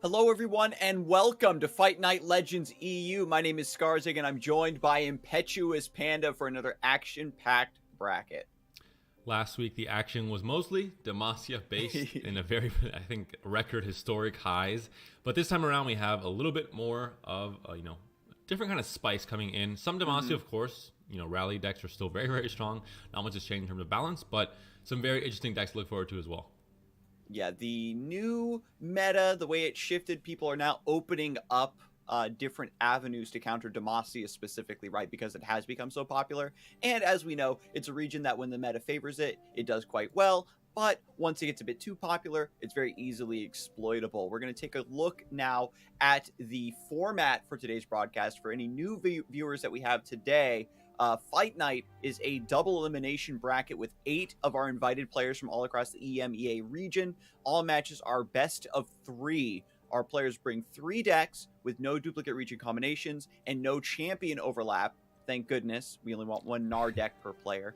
Hello everyone and welcome to Fight Night Legends EU. My name is Scarzig and I'm joined by ImpetuousPanda for another action-packed bracket. Last week the action was mostly Demacia based in a very, I think, record historic highs. But this time around we have a little bit more of, different kind of spice coming in. Some Demacia, of course, rally decks are still very, very strong. Not much has changed in terms of balance, but some very interesting decks to look forward to as well. Yeah, the new meta, the way it shifted, people are now opening up different avenues to counter Demacia specifically, right? Because it has become so popular. And as we know, it's a region that when the meta favors it, it does quite well. But once it gets a bit too popular, it's very easily exploitable. We're going to take a look now at the format for today's broadcast. For any new viewers that we have today, Fight Night is a double elimination bracket with 8 of our invited players from all across the EMEA region. All matches are best of 3. Our players bring 3 decks with no duplicate region combinations and no champion overlap. Thank goodness. We only want 1 Gnar deck per player.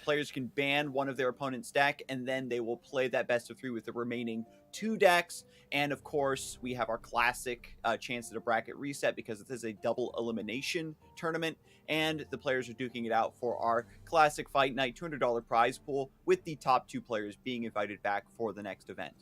Players can ban one of their opponent's deck, and then they will play that best of 3 with the remaining 2 decks. And of course, we have our classic chance at a bracket reset because this is a double elimination tournament, and the players are duking it out for our classic Fight Night $200 prize pool, with the top 2 players being invited back for the next event.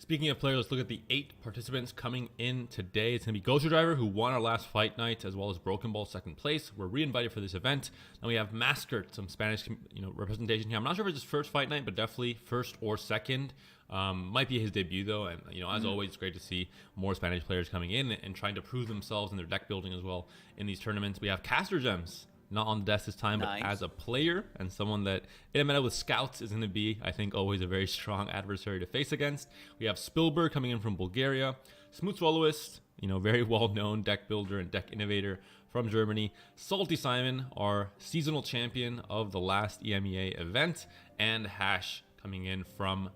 Speaking of players, let's look at the 8 participants coming in today. It's going to be Ghost Driver, who won our last Fight Night, as well as Broken Ball, second place. We're re-invited for this event. Then we have Maskert, some Spanish representation here. I'm not sure if it's his first Fight Night, but definitely first or second. Might be his debut, though. And, as always, it's great to see more Spanish players coming in and trying to prove themselves in their deck building as well in these tournaments. We have Caster Gems. Not on the desk this time, but as a player and someone that in a meta with scouts is going to be, I think, always a very strong adversary to face against. We have Spilber coming in from Bulgaria. Smooth Swallowist, very well-known deck builder and deck innovator from Germany. Salty Simon, our seasonal champion of the last EMEA event. And Hash coming in from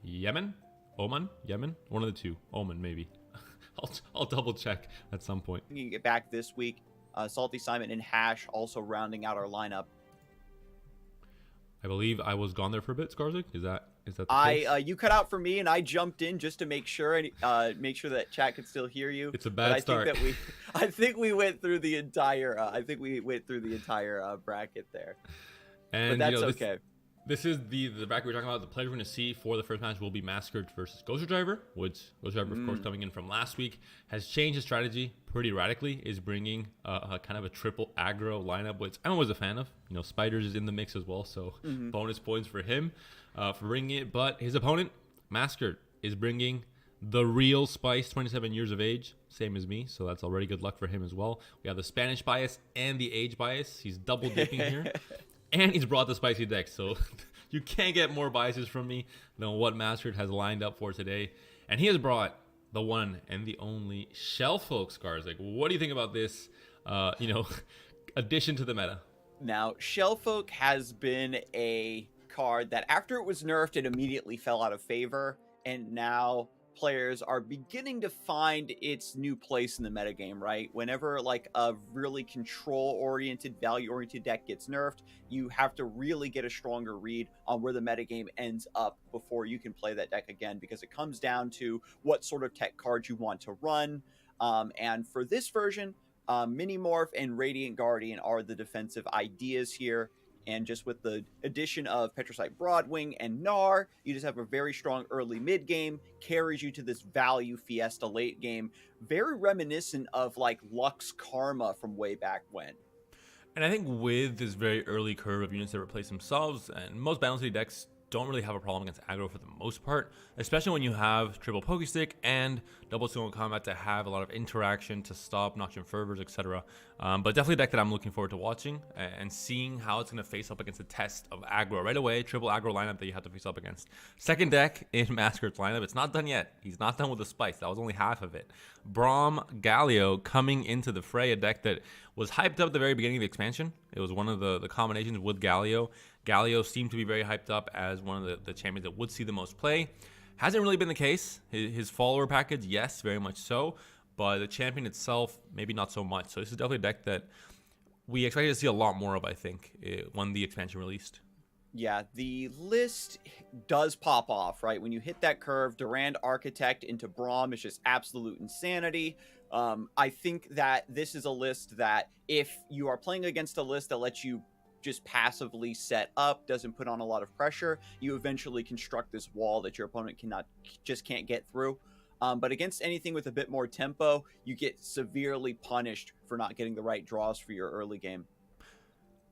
Yemen? Oman? Yemen? One of the two. Oman, maybe. I'll double check at some point. We can get back this week. Salty Simon and Hash also rounding out our lineup. I believe I was gone there for a bit, Scarzig. Is that the case? You cut out for me, and I jumped in just to make sure that chat could still hear you. It's a bad start. I think we went through the entire. Bracket there. And but that's okay. This is the bracket we're talking about. The players we're going to see for the first match will be Maskert versus Ghost Driver, which Ghost Driver, of course, coming in from last week, has changed his strategy pretty radically, is bringing a kind of a triple aggro lineup, which I'm always a fan of. Spiders is in the mix as well, so bonus points for him for bringing it. But his opponent, Maskert, is bringing the real Spice, 27 years of age, same as me, so that's already good luck for him as well. We have the Spanish bias and the age bias. He's double dipping here. And he's brought the spicy deck, so you can't get more biases from me than what Maskert has lined up for today. And he has brought the one and the only Shellfolk, Scarzig. What do you think about this, addition to the meta? Now, Shellfolk has been a card that after it was nerfed, it immediately fell out of favor, and now players are beginning to find its new place in the metagame, right? Whenever like a really control-oriented, value-oriented deck gets nerfed, you have to really get a stronger read on where the metagame ends up before you can play that deck again, because it comes down to what sort of tech cards you want to run. And for this version, Mini Morph and Radiant Guardian are the defensive ideas here. And just with the addition of Petrosite Broadwing and Gnar, you just have a very strong early mid game, carries you to this value fiesta late game, very reminiscent of like Lux Karma from way back when. And I think with this very early curve of units that replace themselves, and most Bandle Tree decks don't really have a problem against aggro for the most part, especially when you have triple Pokestick and double single combat to have a lot of interaction to stop Nocturne Fervors, etc. But definitely a deck that I'm looking forward to watching and seeing how it's going to face up against the test of aggro right away. Triple aggro lineup that you have to face up against. Second deck in Maskert's lineup. It's not done yet. He's not done with the spice. That was only half of it. Braum Galio coming into the fray, a deck that was hyped up at the very beginning of the expansion. It was one of the combinations with Galio. Galio seemed to be very hyped up as one of the champions that would see the most play. Hasn't really been the case. His follower package, yes, very much so. But the champion itself, maybe not so much. So this is definitely a deck that we expected to see a lot more of, I think, when the expansion released. Yeah, the list does pop off, right? When you hit that curve, Durand Architect into Braum is just absolute insanity. I think that this is a list that if you are playing against a list that lets you just passively set up, doesn't put on a lot of pressure, you eventually construct this wall that your opponent can't get through. But against anything with a bit more tempo, you get severely punished for not getting the right draws for your early game.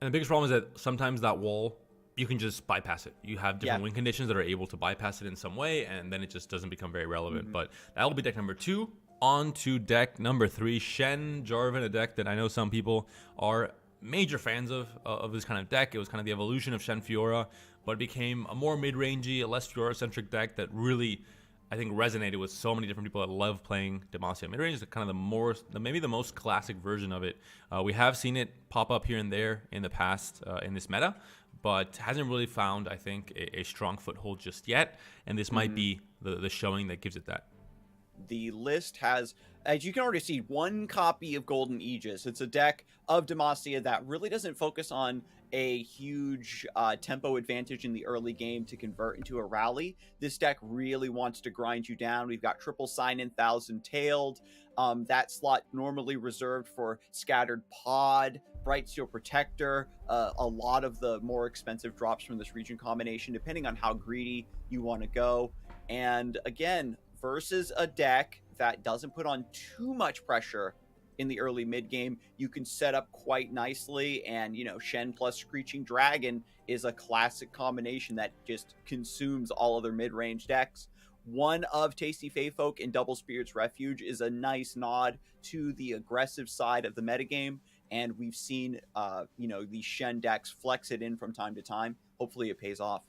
And the biggest problem is that sometimes that wall, you can just bypass it. You have different win conditions that are able to bypass it in some way, and then it just doesn't become very relevant. But that will be deck number 2. On to deck number 3, Shen Jarvan, a deck that I know some people are major fans of this kind of deck. It was kind of the evolution of Shen Fiora, but it became a more mid-rangey, a less Fiora-centric deck that really I think resonated with so many different people that love playing Demacia mid range. It's kind of maybe the most classic version of it. We have seen it pop up here and there in the past in this meta, but hasn't really found, I think, a strong foothold just yet. And this might be the showing that gives it that. The list has, as you can already see, one copy of Golden Aegis. It's a deck of Demacia that really doesn't focus on a huge tempo advantage in the early game to convert into a rally. This deck really wants to grind you down. We've got triple sign-in, thousand tailed. That slot normally reserved for Scattered Pod, Bright Steel Protector, a lot of the more expensive drops from this region combination, depending on how greedy you want to go. And again, versus a deck that doesn't put on too much pressure in the early mid game, you can set up quite nicely. And, you know, Shen plus Screeching Dragon is a classic combination that just consumes all other mid-range decks. One of Tasty Feyfolk and Double Spirit's Refuge is a nice nod to the aggressive side of the metagame. And we've seen, you know, these Shen decks flex it in from time to time. Hopefully it pays off.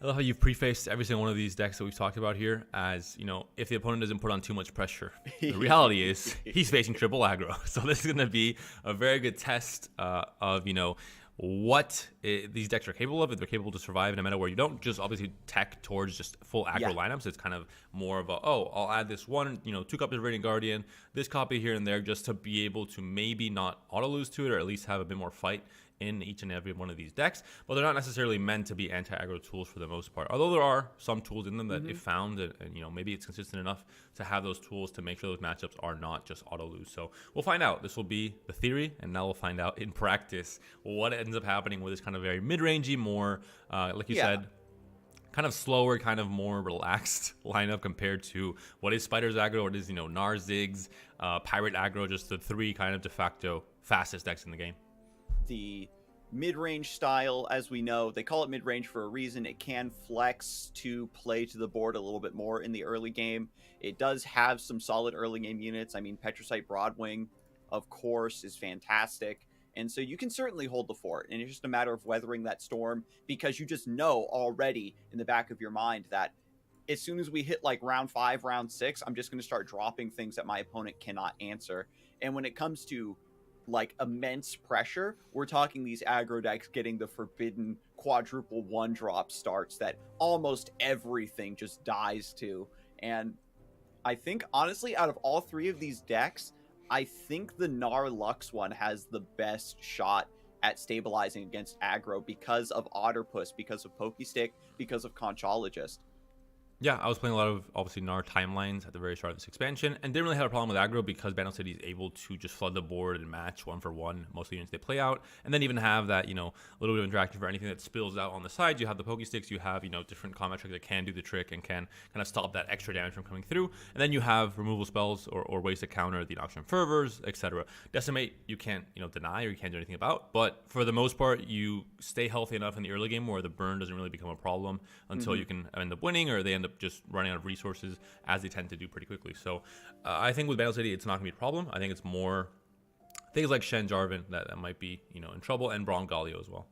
I love how you've prefaced every single one of these decks that we've talked about here as, you know, if the opponent doesn't put on too much pressure. The reality is he's facing triple aggro. So this is going to be a very good test of, you know, what these decks are capable of. If they're capable to survive in a meta where you don't just obviously tech towards just full aggro lineups. It's kind of more of a, oh, I'll add this one, you know, 2 copies of Radiant Guardian, this copy here and there, just to be able to maybe not auto lose to it, or at least have a bit more fight in each and every one of these decks. But they're not necessarily meant to be anti-aggro tools for the most part, although there are some tools in them that if found, and you know, maybe it's consistent enough to have those tools to make sure those matchups are not just auto lose. So we'll find out. This will be the theory, and now we'll find out in practice what ends up happening with this kind of very mid-rangey, more like you said, kind of slower, kind of more relaxed lineup compared to what is Spider's aggro, what is, you know, Narzig's, Pirate aggro, just the 3 kind of de facto fastest decks in the game. The mid-range style, as we know, they call it mid-range for a reason. It can flex to play to the board a little bit more in the early game. It does have some solid early game units. I mean, Petricite Broadwing, of course, is fantastic. And so you can certainly hold the fort. And it's just a matter of weathering that storm, because you just know already in the back of your mind that as soon as we hit like round 5, round 6, I'm just going to start dropping things that my opponent cannot answer. And when it comes to like immense pressure, we're talking these aggro decks getting the forbidden quadruple 1-drop starts that almost everything just dies to. And I think, honestly, out of all 3 of these decks, I think the Gnar Lux one has the best shot at stabilizing against aggro because of Otterpuss, because of Pokestick, because of Conchologist. Yeah, I was playing a lot of, obviously, Gnar timelines at the very start of this expansion, and didn't really have a problem with aggro because Bandle City is able to just flood the board and match 1-for-1 most of the units they play out, and then even have that, you know, a little bit of interaction for anything that spills out on the side. You have the Pokesticks, you have, you know, different combat tricks that can do the trick and can kind of stop that extra damage from coming through, and then you have removal spells or ways to counter the Noxian Fervors, etc. Decimate, you can't, you know, deny or you can't do anything about, but for the most part, you stay healthy enough in the early game where the burn doesn't really become a problem until you can end up winning, or they end up just running out of resources, as they tend to do pretty quickly. So I think with Bandle City, it's not going to be a problem. I think it's more things like Shen Jarvan that might be, you know, in trouble, and Braum Galio as well.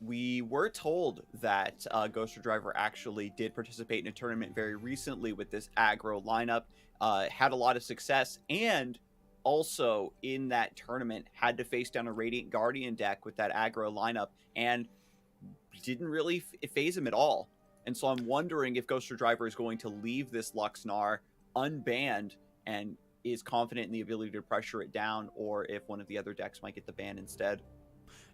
We were told that Ghoster Driver actually did participate in a tournament very recently with this aggro lineup, had a lot of success, and also in that tournament had to face down a Radiant Guardian deck with that aggro lineup, and didn't really phase him at all. And so I'm wondering if Ghoster Driver is going to leave this Luxnar unbanned and is confident in the ability to pressure it down, or if one of the other decks might get the ban instead.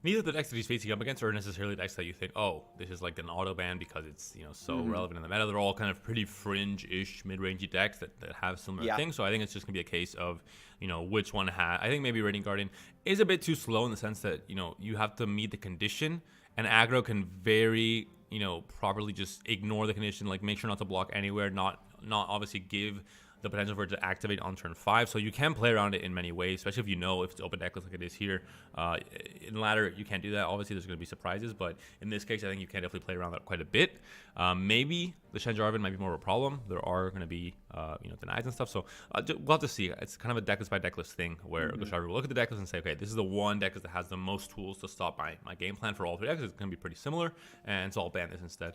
Neither of the decks that he's facing up against are necessarily decks that you think, oh, this is like an auto ban because it's, you know, so relevant in the meta. They're all kind of pretty fringe-ish, mid-rangey decks that have similar things. So I think it's just going to be a case of, you know, which one has. I think maybe Radiant Guardian is a bit too slow in the sense that, you know, you have to meet the condition, and aggro can very, you know, properly just ignore the condition, like make sure not to block anywhere, not obviously give the potential for it to activate on turn 5. So you can play around it in many ways, especially if you know if it's open decklist like it is here. In ladder, you can't do that. Obviously, there's going to be surprises, but in this case, I think you can definitely play around that quite a bit. Maybe the Shen Jarvan might be more of a problem. There are going to be, you know, denies and stuff. So we'll have to see. It's kind of a decklist by decklist thing where Ghost Driver will look at the decklist and say, okay, this is the one decklist that has the most tools to stop my game plan for all 3 decks. It's going to be pretty similar, and so I'll ban this instead.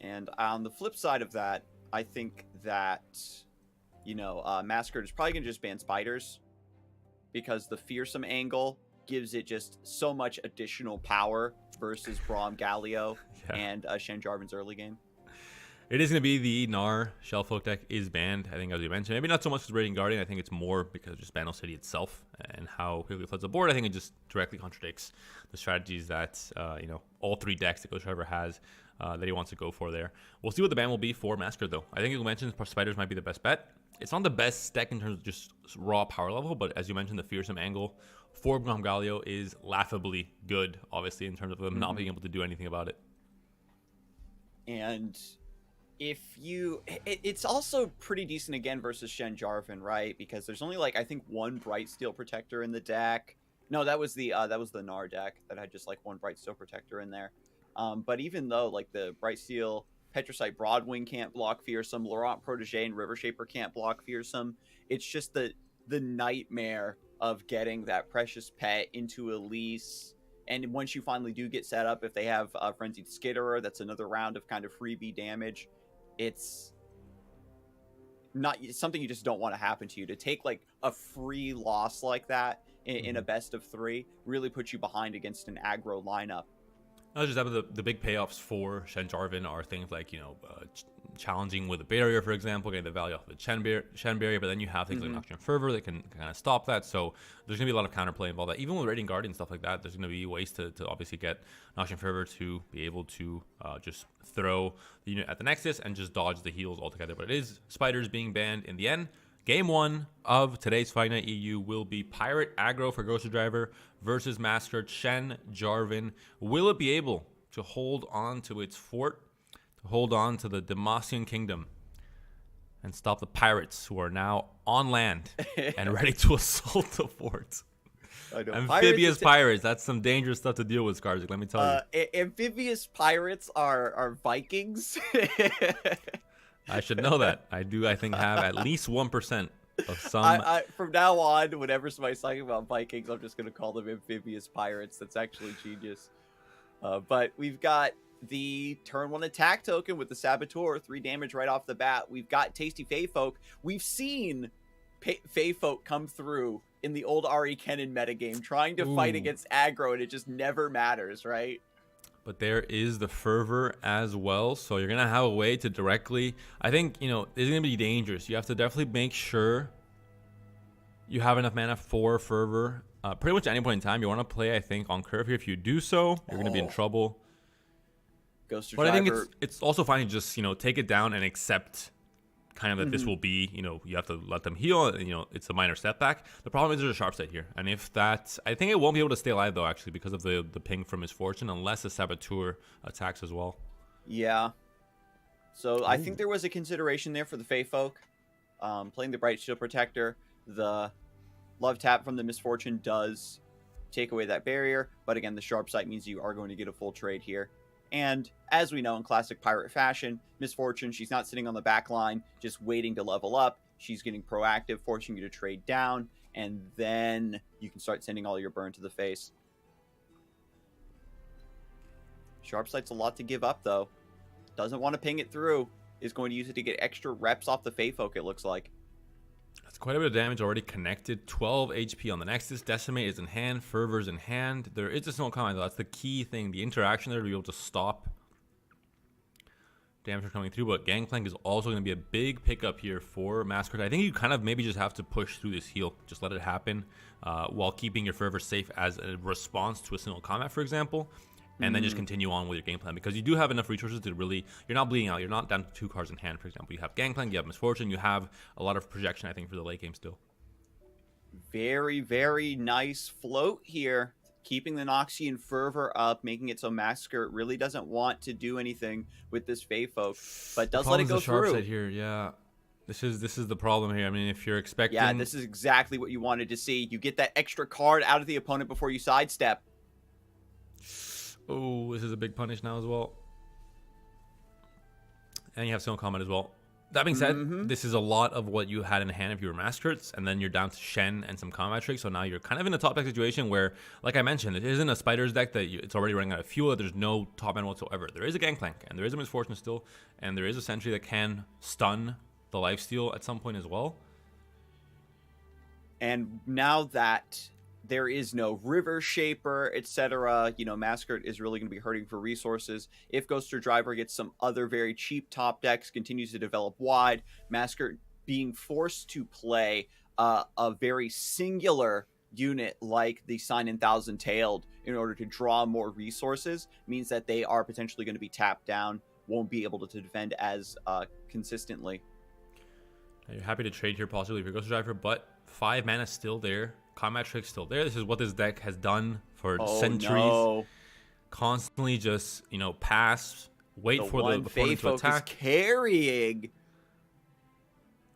And on the flip side of that, I think that, you know, Massacre is probably going to just ban spiders because the fearsome angle gives it just so much additional power versus Braum Galio and Shen Jarvan's early game. It is going to be the Gnar Shellfolk deck is banned, I think, as you mentioned. Maybe not so much because Radiant Guardian. I think it's more because just Bandle City itself and how quickly it floods the board. I think it just directly contradicts the strategies that, you know, all three decks that Ghost Driver has that he wants to go for there. We'll see what the ban will be for Massacre, though. I think you mentioned spiders might be the best bet. It's not the best deck in terms of just raw power level, but as you mentioned, the fearsome angle for Braum Galio is laughably good, obviously, in terms of them not being able to do anything about it. And if you, it's also pretty decent again versus Shen Jarvan, right? Because there's only like I think one Bright Steel Protector in the deck. No, that was the Gnar deck that had just like one Bright Steel Protector in there. But even though like the Bright Steel Petricite Broadwing can't block Fearsome, Laurent Protege and River Shaper can't block Fearsome, it's just the nightmare of getting that precious pet into Elise. And once you finally do get set up, if they have Frenzied Skitterer, that's another round of kind of freebie damage. It's not something you just don't want to happen to you. To take like a free loss like that in a best of 3 really puts you behind against an aggro lineup. I was just having the big payoffs for Shen Jarvan are things like, you know, challenging with a barrier, for example, getting the value off of the Shen barrier, but then you have things like Noxian Fervor that can kind of stop that. So there's going to be a lot of counterplay involved. That even with Radiant Guardian and stuff like that, there's going to be ways to obviously get Noxian Fervor to be able to just throw the unit at the Nexus and just dodge the heals altogether. But it is spiders being banned in the end. Game 1 of today's Fight Night EU will be Pirate Aggro for Ghost Driver versus Massacre Shen Jarvan. Will it be able to hold on to its fort, to hold on to the Demacian Kingdom, and stop the pirates who are now on land and ready to assault the fort? Amphibious pirates, that's some dangerous stuff to deal with, Scarzig, let me tell you. Amphibious pirates are Vikings. I should know that. I think, have at least 1% of some. From now on, whenever somebody's talking about Vikings, I'm just going to call them amphibious pirates. That's actually genius. But we've got the turn 1 attack token with the Saboteur, 3 damage right off the bat. We've got Tasty Feyfolk. We've seen Feyfolk come through in the old ahri kennan metagame, trying to fight against aggro, and it just never matters, right? But there is the Fervor as well, so you're going to have a way to directly... I think, you know, it's going to be dangerous. You have to definitely make sure you have enough mana for Fervor. Pretty much at any point in time, you want to play, I think, on curve here. If you do so, you're going to be in trouble. Ghost but Driver. I think it's also fine to just, you know, take it down and accept kind of that this will be, you know, you have to let them heal. You know, it's a minor setback. The problem is there's a sharp set here. And if that, I think it won't be able to stay alive, though, actually, because of the ping from Misfortune, unless the Saboteur attacks as well. Yeah. So I think there was a consideration there for the Feyfolk. Playing the Bright Shield Protector, the Love Tap from the Misfortune does take away that barrier. But again, the sharp sight means you are going to get a full trade here. And as we know in classic pirate fashion, Misfortune, she's not sitting on the back line just waiting to level up. She's getting proactive, forcing you to trade down, and then you can start sending all your burn to the face. Sharpsight's a lot to give up, though. Doesn't want to ping it through. Is going to use it to get extra reps off the Feyfolk, it looks like. That's quite a bit of damage already connected. 12 HP on the Nexus. Decimate is in hand. Fervor's in hand. There is a single comment, though. That's the key thing. The interaction there to be able to stop damage from coming through. But Gangplank is also going to be a big pickup here for Massacre. I think you kind of maybe just have to push through this heal. Just let it happen while keeping your Fervor safe as a response to a single combat, for example. And then just continue on with your game plan, because you do have enough resources to really, you're not bleeding out. You're not down to 2 cards in hand, for example. You have Gangplank, you have Misfortune, you have a lot of projection, I think, for the late game still. Very, very nice float here. Keeping the Noxian Fervor up, making it so Massacre really doesn't want to do anything with this Feyfolk, but does let it go through. Here, yeah. This is the problem here. I mean, if you're expecting... Yeah, this is exactly what you wanted to see. You get that extra card out of the opponent before you sidestep. Oh, this is a big punish now as well. And you have Stone Comet as well. That being said, this is a lot of what you had in hand if you were Masquerades, and then you're down to Shen and some combat tricks. So now you're kind of in a top deck situation where, like I mentioned, it isn't a Spiders deck that it's already running out of fuel. There's no top end whatsoever. There is a Gangplank, and there is a Misfortune still, and there is a Sentry that can stun the lifesteal at some point as well. And now that there is no River Shaper, etc., you know, Masquerade is really going to be hurting for resources. If Ghoster Driver gets some other very cheap top decks, continues to develop wide, Masquerade being forced to play a very singular unit like the Sign and Thousand Tailed in order to draw more resources means that they are potentially going to be tapped down, won't be able to defend as consistently. You're happy to trade here possibly if you're Ghost Driver, but 5 mana still there. Combat Trick's still there. This is what this deck has done for centuries. No. Constantly just, you know, pass, wait for the opponent to Shellfolk attack. is carrying.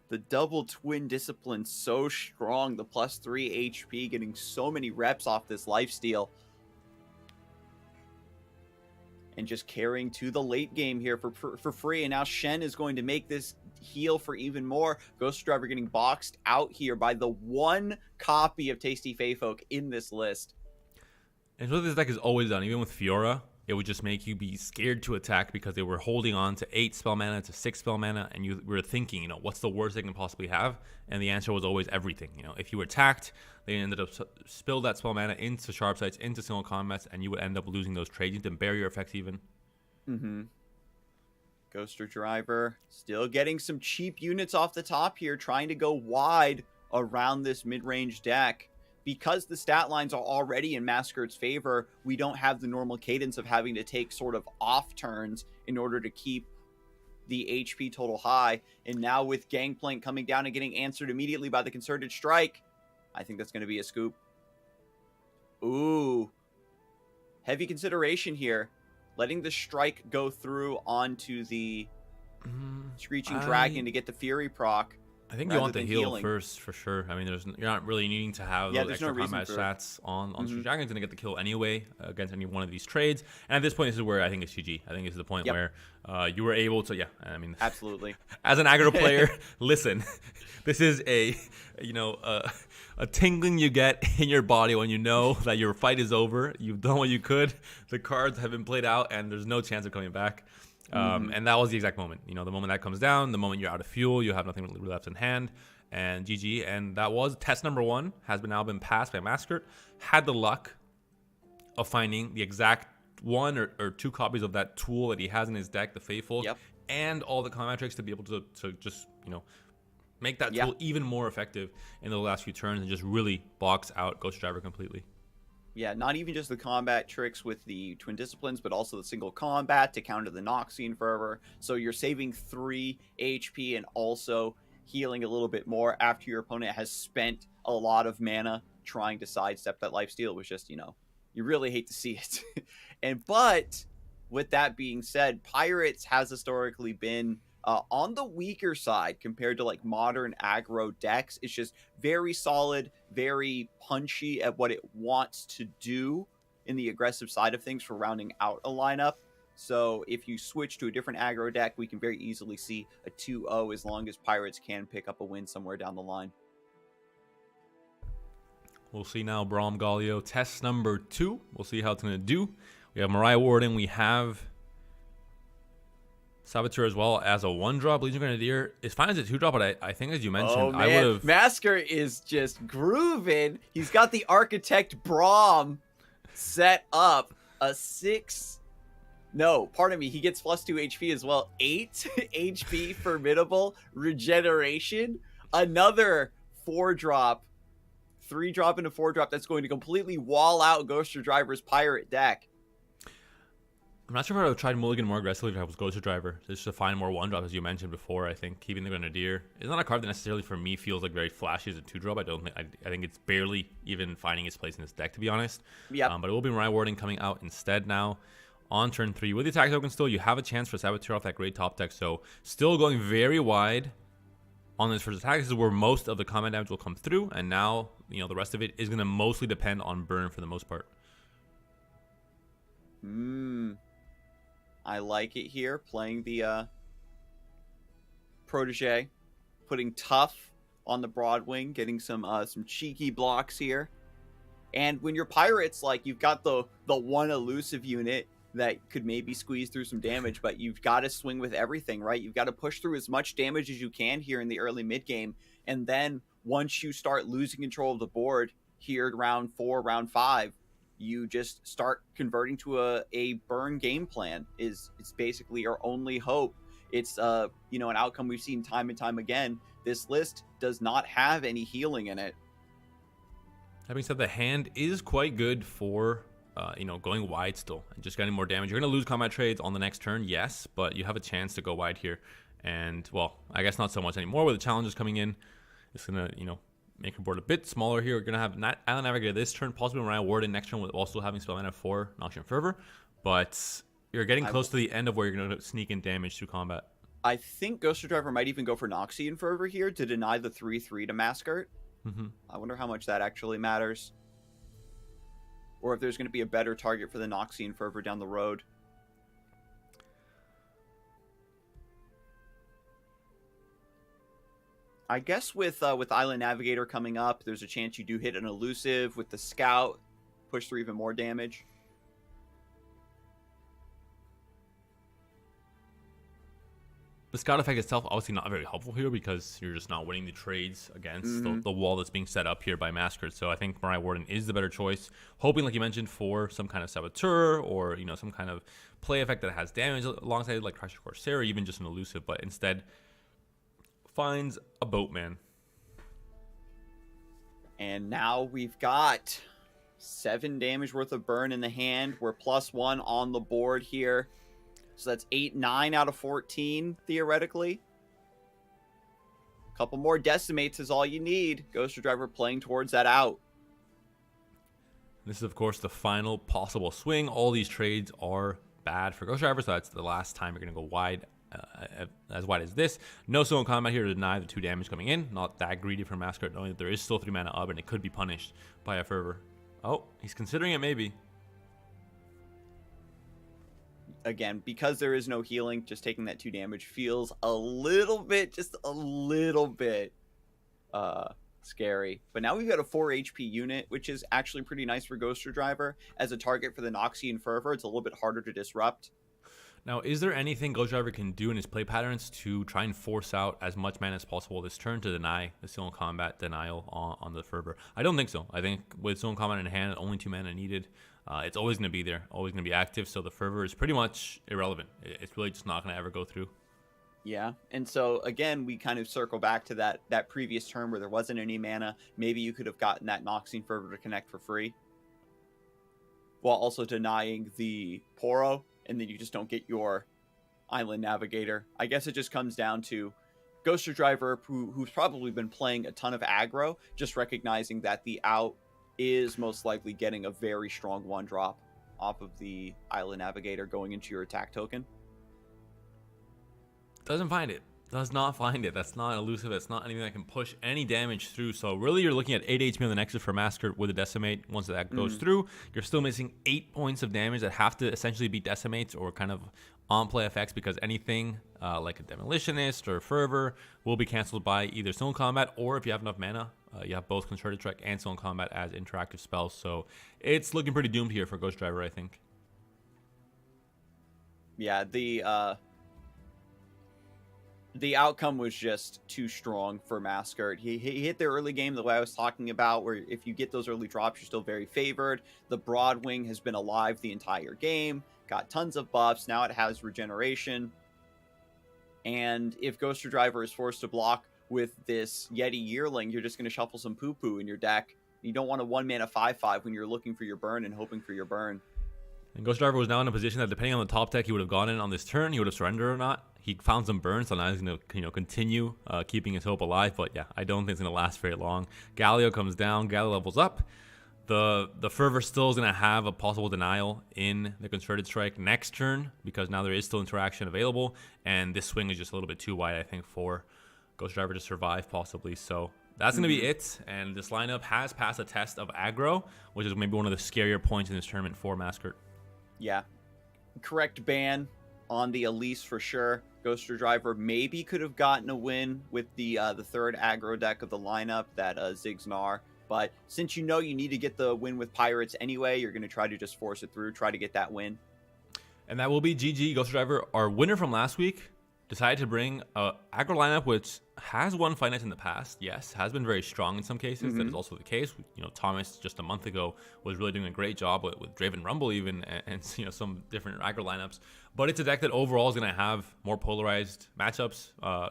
The double twin discipline so strong. The +3 HP, getting so many reps off this lifesteal. And just carrying to the late game here for free. And now Shen is going to make this heal for even more. Ghost Driver getting boxed out here by the one copy of Tasty Shellfolk in this list. And what this deck has always done, even with Fiora, it would just make you be scared to attack because they were holding on to 8 spell mana to 6 spell mana, and you were thinking, you know, what's the worst they can possibly have? And the answer was always everything. You know, if you were attacked, they ended up spill that spell mana into sharp sights, into single combats, and you would end up losing those trades. You didn't barrier effects even. Ghoster Driver still getting some cheap units off the top here, trying to go wide around this mid-range deck. Because the stat lines are already in Masquerade's favor, we don't have the normal cadence of having to take sort of off turns in order to keep the HP total high. And now with Gangplank coming down and getting answered immediately by the Concerted Strike, I think that's going to be a scoop. Ooh. Heavy consideration here. Letting the strike go through onto the Screeching Dragon to get the Fury proc. I think you want the heal first for sure. I mean, you're not really needing to have those extra combat stats on Screeching Dragon's going to get the kill anyway against any one of these trades. And at this point, this is where I think it's GG. I think this is the point where you were able to, I mean, absolutely. As an aggro player, listen, this is a tingling you get in your body when you know that your fight is over. You've done what you could. The cards have been played out, and there's no chance of coming back. And that was the exact moment. You know, the moment that comes down, the moment you're out of fuel, you have nothing really left in hand, and GG. And that was test number 1, has now been passed by Masquerade. Had the luck of finding the exact 1 or 2 copies of that tool that he has in his deck, the Faithful, and all the combat tricks to be able to just, you know, make that tool even more effective in the last few turns and just really box out Ghost Driver completely. Yeah, not even just the combat tricks with the Twin Disciplines, but also the single combat to counter the Noxian Fervor. So you're saving 3 HP and also healing a little bit more after your opponent has spent a lot of mana trying to sidestep that lifesteal, which just, you know, you really hate to see it. But with that being said, Pirates has historically been on the weaker side compared to like modern aggro decks. It's just very solid, very punchy at what it wants to do in the aggressive side of things for rounding out a lineup. So if you switch to a different aggro deck, we can very easily see a 2-0 as long as Pirates can pick up a win somewhere down the line. We'll see now. Braum Galio, test number 2. We'll see how it's going to do. We have Mariah Warden. We have Saboteur as well as a 1-drop. Legion Grenadier is fine as a 2-drop, but I think, as you mentioned, I would have. Masker is just grooving. He's got the Architect Braum set up. A 6. No, pardon me. He gets +2 HP as well. 8 HP formidable regeneration. Another 4-drop. 3-drop into 4-drop that's going to completely wall out Ghoster Driver's Pirate deck. I'm not sure if I would have tried Mulligan more aggressively if I was Ghost Driver, just to find more 1-drops, as you mentioned before. I think keeping the Grenadier is not a card that necessarily for me feels like very flashy as a 2-drop. I think it's barely even finding its place in this deck, to be honest. Yeah. But it will be Mariah Warden coming out instead now on turn 3 with the attack token. Still, you have a chance for Saboteur off that great top deck, so still going very wide on this first attack. This is where most of the combat damage will come through, and now, you know, the rest of it is going to mostly depend on burn for the most part. I like it here, playing the protege, putting tough on the Broadwing, getting some cheeky blocks here. And when you're pirates, like, you've got the one elusive unit that could maybe squeeze through some damage, but you've got to swing with everything, right? You've got to push through as much damage as you can here in the early mid game, and then once you start losing control of the board here at round 4, round 5, you just start converting to a burn game plan. It's basically your only hope. It's an outcome we've seen time and time again. This list does not have any healing in it. That being said, the hand is quite good for going wide still and just getting more damage. You're going to lose combat trades on the next turn, yes, but you have a chance to go wide here. And, well, I guess not so much anymore with the challenges coming in. It's going to, make your board a bit smaller here. We're going to have Island Navigator this turn, possibly Mariah Warden next turn, with also having Spell Mana for Noxian Fervor. But you're getting close to the end of where you're going to sneak in damage through combat. I think Ghost Driver might even go for Noxian Fervor here to deny the 3/3 to Mascot. I wonder how much that actually matters. Or if there's going to be a better target for the Noxian Fervor down the road. I guess with Island Navigator coming up, there's a chance you do hit an elusive with the Scout, push through even more damage. The Scout effect itself obviously not very helpful here because you're just not winning the trades against the wall that's being set up here by Masquerade. So I think Mariah Warden is the better choice. Hoping, like you mentioned, for some kind of Saboteur or, some kind of play effect that has damage alongside it, like Crusher Corsair, or even just an elusive, but instead finds a Boatman. And now we've got 7 damage worth of burn in the hand. We're +1 on the board here. So that's 8-9 out of 14, theoretically. A couple more Decimates is all you need. Ghost Driver playing towards that out. This is, of course, the final possible swing. All these trades are bad for Ghost Driver, so that's the last time you're going to go wide, as wide as this. No solo combat here to deny the 2 damage coming in. Not that greedy for Masquerade, knowing that there is still 3 mana up, and it could be punished by a Fervor. Oh, he's considering it maybe. Again, because there is no healing, just taking that 2 damage feels a little bit, scary. But now we've got a 4 HP unit, which is actually pretty nice for Ghoster Driver. As a target for the Noxian Fervor, it's a little bit harder to disrupt. Now, is there anything Ghost Driver can do in his play patterns to try and force out as much mana as possible this turn to deny the Solo Combat denial on the Fervor? I don't think so. I think with Solo Combat in hand, only 2 mana needed. It's always going to be there, always going to be active, so the Fervor is pretty much irrelevant. It's really just not going to ever go through. Yeah, and so, again, we kind of circle back to that previous turn where there wasn't any mana. Maybe you could have gotten that Noxian Fervor to connect for free, while also denying the Poro, and then you just don't get your Island Navigator. I guess it just comes down to Ghoster Driver, who's probably been playing a ton of aggro, just recognizing that the out is most likely getting a very strong 1-drop off of the Island Navigator going into your attack token. Doesn't find it. Does not find it. That's not elusive. That's not anything that can push any damage through. So really you're looking at 8 HP on the Nexus for Massacre with a Decimate. Once that goes through, you're still missing 8 points of damage that have to essentially be Decimates or kind of on-play effects, because anything like a Demolitionist or Fervor will be canceled by either Stone Combat, or if you have enough mana, you have both Concerted Trek and Stone Combat as interactive spells. So it's looking pretty doomed here for Ghost Driver, I think. Yeah, the outcome was just too strong for Masquerade. He hit the early game the way I was talking about, where if you get those early drops, you're still very favored. The Broadwing has been alive the entire game, got tons of buffs. Now it has regeneration. And if Ghoster Driver is forced to block with this Yeti Yearling, you're just going to shuffle some poo-poo in your deck. You don't want a 1-mana 5/5 when you're looking for your burn and hoping for your burn. And Ghost Driver was now in a position that, depending on the top deck he would have gone in on this turn, he would have surrendered or not. He found some burns, so now he's going to continue keeping his hope alive. But yeah, I don't think it's going to last very long. Galio comes down. Galio levels up. The Fervor still is going to have a possible denial in the Concerted Strike next turn, because now there is still interaction available. And this swing is just a little bit too wide, I think, for Ghost Driver to survive possibly. So that's going to be it. And this lineup has passed a test of aggro, which is maybe one of the scarier points in this tournament for Masquerade. Yeah. Correct ban on the Elise for sure. Ghoster Driver maybe could have gotten a win with the third aggro deck of the lineup, that Ziggs Gnar. But since you know you need to get the win with Pirates anyway, you're going to try to just force it through, try to get that win. And that will be GG. Ghoster Driver, our winner from last week, decided to bring a aggro lineup which has won Fight Nights in the past. Yes, has been very strong in some cases. That is also the case. You know, Thomas just a month ago was really doing a great job with Draven Rumble even, and you know, some different aggro lineups. But it's a deck that overall is going to have more polarized matchups.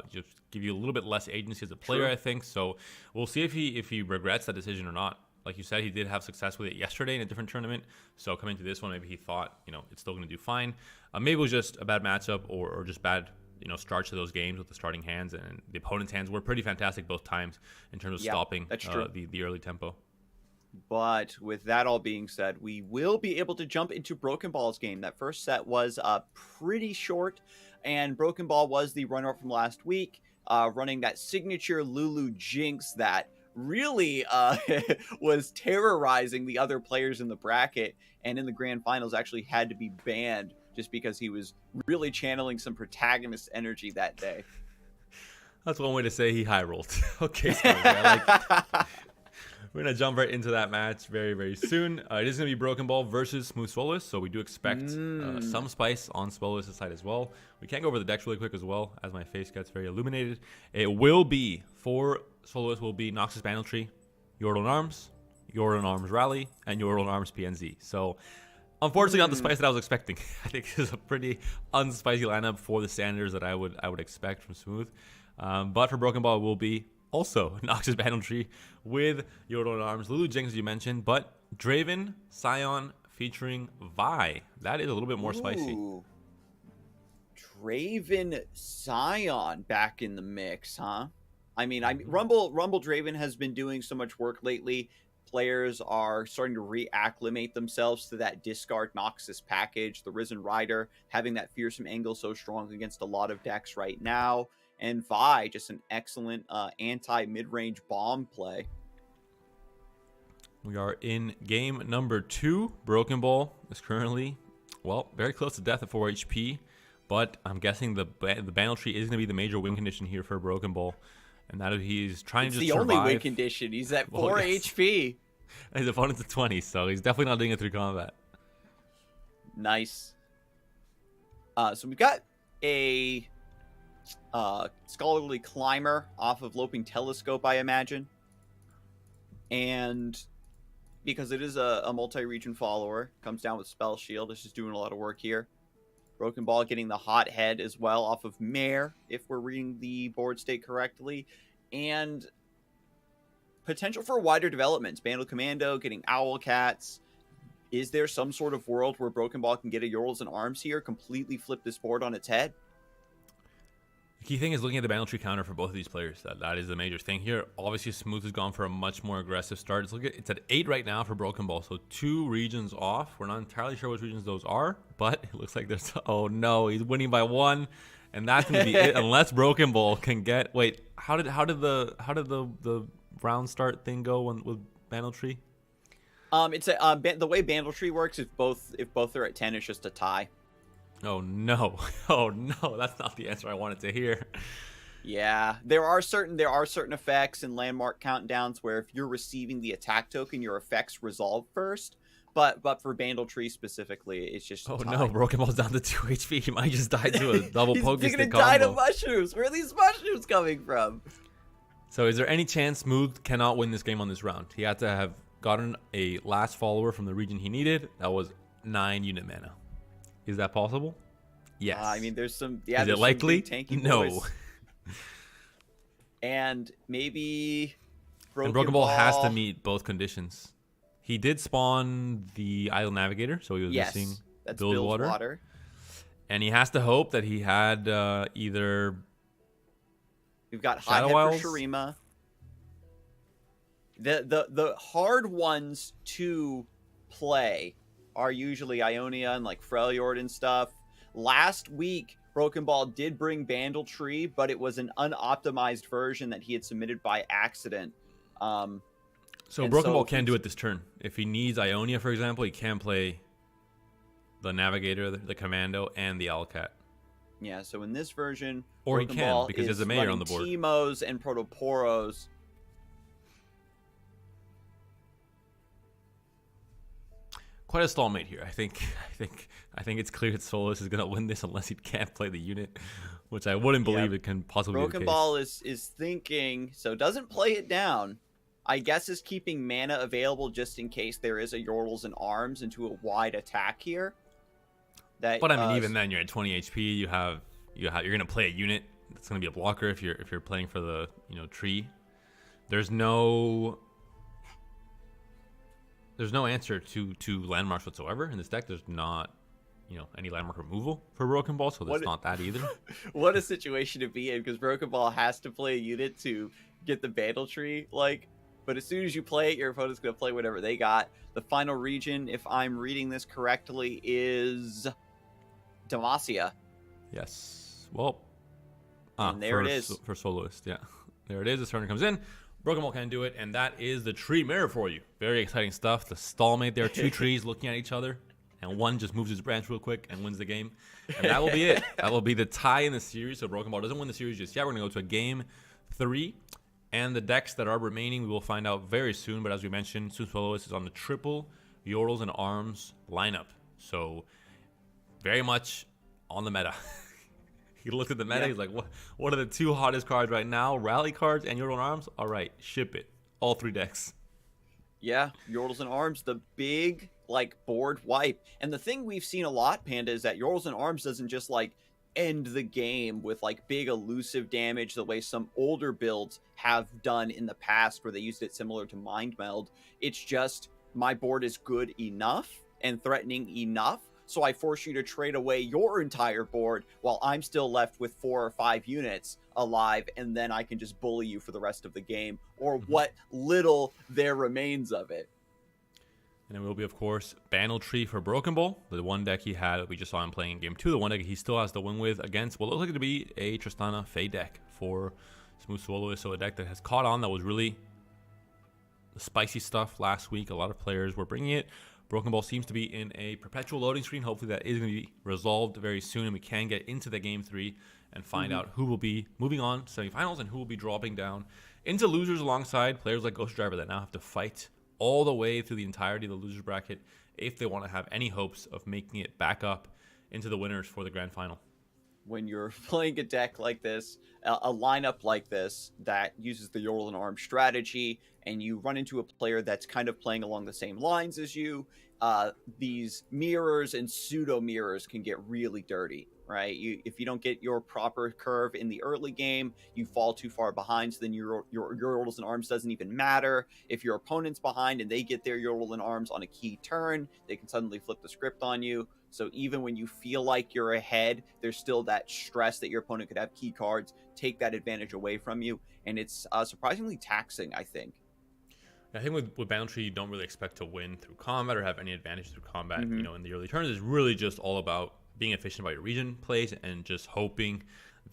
Just give you a little bit less agency as a player, I think. So we'll see if he regrets that decision or not. Like you said, he did have success with it yesterday in a different tournament. So coming to this one, maybe he thought, you know, it's still going to do fine. Maybe it was just a bad matchup or just bad, you know, starts to those games with the starting hands, and the opponent's hands were pretty fantastic both times in terms of stopping the early tempo. But with that all being said, we will be able to jump into Broken Ball's game. That first set was pretty short, and Broken Ball was the runner-up from last week, running that signature Lulu Jinx that really was terrorizing the other players in the bracket, and in the grand finals actually had to be banned just because he was really channeling some protagonist energy that day. That's one way to say he high rolled. Okay, so I we're going to jump right into that match very, very soon. It is going to be Broken Ball versus Smooth Swolus, so we do expect some spice on Swolus' side as well. We can go over the decks really quick as well, as my face gets very illuminated. It will be, for Swolus, will be Noxus Bandle Tree, Yordle Arms, Yordle Arms Rally, and Yordle Arms PNZ. So, unfortunately, not the spice that I was expecting. I think this is a pretty unspicy lineup for the standards that I would expect from Smooth. But for Broken Ball, it will be also Noxus Bandle Tree with Yordle Arms, Lulu Jinx, as you mentioned, but Draven Scion featuring Vi. That is a little bit more spicy. Draven Scion back in the mix, huh? I mean, Rumble Draven has been doing so much work lately. Players are starting to reacclimate themselves to that discard Noxus package. The Risen Rider having that fearsome angle so strong against a lot of decks right now. And Vi, just an excellent anti-mid-range bomb play. We are in game number 2. Broken Ball is currently, well, very close to death at 4 HP. But I'm guessing the Bandle Tree is going to be the major win condition here for Broken Ball. And that he's trying to just survive. It's the only win condition. He's at 4 HP. His opponent's at 20, so he's definitely not doing it through combat. Nice. So we've got a Scholarly Climber off of Loping Telescope, I imagine. And because it is a multi-region follower, comes down with Spell Shield. It's just doing a lot of work here. Broken Ball getting the hot head as well off of Mare, if we're reading the board state correctly. And potential for wider developments. Bandle Commando getting Owl Cats. Is there some sort of world where Broken Ball can get a Yordles and Arms here, completely flip this board on its head? The key thing is looking at the Bandle Tree counter for both of these players. That is the major thing here. Obviously, Smooth has gone for a much more aggressive start. It's at 8 right now for Broken Ball, so 2 regions off. We're not entirely sure which regions those are, but it looks like there's... Oh no, he's winning by 1, and that's going to be it. Unless Broken Ball can get... Wait, how did the round start thing go with Bandle Tree? It's the way Bandle Tree works. If both are at 10, it's just a tie. Oh no! Oh no! That's not the answer I wanted to hear. Yeah, there are certain effects and landmark countdowns where if you're receiving the attack token, your effects resolve first. But for Bandle Tree specifically, it's just oh no! Broken Ball's down to 2 HP. He might just die to a double poke stick combo. He's gonna die to mushrooms. Where are these mushrooms coming from? So, is there any chance Smooth cannot win this game on this round? He had to have gotten a last follower from the region he needed. That was 9 unit mana. Is that possible? Yes. I mean, there's some... Yeah, is it likely? Tanky no. boys. And maybe... Broken Ball has to meet both conditions. He did spawn the Idle Navigator, so he was missing Build Water. And he has to hope that he had either... We've got Hot Head for Shurima. The hard ones to play are usually Ionia and like Freljord and stuff. Last week, Broken Ball did bring Bandle Tree, but it was an unoptimized version that he had submitted by accident. So Broken Ball can do it this turn. If he needs Ionia, for example, he can play the Navigator, the Commando, and the Owlcat. Yeah, so in this version, Or he Broken can, Ball because is there's a mayor on running the board. Teemos and Protoporos. Quite a stalemate here. I think it's clear that Solus is gonna win this unless he can't play the unit, which I wouldn't believe it can possibly be the Broken case. Ball is thinking, so doesn't play it down. I guess is keeping mana available just in case there is a Yordles and Arms into a wide attack here. But I mean, even then, you're at 20 HP. You're gonna play a unit that's gonna be a blocker if you're playing for the tree. There's no answer to landmarks whatsoever in this deck. There's not any landmark removal for Broken Ball, so there's not that either. What a situation to be in, because Broken Ball has to play a unit to get the Bandle Tree, but as soon as you play it, your opponent's going to play whatever they got. The final region, if I'm reading this correctly, is Demacia. Yes. Well, and there it is. For Soloist, yeah. There it is. The turn comes in. Broken Ball can do it, and that is the tree mirror for you. Very exciting stuff. The stalemate there, 2 trees looking at each other, and one just moves his branch real quick and wins the game. And that will be it. That will be the tie in the series. So Broken Ball doesn't win the series just yet. We're going to go to a game 3. And the decks that are remaining, we will find out very soon. But as we mentioned, Soloist is on the triple Yordles and Arms lineup. So very much on the meta. He looked at the meta. Yeah. He's like, what are the 2 hottest cards right now? Rally cards and Yordle and Arms? All right, ship it. All 3 decks. Yeah, Yordles and Arms, the big, board wipe. And the thing we've seen a lot, Panda, is that Yordles and Arms doesn't just, end the game with, big elusive damage the way some older builds have done in the past where they used it similar to Mind Meld. It's just, my board is good enough and threatening enough, so I force you to trade away your entire board while I'm still left with 4 or 5 units alive, and then I can just bully you for the rest of the game, or what little there remains of it. And it will be, of course, Bandle Tree for Broken Ball, the one deck he had. We just saw him playing in Game 2. The one deck he still has to win with against what looks like to be a Tristana Fae deck for Smooth Soloist. So a deck that has caught on, that was really the spicy stuff last week. A lot of players were bringing it. Broken Ball seems to be in a perpetual loading screen. Hopefully that is going to be resolved very soon, and we can get into the Game 3 and find out who will be moving on to semifinals and who will be dropping down into losers alongside players like Ghost Driver that now have to fight all the way through the entirety of the losers bracket if they want to have any hopes of making it back up into the winners for the grand final. When you're playing a deck like this, a lineup like this that uses the Yordle and Arm strategy, and you run into a player that's kind of playing along the same lines as you, these mirrors and pseudo mirrors can get really dirty, right? If you don't get your proper curve in the early game, you fall too far behind, so then your Yordles and Arms doesn't even matter. If your opponent's behind and they get their Yordle and Arms on a key turn, they can suddenly flip the script on you. So even when you feel like you're ahead, there's still that stress that your opponent could have key cards, take that advantage away from you. And it's surprisingly taxing, I think. I think with Bandle Tree, you don't really expect to win through combat or have any advantage through combat. In the early turns, it's really just all about being efficient about your region plays and just hoping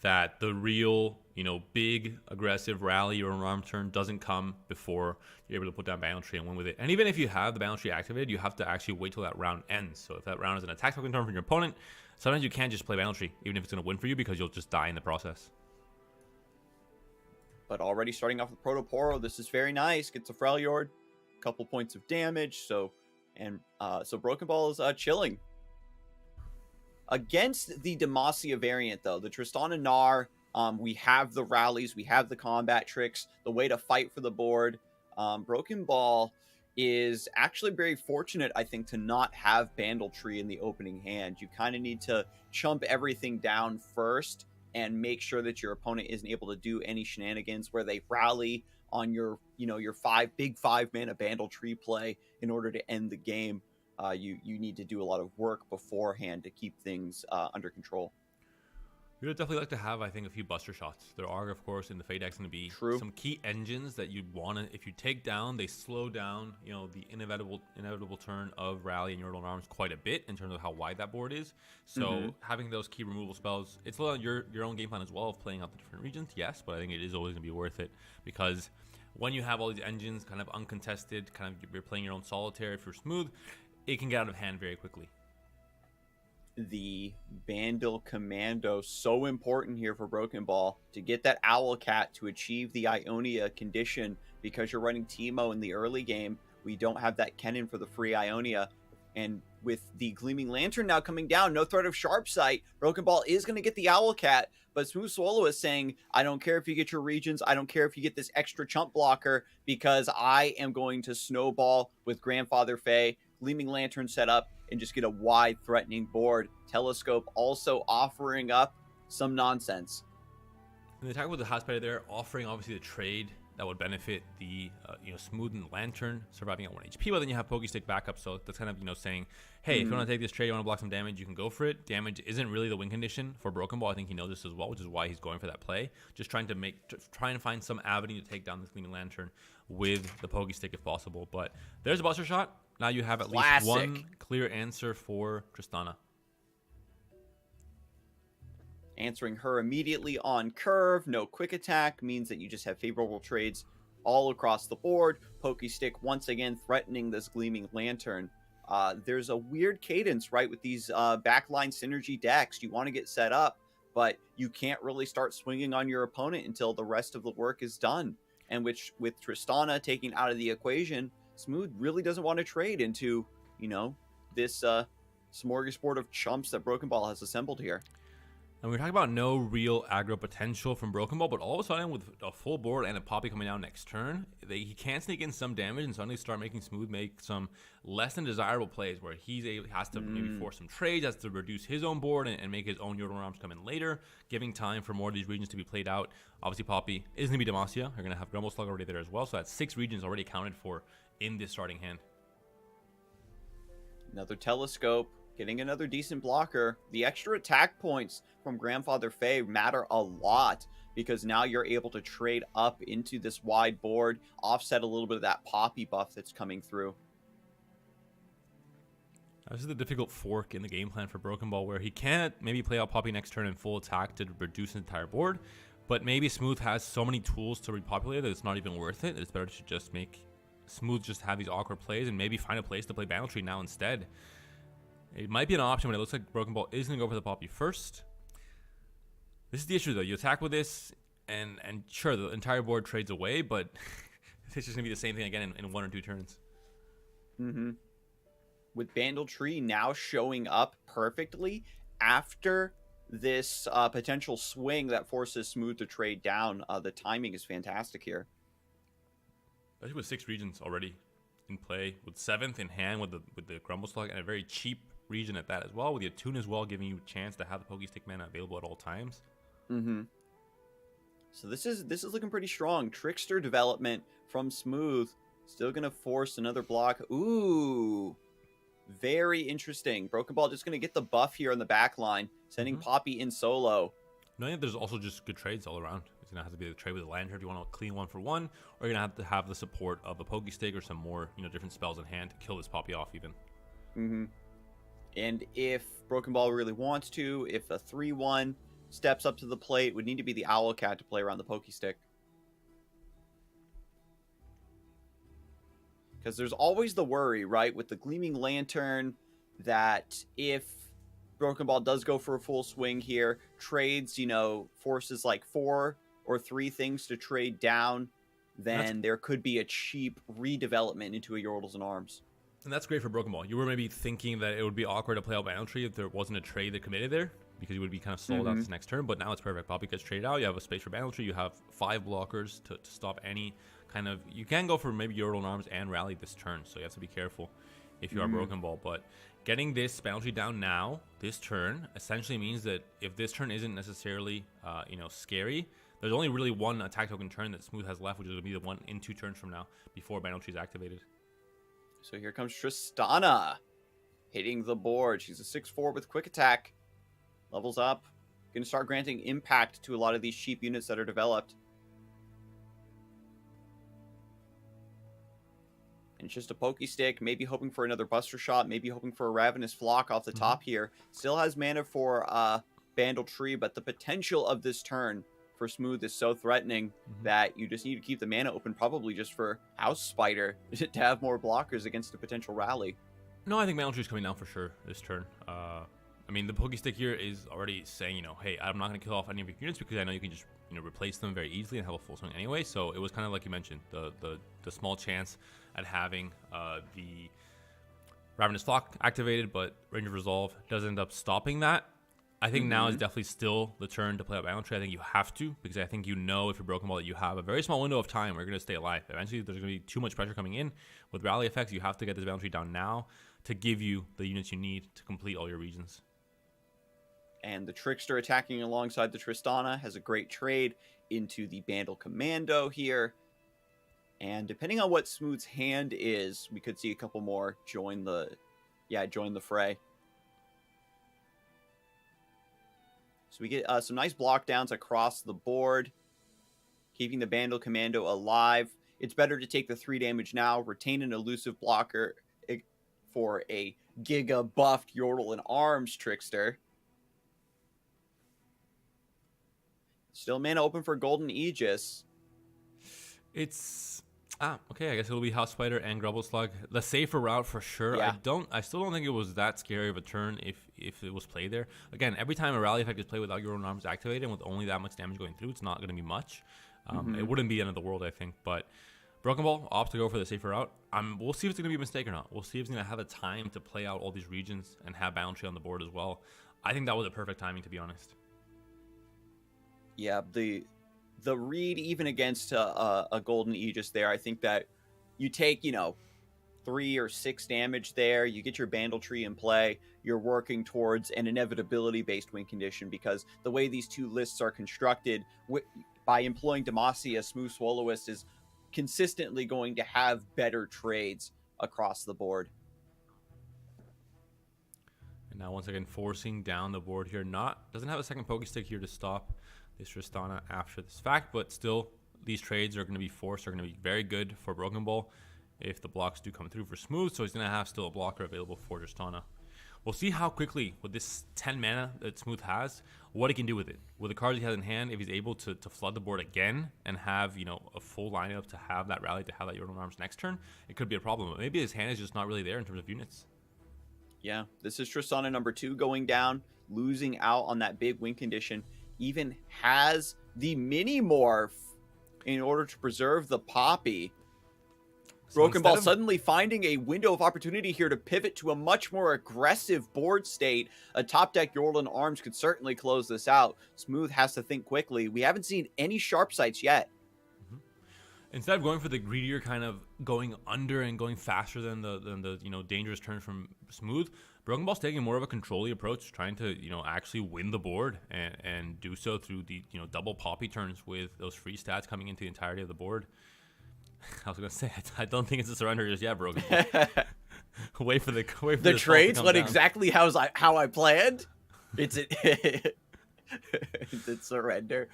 that the real, big aggressive rally or arm turn doesn't come before you're able to put down Bandle Tree and win with it. And even if you have the Bandle Tree activated, you have to actually wait till that round ends. So if that round is an attack token turn from your opponent, sometimes you can't just play Bandle Tree, even if it's going to win for you, because you'll just die in the process. But already starting off with Protoporo, this is very nice. Gets a Freljord, couple points of damage. So Broken Ball is chilling. Against the Demacia variant, though, the Tristana Gnar, we have the rallies, we have the combat tricks, the way to fight for the board. Broken Ball is actually very fortunate, I think, to not have Bandle Tree in the opening hand. You kind of need to chump everything down first and make sure that your opponent isn't able to do any shenanigans where they rally on your big 5 mana Bandle Tree play in order to end the game. You need to do a lot of work beforehand to keep things under control. We would definitely like to have, I think, a few buster shots. There are, of course, in the Fae decks going to be some key engines that you'd want to, if you take down, they slow down, the inevitable turn of Rally and Yordle and Arms quite a bit in terms of how wide that board is. So having those key removal spells, it's a lot of your own game plan as well of playing out the different regions, yes, but I think it is always going to be worth it because when you have all these engines kind of uncontested, you're playing your own solitaire if you're smooth, it can get out of hand very quickly. the Bandle Commando, so important here for Broken Ball to get that Owl Cat to achieve the Ionia condition, because you're running Teemo in the early game. We don't have that Kennan for the free Ionia, and with the Gleaming Lantern now coming down, no threat of Sharp Sight, Broken Ball is going to get the Owl Cat, but Smooth Swallow is saying, I don't care if you get your regions, I don't care if you get this extra chump blocker, because I am going to snowball with Grandfather Faye, Gleaming Lantern set up, and just get a wide threatening board. Telescope also offering up some nonsense. And the attack with the hot spider there, offering obviously the trade that would benefit the Smooth and Lantern surviving at 1 HP, but then you have Pokestick backup, so that's kind of saying, hey, if you want to take this trade, you want to block some damage, you can go for it. Damage isn't really the win condition for Broken Ball. I think he knows this as well, which is why he's going for that play. Just trying to find some avenue to take down this Gleaming Lantern with the Pokestick if possible. But there's a Buster Shot. Now you have at least one clear answer for Tristana. Answering her immediately on curve. No quick attack means that you just have favorable trades all across the board. Pokestick once again threatening this Gleaming Lantern. There's a weird cadence, right, with these backline synergy decks. You want to get set up, but you can't really start swinging on your opponent until the rest of the work is done. And with Tristana taking out of the equation, Smooth really doesn't want to trade into, this smorgasbord of chumps that Broken Ball has assembled here. And we're talking about no real aggro potential from Broken Ball, but all of a sudden with a full board and a Poppy coming down next turn, he can sneak in some damage and suddenly start making Smooth make some less than desirable plays where has to maybe force some trades, has to reduce his own board and make his own Yordle arms come in later, giving time for more of these regions to be played out. Obviously, Poppy is going to be Demacia. You're going to have Grumble Slug already there as well, so that's 6 regions already accounted for in this starting hand. Another Telescope. Getting another decent blocker. The extra attack points from Grandfather Faye matter a lot, because now you're able to trade up into this wide board, offset a little bit of that Poppy buff that's coming through. This is the difficult fork in the game plan for Broken Ball, where he can't maybe play out Poppy next turn in full attack to reduce his entire board, but maybe Smooth has so many tools to repopulate that it's not even worth it. It's better to just make Smooth just have these awkward plays and maybe find a place to play Bandle Tree now instead. It might be an option, but it looks like Broken Ball is going to go for the Poppy first. This is the issue, though. You attack with this, and sure, the entire board trades away, but it's just going to be the same thing again in 1 or 2 turns. With Bandle Tree now showing up perfectly after this potential swing that forces Smooth to trade down, the timing is fantastic here. Especially with 6 regions already in play, with 7th in hand with the Grumble Slug, and a very cheap region at that as well, with the Attune as well, giving you a chance to have the Pokestick mana available at all times. So this is looking pretty strong. Trickster development from Smooth, still gonna force another block. Ooh, very interesting. Broken Ball just gonna get the buff here on the back line, sending Poppy in solo. No, I think there's also just good trades all around. It's gonna have to be the trade with the Lantern if you want to clean 1 for 1, or you're gonna have to have the support of a Pokestick or some more, different spells in hand to kill this Poppy off even. And if Broken Ball really wants to, if a 3-1 steps up to the plate, would need to be the Owl Cat to play around the Pokestick. Because there's always the worry, right, with the Gleaming Lantern, that if Broken Ball does go for a full swing here, trades, forces like 4 or 3 things to trade down, then there could be a cheap redevelopment into a Yordles and Arms. And that's great for Broken Ball. You were maybe thinking that it would be awkward to play out Bandle Tree if there wasn't a trade that committed there, because you would be kind of stalled out this next turn, but now it's perfect. Poppy gets traded out, you have a space for Bandle Tree, you have 5 blockers to stop any kind of... You can go for maybe Yordle and Arms and Rally this turn, so you have to be careful if you are Broken Ball, but getting this Bandle Tree down now, this turn, essentially means that if this turn isn't necessarily, scary, there's only really 1 attack token turn that Smooth has left, which is going to be the one in 2 turns from now before Bandle Tree is activated. So here comes Tristana, hitting the board. She's a 6-4 with quick attack. Levels up. Going to start granting impact to a lot of these cheap units that are developed. And it's just a Pokestick, maybe hoping for another Buster Shot, maybe hoping for a Ravenous Flock off the top here. Still has mana for Bandle Tree, but the potential of this turn for Smooth is so threatening that you just need to keep the mana open, probably just for House Spider, to have more blockers against a potential rally. No, I think Bandle Tree is coming down for sure this turn. I mean, the Pokestick here is already saying, you know, hey, I'm not going to kill off any of your units because I know you can just, you know, replace them very easily and have a full swing anyway. So it was kind of like you mentioned, the small chance at having the Ravenous Flock activated, but Range of Resolve does end up stopping that. I think now is definitely still the turn to play out Bandle Tree. I think you have to, because I think you know if you're Broken Ball that you have a very small window of time where you're going to stay alive. Eventually, there's going to be too much pressure coming in. With rally effects, you have to get this Bandle Tree down now to give you the units you need to complete all your regions. And the Trickster attacking alongside the Tristana has a great trade into the Bandle Commando here. And depending on what Smooth's hand is, we could see a couple more join the fray. So we get some nice block downs across the board, keeping the Bandle Commando alive. It's better to take the 3 damage now, retain an elusive blocker for a Giga buffed Yordle and Arms Trickster. Still mana open for Golden Aegis. It's okay. I guess it'll be House Spider and Grubble Slug. The safer route for sure. Yeah. I still don't think it was that scary of a turn if it was played there. Again, every time a rally effect is played without your own arms activated and with only that much damage going through, it's not going to be much. It wouldn't be the end of the world, I think. But Broken Ball opts to go for the safer route. We'll see if it's going to be a mistake or not. We'll see if it's going to have the time to play out all these regions and have Bandle Tree on the board as well. I think that was a perfect timing, to be honest. Yeah, the read even against a Golden Aegis there, I think that you take, 3 or 6 damage there, you get your Bandle Tree in play, you're working towards an inevitability-based win condition, because the way these two lists are constructed, by employing Demacia, Smooth Swallow-ist is consistently going to have better trades across the board. And now once again, forcing down the board here. Doesn't have a second Pokestick here to stop this Tristana after this fact, but still, these trades are going to be forced, are going to be very good for Broken Ball if the blocks do come through for Smooth, so he's going to have still a blocker available for Tristana. We'll see how quickly, with this 10 mana that Smooth has, what he can do with it. With the cards he has in hand, if he's able to flood the board again and have, a full lineup to have that rally, to have that Yordle Arms next turn, it could be a problem. But maybe his hand is just not really there in terms of units. Yeah, this is Tristana number 2 going down, losing out on that big win condition. Even has the mini morph in order to preserve the Poppy. Broken Ball suddenly finding a window of opportunity here to pivot to a much more aggressive board state. A top deck Yordle and Arms could certainly close this out. Smooth has to think quickly. We haven't seen any sharp sights yet. Instead of going for the greedier kind of going under and going faster than the dangerous turn from Smooth, Broken Ball's taking more of a control-y approach, trying to actually win the board and do so through the double Poppy turns with those free stats coming into the entirety of the board. I was gonna say I don't think it's a surrender just yet, Broken Ball. wait for the trades went down. exactly how I planned. It's surrender,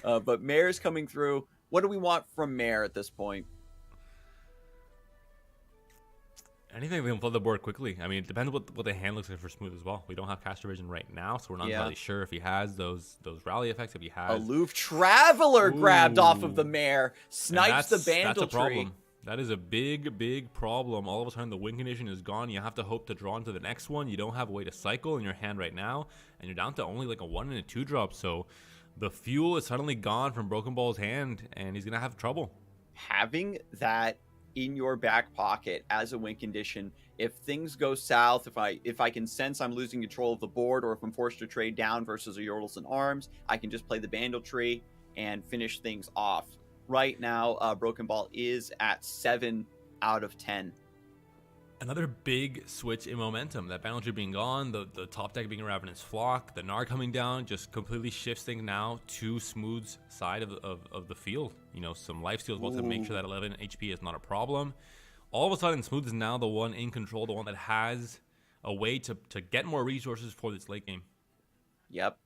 but Mare's coming through. What do we want from Mare at this point? Anything that can flood the board quickly. I mean, it depends what the hand looks like for Smooth as well. We don't have Caster Vision right now, so we're not entirely sure if he has those rally effects. If he has Aloof Traveler grabbed off of the Mare, snipes the Bandle That's a Tree. problem. That is a big problem. All of a sudden, the win condition is gone. You have to hope to draw into the next one. You don't have a way to cycle in your hand right now, and you're down to only like a 1 and a 2 drop. So the fuel is suddenly gone from Broken Ball's hand, and he's gonna have trouble. Having that in your back pocket as a win condition, if things go south, if I can sense I'm losing control of the board, or if I'm forced to trade down versus a Yordles and Arms, I can just play the Bandle Tree and finish things off. Right now, Broken Ball is at 7 out of 10. Another big switch in momentum. That Bandle Tree being gone, the top deck being a Ravenous Flock, the Gnar coming down just completely shifts things now to Smooth's side of the field. Some lifesteal as well to make sure that 11 HP is not a problem. All of a sudden, Smooth is now the one in control, the one that has a way to get more resources for this late game. Yep.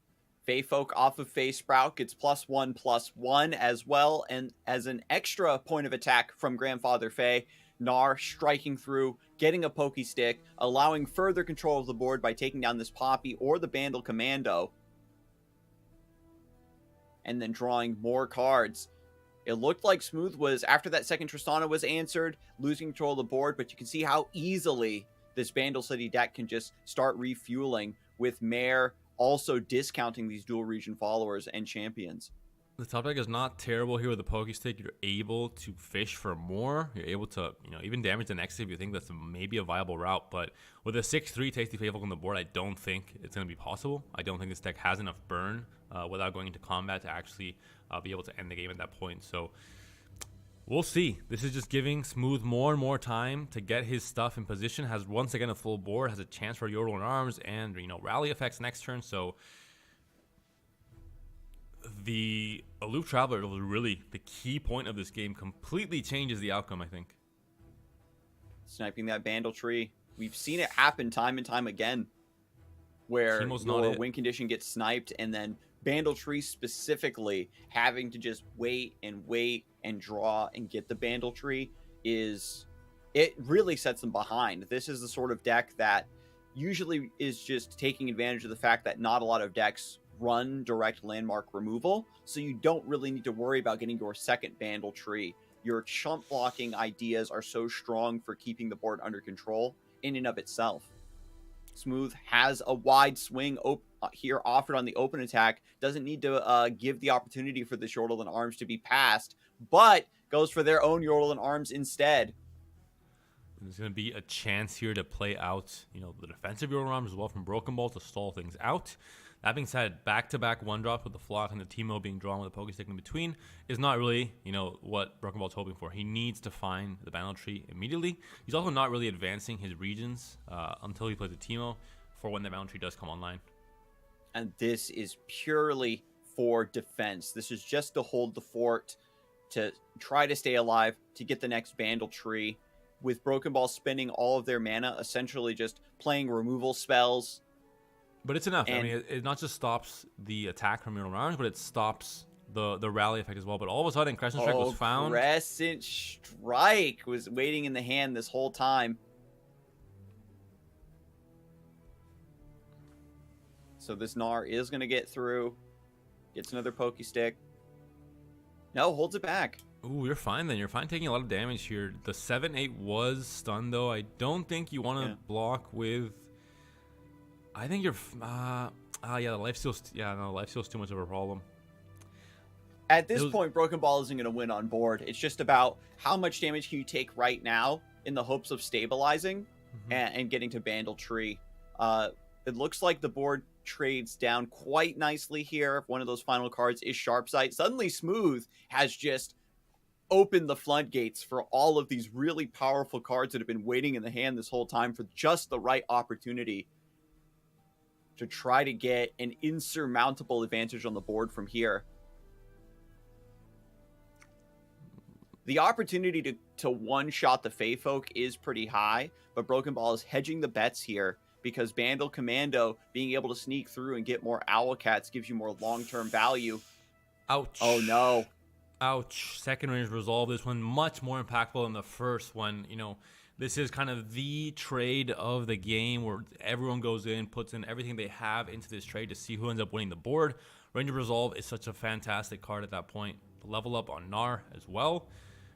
Feyfolk off of Fey Sprout gets +1/+1 as well, and as an extra point of attack from Grandfather Fey, Gnar striking through, getting a Pokestick, allowing further control of the board by taking down this Poppy or the Bandle Commando, and then drawing more cards. It looked like Smooth was, after that second Tristana was answered, losing control of the board, but you can see how easily this Bandle City deck can just start refueling with Mare also discounting these dual region followers and champions. The top deck is not terrible here with the Pokestick. You're able to fish for more. You're able to, even damage the next if you think that's maybe a viable route. But with a 6-3 Tasty Faithful on the board, I don't think it's going to be possible. I don't think this deck has enough burn without going into combat to actually be able to end the game at that point. So we'll see. This is just giving Smooth more and more time to get his stuff in position. Has once again a full board, has a chance for Yordle and Arms and, rally effects next turn. So the Aloof Traveler was really the key point of this game. Completely changes the outcome, I think. Sniping that Bandle Tree. We've seen it happen time and time again, where your win condition gets sniped, and then Bandle Tree specifically having to just wait and draw and get the Bandle Tree it really sets them behind. This is the sort of deck that usually is just taking advantage of the fact that not a lot of decks run direct landmark removal, so you don't really need to worry about getting your second Bandle Tree. Your chump blocking ideas are so strong for keeping the board under control in and of itself. Smooth has a wide swing here offered on the open attack. Doesn't need to give the opportunity for the Yordle and Arms to be passed, but goes for their own Yordle and Arms instead. There's going to be a chance here to play out, the defensive Yordle and Arms as well from Broken Ball to stall things out. That being said, back-to-back one-drops with the Flock and the Teemo being drawn with a Pokestick in between is not really, what Broken Ball's hoping for. He needs to find the Bandle Tree immediately. He's also not really advancing his regions until he plays the Teemo for when the Bandle Tree does come online. And this is purely for defense. This is just to hold the fort, to try to stay alive, to get the next Bandle Tree. With Broken Ball spending all of their mana, essentially just playing removal spells. But it's enough. I mean, it not just stops the attack from Yordle Arms, but it stops the rally effect as well. But all of a sudden, Crescent Strike was found. Crescent Strike was waiting in the hand this whole time. So this Gnar is going to get through. Gets another Pokestick. No, holds it back. Ooh, you're fine then. You're fine taking a lot of damage here. The 7-8 was stunned, though. I don't think you want to block with... I think you're... the life steal's... Yeah, no, life steal's too much of a problem. At this point, Broken Ball isn't going to win on board. It's just about how much damage can you take right now in the hopes of stabilizing and getting to Bandle Tree. It looks like the board trades down quite nicely here. One of those final cards is Sharpsight. Suddenly, Smooth has just opened the floodgates for all of these really powerful cards that have been waiting in the hand this whole time for just the right opportunity to try to get an insurmountable advantage on the board from here. The opportunity to one-shot the Faefolk is pretty high, but Broken Ball is hedging the bets here because Bandle Commando being able to sneak through and get more Owlcats gives you more long-term value. Ouch. Oh, no. Ouch. Second range resolve. This one much more impactful than the first one. This is kind of the trade of the game where everyone goes in, puts in everything they have into this trade to see who ends up winning the board. Range of Resolve is such a fantastic card at that point. Level up on Gnar as well.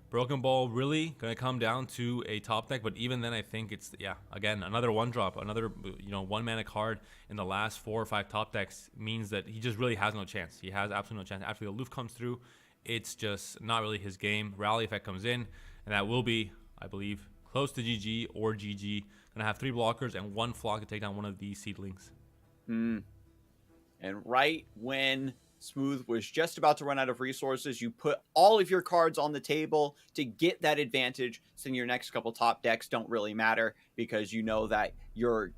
Broken Ball really going to come down to a top deck, but even then I think it's, again, another one drop, another, one mana card in the last 4 or 5 top decks means that he just really has no chance. He has absolutely no chance. After the Aloof comes through, it's just not really his game. Rally effect comes in, and that will be, I believe, close to GG or GG. Going to have 3 blockers and 1 Flock to take down one of these seedlings. And right when Smooth was just about to run out of resources, you put all of your cards on the table to get that advantage, so your next couple top decks don't really matter because you know that your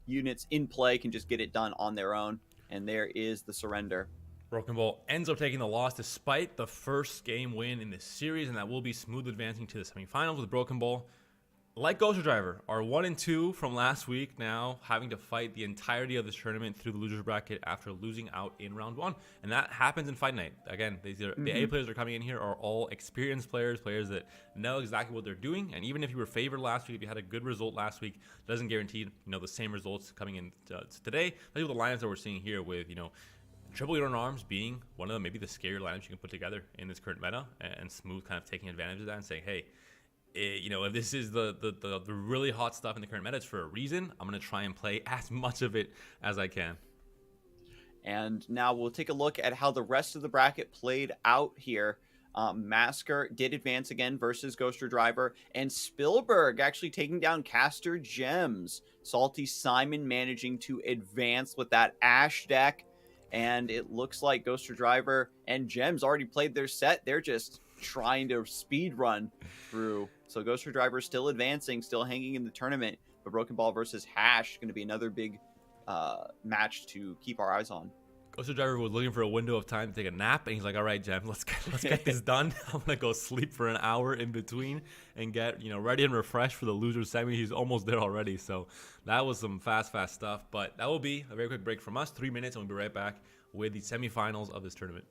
units in play can just get it done on their own. And there is the surrender. Broken Ball ends up taking the loss despite the first game win in this series, and that will be Smooth advancing to the semifinals with Broken Ball. Like Ghost Driver, are 1 and 2 from last week, now having to fight the entirety of this tournament through the loser's bracket after losing out in round 1. And that happens in Fight Night. Again, the A players that are coming in here are all experienced players that know exactly what they're doing. And even if you were favored last week, if you had a good result last week, doesn't guarantee the same results coming in today. Especially with the lineups that we're seeing here with, Triple Yordle Arms being one of maybe the scarier lineups you can put together in this current meta, and Smooth kind of taking advantage of that and saying, hey, you know, if this is the really hot stuff in the current meta, it's for a reason. I'm going to try and play as much of it as I can. And now we'll take a look at how the rest of the bracket played out here. Masker did advance again versus Ghoster Driver, and Spielberg actually taking down Caster Gems. Salty Simon managing to advance with that Ash deck, and it looks like Ghoster Driver and Gems already played their set. They're just trying to speed run through. So Ghoster Driver still advancing, still hanging in the tournament, but Broken Ball versus Hash going to be another big match to keep our eyes on. Ghoster Driver was looking for a window of time to take a nap, and he's like, all right, Jem, let's get this done. I'm going to go sleep for an hour in between and get, you know, ready and refreshed for the loser semi. He's almost there already. So that was some fast stuff. But that will be a very quick break from us, 3 minutes, and we'll be right back with the semifinals of this tournament.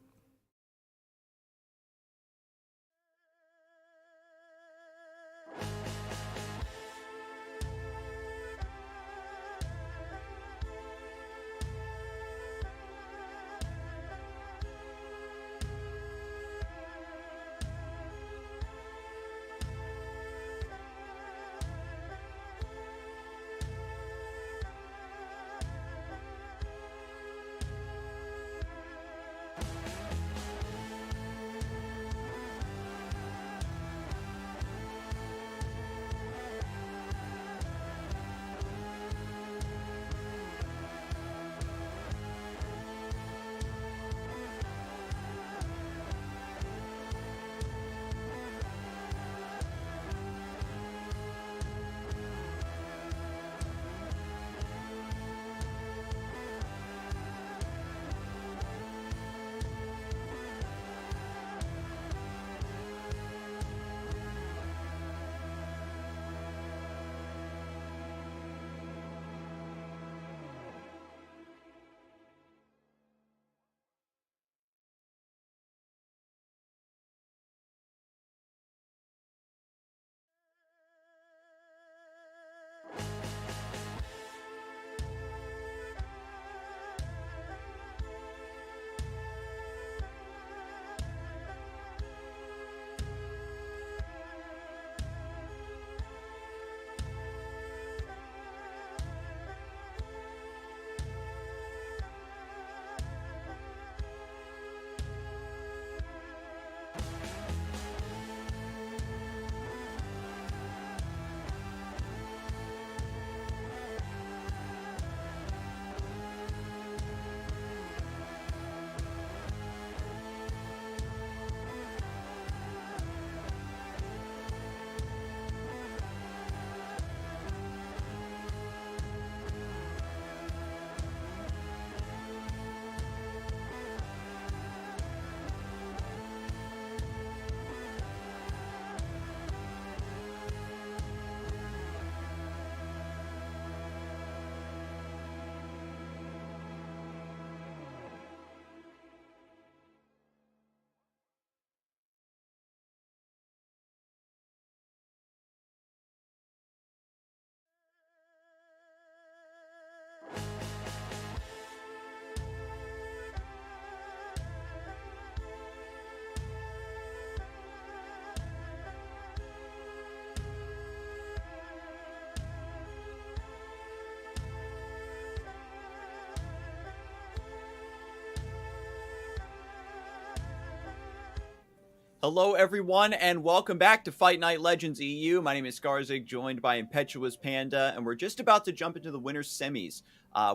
Hello, everyone, and welcome back to Fight Night Legends EU. My name is Scarzig, joined by ImpetuousPanda, and we're just about to jump into the winner's semis.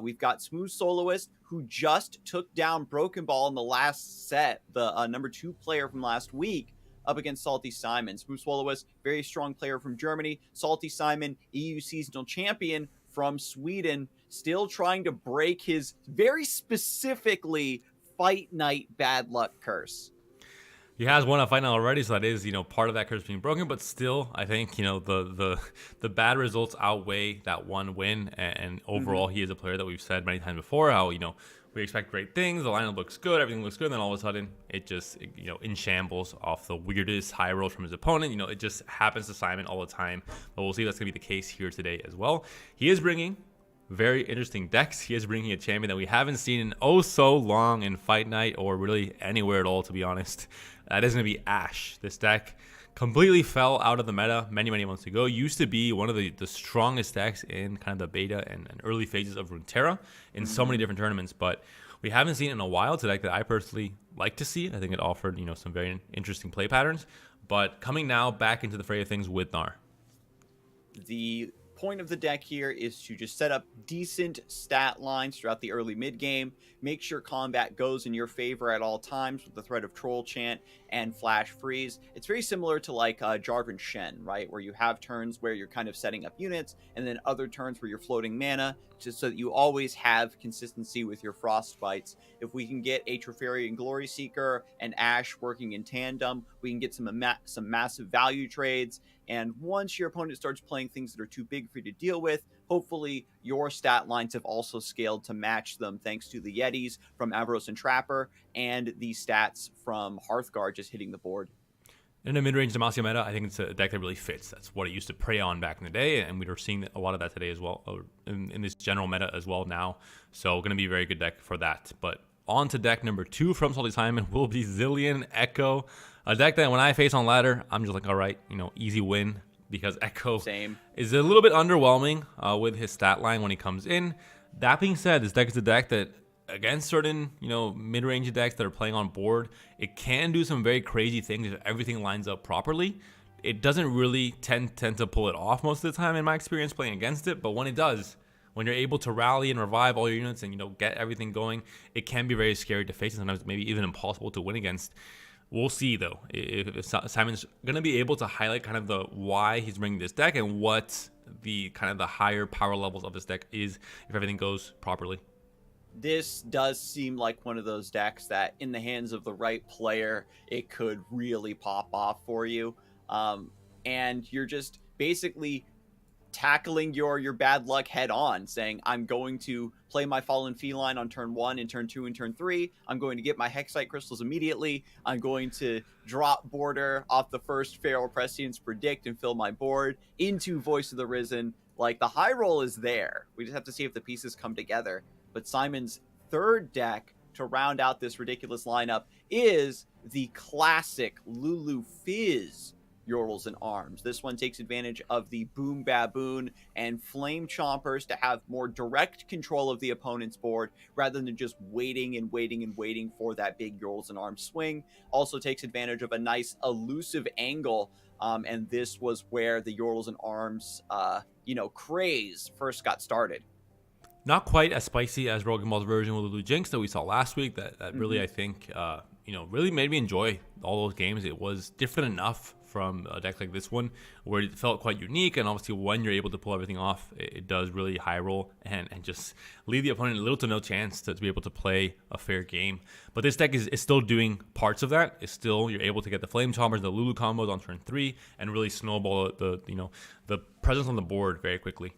We've got Smooth Soloist, who just took down Broken Ball in the last set, the number 2 player from last week, up against Salty Simon. Smooth Soloist, very strong player from Germany. Salty Simon, EU seasonal champion from Sweden, still trying to break his very specifically Fight Night bad luck curse. He has won a fight now already, so that is, you know, part of that curse being broken. But still, I think, you know, the bad results outweigh that one win. And overall, he is a player that we've said many times before how, you know, we expect great things. The lineup looks good. Everything looks good. And then all of a sudden, it just, you know, in shambles off the weirdest high rolls from his opponent. You know, it just happens to Simon all the time. But we'll see if that's going to be the case here today as well. He is bringing very interesting decks. He is bringing a champion that we haven't seen in oh so long in Fight Night or really anywhere at all, to be honest. That is going to be Ash. This deck completely fell out of the meta many months ago. Used to be one of the strongest decks in kind of the beta and early phases of Runeterra in so many different tournaments, but we haven't seen it in a while. It's a deck that I personally like to see. I think it offered, some very interesting play patterns, but coming now back into the fray of things with Gnar. The point of the deck here is to just set up decent stat lines throughout the early mid game, make sure combat goes in your favor at all times with the threat of Troll Chant and Flash Freeze. It's very similar to like Jarvan Shen, right, where you have turns where you're kind of setting up units and then other turns where you're floating mana, just so that you always have consistency with your Frostbites. If we can get a Trifarian Glory Seeker and Ashe working in tandem, we can get some massive value trades. And once your opponent starts playing things that are too big for you to deal with, hopefully your stat lines have also scaled to match them thanks to the Yetis from Avros and Trapper and the stats from Hearthguard just hitting the board. In a mid-range Demacia meta, I think it's a deck that really fits. That's what it used to prey on back in the day, and we are seeing a lot of that today as well, or in this general meta as well now. So going to be a very good deck for that. But on to deck number 2 from Salty Simon will be Zilean Echo. A deck that when I face on ladder, I'm just like, all right, easy win, because Echo is a little bit underwhelming with his stat line when he comes in. That being said, this deck is a deck that against certain, mid-range decks that are playing on board, it can do some very crazy things if everything lines up properly. It doesn't really tend to pull it off most of the time in my experience playing against it, but when it does, when you're able to rally and revive all your units and, get everything going, it can be very scary to face and sometimes maybe even impossible to win against. We'll see, though, if Simon's going to be able to highlight kind of the why he's bringing this deck and what the kind of the higher power levels of this deck is if everything goes properly. This does seem like one of those decks that in the hands of the right player, it could really pop off for you. And you're just basically tackling your bad luck head on, saying, I'm going to play my Fallen Feline on turn 1 and turn 2 and turn 3. I'm going to get my Hexite Crystals immediately. I'm going to drop Border off the first Feral Prescience Predict and fill my board into Voice of the Risen. Like, the high roll is there. We just have to see if the pieces come together. But Simon's third deck to round out this ridiculous lineup is the classic Lulu Fizz Yorls and Arms. This one takes advantage of the Boom Baboon and Flame Chompers to have more direct control of the opponent's board rather than just waiting for that big Yorls and Arms swing. Also takes advantage of a nice elusive angle, and this was where the Yorls and Arms, craze first got started. Not quite as spicy as Rogue Ball's version with Lulu Jinx that we saw last week. That really, I think, really made me enjoy all those games. It was different enough from a deck like this one where it felt quite unique, and obviously when you're able to pull everything off, it does really high roll and just leave the opponent little to no chance to be able to play a fair game. But this deck is still doing parts of that. It's still, you're able to get the Flame Chompers, the Lulu combos on turn 3 and really snowball the presence on the board very quickly.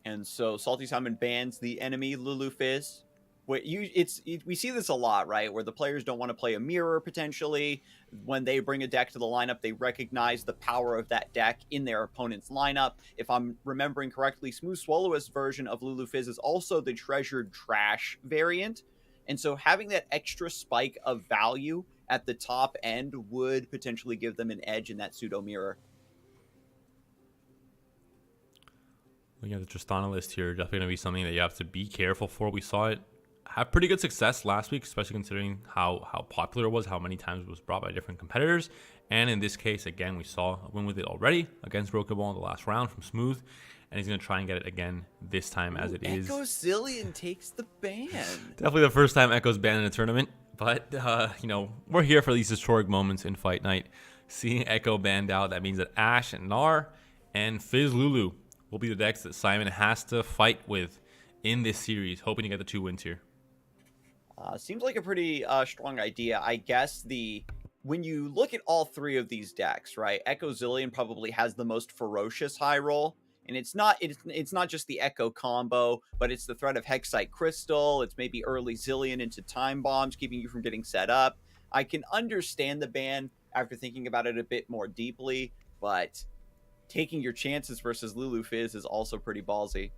And so Salty Simon bans the enemy Lulu Fizz. We see this a lot, right? Where the players don't want to play a mirror potentially. When they bring a deck to the lineup, they recognize the power of that deck in their opponent's lineup. If I'm remembering correctly, Smooth Swallow's version of Lulu Fizz is also the Treasured Trash variant. And so having that extra spike of value at the top end would potentially give them an edge in that pseudo mirror. Looking at the Tristana list here, definitely going to be something that you have to be careful for. We saw it have pretty good success last week, especially considering how popular it was, how many times it was brought by different competitors. And in this case, again, we saw a win with it already against Rokeball in the last round from Smooth. And he's going to try and get it again this time as it is. Echo Zillion takes the ban. Definitely the first time Echo's banned in a tournament. But, we're here for these historic moments in Fight Night. Seeing Echo banned out, that means that Ashe and Gnar and Fizz Lulu will be the decks that Simon has to fight with in this series, hoping to get the 2 wins here. Seems like a pretty strong idea. I guess when you look at all 3 of these decks, right, Echo Zillion probably has the most ferocious high roll. And it's not just the Echo combo, but it's the threat of Hexite Crystal. It's maybe early Zillion into Time Bombs, keeping you from getting set up. I can understand the ban after thinking about it a bit more deeply, but taking your chances versus Lulu Fizz is also pretty ballsy.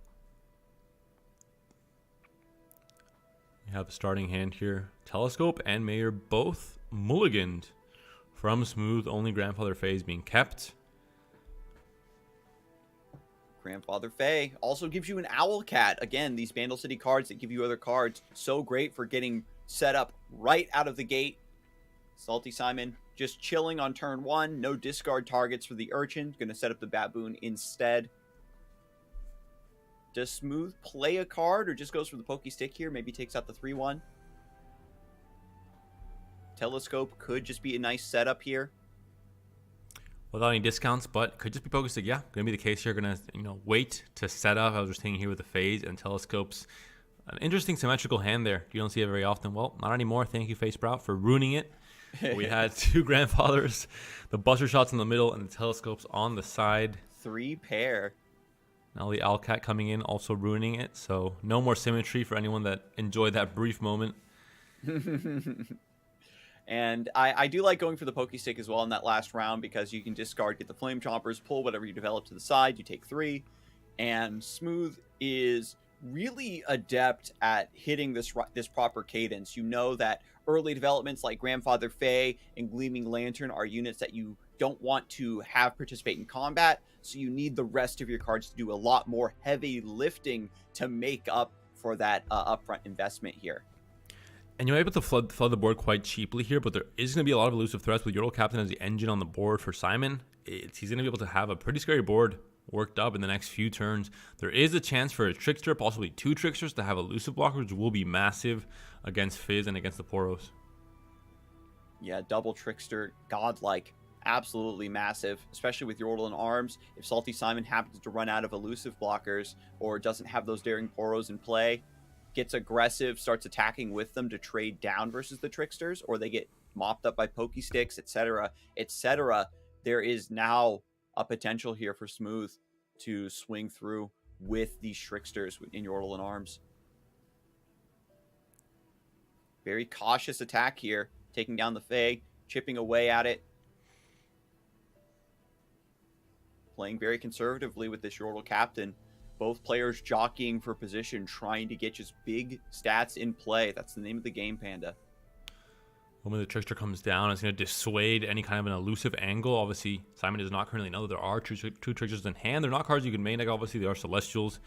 We have the starting hand here. Telescope and Mayor both mulliganed from Smooth. Only Grandfather Phase being kept. Grandfather Fae also gives you an Owl Cat. Again, these Bandle City cards that give you other cards, so great for getting set up right out of the gate. Salty Simon just chilling on turn 1. No discard targets for the Urchin. Going to set up the Baboon instead. Does Smooth play a card or just goes for the Pokey Stick here? Maybe takes out the 3-1. Telescope could just be a nice setup here. Without any discounts, but could just be Pokey Stick. Yeah, going to be the case here. Going to, wait to set up. I was just thinking here with the Phase and Telescopes. An interesting symmetrical hand there. You don't see it very often. Well, not anymore. Thank you, Face Sprout, for ruining it. We had 2 Grandfathers, the Buster Shots in the middle, and the Telescopes on the side. 3 pair. Now the Owlcat coming in, also ruining it. So no more symmetry for anyone that enjoyed that brief moment. And I do like going for the Pokey Stick as well in that last round because you can discard, get the Flame Chompers, pull whatever you develop to the side. You take 3. And Smooth is really adept at hitting this proper cadence. You know that early developments like Grandfather Fae and Gleaming Lantern are units that you don't want to have participate in combat, so you need the rest of your cards to do a lot more heavy lifting to make up for that upfront investment here. And you're able to flood the board quite cheaply here, but there is going to be a lot of elusive threats with Yordle Captain as the engine on the board for Simon. He's going to be able to have a pretty scary board worked up in the next few turns. There is a chance for a Trickster, possibly 2 Tricksters, to have elusive blockers, which will be massive against Fizz and against the Poros. Yeah, double Trickster, godlike. Absolutely massive, especially with Yordle and Arms. If Salty Simon happens to run out of elusive blockers or doesn't have those Daring Poros in play, gets aggressive, starts attacking with them to trade down versus the Tricksters, or they get mopped up by Pokey Sticks, etc., etc., there is now a potential here for Smooth to swing through with these Tricksters in Yordle and Arms. Very cautious attack here, taking down the Fae, chipping away at it. Playing very conservatively with this Yordle Captain. Both players jockeying for position, trying to get just big stats in play. That's the name of the game, Panda. When the Trickster comes down, it's going to dissuade any kind of an elusive angle. Obviously, Simon does not currently know that there are two Tricksters in hand. They're not cards you can main deck, obviously. They are Celestials.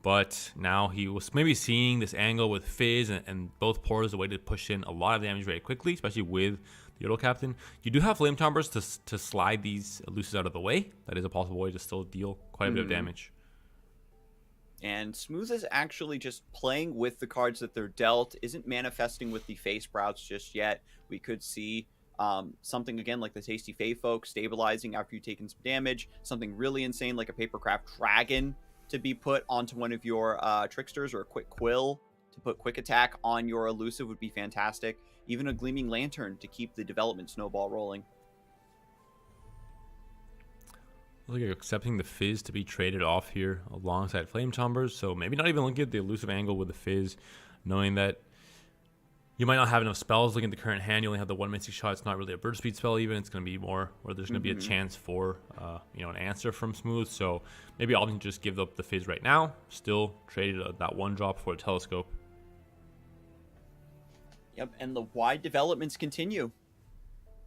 But now he was maybe seeing this angle with Fizz and both Poros, a way to push in a lot of damage very quickly, especially with the Yordle Captain. You do have Flame Chompers to slide these elusives out of the way. That is a possible way to still deal quite a bit of damage. And Smooth is actually just playing with the cards that they're dealt, isn't manifesting with the Face Sprouts just yet. We could see something again like the Tasty Shellfolk stabilizing after you've taken some damage, something really insane like a Papercraft Dragon to be put onto one of your Tricksters, or a Quick Quill to put Quick Attack on your elusive would be fantastic. Even a Gleaming Lantern to keep the development snowball rolling. Looks like you're accepting the Fizz to be traded off here alongside Flame Chompers, so maybe not even looking at the elusive angle with the Fizz, knowing that you might not have enough spells. Looking at the current hand, you only have the 1 Mystic Shot. It's not really a Bird Speed spell even. It's going to be more where there's going to be a chance for an answer from Smooth, so maybe I'll just give up the Fizz right now. Still traded that 1 drop for a Telescope. Yep, and the wide developments continue.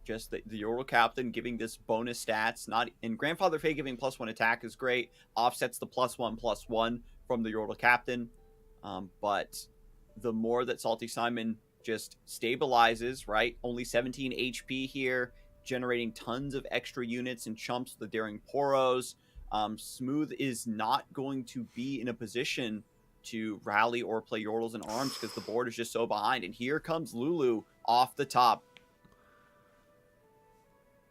Just the Yordle Captain giving this bonus stats. And Grandfather Fae giving +1 attack is great. Offsets the +1/+1 from the Yordle Captain. But the more that Salty Simon just stabilizes, right? Only 17 HP here, generating tons of extra units and chumps with the Daring Poros. Smooth is not going to be in a position to rally or play Yordles and Arms because the board is just so behind. And here comes Lulu off the top.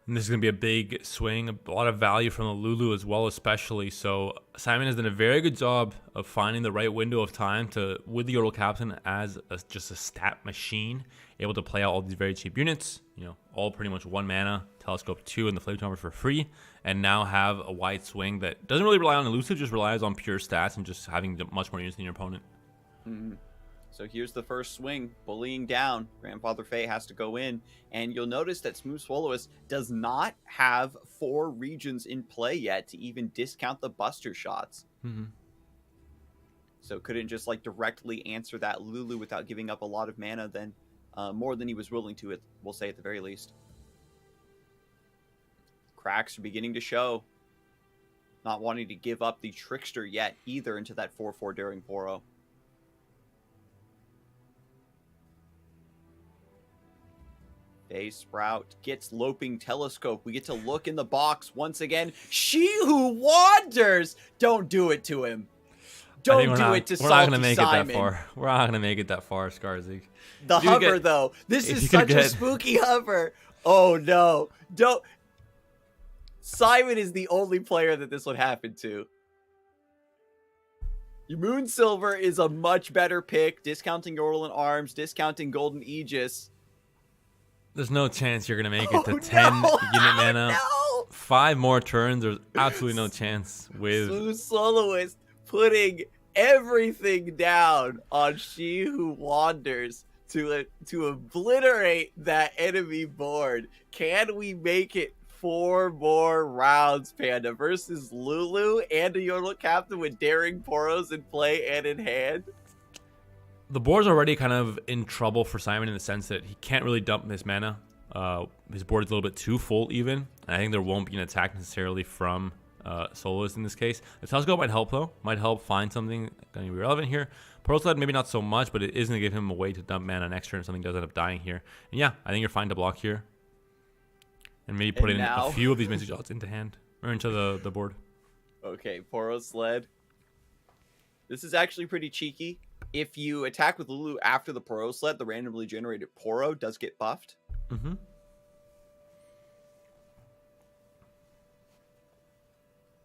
And this is going to be a big swing, a lot of value from the Lulu as well, especially. So Simon has done a very good job of finding the right window of time with the Yordle Captain as just a stat machine, able to play out all these very cheap units, all pretty much 1 mana, Telescope 2, and the Flame Chomper for free, and now have a wide swing that doesn't really rely on elusive, just relies on pure stats and just having much more units than your opponent. So here's the first swing, bullying down. Grandfather Fae has to go in, and you'll notice that Smooth Swallowus does not have 4 regions in play yet to even discount the Buster Shots. So couldn't just directly answer that Lulu without giving up a lot of mana, then more than he was willing to, we'll say at the very least. Cracks are beginning to show. Not wanting to give up the Trickster yet either into that 4/4 Daring Poro. Face Sprout gets Loping Telescope. We get to look in the box once again. She Who Wanders! Don't do it to him. Don't do it to Salty Simon. We're not going to make it that far. We're not going to make it that far, Scarzig. The hover, though. This is such a spooky hover. Oh, no. Don't. Simon is the only player that this would happen to. Moon Silver is a much better pick. Discounting Yordle and Arms, discounting Golden Aegis. There's no chance you're going to make it to 10 unit mana. No. 5 more turns. There's absolutely no chance with Smooth Soloist putting everything down on She Who Wanders to obliterate that enemy board. Can we make it 4 more rounds, Panda, versus Lulu and a Yordle captain with Daring Poros in play and in hand? The board's already kind of in trouble for Simon in the sense that he can't really dump his mana. His board is a little bit too full even. And I think there won't be an attack necessarily from Soloist in this case. The Telescope might help though. Might help find something going to be relevant here. Pearl Sled maybe not so much, but it is going to give him a way to dump mana next turn if something does end up dying here. And yeah, I think you're fine to block here. And maybe put in a few of these message shots into hand. Or into the board. Okay, Poro Sled. This is actually pretty cheeky. If you attack with Lulu after the Poro Sled, the randomly generated Poro does get buffed. Mm-hmm.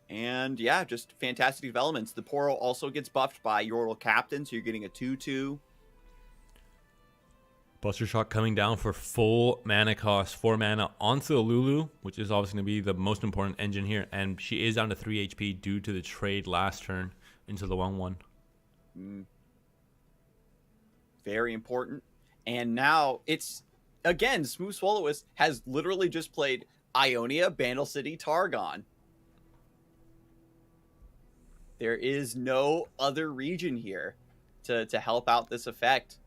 And yeah, just fantastic developments. The Poro also gets buffed by Yordle Captain, so you're getting a 2/2. Buster Shot coming down for full mana cost, 4 mana onto the Lulu, which is obviously going to be the most important engine here. And she is down to 3 HP due to the trade last turn into the 1/1. Very important. And now it's, again, Smooth Swallowist has literally just played Ionia, Bandle City, Targon. There is no other region here to help out this effect.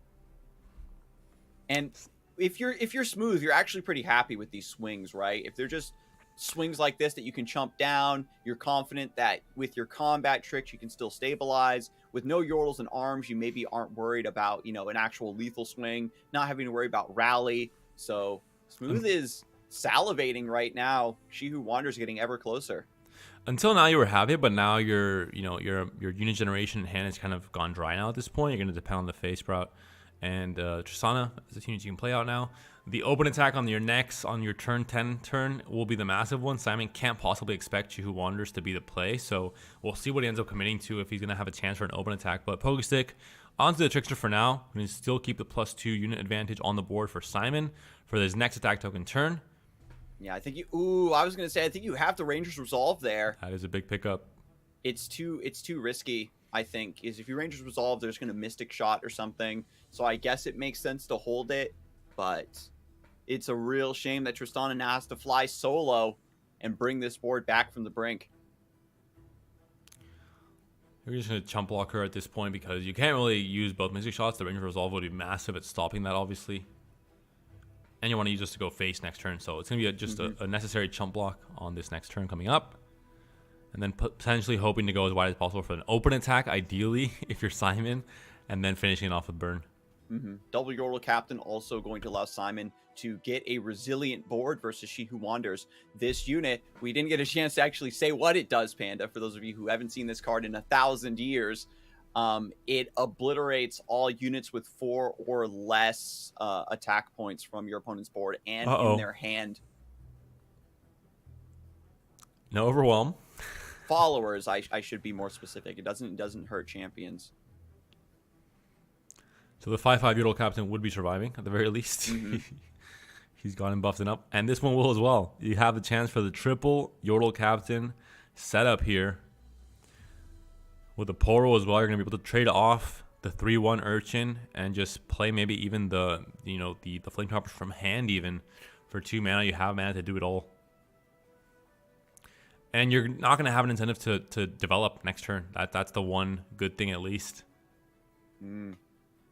And if you're Smooth, you're actually pretty happy with these swings, right? If they're just swings like this that you can chump down, you're confident that with your combat tricks you can still stabilize. With no Yordles and Arms, you maybe aren't worried about, you know, an actual lethal swing, not having to worry about rally. So Smooth is salivating right now. She Who Wanders getting ever closer. Until now you were happy, but now your unit generation in hand has kind of gone dry now at this point. You're going to depend on the Face Sprout and Tristana as the units you can play out now. The open attack on your next, on your turn 10 turn, will be the massive one. Simon can't possibly expect She Who Wanders to be the play, so we'll see what he ends up committing to if he's going to have a chance for an open attack. But Pokestick onto the Trickster for now. We're going to still keep the +2 unit advantage on the board for Simon for his next attack token turn. Yeah, I think I was going to say, I think you have the Ranger's Resolve there. That is a big pickup. It's too risky, I think, is if you Ranger's Resolve, there's going to Mystic Shot or something. So I guess it makes sense to hold it, but it's a real shame that Tristana now has to fly solo and bring this board back from the brink. You're just going to chump block her at this point because you can't really use both Mystic Shots. The Ranger's Resolve would be massive at stopping that, obviously. And you want to use this to go face next turn. So it's going to be just a necessary chump block on this next turn coming up. And then potentially hoping to go as wide as possible for an open attack, ideally, if you're Simon. And then finishing it off with burn. Double Yordle Captain also going to allow Simon to get a resilient board versus She Who Wanders. This unit, we didn't get a chance to actually say what it does, Panda. For those of you who haven't seen this card in 1,000 years, it obliterates all units with 4 or less attack points from your opponent's board and in their hand. No overwhelm. Followers, I should be more specific. It doesn't hurt champions. So the 5/5 Yordle Captain would be surviving at the very least. He's gone and buffed it up. And this one will as well. You have the chance for the triple Yordle Captain setup here. With the Poro as well, you're going to be able to trade off the 3/1 Urchin and just play maybe even the Flame Choppers from hand even. For 2 mana, you have mana to do it all. And you're not going to have an incentive to develop next turn. That's the one good thing at least.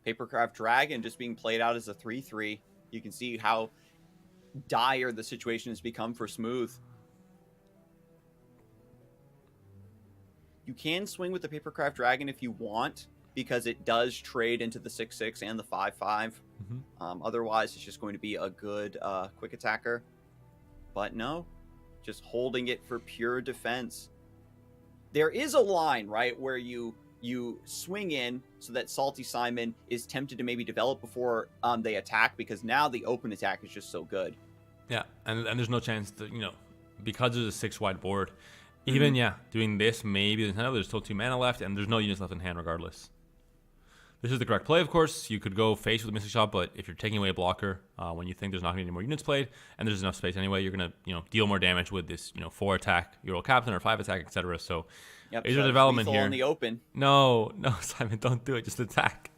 Papercraft Dragon just being played out as a 3/3. You can see how dire the situation has become for Smooth. You can swing with the Papercraft Dragon if you want, because it does trade into the 6/6 and the 5/5. Otherwise, it's just going to be a good quick attacker. But no, just holding it for pure defense. There is a line, right, where you swing in so that Salty Simon is tempted to maybe develop before they attack, because now the open attack is just so good. Yeah, and there's no chance to, because there's a 6 wide board, even, doing this, maybe there's still 2 mana left, and there's no units left in hand regardless. This is the correct play, of course. You could go face with a Mystic Shot, but if you're taking away a blocker when you think there's not going to be any more units played, and there's enough space anyway, you're going to deal more damage with this 4 attack Euro Captain or 5 attack, etc. So, is there development here? On the open. No, Simon, don't do it. Just attack.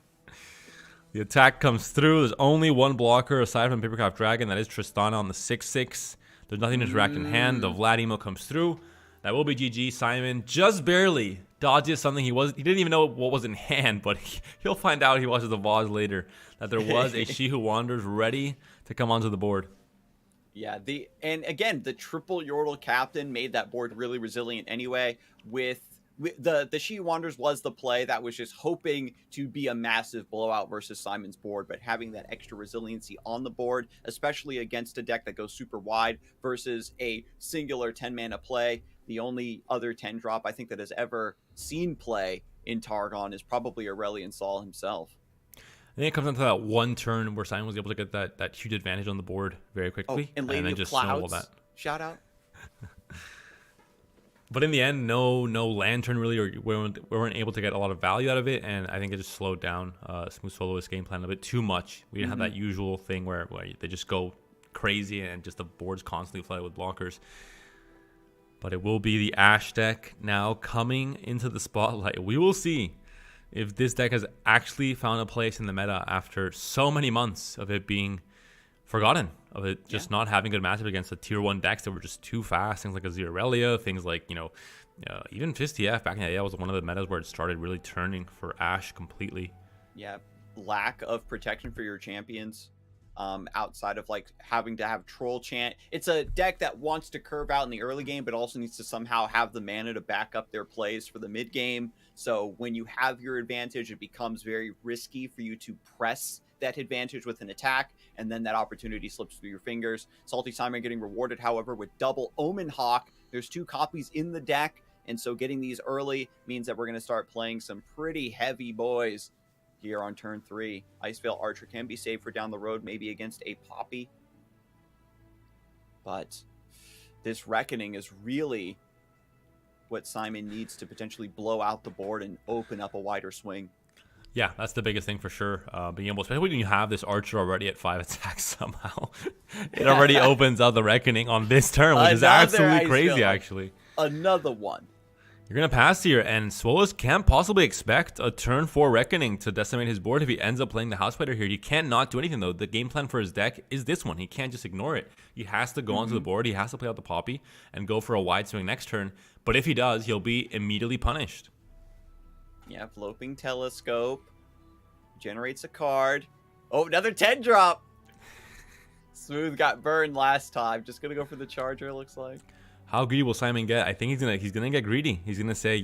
The attack comes through. There's only one blocker aside from Papercraft Dragon. That is Tristana on the 6/6. There's nothing to interact in hand. The Vlad emo comes through. That will be GG. Simon just barely dodges something he didn't even know what was in hand, but he'll find out. He watches the VODs later that there was a She Who Wanders ready to come onto the board. Yeah, and again, the triple Yordle Captain made that board really resilient anyway. With the She Who Wanders was the play that was just hoping to be a massive blowout versus Simon's board, but having that extra resiliency on the board, especially against a deck that goes super wide versus a singular 10 mana play. The only other 10 drop I think that has ever seen play in Targon is probably Aurelion Sol himself. I think it comes down to that one turn where Simon was able to get that huge advantage on the board very quickly, and then just snowball that. Shout out. But in the end, no lantern really, or we weren't able to get a lot of value out of it, and I think it just slowed down Smooth Soloist game plan a bit too much. We didn't have that usual thing where they just go crazy and just the board's constantly flooded with blockers. But it will be the Ashe deck now coming into the spotlight. We will see if this deck has actually found a place in the meta after so many months of it being forgotten, of it just not having good matchup against the tier 1 decks that were just too fast. Things like Azirelia, things like, even Fizz TF back in the day, that was one of the metas where it started really turning for Ashe completely. Yeah, lack of protection for your champions. Outside of like having to have Troll Chant. It's a deck that wants to curve out in the early game, but also needs to somehow have the mana to back up their plays for the mid game. So when you have your advantage, it becomes very risky for you to press that advantage with an attack, and then that opportunity slips through your fingers. Salty Simon getting rewarded, however, with double Omen Hawk. There's 2 copies in the deck, and so getting these early means that we're going to start playing some pretty heavy boys here on turn 3. Icevale Archer can be saved for down the road, maybe against a Poppy. But this Reckoning is really what Simon needs to potentially blow out the board and open up a wider swing. Yeah, that's the biggest thing for sure. Being able, especially when you have this Archer already at 5 attacks somehow. It already opens up the Reckoning on this turn, which is absolutely crazy, actually. Another one. You're going to pass here, and Swolos can't possibly expect a turn 4 Reckoning to decimate his board if he ends up playing the House Spider here. You can't not do anything, though. The game plan for his deck is this one. He can't just ignore it. He has to go onto the board. He has to play out the Poppy and go for a wide swing next turn. But if he does, he'll be immediately punished. Yeah, Loping Telescope. Generates a card. Oh, another 10 drop. Smooth got burned last time. Just going to go for the Charger, looks like. How greedy will Simon get? I think he's gonna get greedy. He's gonna say,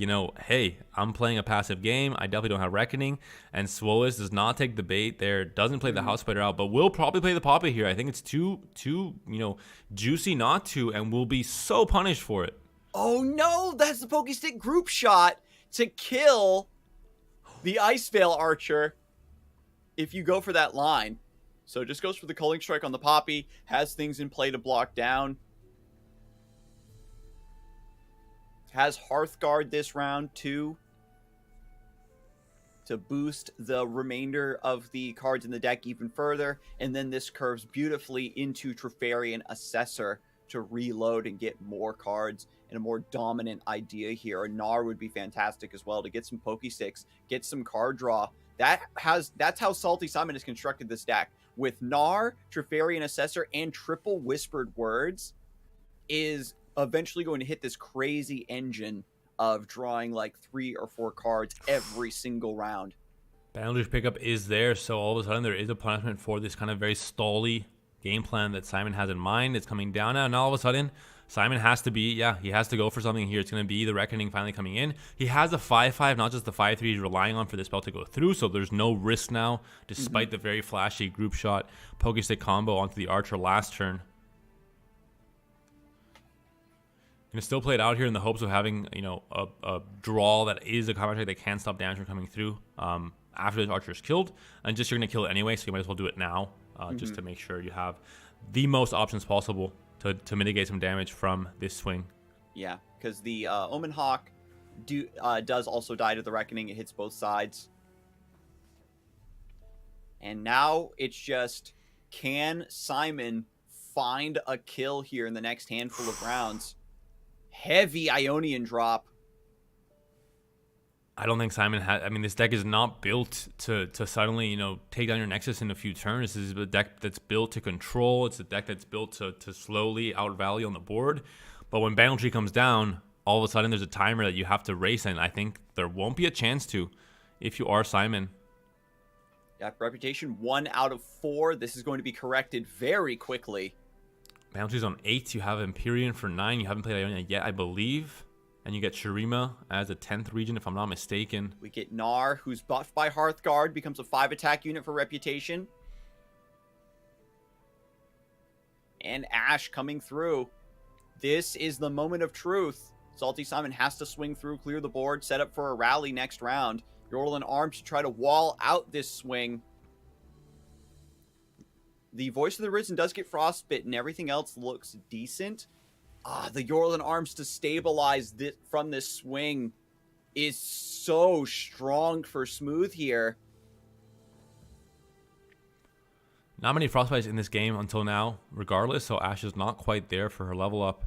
hey, I'm playing a passive game. I definitely don't have Reckoning. And Swolos does not take the bait there. Doesn't play the House Spider out, but will probably play the Poppy here. I think it's too juicy not to, and will be so punished for it. Oh no, that's the Pokestick group shot to kill the Icevale Archer if you go for that line. So just goes for the Culling Strike on the Poppy, has things in play to block down. Has Hearthguard this round too, to boost the remainder of the cards in the deck even further. And then this curves beautifully into Trifarian Assessor to reload and get more cards and a more dominant idea here. A Gnar would be fantastic as well to get some Pokesticks, get some card draw. That's how Salty Simon has constructed this deck. With Gnar, Trifarian Assessor, and triple Whispered Words is eventually going to hit this crazy engine of drawing like 3 or 4 cards every single round. Bandle Tree pickup is there, so all of a sudden there is a punishment for this kind of very stally game plan that Simon has in mind. It's coming down now, and all of a sudden Simon has to be, he has to go for something here. It's going to be the Reckoning finally coming in. He has a 5/5, not just the 5/3 he's relying on for this spell to go through, so there's no risk now, despite the very flashy group shot Pokestick combo onto the Archer last turn. Going to still play it out here in the hopes of having, a draw that is a combat trick that can stop damage from coming through after the Archer is killed. And just you're going to kill it anyway, so you might as well do it now, just to make sure you have the most options possible to mitigate some damage from this swing. Yeah, because the Omen Hawk does also die to the Reckoning. It hits both sides. And now it's just, can Simon find a kill here in the next handful of rounds? Heavy Ionian drop. I don't think Simon has... I mean, this deck is not built to suddenly, take down your Nexus in a few turns. This is a deck that's built to control. It's a deck that's built to slowly outvalue on the board. But when Bandle Tree comes down, all of a sudden there's a timer that you have to race, and I think there won't be a chance to if you are Simon. Yeah, reputation 1 out of 4. This is going to be corrected very quickly. Bandle Tree's on 8. You have Empyrean for 9. You haven't played Ionia yet, I believe. And you get Shurima as a 10th region, if I'm not mistaken. We get Gnar, who's buffed by Hearthguard, becomes a 5-attack unit for Reputation. And Ashe coming through. This is the moment of truth. Salty Simon has to swing through, clear the board, set up for a rally next round. Yordle and Arms to try to wall out this swing. The Voice of the Risen does get frostbitten. Everything else looks decent. The Yordle and Arms to stabilize this from this swing is so strong for Smooth here. Not many Frostbites in this game until now, regardless, so Ashe is not quite there for her level up.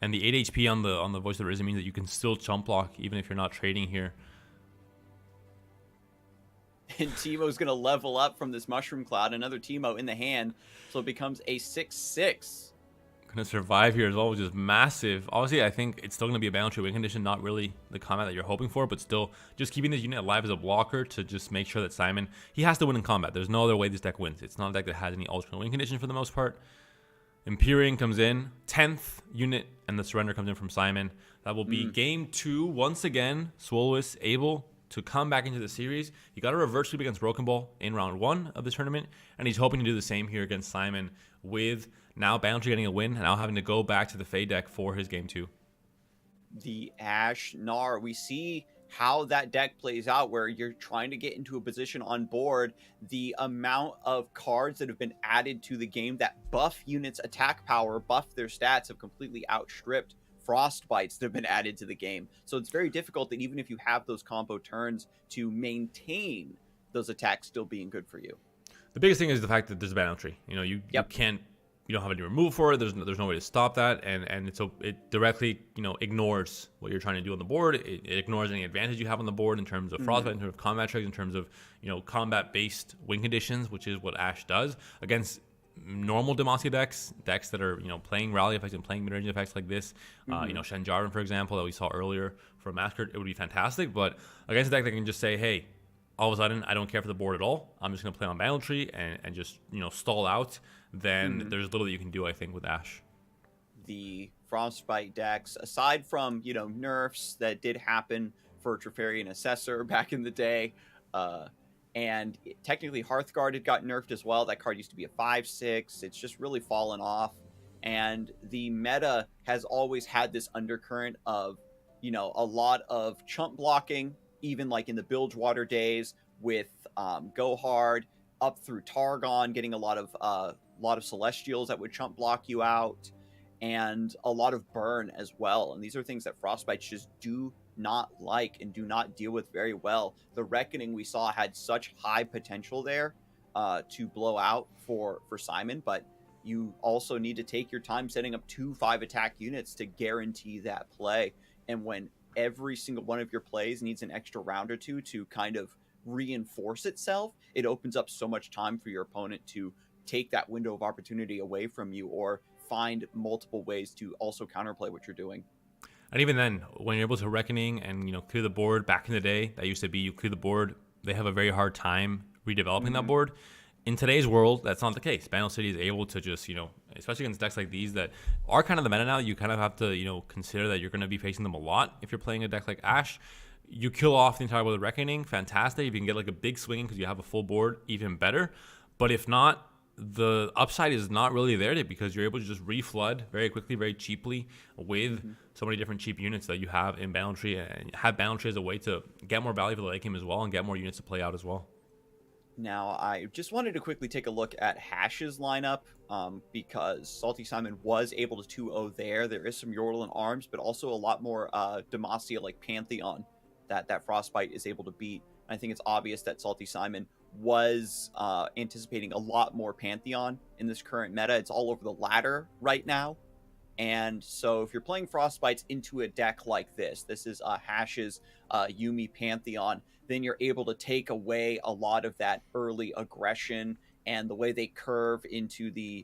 And the 8 HP on the Voice of the Risen means that you can still chump block even if you're not trading here. And Teemo's going to level up from this Mushroom Cloud. Another Teemo in the hand. So it becomes a 6/6. Going to survive here as well, which is massive. Obviously, I think it's still going to be a Bandle Tree win condition. Not really the combat that you're hoping for, but still just keeping this unit alive as a blocker to just make sure that Simon, he has to win in combat. There's no other way this deck wins. It's not a deck that has any alternate win condition for the most part. Empyrean comes in. 10th unit, and the surrender comes in from Simon. That will be game 2. Once again, Swolwis able to come back into the series. He got a reverse sweep against Broken Ball in round 1 of the tournament, and he's hoping to do the same here against Simon, with now Bandle Tree getting a win and now having to go back to the Fade deck for his game 2. The Ashe Gnar, we see how that deck plays out, where you're trying to get into a position on board. The amount of cards that have been added to the game that buff units' attack power, buff their stats, have completely outstripped Frostbites that have been added to the game. So it's very difficult that even if you have those combo turns, to maintain those attacks still being good for you. The biggest thing is the fact that there's a Bandle Tree. You can't, you don't have any removal for it. There's no way to stop that, and it directly ignores what you're trying to do on the board. It ignores any advantage you have on the board in terms of Frostbite, in terms of combat tricks, in terms of combat based win conditions, which is what Ashe does against normal Demacia decks that are playing rally effects and playing mid-range effects like this. Shen Jarvan, for example, that we saw earlier for Massacre, it would be fantastic. But against a deck that can just say, hey, all of a sudden I don't care for the board at all, I'm just going to play on Bandle Tree and just stall out, then there's little that you can do, I think, with Ashe. The Frostbite decks, aside from nerfs that did happen for Trifarian Assessor back in the day, and technically Hearthguard had got nerfed as well. That card used to be a 5/6. It's just really fallen off. And the meta has always had this undercurrent of, a lot of chump blocking, even like in the Bilgewater days with Go Hard, up through Targon, getting a lot of Celestials that would chump block you out, and a lot of burn as well. And these are things that Frostbites just do not like and do not deal with very well. The Reckoning we saw had such high potential there to blow out for Simon, but you also need to take your time setting up 2 5-attack units to guarantee that play. And when every single one of your plays needs an extra round or two to kind of reinforce itself, it opens up so much time for your opponent to take that window of opportunity away from you, or find multiple ways to also counterplay what you're doing. And even then, when you're able to Reckoning and clear the board, back in the day, that used to be you clear the board, they have a very hard time redeveloping that board. in today's world, that's not the case. Bandle City is able to just, especially against decks like these that are kind of the meta now, you kind of have to, consider that you're going to be facing them a lot. If you're playing a deck like Ashe, you kill off the entire world of Reckoning, fantastic. If you can get like a big swing because you have a full board, even better. But if not, the upside is not really there because you're able to just reflood very quickly, very cheaply with so many different cheap units that you have in Bandle Tree, and have Bandle Tree as a way to get more value for the late game as well and get more units to play out as well. Now, I just wanted to quickly take a look at Hash's lineup because Salty Simon was able to 2-0 there. There is some Yordle and Arms, but also a lot more Demacia like Pantheon that Frostbite is able to beat. And I think it's obvious that Salty Simon was anticipating a lot more Pantheon in this current meta. It's all over the ladder right now. And so if you're playing Frostbites into a deck like this is Hash's Yuumi Pantheon, then you're able to take away a lot of that early aggression and the way they curve into the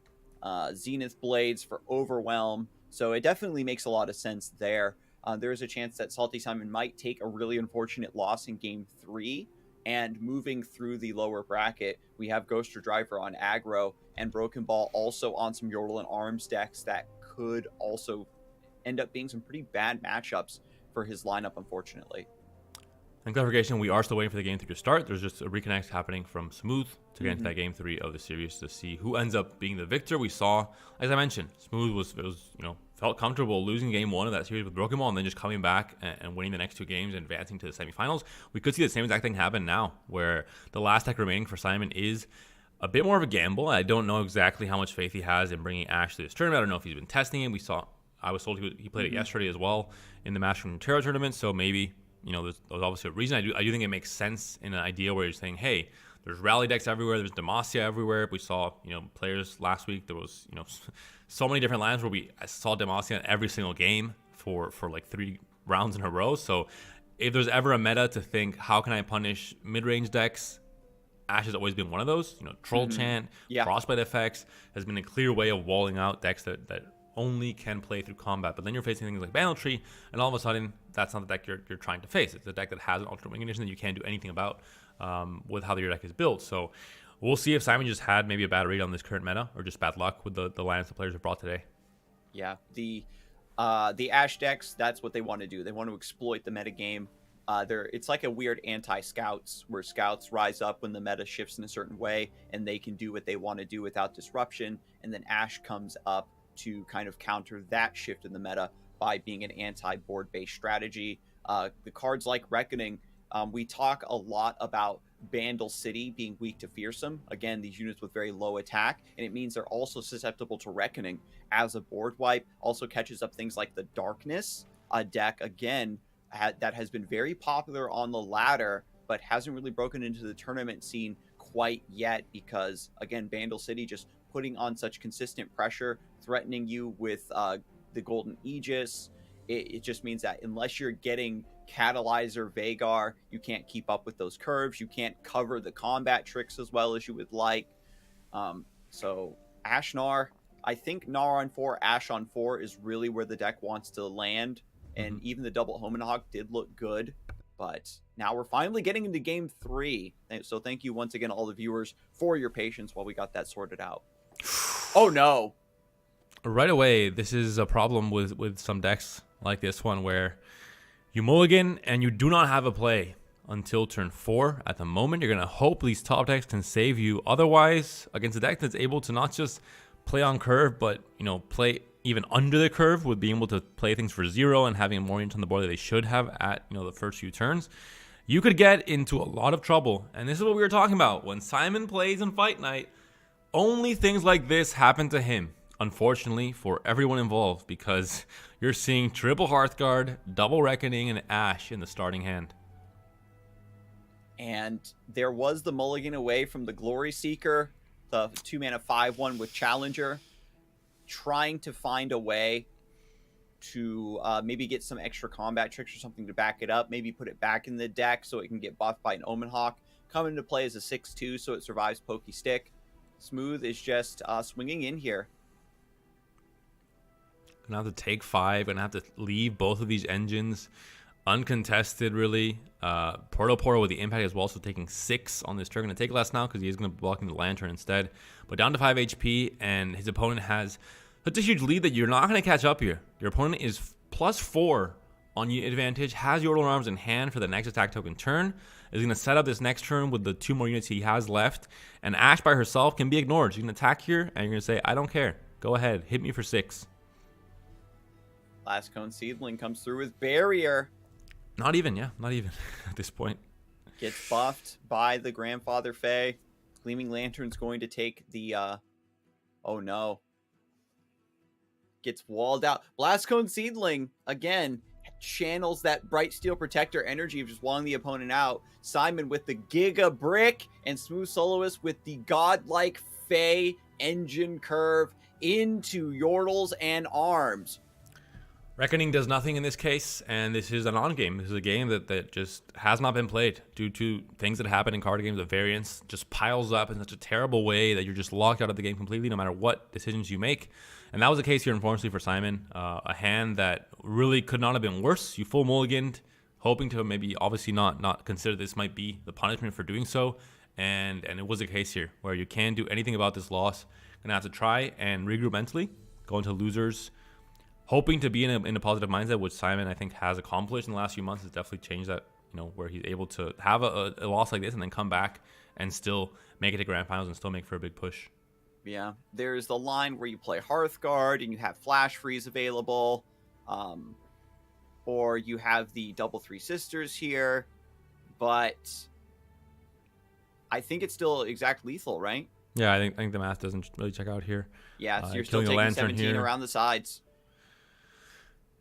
Zenith Blades for Overwhelm. So it definitely makes a lot of sense there. There is a chance that Salty Simon might take a really unfortunate loss in Game 3. And moving through the lower bracket, we have Ghoster Driver on Aggro and Broken Ball also on some Yordle and Arms decks that could also end up being some pretty bad matchups for his lineup, unfortunately. And clarification, we are still waiting for the Game 3 to start. There's just a reconnect happening from Smooth to get into that Game 3 of the series to see who ends up being the victor. We saw, as I mentioned, Smooth felt comfortable losing Game 1 of that series with Broken Ball and then just coming back and winning the next 2 games and advancing to the semifinals. We could see the same exact thing happen now, where the last deck remaining for Simon is a bit more of a gamble. I don't know exactly how much faith he has in bringing Ashe to this tournament. I don't know if he's been testing it. I was told he played it yesterday as well in the Master Runeterra tournament, so maybe there's obviously a reason. I do think it makes sense in an idea where you're saying, hey, there's rally decks everywhere, there's Demacia everywhere. We saw, players last week, there was, so many different lands where I saw Demacia in every single game for like 3 rounds in a row. So if there's ever a meta to think, how can I punish mid-range decks? Ashe has always been one of those. Troll Chant, Frostbite effects has been a clear way of walling out decks that only can play through combat. But then you're facing things like Bandle Tree, and all of a sudden, that's not the deck you're trying to face. It's a deck that has an alternate wing condition that you can't do anything about with how your deck is built. So we'll see if Simon just had maybe a bad read on this current meta or just bad luck with the lands the players have brought today. Yeah, the Ashe decks, that's what they want to do. They want to exploit the meta game. It's like a weird anti-scouts, where scouts rise up when the meta shifts in a certain way, and they can do what they want to do without disruption. And then Ashe comes up to kind of counter that shift in the meta by being an anti-board based strategy. The cards like Reckoning, we talk a lot about Bandle City being weak to Fearsome. Again, these units with very low attack, and it means they're also susceptible to Reckoning as a board wipe. Also catches up things like the Darkness, a deck, again, that has been very popular on the ladder, but hasn't really broken into the tournament scene quite yet because, again, Bandle City just putting on such consistent pressure, threatening you with the Golden Aegis. It just means that unless you're getting Catalyzer Vagar, you can't keep up with those curves. You can't cover the combat tricks as well as you would like. So Ashe Gnar, I think Gnar on 4, Ashe on 4 is really where the deck wants to land. And even the double Homenhog did look good. But now we're finally getting into Game 3. So thank you once again, all the viewers, for your patience while we got that sorted out. Oh, no. Right away, this is a problem with some decks like this one where you mulligan and you do not have a play until turn 4. At the moment, you're going to hope these top decks can save you. Otherwise, against a deck that's able to not just play on curve, but, play even under the curve with being able to play things for 0 and having more units on the board that they should have at, the first few turns, you could get into a lot of trouble. And this is what we were talking about. When Simon plays in Fight Night, only things like this happen to him. Unfortunately for everyone involved, because you're seeing triple Hearthguard, double Reckoning, and Ashe in the starting hand. And there was the mulligan away from the Glory Seeker, the 2-mana 5/1 with Challenger, trying to find a way to maybe get some extra combat tricks or something to back it up, maybe put it back in the deck so it can get buffed by an Omen Hawk, come into play as a 6/2 so it survives Pokey Stick. Smooth is just swinging in here. Gonna have to take 5, gonna have to leave both of these engines uncontested, really. Portal with the impact as well, so taking 6 on this turn. Going to take less now because he is going to be blocking the lantern instead. But down to 5 HP, and his opponent has such a huge lead that you're not going to catch up here. Your opponent is +4 on unit advantage, has Yordle Arms in hand for the next attack token turn, is going to set up this next turn with the 2 more units he has left, and Ashe by herself can be ignored. She's going to attack here, and you're going to say, I don't care. Go ahead, hit me for 6. Last Cone Seedling comes through with Barrier. Not even at this point. Gets buffed by the Grandfather Fae. Gleaming Lantern's going to take the, oh no. Gets walled out. Blast Cone Seedling, again, channels that Bright Steel Protector energy of just walling the opponent out. Simon with the Giga Brick, and Smooth Soloist with the godlike Fae engine curve into Yordles and Arms. Reckoning does nothing in this case, and this is a non-game. This is a game that just has not been played due to things that happen in card games. The variance just piles up in such a terrible way that you're just locked out of the game completely no matter what decisions you make. And that was the case here, unfortunately, for Simon. A hand that really could not have been worse. You full mulliganed, hoping to maybe obviously not consider this might be the punishment for doing so. And it was the case here where you can't do anything about this loss. Going to have to try and regroup mentally, go into losers, hoping to be in a positive mindset, which Simon, I think, has accomplished in the last few months. Has definitely changed that, where he's able to have a loss like this and then come back and still make it to grand finals and still make for a big push. Yeah, there's the line where you play Hearthguard and you have Flash Freeze available, or you have the double Three Sisters here, but I think it's still exact lethal, right? Yeah, I think the math doesn't really check out here. Yeah, so you're still taking 17 here around the sides.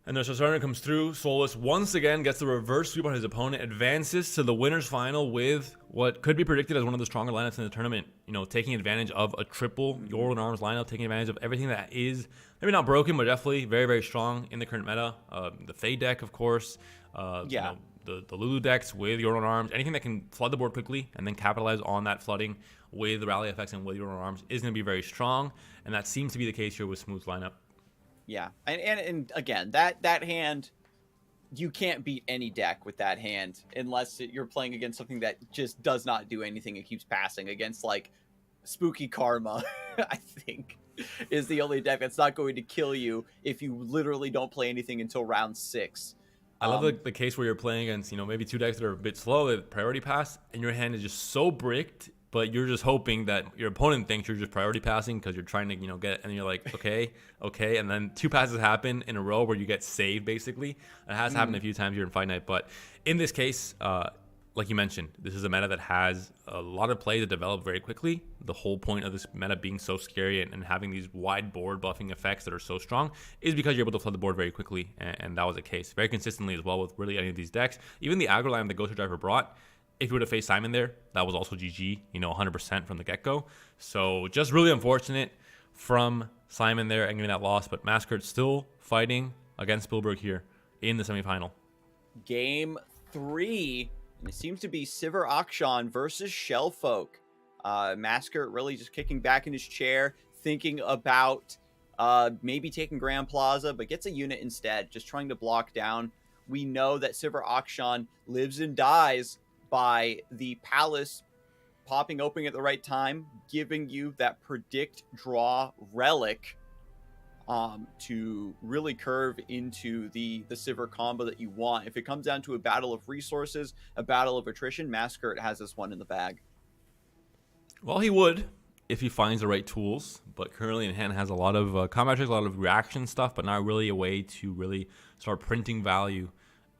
And the Sharner comes through. Solus once again gets the reverse sweep on his opponent, advances to the winner's final with what could be predicted as one of the stronger lineups in the tournament. Taking advantage of a triple Yordle and Arms lineup, taking advantage of everything that is maybe not broken, but definitely very, very strong in the current meta. The Fae deck, of course. The Lulu decks with Yordle and Arms. Anything that can flood the board quickly and then capitalize on that flooding with the rally effects and with Yordle and Arms is going to be very strong. And that seems to be the case here with Smooth's lineup. Yeah, and again, that hand, you can't beat any deck with that hand unless you're playing against something that just does not do anything. It keeps passing against, like, Spooky Karma, I think, is the only deck that's not going to kill you if you literally don't play anything until round 6. I love the case where you're playing against, maybe 2 decks that are a bit slow, that priority pass, and your hand is just so bricked, but you're just hoping that your opponent thinks you're just priority passing because you're trying to, get it, and you're like, okay, and then 2 passes happen in a row where you get saved, basically. It has happened a few times here in Fight Night, but in this case, like you mentioned, this is a meta that has a lot of plays that develop very quickly. The whole point of this meta being so scary and having these wide board buffing effects that are so strong is because you're able to flood the board very quickly, and that was the case very consistently as well with really any of these decks. Even the Aggro line the Ghost Driver brought, if you would have faced Simon there, that was also GG, 100% from the get-go. So just really unfortunate from Simon there and getting that loss, but Masquerade still fighting against Spielberg here in the semifinal. Game 3, and it seems to be Sivir Akshan versus Shellfolk. Masquerade really just kicking back in his chair, thinking about maybe taking Grand Plaza, but gets a unit instead, just trying to block down. We know that Sivir Akshan lives and dies by the palace popping open at the right time, giving you that predict draw relic to really curve into the Sivir combo that you want. If it comes down to a battle of resources, a battle of attrition, Masquerade has this one in the bag. Well, he would if he finds the right tools, but currently in hand has a lot of combat tricks, a lot of reaction stuff, but not really a way to really start printing value.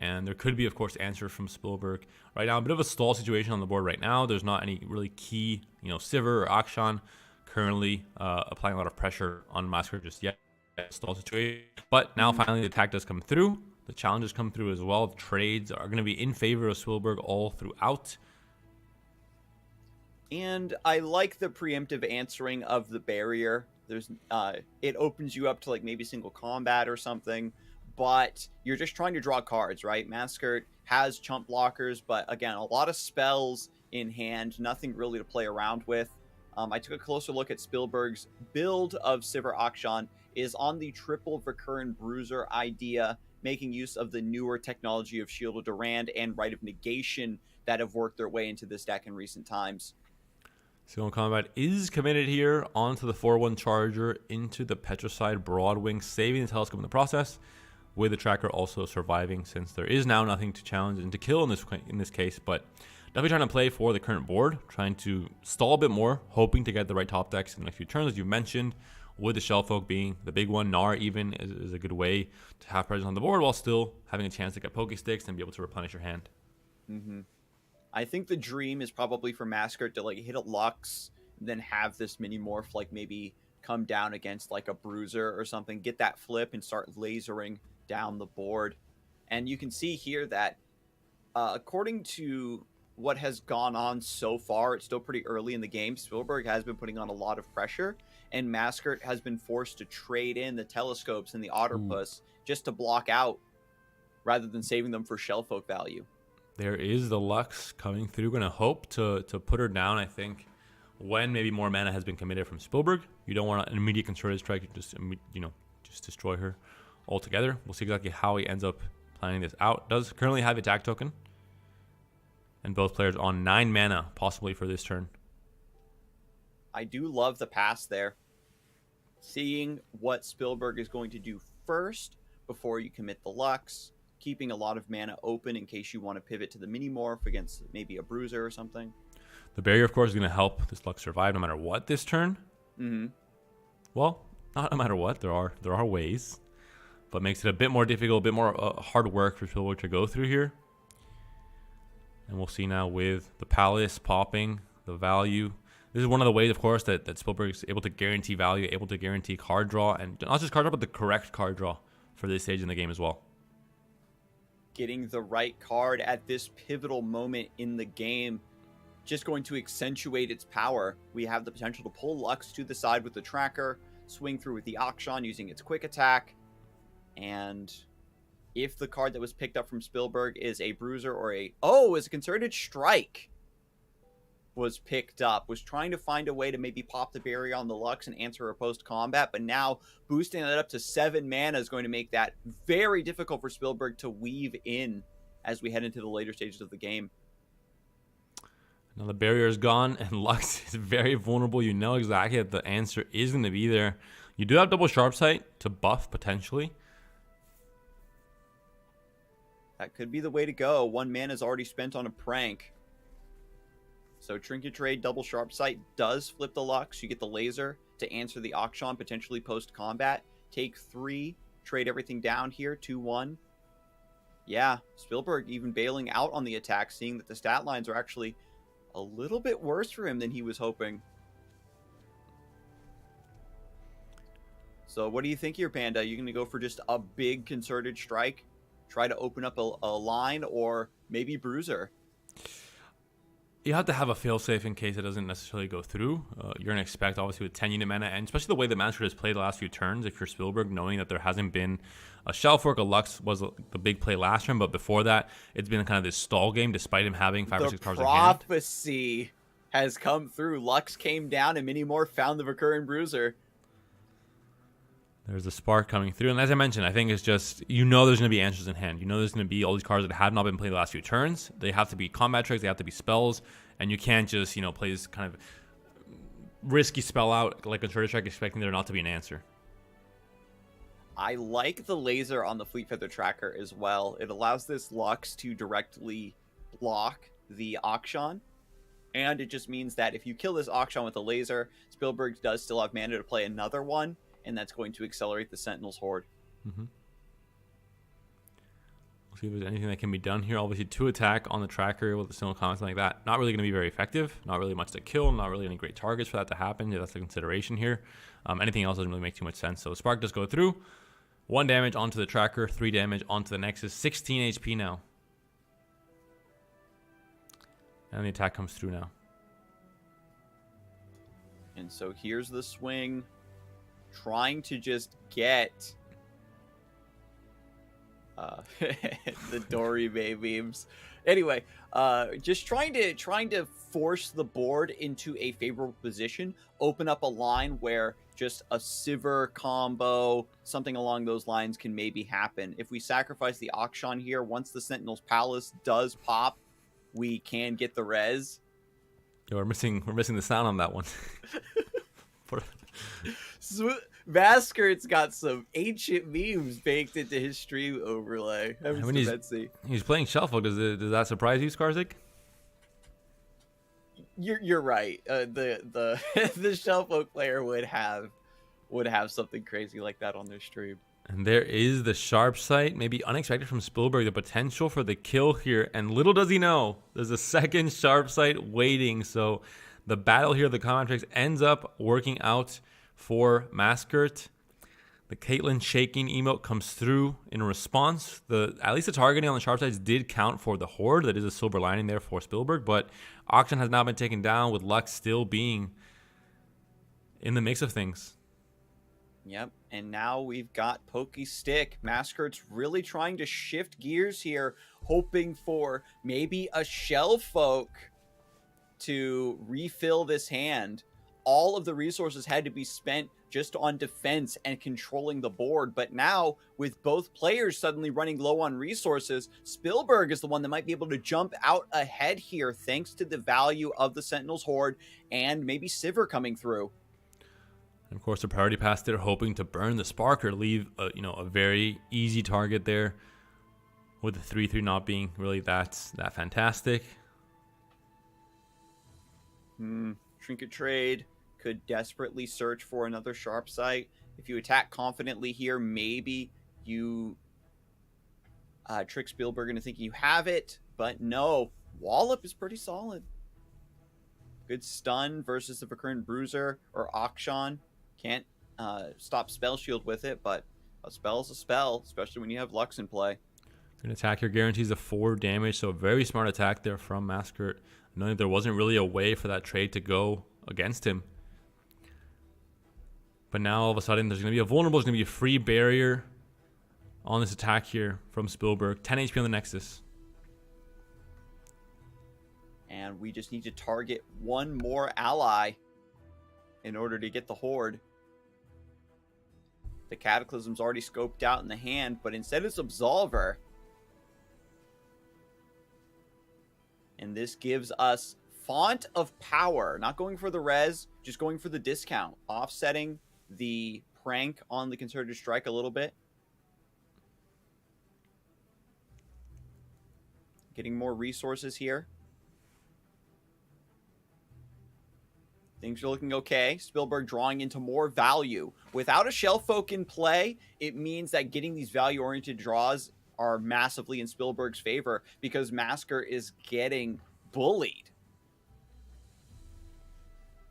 And there could be, of course, answers from Spielberg. Right now, a bit of a stall situation on the board right now. There's not any really key, Sivir or Akshan currently applying a lot of pressure on Masquerade just yet. Stall situation. But now finally the attack does come through. The challenges come through as well. The trades are going to be in favor of Spielberg all throughout. And I like the preemptive answering of the barrier. There's it opens you up to like maybe single combat or something. But you're just trying to draw cards, right? Masquerade has chump blockers, but again, a lot of spells in hand, nothing really to play around with. I took a closer look at Spielberg's build of Sivir Akshan is on the triple Recurrent Bruiser idea. making use of the newer technology of Shield of Durand and Rite of Negation that have worked their way into this deck in recent times. Single Combat is committed here onto the 4-1 Charger into the Petricide Broadwing, saving the Telescope in the process, with the tracker also surviving since there is now nothing to challenge and to kill in this case, but definitely trying to play for the current board, trying to stall a bit more, hoping to get the right top decks in the next few turns, as you mentioned, with the Shellfolk being the big one. Gnar even is a good way to have presence on the board while still having a chance to get Pokesticks and be able to replenish your hand. I think the dream is probably for Mascot to like hit a Lux, then have this mini morph like maybe come down against like a Bruiser or something, get that flip and start lasering down the board. And you can see here that according to what has gone on so far, it's still pretty early in the game. Spielberg has been putting on a lot of pressure, and Mascot has been forced to trade in the Telescopes and the Otterpuss just to block out rather than saving them for Shellfolk value. There is the Lux coming through. Going to hope to put her down, I think, when maybe more mana has been committed from Spielberg. You don't want an immediate concerted strike. You just destroy her altogether. We'll see exactly how he ends up planning this out. Does currently have attack token. And both players on 9 mana, possibly for this turn. I do love the pass there. Seeing what Spielberg is going to do first before you commit the Lux. Keeping a lot of mana open in case you want to pivot to the mini morph against maybe a Bruiser or something. The barrier, of course, is going to help this Lux survive no matter what this turn. Well, not no matter what. There are ways, but makes it a bit more difficult, a bit more hard work for Spielberg to go through here. And we'll see now with the Palace popping the value. This is one of the ways, of course, that Spielberg is able to guarantee value, able to guarantee card draw, and not just card draw, but the correct card draw for this stage in the game as well. Getting the right card at this pivotal moment in the game, just going to accentuate its power. We have the potential to pull Lux to the side with the tracker, swing through with the Akshan using its quick attack, and if the card that was picked up from Spielberg is a Bruiser or is a Concerted Strike was picked up, was trying to find a way to maybe pop the barrier on the Lux and answer a post-combat, but now boosting that up to 7 mana is going to make that very difficult for Spielberg to weave in as we head into the later stages of the game. Now the barrier is gone, and Lux is very vulnerable. You know exactly that the answer is going to be there. You do have double Sharp Sight to buff, potentially. That could be the way to go. 1 mana is already spent on a prank. So Trinket Trade, double Sharp Sight does flip the Lux. You get the laser to answer the Akshan, potentially post-combat. Take 3, trade everything down here, 2-1. Yeah, Spielberg even bailing out on the attack, seeing that the stat lines are actually a little bit worse for him than he was hoping. So what do you think here, Panda? Are you going to go for just a big concerted strike? Try to open up a line, or maybe Bruiser? You have to have a failsafe in case it doesn't necessarily go through. You're going to expect, obviously, with 10 unit mana, and especially the way the Mascot has played the last few turns, if you're Spielberg, knowing that there hasn't been a Shellfolk, a Lux was the big play last turn, but before that, it's been kind of this stall game, despite him having 5 or 6 cards in hand. The prophecy has come through. Lux came down, and Minimorph found the recurring Bruiser. There's a spark coming through, and as I mentioned, I think it's just, there's going to be answers in hand. There's going to be all these cards that have not been played the last few turns. They have to be combat tricks, they have to be spells, and you can't just, play this kind of risky spell out like a Concerted Strike expecting there not to be an answer. I like the laser on the Fleet Feather Tracker as well. It allows this Lux to directly block the Akshan, and it just means that if you kill this Akshan with a laser, Spielberg does still have mana to play another one, and that's going to accelerate the Sentinel's Horde. We'll see if there's anything that can be done here. Obviously, 2 attack on the tracker with the single comment, something like that. Not really going to be very effective. Not really much to kill. Not really any great targets for that to happen. Yeah, that's the consideration here. Anything else doesn't really make too much sense. So the Spark does go through. 1 damage onto the tracker. 3 damage onto the Nexus. 16 HP now. And the attack comes through now. And so here's the swing. Trying to just get the Dory Bay memes. Anyway, just trying to force the board into a favorable position, open up a line where just a Sivir combo, something along those lines can maybe happen. If we sacrifice the Akshan here, once the Sentinel's Palace does pop, we can get the res. Yo, we're missing the sound on that one. Maskert's got some ancient memes baked into his stream overlay. When he's playing Shellfolk, does that surprise you, Scarzig? You're right. The the Shellfolk player would have something crazy like that on their stream. And there is the sharp sight, maybe unexpected from Spielberg, the potential for the kill here. And little does he know, there's a second sharp sight waiting. So the battle here, the combat tricks, ends up working out for Maskert. The Caitlyn shaking emote comes through in response. At least the targeting on the sharp sights did count for the Horde. That is a silver lining there for Spielberg. But Akshan has now been taken down, with Lux still being in the mix of things. Yep, and now we've got Pokey Stick. Maskert's really trying to shift gears here, hoping for maybe a Shellfolk to refill this hand. All of the resources had to be spent just on defense and controlling the board, but now, with both players suddenly running low on resources, Spielberg is the one that might be able to jump out ahead here, thanks to the value of the Sentinel's Horde and maybe Sivir coming through. And of course, the priority pass, they're hoping to burn the Sparker, leave a very easy target there, with the 3/3 not being really that fantastic. Trinket trade could desperately search for another sharp sight. If you attack confidently here, maybe you trick Spielberg into thinking you have it, but no. Wallop is pretty solid. Good stun versus the Recurrent Bruiser or Akshan. Can't stop Spell Shield with it, but a spell's a spell, especially when you have Lux in play. An attack here guarantees a 4 damage, so a very smart attack there from Maskert, knowing that there wasn't really a way for that trade to go against him. But now all of a sudden there's going to be a vulnerable, there's going to be a free barrier on this attack here from Spielberg. 10 HP on the Nexus. And we just need to target one more ally in order to get the Horde. The Cataclysm's already scoped out in the hand, but instead it's Absolver. And this gives us Font of Power. Not going for the res, just going for the discount. Offsetting the prank on the Concerted Strike a little bit. Getting more resources here. Things are looking okay. Spielberg drawing into more value. Without a Shellfolk in play, it means that getting these value-oriented draws are massively in Spielberg's favor, because Masker is getting bullied.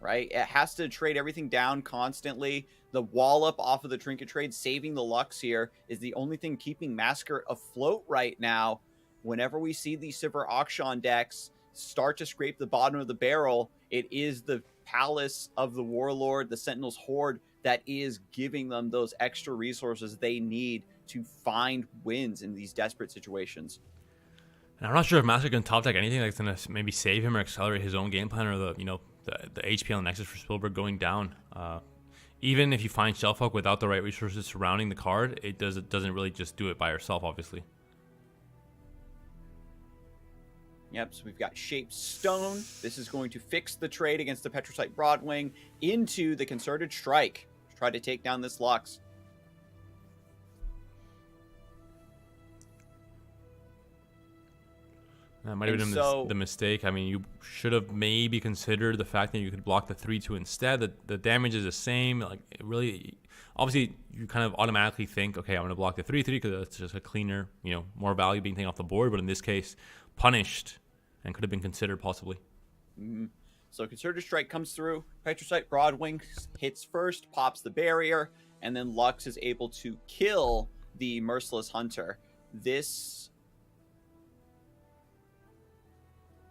Right? It has to trade everything down constantly. The wallop off of the Trinket trade, saving the Lux here, is the only thing keeping Masker afloat right now. Whenever we see these Sivir Akshan decks start to scrape the bottom of the barrel, it is the Palace of the Warlord, the Sentinel's Horde, that is giving them those extra resources they need to find wins in these desperate situations. And I'm not sure if Master can top deck anything that's going to maybe save him or accelerate his own game plan, or the HP on the Nexus for Spielberg going down. Even if you find Shellfolk without the right resources surrounding the card, it doesn't really just do it by herself, obviously. Yep, so we've got Shaped Stone. This is going to fix the trade against the Petrosite Broadwing into the Concerted Strike to try to take down this Lux. That might have been the mistake. I mean, you should have maybe considered the fact that you could block the 3/2 instead. The damage is the same. Like, it really, obviously, you kind of automatically think, okay, I'm going to block the 3/3 because it's just a cleaner, more value being taken off the board. But in this case, punished and could have been considered possibly. So Concerted Strike comes through. Petrosite Broadwing hits first, pops the barrier, and then Lux is able to kill the Merciless Hunter. This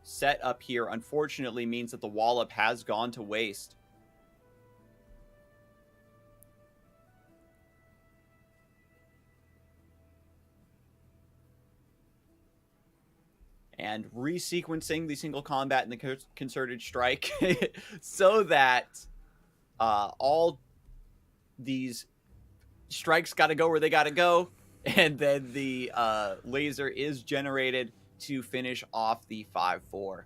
setup here, unfortunately, means that the wallop has gone to waste. and resequencing the single combat and the concerted strike so that all these strikes got to go where they got to go, and then the laser is generated to finish off the 5-4.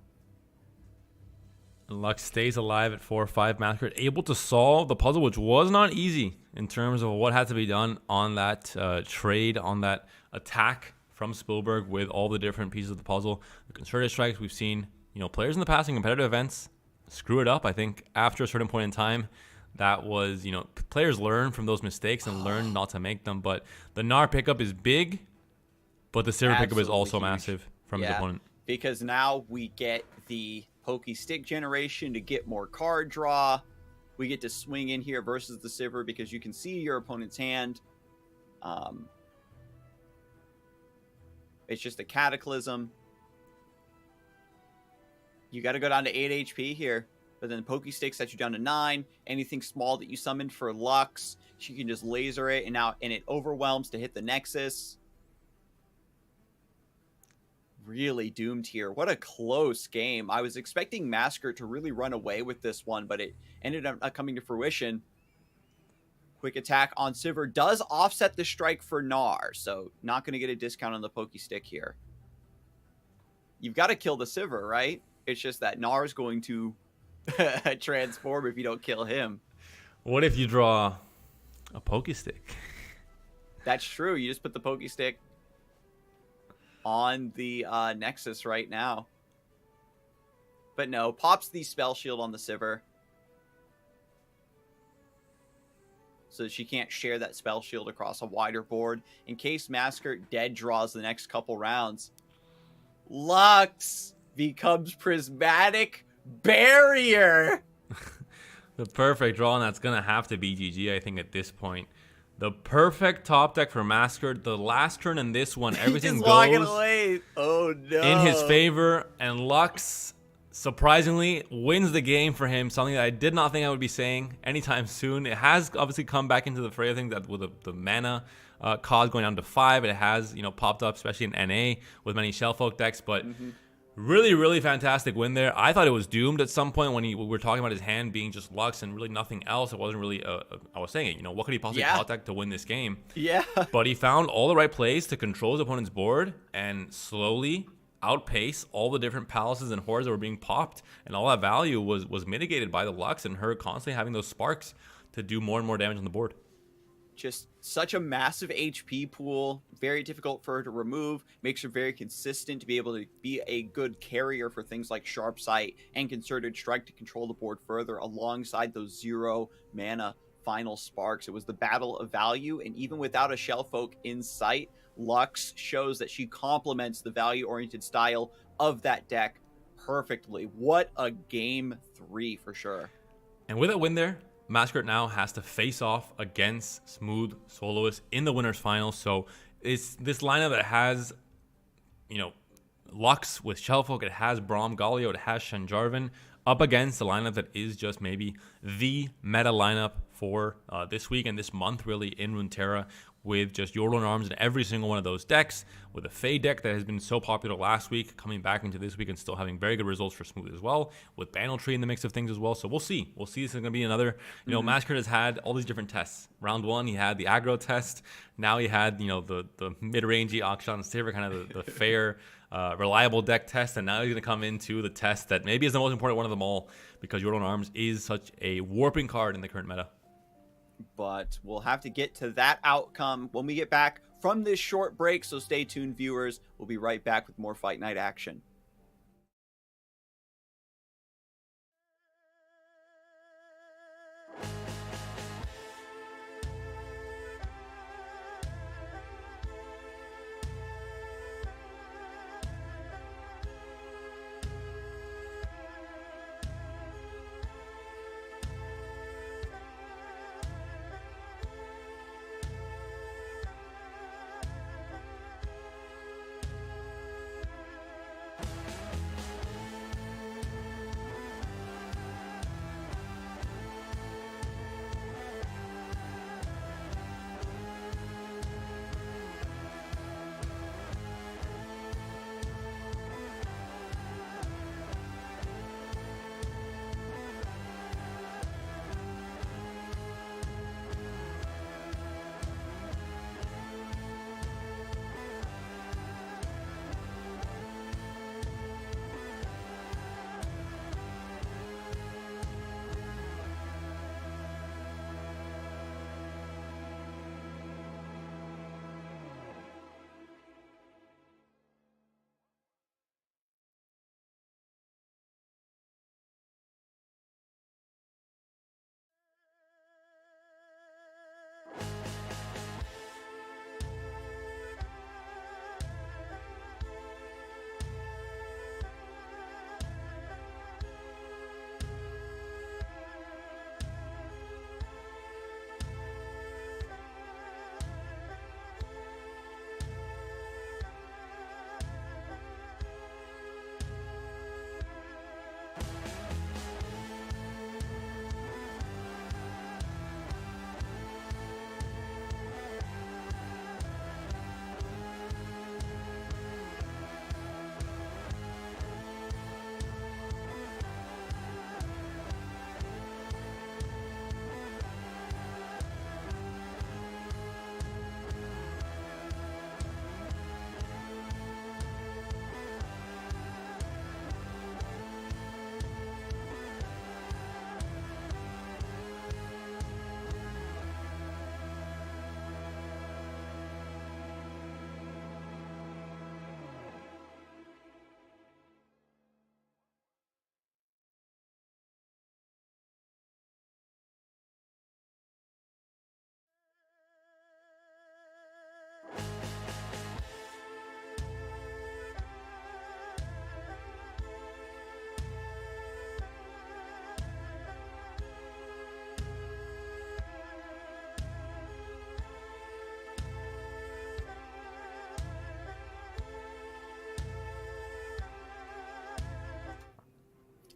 Lux stays alive at 4-5. Masquerade able to solve the puzzle, which was not easy in terms of what had to be done on that trade, on that attack from Spielberg with all the different pieces of the puzzle. The concerted strikes, we've seen, players in the past in competitive events screw it up. I think after a certain point in time, that was, players learn from those mistakes and learn not to make them. But the Gnar pickup is big, but the Sivir pickup is also massive from his opponent. Because now we get the Pokey Stick generation to get more card draw. We get to swing in here versus the Sivir because you can see your opponent's hand. It's just a cataclysm. You got to go down to 8 HP here. But then Pokey Stick sets you down to 9. Anything small that you summoned for Lux, she can just laser it, and it overwhelms to hit the Nexus. Really doomed here. What a close game. I was expecting Masker to really run away with this one, but it ended up not coming to fruition. Quick attack on Sivir does offset the strike for Gnar, so not going to get a discount on the Pokey Stick here. You've got to kill the Sivir, right? It's just that Gnar is going to transform if you don't kill him. What if you draw a Pokey Stick? That's true. You just put the Pokey Stick on the Nexus right now. But no, pops the spell shield on the Sivir. So she can't share that spell shield across a wider board in case Masker dead draws the next couple rounds. Lux becomes Prismatic Barrier. The perfect draw, and that's going to have to be GG, I think, at this point. The perfect top deck for Masker. The last turn in this one, everything goes away. Oh, no. in his favor, and Lux surprisingly wins the game for him, something that I did not think I would be saying anytime soon. It has obviously come back into the fray. I think that with the mana cost going down to 5, it has popped up, especially in NA with many Shellfolk decks, but really, really fantastic win there. I thought it was doomed at some point when we were talking about his hand being just Lux and really nothing else. It wasn't really, I was saying it, what could he possibly pot deck to win this game? Yeah. But he found all the right plays to control his opponent's board and slowly outpace all the different palaces and hordes that were being popped. And all that value was mitigated by the Lux and her constantly having those sparks to do more and more damage on the board. Just such a massive HP pool, very difficult for her to remove, makes her very consistent to be able to be a good carrier for things like Sharp Sight and Concerted Strike to control the board further alongside those 0 mana final sparks. It was the battle of value, and even without a Shellfolk in sight, Lux shows that she complements the value-oriented style of that deck perfectly. What a game 3 for sure. And with a win there, Masquerade now has to face off against Smooth Soloist in the winners final. So it's this lineup that has, Lux with Shellfolk, it has Braum Galio, it has Shen Jarvan, up against the lineup that is just maybe the meta lineup for this week and this month, really, in Runeterra, with just Yordle and Arms in every single one of those decks, with a Fae deck that has been so popular last week, coming back into this week and still having very good results for Smooth as well, with Bandle Tree in the mix of things as well. So we'll see. We'll see. This is going to be another, Masquerade has had all these different tests. Round 1, he had the aggro test. Now he had, the mid-rangey Akshan Sivir, kind of the fair, reliable deck test. And now he's going to come into the test that maybe is the most important one of them all, because Yordle and Arms is such a warping card in the current meta. But we'll have to get to that outcome when we get back from this short break, so stay tuned, viewers. We'll be right back with more Fight Night action.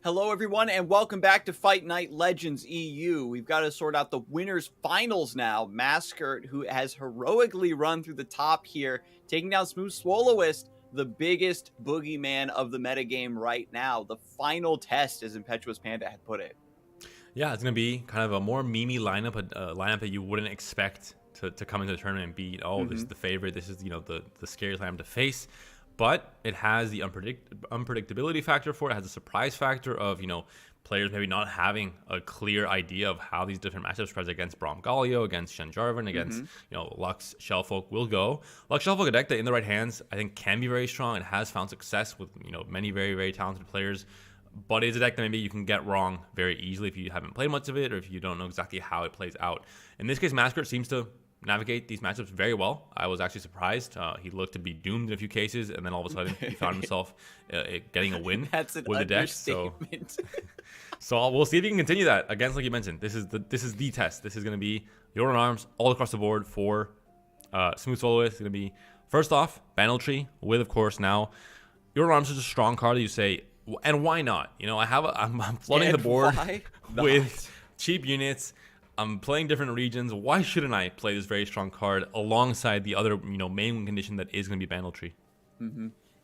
Hello, everyone, and welcome back to Fight Night Legends EU. We've got to sort out the winners' finals now. Maskert, who has heroically run through the top here, taking down Smooth Swallowist, the biggest boogeyman of the metagame right now. The final test, as ImpetuousPanda had put it. Yeah, it's going to be kind of a more memey lineup, a lineup that you wouldn't expect to come into the tournament and beat. Oh, this is the favorite. This is, the scariest lineup to face. But it has the unpredictability factor for it. It has a surprise factor of, players maybe not having a clear idea of how these different matchup spreads against Braum Galio, against Shen Jarvan, against, Lux Shellfolk will go. Lux Shellfolk, a deck that in the right hands, I think can be very strong. It has found success with, many very, very talented players. But it's a deck that maybe you can get wrong very easily if you haven't played much of it or if you don't know exactly how it plays out. In this case, Maskert seems to navigate these matchups very well. I was actually surprised. He looked to be doomed in a few cases, and then all of a sudden he found himself getting a win with the deck. So we'll see if he can continue that against, like you mentioned. This is the test. This is going to be your arms all across the board for Smooth Swallowist. It's going to be first off Bandle Tree with, of course, now your arms is a strong card that you say, and why not? I'm flooding the board with cheap units. I'm playing different regions. Why shouldn't I play this very strong card alongside the other, main condition that is going to be Bandle Tree?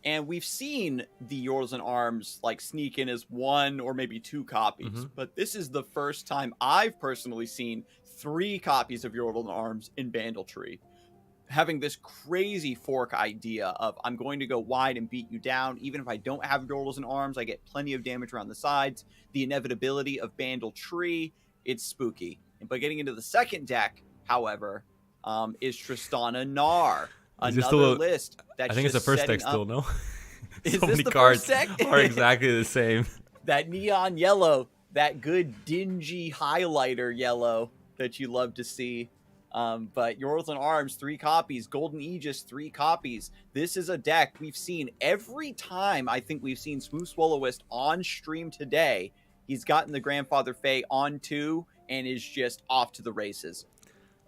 And we've seen the Yours and Arms sneak in as 1 or maybe 2 copies, but this is the first time I've personally seen 3 copies of Yours and Arms in Bandle Tree. Having this crazy fork idea of I'm going to go wide and beat you down. Even if I don't have Yours and Arms, I get plenty of damage around the sides. The inevitability of Bandle Tree, it's spooky. But getting into the second deck, however, is Tristana Gnar. Another list that's I think it's the first deck still, no? Is so this many the cards first deck? are exactly the same. That neon yellow, that good dingy highlighter yellow that you love to see. But Yours and Arms, 3 copies. Golden Aegis, 3 copies. This is a deck we've seen every time I think we've seen Smooth Swallowist on stream today. He's gotten the Grandfather Fae on 2 and is just off to the races.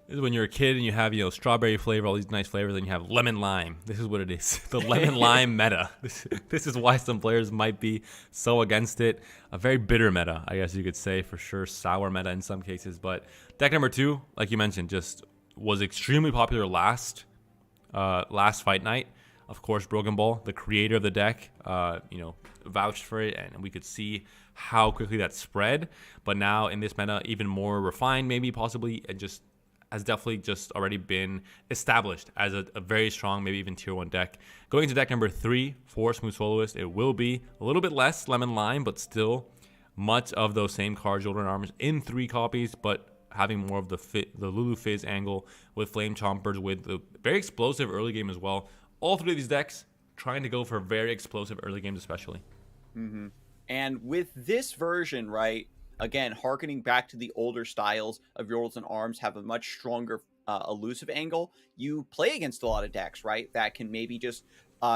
This is when you're a kid and you have, strawberry flavor, all these nice flavors, and you have lemon lime. This is what it is. The lemon lime meta. This is why some players might be so against it. A very bitter meta, I guess you could say, for sure. Sour meta in some cases. But deck number 2, like you mentioned, just was extremely popular last fight night. Of course, Broken Ball, the creator of the deck, vouched for it, and we could see how quickly that spread. But now in this meta, even more refined, maybe possibly, and just has definitely just already been established as a very strong, maybe even tier 1 deck. Going into deck number 3 for Smooth Swallowist, it will be a little bit less lemon lime, but still much of those same cards, Shoulder and Arms, in 3 copies, but having more of the Lulu Fizz angle with Flame Chompers, with the very explosive early game as well. All 3 of these decks trying to go for very explosive early games especially. And with this version, right, again, harkening back to the older styles of Yordles and Arms, have a much stronger elusive angle. You play against a lot of decks, right, that can maybe just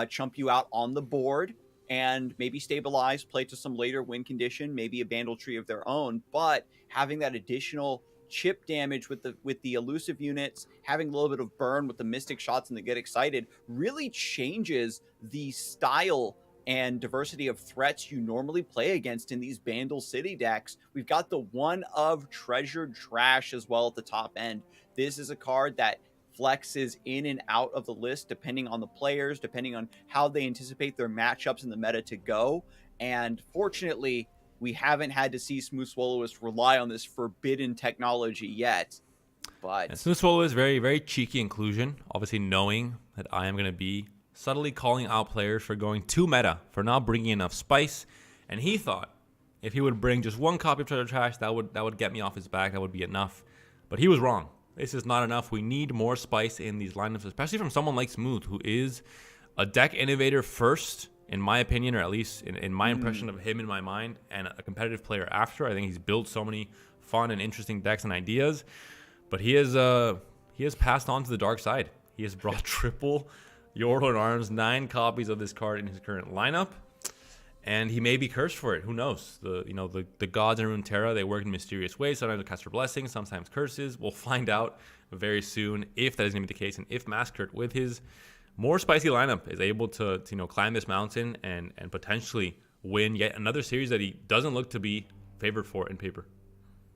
chump you out on the board and maybe stabilize, play to some later win condition, maybe a Bandle Tree of their own, but having that additional chip damage with the elusive units, having a little bit of burn with the mystic shots and the get excited, really changes the style and diversity of threats you normally play against in these Bandle City decks. We've got the one of Treasured Trash as well at the top end. This is a card that flexes in and out of the list depending on the players, depending on how they anticipate their matchups in the meta to go. And fortunately, we haven't had to see Smooth Swallowist rely on this forbidden technology yet. But and Smooth Swallow is very, very cheeky inclusion, obviously knowing that I am going to be subtly calling out players for going too meta, for not bringing enough spice. And he thought if he would bring just one copy of Treasure Trash, that would get me off his back. That would be enough. But he was wrong. This is not enough. We need more spice in these lineups, especially from someone like Smooth, who is a deck innovator first, in my opinion, or at least in my impression of him in my mind, and a competitive player after. I think he's built so many fun and interesting decks and ideas, but he has passed on to the dark side. He has brought triple Yordle and Arms, 9 copies of this card in his current lineup, and he may be cursed for it. Who knows? The gods in Runeterra, they work in mysterious ways. Sometimes they cast for blessings, sometimes curses. We'll find out very soon if that is going to be the case, and if Mascurt, with his more spicy lineup, is able to climb this mountain and potentially win yet another series that he doesn't look to be favored for in paper.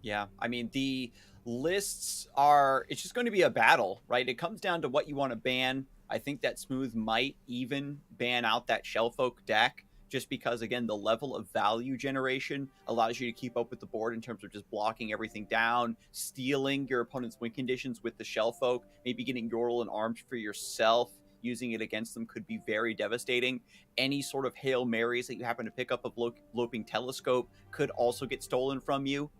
Yeah, I mean, the lists are, it's just going to be a battle, right? It comes down to what you want to ban. I think that Smooth might even ban out that Shellfolk deck, just because, again, the level of value generation allows you to keep up with the board in terms of just blocking everything down, stealing your opponent's win conditions with the Shellfolk, maybe getting Yordle and Arms for yourself. Using it against them could be very devastating. Any sort of Hail Marys that you happen to pick up of Loping Telescope could also get stolen from you.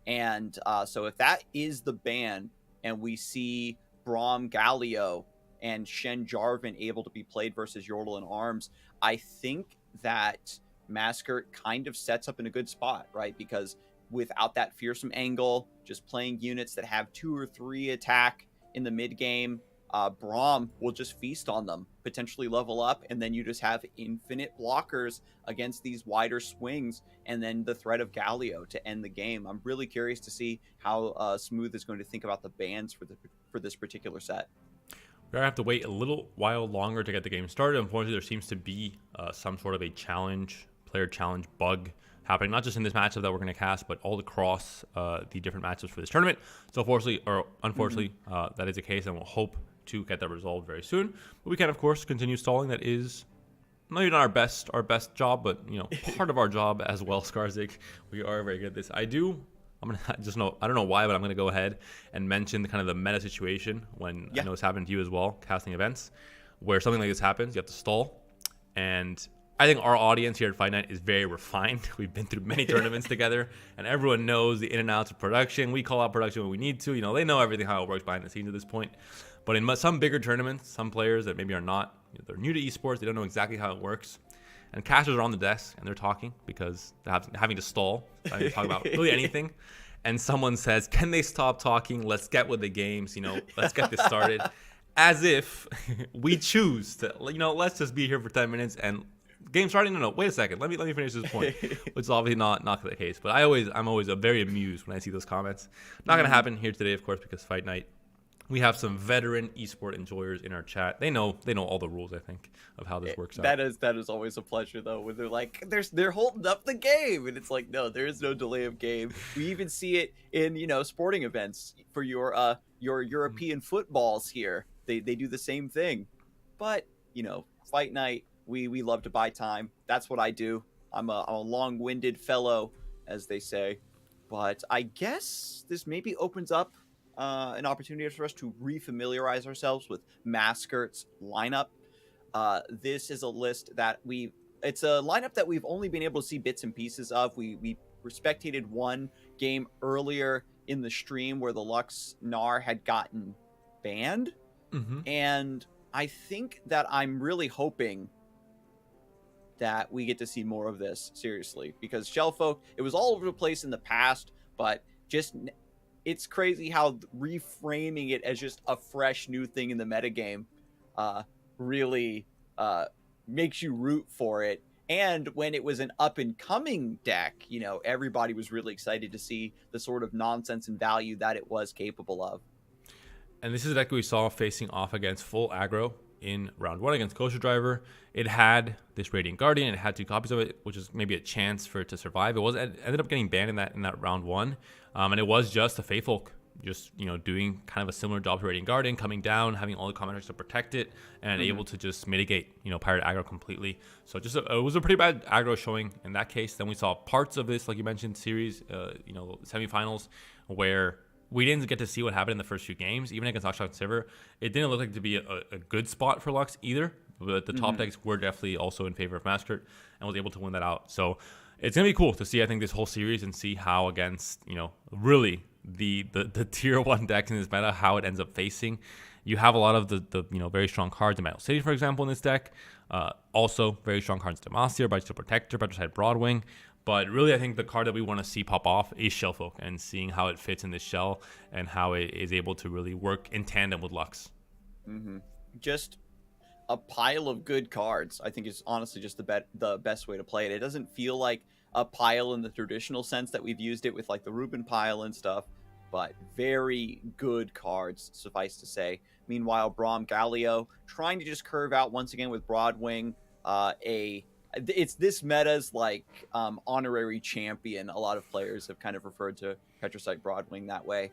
And so if that is the ban, and we see Braum Galio and Shen Jarvan able to be played versus Yordle and Arms, I think that Mascurt kind of sets up in a good spot, right? Because without that fearsome angle, just playing units that have 2 or 3 attack in the mid game, Braum will just feast on them, potentially level up, and then you just have infinite blockers against these wider swings, and then the threat of Galio to end the game. I'm really curious to see how Smooth is going to think about the bans for this particular set. We're going to have to wait a little while longer to get the game started. Unfortunately, there seems to be some sort of a player challenge bug happening, not just in this matchup that we're going to cast, but all across the different matchups for this tournament. So unfortunately, that is the case, and we'll hope to get that resolved very soon. But we can, of course, continue stalling. That is maybe not our best job, but part of our job as well, Scarzig. We are very good at this. I don't know why, but I'm gonna go ahead and mention the meta situation when I know it's happened to you as well, casting events, where something like this happens. You have to stall, and I think our audience here at Fight Night is very refined. We've been through many tournaments together, and everyone knows the in and outs of production. We call out production when we need to. They know everything, how it works behind the scenes at this point. But in some bigger tournaments, some players that maybe are not, they're new to esports, they don't know exactly how it works. And casters are on the desk, and they're talking because they're having to stall. They talk about really anything. And someone says, can they stop talking? Let's get with the games. Let's get this started. As if we choose to, let's just be here for 10 minutes and game starting. No, wait a second. Let me finish this point, which is obviously not the case. But I'm always very amused when I see those comments. Not going to happen here today, of course, because Fight Night. We have some veteran esport enjoyers in our chat. They know all the rules, I think, of how this works out. That is always a pleasure, though, when they're like, they're holding up the game, and it's like, no, there is no delay of game. We even see it in sporting events for your European footballs here. They do the same thing, but Fight Night, we love to buy time. That's what I do. I'm a long-winded fellow, as they say, but I guess this maybe opens up an opportunity for us to refamiliarize ourselves with Mascurt's lineup. This is a list that it's a lineup that we've only been able to see bits and pieces of. We spectated one game earlier in the stream where the Lux Gnar had gotten banned. And I think that I'm really hoping that we get to see more of this, seriously, because Shellfolk, it was all over the place in the past, but just it's crazy how reframing it as just a fresh new thing in the metagame really makes you root for it. And when it was an up-and-coming deck, you know, everybody was really excited to see the sort of nonsense and value that it was capable of. And this is a deck we saw facing off against full aggro in round 1 against Kosher Driver. It had this Radiant Guardian. It had 2 copies of it, which is maybe a chance for it to survive. It ended up getting banned in that round 1, and it was just a Faithfolk, just, you know, doing kind of a similar job to Radiant Guardian, coming down, having all the commenters to protect it, and able to just mitigate, you know, Pirate aggro completely. So just it was a pretty bad aggro showing in that case. Then we saw parts of this, like you mentioned, series, you know, semifinals, where we didn't get to see what happened in the first few games. Even against Oxshock and Silver, it didn't look like to be a good spot for Lux either. But the top decks were definitely also in favor of Massacre and was able to win that out. So it's going to be cool to see, I think, this whole series and see how against, you know, really the tier 1 decks in this meta, how it ends up facing. You have a lot of the you know, very strong cards in Metal City, for example, in this deck. Also, very strong cards in Demacia, Brightsteel Protector, Petricide Broadwing. But really, I think the card that we want to see pop off is Shellfolk, and seeing how it fits in this shell and how it is able to really work in tandem with Lux. Just a pile of good cards. I think it's honestly just the best way to play it. It doesn't feel like a pile in the traditional sense that we've used it with, like the Rubin pile and stuff, but very good cards, suffice to say. Meanwhile, Braum Galio trying to just curve out once again with Broadwing, it's this meta's like honorary champion. A lot of players have kind of referred to Petricite Broadwing that way.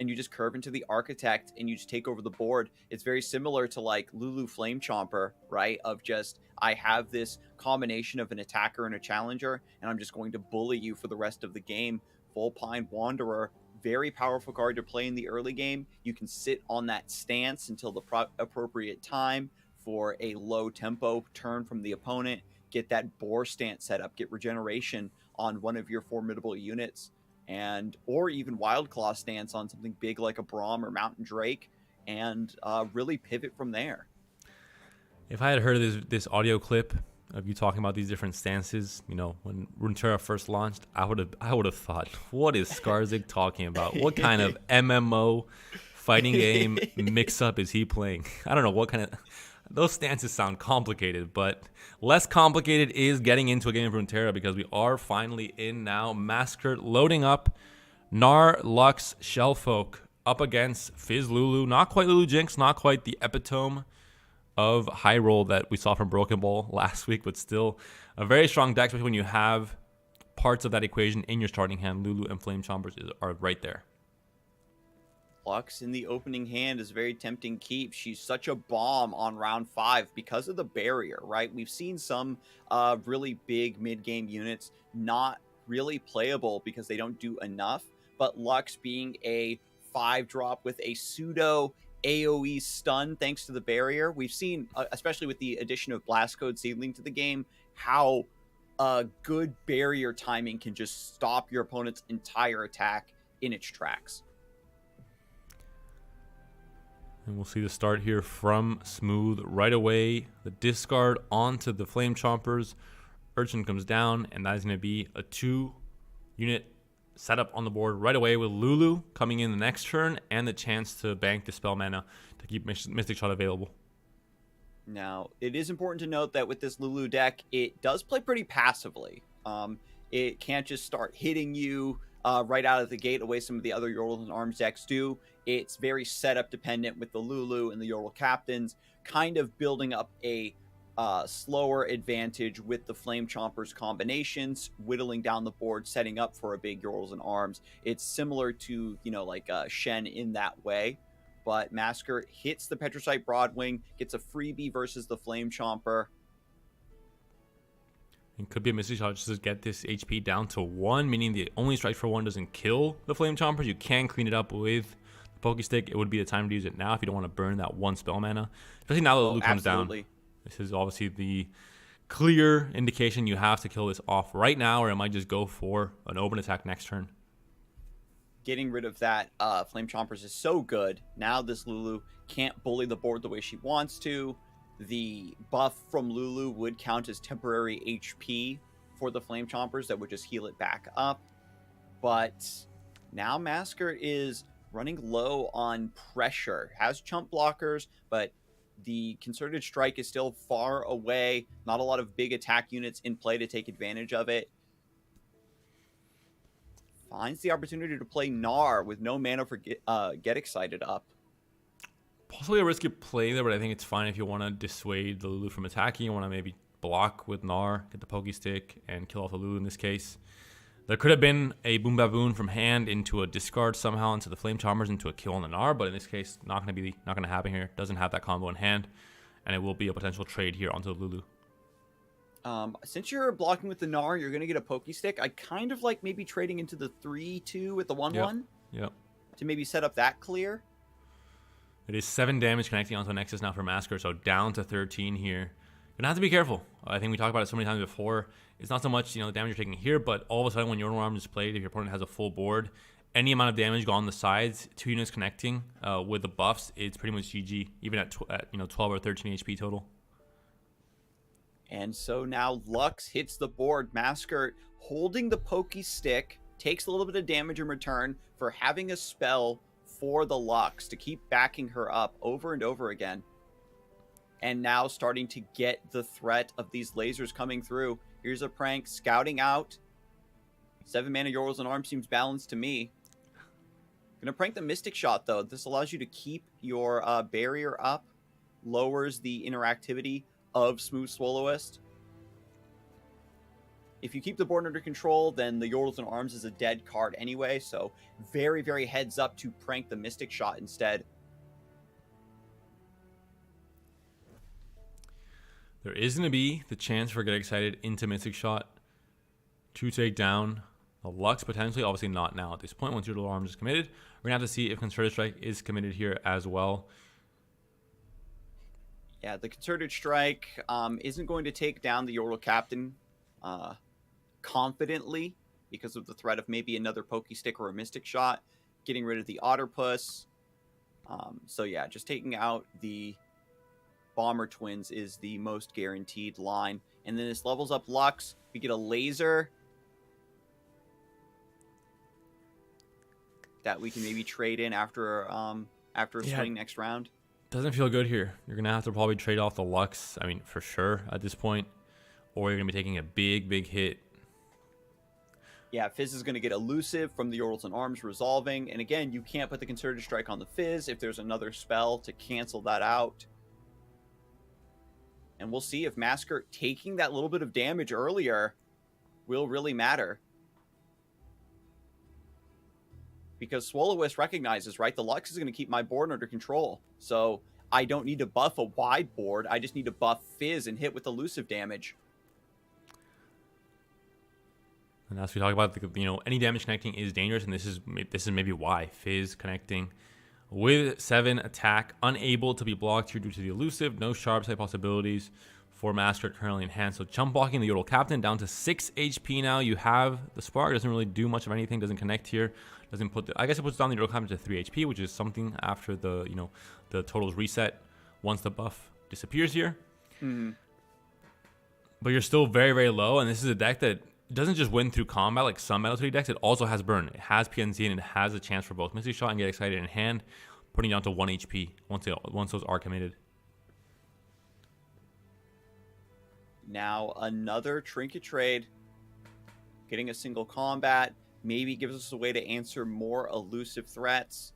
And you just curve into the Architect and you just take over the board. It's very similar to like Lulu Flame Chomper, right? Of just, I have this combination of an attacker and a challenger, and I'm just going to bully you for the rest of the game. Volpine Wanderer, very powerful card to play in the early game. You can sit on that stance until the appropriate time for a low tempo turn from the opponent. Get that boar stance set up, get regeneration on one of your formidable units, and or even Wild Claw stance on something big like a Braum or Mountain Drake, and really pivot from there. If I had heard this audio clip of you talking about these different stances, you know, when Runeterra first launched, I would have thought, what is Scarzig talking about? What kind of MMO fighting game mix-up is he playing? I don't know what kind of... Those stances sound complicated, but less complicated is getting into a game of Runeterra, because we are finally in now. Massacre loading up. Gnar, Lux, Shellfolk up against Fizz Lulu. Not quite Lulu Jinx, not quite the epitome of high roll that we saw from Broken Ball last week, but still a very strong deck, especially when you have parts of that equation in your starting hand. Lulu and Flame Chompers are right there. Lux in the opening hand is a very tempting keep. She's such a bomb on round 5 because of the barrier, right? We've seen some really big mid-game units not really playable because they don't do enough, but Lux being a 5-drop with a pseudo AoE stun thanks to the barrier. We've seen, especially with the addition of Blast Code Seedling to the game, how good barrier timing can just stop your opponent's entire attack in its tracks. And we'll see the start here from Smooth right away. The discard onto the Flame Chompers. Urchin comes down, and that is going to be a 2-unit setup on the board right away, with Lulu coming in the next turn and the chance to bank Dispel mana to keep Mystic Shot available. Now, it is important to note that with this Lulu deck, it does play pretty passively. It can't just start hitting you right out of the gate, the way some of the other Yordles and Arms decks do. It's very setup dependent with the Lulu and the Yordle Captains, kind of building up a slower advantage with the Flame Chompers combinations, whittling down the board, setting up for a big Yordles and Arms. It's similar to, you know, like Shen in that way. But Massacre hits the Petricite Broadwing, gets a freebie versus the Flame Chomper. It could be a Mystic Shot just to get this HP down to 1, meaning the only strike for 1 doesn't kill the Flame Chompers. You can clean it up with the Pokestick. It would be the time to use it now if you don't want to burn that 1 spell mana. Especially now that Lulu comes down. This is obviously the clear indication you have to kill this off right now, or it might just go for an open attack next turn. Getting rid of that Flame Chompers is so good. Now this Lulu can't bully the board the way she wants to. the buff from Lulu would count as temporary HP for the Flame Chompers that would just heal it back up. But now Masker is running low on pressure. Has chump blockers, but the Concerted Strike is still far away. Not a lot of big attack units in play to take advantage of it. Finds the opportunity to play Gnar with no mana for Get Excited up. Possibly a risky play there, but I think it's fine if you want to dissuade the Lulu from attacking. You want to maybe block with Gnar, get the Poké Stick, and kill off the Lulu in this case. There could have been a Boom Baboon from hand into a discard somehow into the Flame Charmers into a kill on the Gnar, but in this case, not going to happen here. Doesn't have that combo in hand, and it will be a potential trade here onto the Lulu. Since you're blocking with the Gnar, you're going to get a Poké Stick. I kind of like maybe trading into the 3-2 with the 1-1. Yep. To maybe set up that clear. It is 7 damage connecting onto Nexus now for Masker, so down to 13 here. You're gonna have to be careful. I think we talked about it so many times before. It's not so much the damage you're taking here, but all of a sudden when your arm is played, if your opponent has a full board, any amount of damage on the sides, 2 units connecting with the buffs, it's pretty much GG, even at 12 or 13 HP total. And so now Lux hits the board. Masker holding the Poké Stick takes a little bit of damage in return for having a spell for the Lux to keep backing her up over and over again. And now starting to get the threat of these lasers coming through. Here's a prank, scouting out. 7 mana Yorls and Arms seems balanced to me. Gonna prank the Mystic Shot though. This allows you to keep your barrier up, lowers the interactivity of Smooth Swallowist. If you keep the board under control, then the Yordles and Arms is a dead card anyway, so very, very heads up to prank the Mystic Shot instead. There is going to be the chance for Get Excited into Mystic Shot to take down the Lux, potentially. Obviously not now at this point. Once your little Arms is committed, we're going to have to see if Concerted Strike is committed here as well. Yeah, the Concerted Strike isn't going to take down the Yordle Captain confidently because of the threat of maybe another Poké Stick or a Mystic Shot, getting rid of the Otterpuss. So yeah, just taking out the Bomber Twins is the most guaranteed line. And then this levels up Lux. We get a laser that we can maybe trade in after a swing next round. Doesn't feel good here. You're going to have to probably trade off the Lux, I mean, for sure at this point. Or you're going to be taking a big, big hit. Yeah, Fizz is going to get elusive from the Yordles and Arms resolving. And again, you can't put the Concerted Strike on the Fizz if there's another spell to cancel that out. And we'll see if Masker taking that little bit of damage earlier will really matter. Because Swallowist recognizes, right, the Lux is going to keep my board under control. So I don't need to buff a wide board. I just need to buff Fizz and hit with elusive damage. And as we talk about, any damage connecting is dangerous, and this is maybe why. Fizz connecting with 7 attack, unable to be blocked here due to the elusive, no sharp side possibilities for Masker currently in hand. So chump blocking the Yordle Captain down to 6 HP now. You have the Spark, doesn't really do much of anything, doesn't connect here, doesn't put I guess it puts down the Yordle Captain to 3 HP, which is something after the the totals reset once the buff disappears here. But you're still very, very low, and this is a deck that doesn't just win through combat like some Metal 3 decks, it also has burn. It has PNC, and it has a chance for both Mystic Shot and Get Excited in hand, putting down to 1 HP once those are committed. Now another Trinket trade. Getting a single combat maybe gives us a way to answer more elusive threats.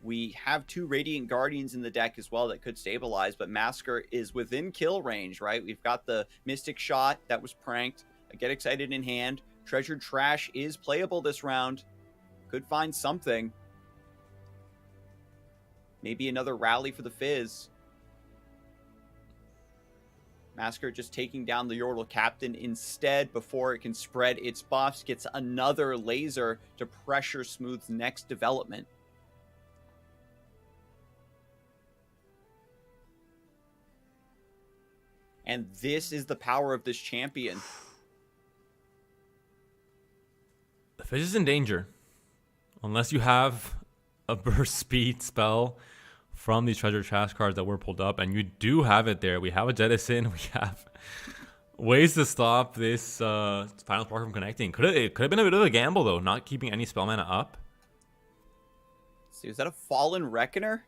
We have 2 Radiant Guardians in the deck as well that could stabilize, but Masker is within kill range, right? We've got the Mystic Shot that was pranked. Get Excited in hand. Treasured Trash is playable this round. Could find something. Maybe another rally for the Fizz. Masker just taking down the Yordle Captain instead before it can spread its buffs. Gets another laser to pressure Smooth's next development. And this is the power of this champion. The Fizz is in danger. Unless you have a burst speed spell from these treasure chest cards that were pulled up, and you do have it there. We have a jettison. We have ways to stop this final spark from connecting. It could have been a bit of a gamble though, not keeping any spell mana up. Let's see, is that a Fallen Reckoner?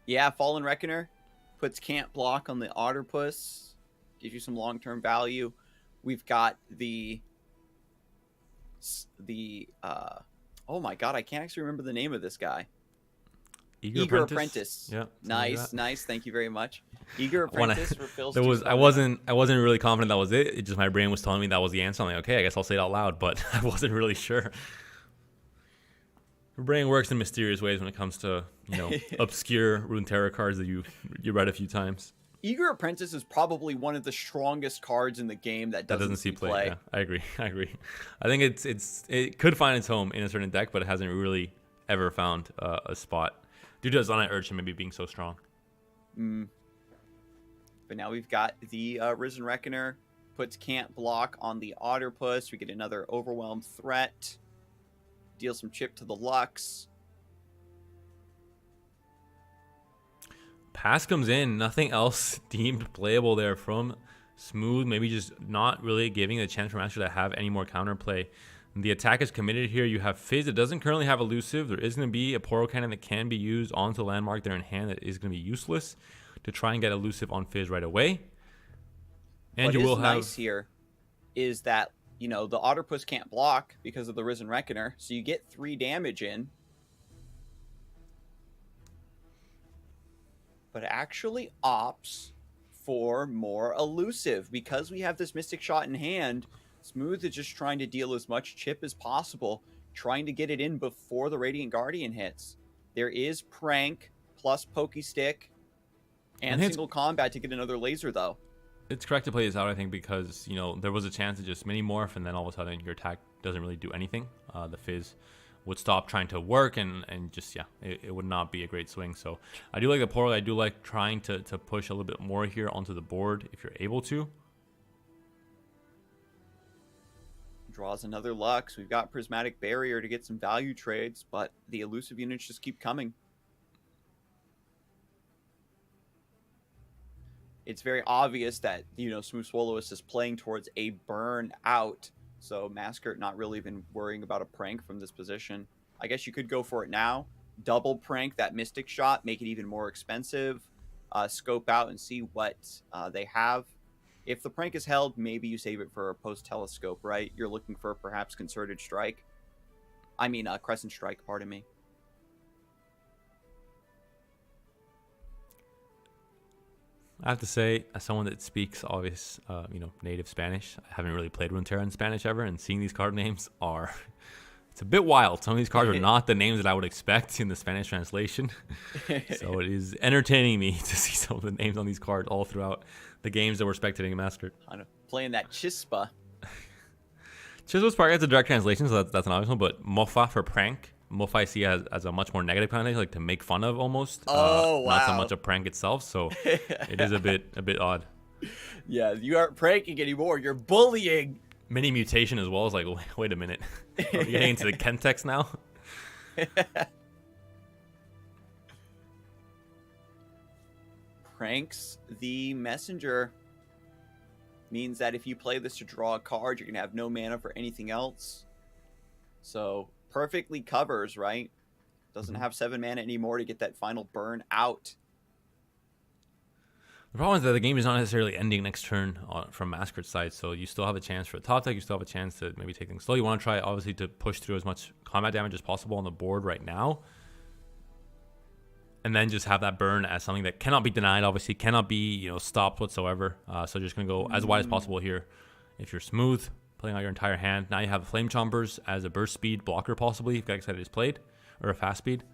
Yeah, Fallen Reckoner puts can't block on the Otterpuss, gives you some long-term value. We've got the oh my god, I can't actually remember the name of this guy. Eager Apprentice. Yeah. Nice. Thank you very much. Eager Apprentice refills. I wasn't really confident that was it. It just my brain was telling me that was the answer. I'm like, okay, I guess I'll say it out loud, but I wasn't really sure. Your brain works in mysterious ways when it comes to, you know, obscure Runeterra cards that you read a few times. Eager Apprentice is probably one of the strongest cards in the game that doesn't see play. Yeah, I agree. I think it could find its home in a certain deck, but it hasn't really ever found a spot due to Zonite Urchin maybe being so strong. But now we've got the Risen Reckoner, puts can't block on the Otterpuss. We get another Overwhelmed Threat. Deal some chip to the Lux. Pass comes in. Nothing else deemed playable there from Smooth. Maybe just not really giving the chance for Master to have any more counterplay. The attack is committed here. You have Fizz. It doesn't currently have Elusive. There is going to be a Portal Cannon that can be used onto Landmark there in hand that is going to be useless to try and get Elusive on Fizz right away. And what you will is have... nice here is that, you know, the Otterpuss can't block because of the Risen Reckoner, so you get 3 damage in. But actually opts for more Elusive. Because we have this Mystic Shot in hand, Smooth is just trying to deal as much chip as possible, trying to get it in before the Radiant Guardian hits. There is Prank plus Pokey Stick and single combat to get another laser, though. It's correct to play this out, I think, because, you know, there was a chance to just mini-morph, and then all of a sudden your attack doesn't really do anything. The Fizz would stop trying to work, and just, yeah, it would not be a great swing. So I do like the Portal. I do like trying to push a little bit more here onto the board if you're able to. Draws another Lux. We've got Prismatic Barrier to get some value trades, but the elusive units just keep coming. It's very obvious that, you know, Smooth Swallows is playing towards a burn out. So Maskert not really even worrying about a prank from this position. I guess you could go for it now. Double prank that Mystic Shot, make it even more expensive. Scope out and see what they have. If the prank is held, maybe you save it for a post-telescope, right? You're looking for perhaps Concerted Strike. I mean, Crescent Strike, pardon me. I have to say, as someone that speaks obvious, native Spanish, I haven't really played Runeterra in Spanish ever, and seeing these card names are, it's a bit wild. Some of these cards are not the names that I would expect in the Spanish translation. So it is entertaining me to see some of the names on these cards all throughout the games that we're spectating in Masked. Kind of playing that Chispa. Chispa's part gets a direct translation, so that's an obvious one, but Mofa for prank. Mofa I see as a much more negative connotation, like to make fun of almost. Oh, wow. Not so much a prank itself, so it is a bit odd. Yeah, you aren't pranking anymore. You're bullying. Mini mutation as well is like, wait a minute. Are we getting into the Kentex now? Pranks the messenger. Means that if you play this to draw a card, you're going to have no mana for anything else. So perfectly covers, right? Doesn't have 7 mana anymore to get that final burn out. The problem is that the game is not necessarily ending next turn from Masquerade's side, so you still have a chance for a top deck. You still have a chance to maybe take things slow. You want to try, obviously, to push through as much combat damage as possible on the board right now. And then just have that burn as something that cannot be denied, obviously, cannot be stopped whatsoever. So just going to go as wide as possible here. If you're smooth, playing out your entire hand. Now you have Flame Chompers as a burst speed blocker, possibly, if Excited is played, or a fast speed.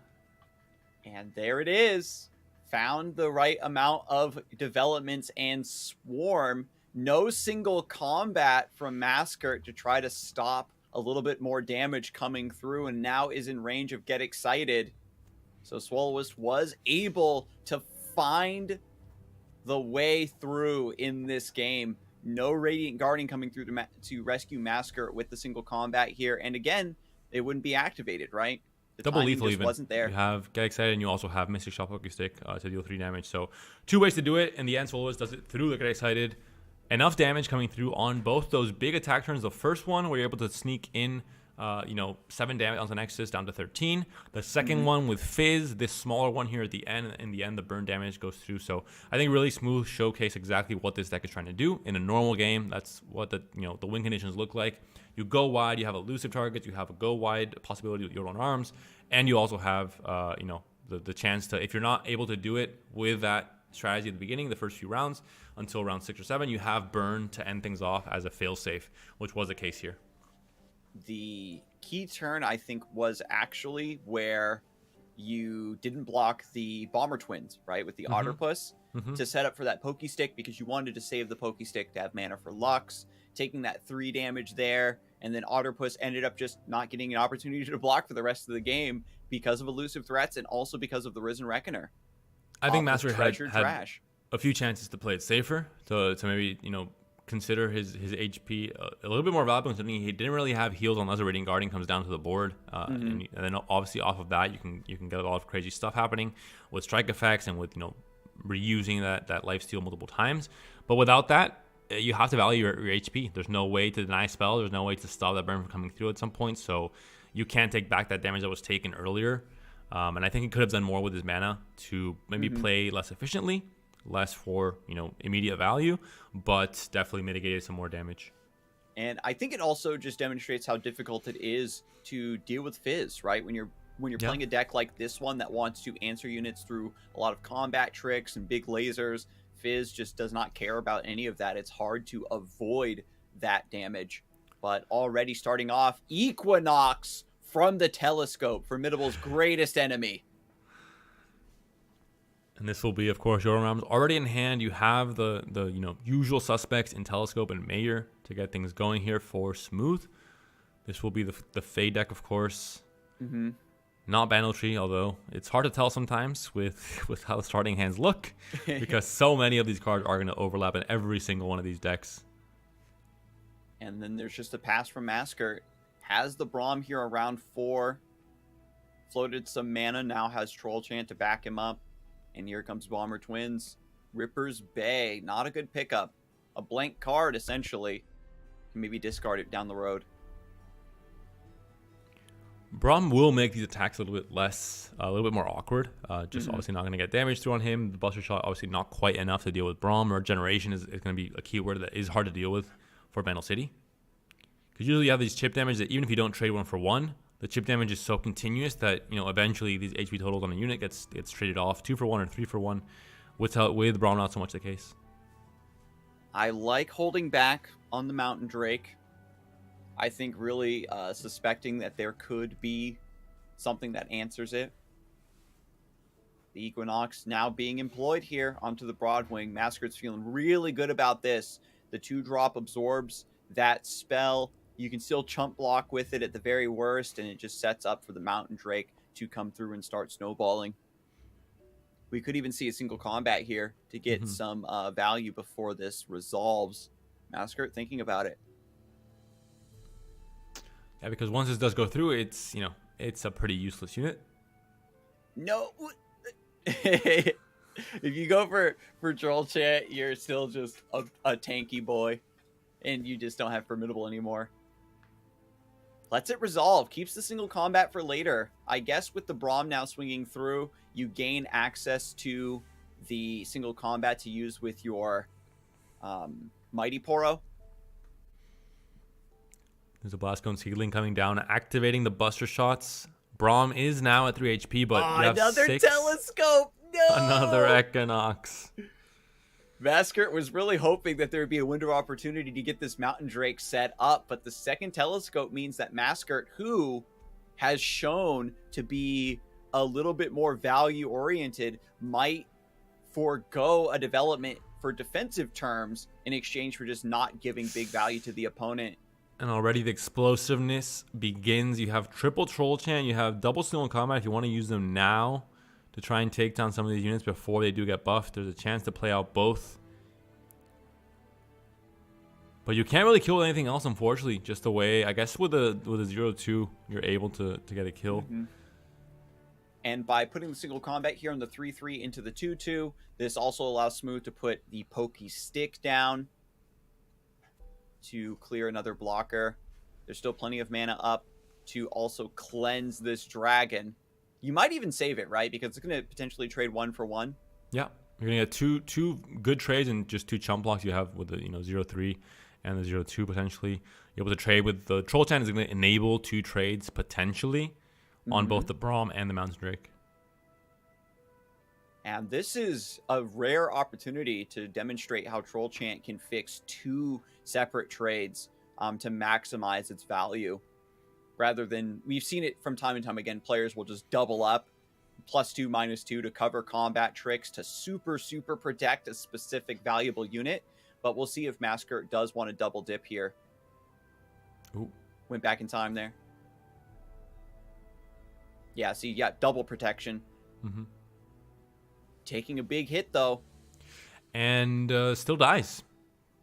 And there it is. Found the right amount of developments and swarm. No single combat from Maskert to try to stop a little bit more damage coming through, and now is in range of Get Excited. So Swallowist was able to find the way through in this game. No Radiant Guardian coming through to rescue Maskert with the single combat here. And again, it wouldn't be activated, right? The double timing lethal just even. wasn't there. You have Get Excited, and you also have Mystic Shellfolk Stick to deal 3 damage. So 2 ways to do it. In the end, Soloist does it through the Get Excited. Enough damage coming through on both those big attack turns. The first one, where you're able to sneak in, 7 damage onto Nexus down to 13. The second one with Fizz, this smaller one here at the end. In the end, the burn damage goes through. So I think really smooth showcase exactly what this deck is trying to do in a normal game. That's what the win conditions look like. You go wide, you have elusive targets, you have a go wide possibility with your own arms, and you also have the chance to, if you're not able to do it with that strategy at the beginning, the first few rounds until round 6 or 7, you have burn to end things off as a failsafe, which was the case here. The key turn, I think, was actually where you didn't block the Bomber Twins, right, with the Otterpuss to set up for that Pokey Stick, because you wanted to save the Pokey Stick to have mana for Lux, taking that 3 damage there, and then Otterpuss ended up just not getting an opportunity to block for the rest of the game because of elusive threats and also because of the Risen Reckoner. I think Master had a few chances to play it safer, to maybe, consider his HP a little bit more valuable, considering he didn't really have heals unless a Radiant Guardian comes down to the board. And then obviously off of that, you can get a lot of crazy stuff happening with strike effects and with, reusing that lifesteal multiple times. But without that, you have to value your HP. There's no way to deny spell. There's no way to stop that burn from coming through at some point. So you can't take back that damage that was taken earlier. And I think he could have done more with his mana to maybe play less efficiently, less for, immediate value, but definitely mitigated some more damage. And I think it also just demonstrates how difficult it is to deal with Fizz, right? When you're playing a deck like this one that wants to answer units through a lot of combat tricks and big lasers, Fizz just does not care about any of that. It's hard to avoid that damage. But already starting off, Equinox from the Telescope, Formidable's greatest enemy. And this will be, of course, your rounds already in hand. You have the usual suspects in Telescope and Mayor to get things going here for Smooth. This will be the Fade deck, of course. Not Bandle Tree, although it's hard to tell sometimes with how the starting hands look, because so many of these cards are going to overlap in every single one of these decks. And then there's just a pass from Masker. Has the Braum here around 4. Floated some mana, now has Troll Chant to back him up. And here comes Bomber Twins. Ripper's Bay, not a good pickup. A blank card, essentially. Can maybe discard it down the road. Braum will make these attacks a little bit more awkward. Obviously not going to get damage through on him. The Buster Shot obviously not quite enough to deal with Braum. Regeneration is going to be a keyword that is hard to deal with for Bandle City. Because usually you have these chip damage that even if you don't trade 1 for 1, the chip damage is so continuous that eventually these HP totals on a unit gets traded off 2 for 1 or 3 for 1. With Braum, not so much the case. I like holding back on the Mountain Drake. I think really suspecting that there could be something that answers it. The Equinox now being employed here onto the Broadwing. Masquerade's feeling really good about this. The 2-drop absorbs that spell. You can still chump block with it at the very worst, and it just sets up for the Mountain Drake to come through and start snowballing. We could even see a single combat here to get some value before this resolves. Masquerade thinking about it. Yeah, because once this does go through, it's a pretty useless unit. No. If you go for Troll Chant, you're still just a tanky boy, and you just don't have Formidable anymore. Lets it resolve. Keeps the single combat for later. I guess with the Braum now swinging through, you gain access to the single combat to use with your Mighty Poro. There's a Blast Cone Seedling coming down, activating the Buster Shots. Braum is now at 3 HP, but you have another 6. Telescope. No! Another Equinox. Masquerade was really hoping that there would be a window of opportunity to get this Mountain Drake set up, but the second Telescope means that Masquerade, who has shown to be a little bit more value-oriented, might forego a development for defensive terms in exchange for just not giving big value to the opponent. And already the explosiveness begins. You have triple Troll Chant, you have double single combat if you want to use them now to try and take down some of these units before they do get buffed. There's a chance to play out both. But you can't really kill anything else, unfortunately. Just the way, I guess with a 0-2, you're able to get a kill. And by putting the single combat here on the 3/3 into the 2/2, this also allows Smooth to put the pokey stick down to clear another blocker. There's still plenty of mana up to also cleanse this dragon. You might even save it, right? Because it's going to potentially trade 1 for 1. Yeah, you're gonna get two good trades and just 2 chump blocks you have with the 0-3 and the 0-2 potentially. You're able to trade with the Troll Chan is gonna enable 2 trades potentially on both the Braum and the Mountain Drake. And this is a rare opportunity to demonstrate how Troll Chant can fix 2 separate trades to maximize its value. Rather than, we've seen it from time and time again, players will just double up, +2, -2 to cover combat tricks to super protect a specific valuable unit. But we'll see if Masker does want to double dip here. Ooh. Went back in time there. Yeah, see, yeah, double protection. Taking a big hit, though. And still dies.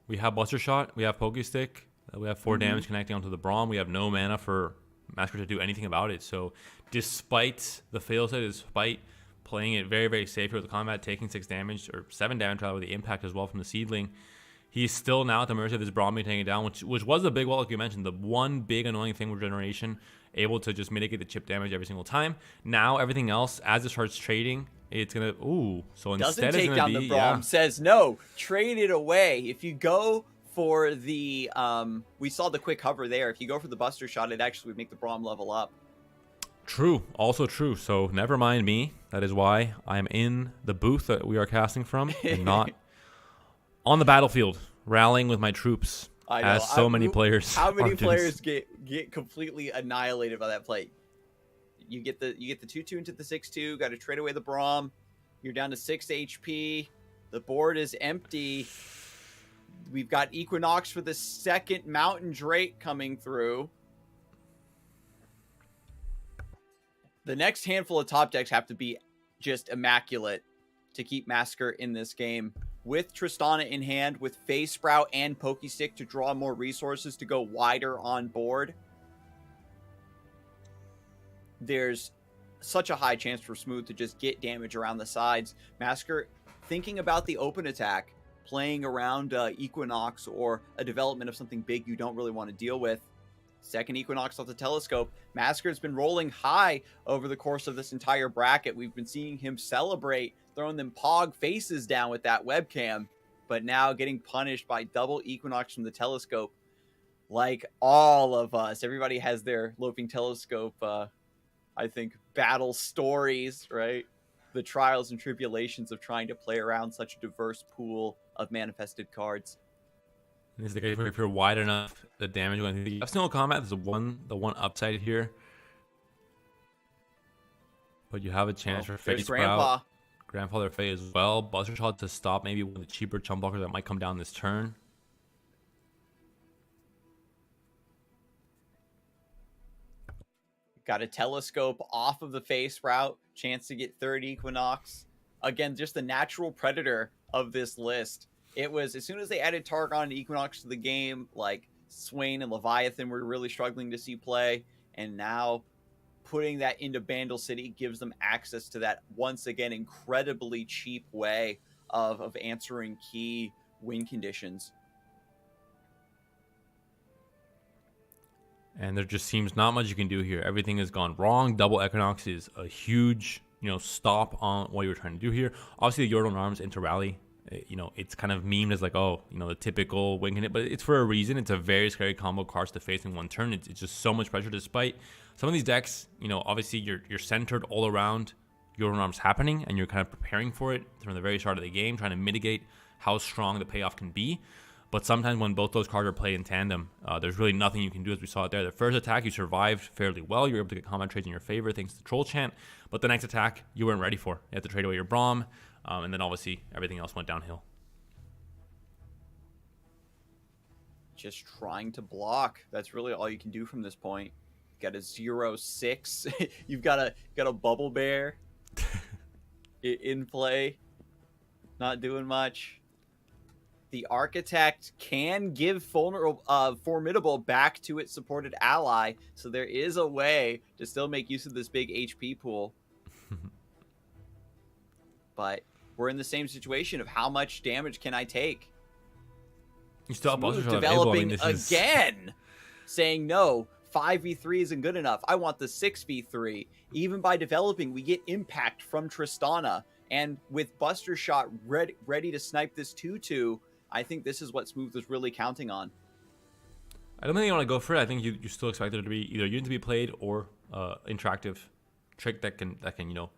We have Buster Shot. We have Poke Stick. We have 4 damage connecting onto the Braum. We have no mana for Masker to do anything about it. So despite the fail set, despite playing it very safe here with the combat, taking 6 damage, or 7 damage rather with the impact as well from the Seedling, he's still now at the mercy of this Braum being taken down, which was the big wall, like you mentioned. The one big annoying thing with Regeneration, able to just mitigate the chip damage every single time. Now everything else, as it starts trading, it's gonna so instead doesn't it's take gonna down be, the Braum, says no, trade it away. If you go for the we saw the quick hover there. If you go for the Buster Shot, it actually would make the Braum level up. True, also true. So never mind me. That is why I am in the booth that we are casting from and not on the battlefield, rallying with my troops. I know. As so many players. How many players get completely annihilated by that play? You get the 2/2 into the 6/2. Got to trade away the Braum. You're down to 6 HP. The board is empty. We've got Equinox for the second Mountain Drake coming through. The next handful of top decks have to be just immaculate to keep Masker in this game. With Tristana in hand, with Phase Sprout and Pokestick to draw more resources to go wider on board, there's such a high chance for Smooth to just get damage around the sides. Masker thinking about the open attack, playing around Equinox or a development of something big you don't really want to deal with. Second Equinox off the Telescope. Masker's been rolling high over the course of this entire bracket. We've been seeing him celebrate, throwing them pog faces down with that webcam, but now getting punished by double Equinox from the Telescope. Like all of us, everybody has their Loafing Telescope, I think, battle stories, right? The trials and tribulations of trying to play around such a diverse pool of manifested cards. If you're wide enough, the damage going through the single combat is the one upside here. But you have a chance for Phase Sprout, Grandfather Fae as well. Buster Shot to stop maybe one of the cheaper chump blockers that might come down this turn. Got a Telescope off of the Phase Sprout. Chance to get third Equinox. Again, just the natural predator of this list. It was, as soon as they added Targon and Equinox to the game, like Swain and Leviathan were really struggling to see play. And now putting that into Bandle City gives them access to that, once again, incredibly cheap way of answering key win conditions. And there just seems not much you can do here. Everything has gone wrong. Double Equinox is a huge, stop on what you were trying to do here. Obviously, the Yordle Arms into Rally, it's kind of memed as like, oh, the typical win condition, but it's for a reason. It's a very scary combo of cards to face in one turn. It's just so much pressure, despite some of these decks, obviously you're centered all around Yordle Arms happening, and you're kind of preparing for it from the very start of the game, trying to mitigate how strong the payoff can be. But sometimes when both those cards are played in tandem, there's really nothing you can do, as we saw it there. The first attack, you survived fairly well. You were able to get combat trades in your favor thanks to Troll Chant. But the next attack, you weren't ready for. You had to trade away your Braum, and then obviously everything else went downhill. Just trying to block. That's really all you can do from this point. Got a 0-6. You've got a Bubble Bear in play. Not doing much. The Architect can give Formidable back to its supported ally, so there is a way to still make use of this big HP pool. but we're in the same situation of how much damage can I take? You still have Smooth Buster developing Able. I mean, again, saying no, 5v3 isn't good enough. I want the 6v3. Even by developing, we get impact from Tristana. And with Buster Shot ready to snipe this 2-2, I think this is what Smooth was really counting on. I don't think you want to go for it. I think you still expect there to be either unit to be played or interactive trick that can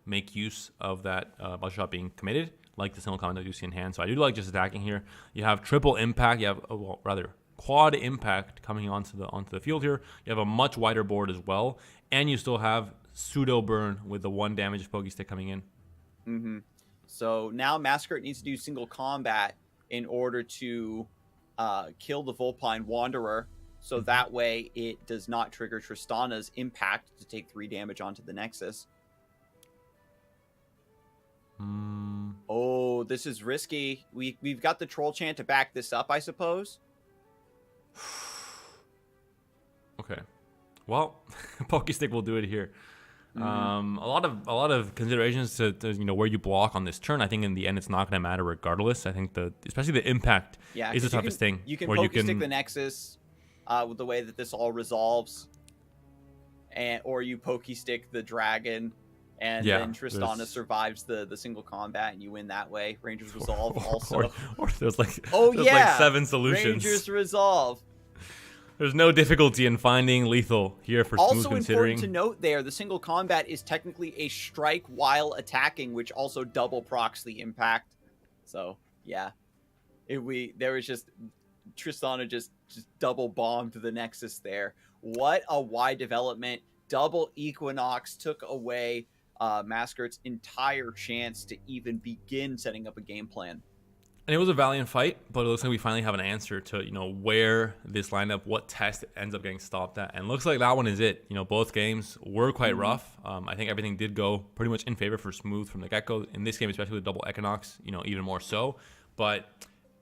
make use of that Buster Shot being committed, like the single comment that you see in hand. So I do like just attacking here. You have triple impact. You have rather quad impact coming onto the field here. You have a much wider board as well, and you still have pseudo burn with the 1 damage Pokey Stick coming in. So now Masquerade needs to do single combat in order to kill the Vulpine Wanderer. So that way it does not trigger Tristana's impact to take 3 damage onto the Nexus. Oh, this is risky. We've got the Troll Chant to back this up, I suppose. Okay. Well, Pokestick will do it here. A lot of considerations to where you block on this turn. I think in the end it's not going to matter regardless. I think especially the impact is the toughest thing. You can Pokestick the Nexus with the way that this all resolves, or you Pokestick the Dragon, and then Tristana survives the single combat and you win that way. Rangers Resolve also. Or there's like 7 solutions. Rangers Resolve. There's no difficulty in finding lethal here for Smooth Also considering. important to note there, the single combat is technically a strike while attacking, which also double procs the impact. So, yeah. There was just... Tristana just double bombed the Nexus there. What a wide development. Double Equinox took away Masquerade's entire chance to even begin setting up a game plan. And it was a valiant fight, but it looks like we finally have an answer to, where this lineup, what test ends up getting stopped at. And looks like that one is it. Both games were quite rough. I think everything did go pretty much in favor for Smooth from the get-go. In this game, especially with double Equinox, even more so. But,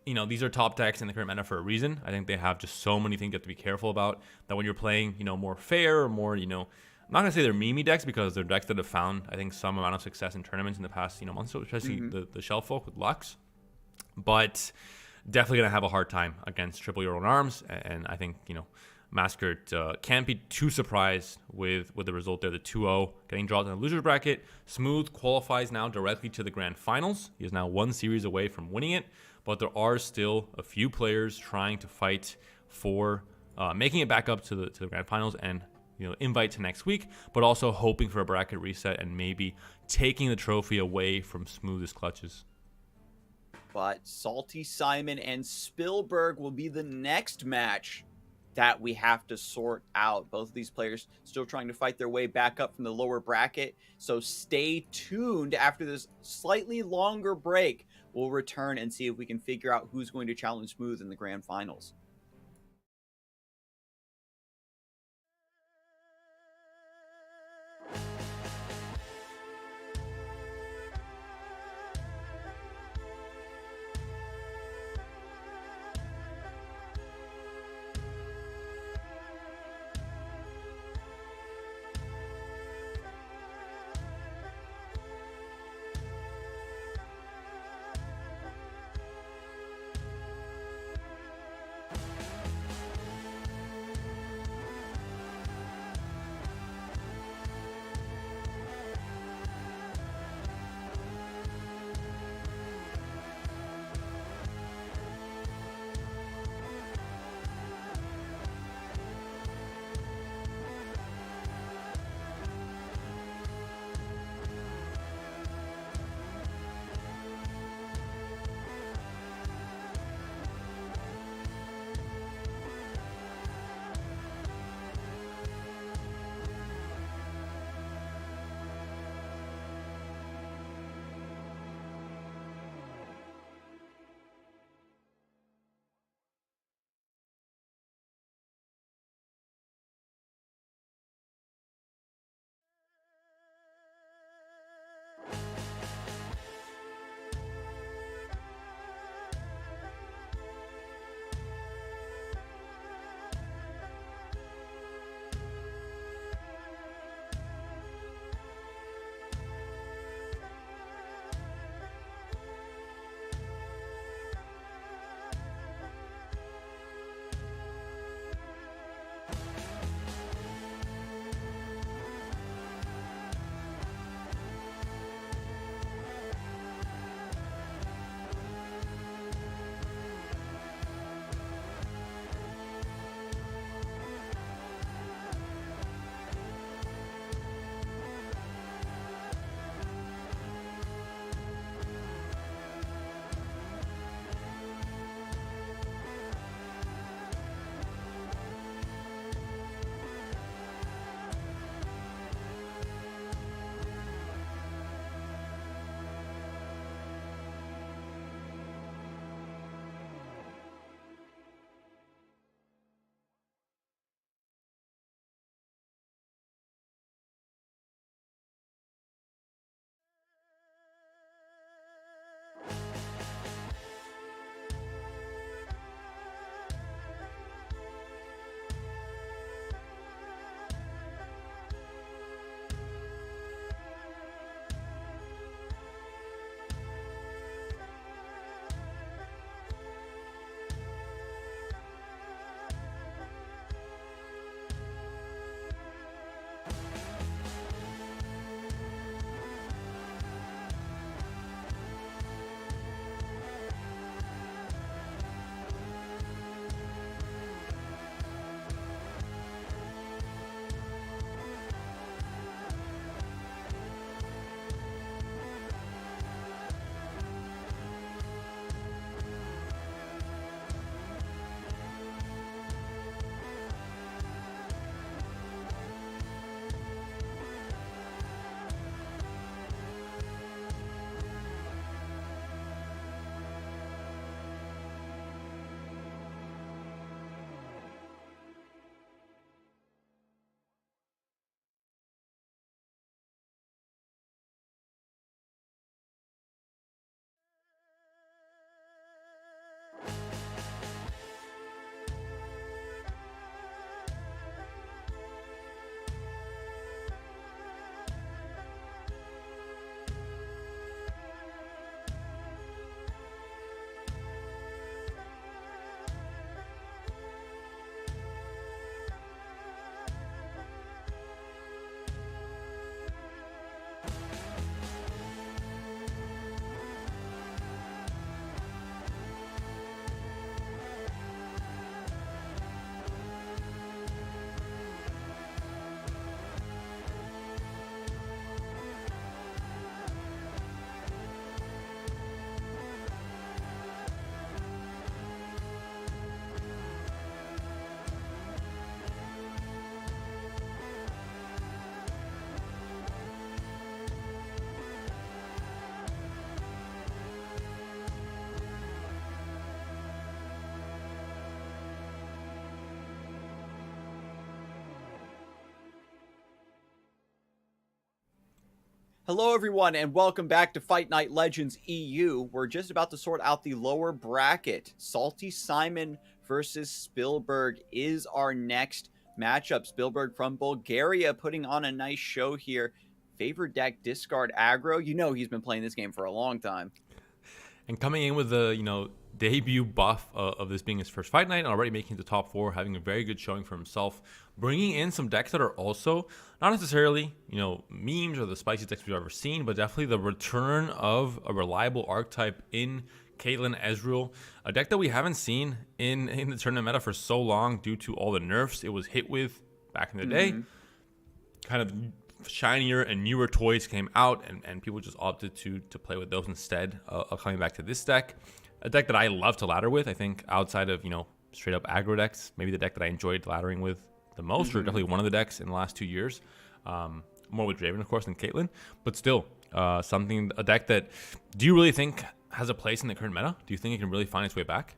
these are top decks in the current meta for a reason. I think they have just so many things you have to be careful about that when you're playing, more fair or more, I'm not going to say they're meme decks because they're decks that have found, I think, some amount of success in tournaments in the past, months, especially the Shellfolk with Lux. But definitely going to have a hard time against triple Euro Arms. And I think, Masquerade can't be too surprised with the result there. The 2-0 getting dropped in the loser's bracket. Smooth qualifies now directly to the grand finals. He is now 1 series away from winning it. But there are still a few players trying to fight for making it back up to the grand finals and invite to next week, but also hoping for a bracket reset and maybe taking the trophy away from Smooth's clutches. But Salty Simon and Spielberg will be the next match that we have to sort out. Both of these players still trying to fight their way back up from the lower bracket. So stay tuned. After this slightly longer break, we'll return and see if we can figure out who's going to challenge Smooth in the grand finals. Hello, everyone, and welcome back to Fight Night Legends EU. We're just about to sort out the lower bracket. Salty Simon versus Spielberg is our next matchup. Spielberg from Bulgaria putting on a nice show here. Favorite deck, discard aggro. You know he's been playing this game for a long time. And coming in with the, debut buff of this being his first fight night and already making the top 4, having a very good showing for himself, bringing in some decks that are also not necessarily, memes or the spiciest decks we've ever seen, but definitely the return of a reliable archetype in Caitlyn Ezreal, a deck that we haven't seen in the tournament meta for so long due to all the nerfs it was hit with back in the day. Kind of shinier and newer toys came out, and people just opted to play with those instead of coming back to this deck. A deck that I love to ladder with. I think outside of, straight up aggro decks, maybe the deck that I enjoyed laddering with the most, or definitely one of the decks in the last 2 years. More with Draven, of course, than Caitlyn, but still a deck that, do you really think has a place in the current meta? Do you think it can really find its way back?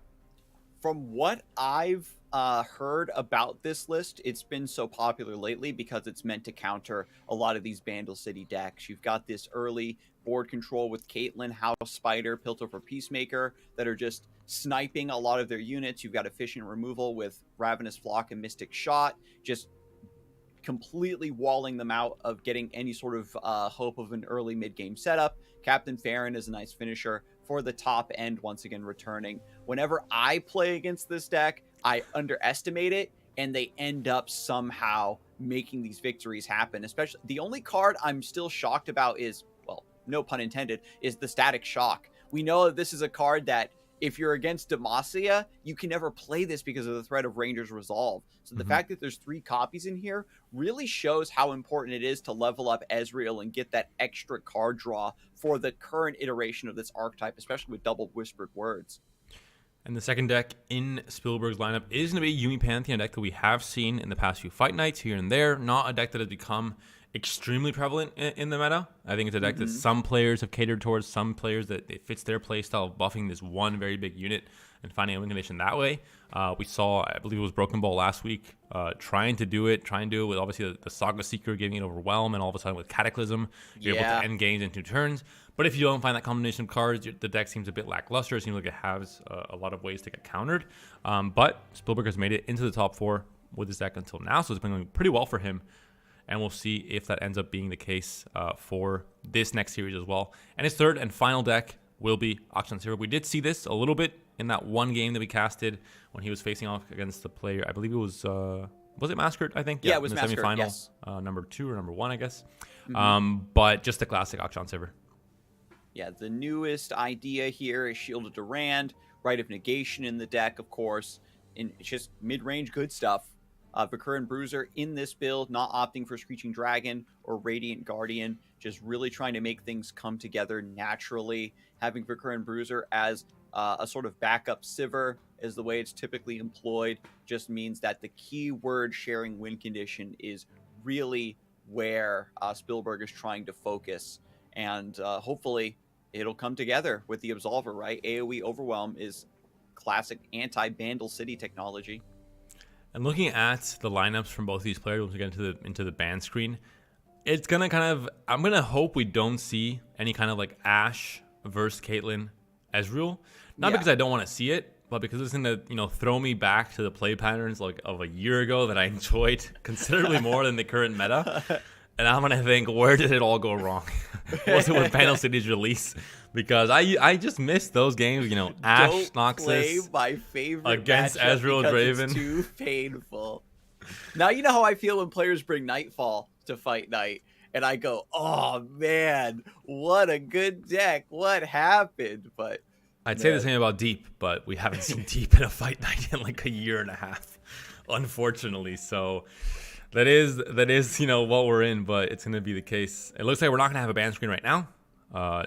From what I've heard about this list, it's been so popular lately because it's meant to counter a lot of these Bandle City decks. You've got this early board control with Caitlyn, House Spider, Piltover Peacemaker that are just sniping a lot of their units. You've got efficient removal with Ravenous Flock and Mystic Shot, just completely walling them out of getting any sort of hope of an early mid-game setup. Captain Farron is a nice finisher for the top end, once again returning. Whenever I play against this deck, I underestimate it, and they end up somehow making these victories happen. Especially, the only card I'm still shocked about is, well, no pun intended, is the Static Shock. We know that this is a card that if you're against Demacia, you can never play this because of the threat of Ranger's Resolve. So the fact that there's 3 copies in here really shows how important it is to level up Ezreal and get that extra card draw for the current iteration of this archetype, especially with double Whispered Words. And the second deck in Spielberg's lineup is going to be Yuumi Pantheon, a deck that we have seen in the past few fight nights here and there. Not a deck that has become extremely prevalent in the meta. I think it's a deck that some players have catered towards, some players that it fits their playstyle of buffing this one very big unit and finding a win condition that way. We saw, I believe it was Broken Ball last week, trying to do it with obviously the Saga Seeker giving it Overwhelm, and all of a sudden with Cataclysm, you're able to end games in 2 turns. But if you don't find that combination of cards, the deck seems a bit lackluster. It seems like it has a lot of ways to get countered. But Spielberg has made it into the top 4 with this deck until now, so it's been going pretty well for him. And we'll see if that ends up being the case for this next series as well. And his third and final deck will be Akshan Silver. We did see this a little bit in that one game that we casted when he was facing off against the player. I believe it was it Masquerade, I think? Yeah, it was in the Masquerade, semifinal, yes. Number 2 or number 1, I guess. But just the classic Akshan Silver. Yeah, the newest idea here is Shielded Durand, Rite of Negation in the deck, of course. And it's just mid-range good stuff. Vicurin Bruiser in this build, not opting for Screeching Dragon or Radiant Guardian, just really trying to make things come together naturally. Having Vicurin Bruiser as a sort of backup Sivir is the way it's typically employed, just means that the keyword sharing win condition is really where Spielberg is trying to focus. And hopefully it'll come together with the Absolver, right? AoE Overwhelm is classic anti-Bandle City technology. And looking at the lineups from both these players, once we get into the ban screen, it's gonna I'm gonna hope we don't see any kind of like Ashe versus Caitlyn Ezreal. Not because I don't want to see it, but because it's gonna throw me back to the play patterns like of a year ago that I enjoyed considerably more than the current meta. And I'm gonna think, where did it all go wrong? Was it with Bandle City's release? Because I just missed those games. Ashe Noxus my favorite against Ezreal Draven. It's too painful. Now you know how I feel when players bring Nightfall to fight night, and I go, "Oh man, what a good deck! What happened?" But I'd say the same about Deep, but we haven't seen Deep in a fight night in like a year and a half, unfortunately. So. That is, what we're in, but it's going to be the case. It looks like we're not going to have a ban screen right now.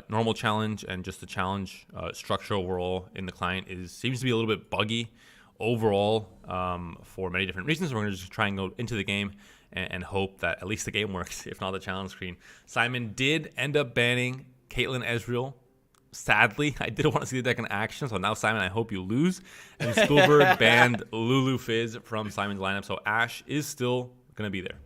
Normal challenge and just the challenge structure overall in the client seems to be a little bit buggy overall for many different reasons. We're going to just try and go into the game and hope that at least the game works, if not the challenge screen. Simon did end up banning Caitlyn Ezreal. Sadly, I did want to see the deck in action, so now, Simon, I hope you lose. And Spielberg banned Lulu Fizz from Simon's lineup, so Ashe is still going to be there.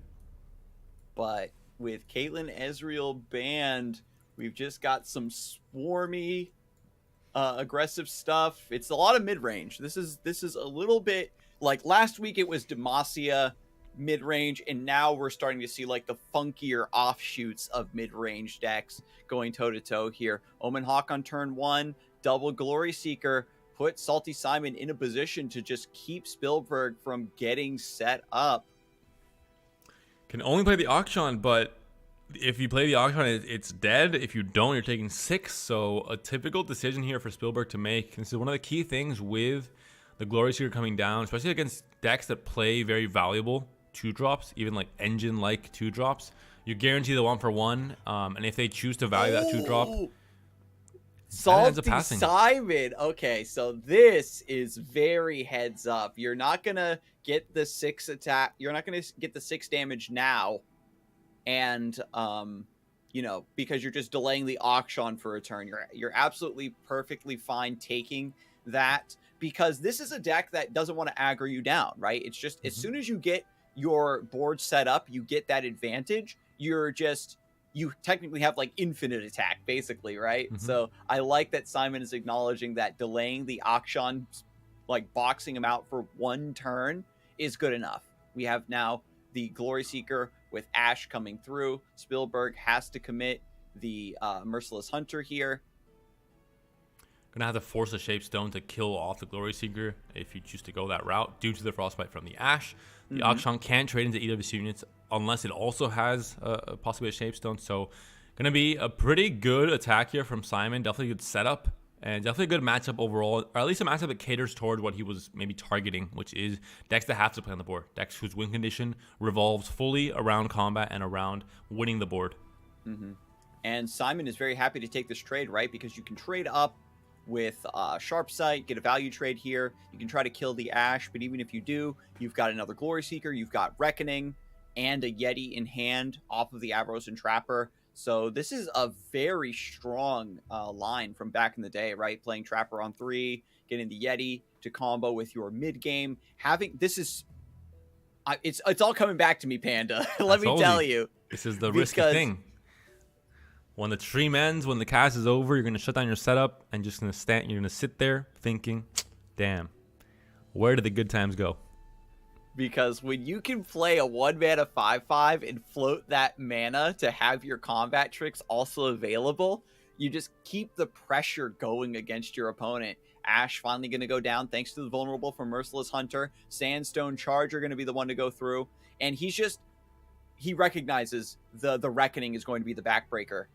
But with Caitlyn Ezreal banned. We've just got some swarmy, aggressive stuff. It's a lot of mid-range. This is a little bit like last week it was Demacia mid-range, and now we're starting to see like the funkier offshoots of mid-range decks going toe-to-toe here. Omen Hawk on turn 1, double Glory Seeker, put Salty Simon in a position to just keep Spielberg from getting set up. Can only play the Auction, but if you play the Auction, it's dead. If you don't, you're taking 6. So a typical decision here for Spielberg to make. This is one of the key things with the Glory Seeker coming down, especially against decks that play very valuable 2-drops, even like engine-like 2-drops. You guarantee the 1-for-1, and if they choose to value that 2-drop, Salty Simon. Okay, so this is very heads up. You're not gonna get the 6 attack. You're not gonna get the 6 damage now, and you know, because you're just delaying the auction for a turn. You're absolutely perfectly fine taking that, because this is a deck that doesn't want to aggro you down, right? It's just as soon as you get your board set up, you get that advantage. You technically have like infinite attack, basically, right? So I like that Simon is acknowledging that delaying the auction, like boxing him out for 1 turn, is good enough. We have now the Glory Seeker with Ashe coming through. Spielberg has to commit the Merciless Hunter here. Gonna have to force a Shapestone to kill off the Glory Seeker if you choose to go that route due to the Frostbite from the Ashe. The Auction can't trade into either of his units unless it also has possibly a Shapestone. So gonna be a pretty good attack here from Simon. Definitely a good setup and definitely a good matchup overall, or at least a matchup that caters towards what he was maybe targeting, which is decks that have to play on the board. Decks whose win condition revolves fully around combat and around winning the board. And Simon is very happy to take this trade, right? Because you can trade up with Sharp Sight, get a value trade here. You can try to kill the Ashe, but even if you do, you've got another Glory Seeker, you've got Reckoning, and a Yeti in hand off of the Avros and Trapper. So this is a very strong line from back in the day, right? Playing Trapper on 3, getting the Yeti to combo with your mid game. It's all coming back to me, Panda. Let me tell you. This is the risky thing. When the stream ends, when the cast is over, you're going to shut down your setup and just going to stand. You're going to sit there thinking, damn, where did the good times go? Because when you can play a 1-mana 5/5 and float that mana to have your combat tricks also available, you just keep the pressure going against your opponent. Ashe finally going to go down thanks to the vulnerable from Merciless Hunter. Sandstone Charger going to be the one to go through. And he recognizes the Reckoning is going to be the backbreaker.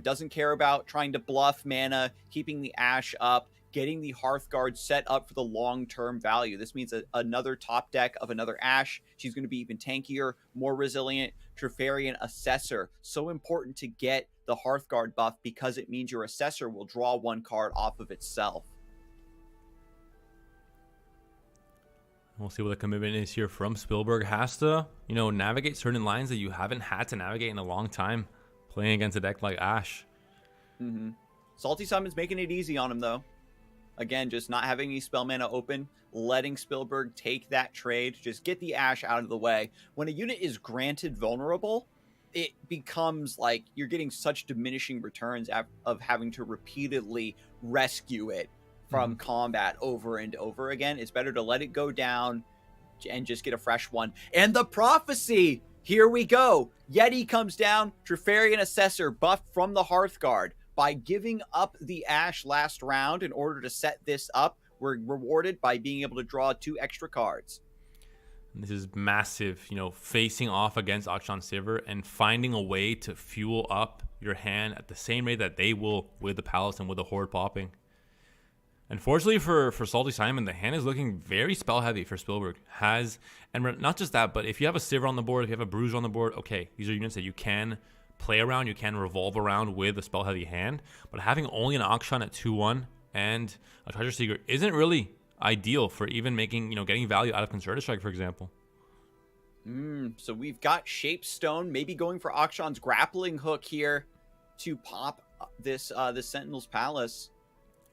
Doesn't care about trying to bluff mana, keeping the Ashe up, getting the Hearthguard set up for the long-term value. This means another top deck of another Ashe. She's going to be even tankier, more resilient. Treferian Assessor. So important to get the Hearthguard buff because it means your Assessor will draw 1 card off of itself. We'll see what the commitment is here from Spielberg. Has to, navigate certain lines that you haven't had to navigate in a long time, playing against a deck like Ashe. Salty Simon's making it easy on him, though. Again, just not having any spell mana open, letting Spielberg take that trade, just get the Ashe out of the way. When a unit is granted vulnerable, it becomes like you're getting such diminishing returns of having to repeatedly rescue it from combat over and over again. It's better to let it go down and just get a fresh one. And the prophecy, here we go. Yeti comes down, Treferian Assessor buffed from the Hearthguard. By giving up the Ashe last round in order to set this up, we're rewarded by being able to draw 2 extra cards. This is massive, facing off against Auction Silver and finding a way to fuel up your hand at the same rate that they will with the Palace and with the Horde popping. Unfortunately for Salty Simon, the hand is looking very spell heavy for Spielberg. And not just that, but if you have a Sivir on the board, if you have a Bruiser on the board, okay, these are units that you can play around, you can revolve around with a spell heavy hand. But having only an Auction at 2/1 and a Treasure Seeker isn't really ideal for even making, getting value out of Concerted Strike, for example. So we've got Shapestone, maybe going for Auction's Grappling Hook here to pop this Sentinel's Palace.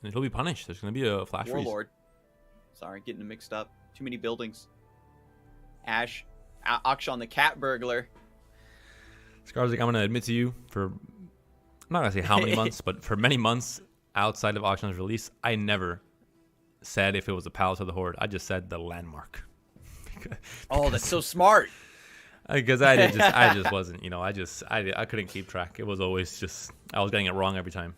And he'll be punished. There's going to be a flash freeze. Warlord. Sorry, getting it mixed up. Too many buildings. Ashe, Auction the Cat Burglar. Scarzig, I'm going to admit to you, I'm not going to say how many months, but for many months outside of Auction's release, I never said if it was the Palace or the Horde. I just said the landmark. Oh, that's so smart. Because I just wasn't, I couldn't keep track. It was always just, I was getting it wrong every time.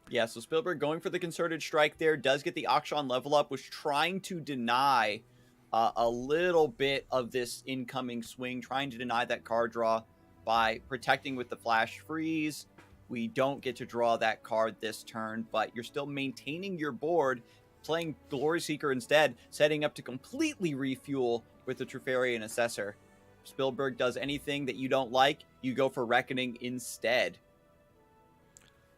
Yeah, so Spielberg going for the concerted strike there, does get the Auction level up, was trying to deny a little bit of this incoming swing, trying to deny that card draw by protecting with the flash freeze. We don't get to draw that card this turn, but you're still maintaining your board, playing Glory Seeker instead, setting up to completely refuel with the Trufarian Assessor. Spielberg does anything that you don't like, you go for Reckoning instead.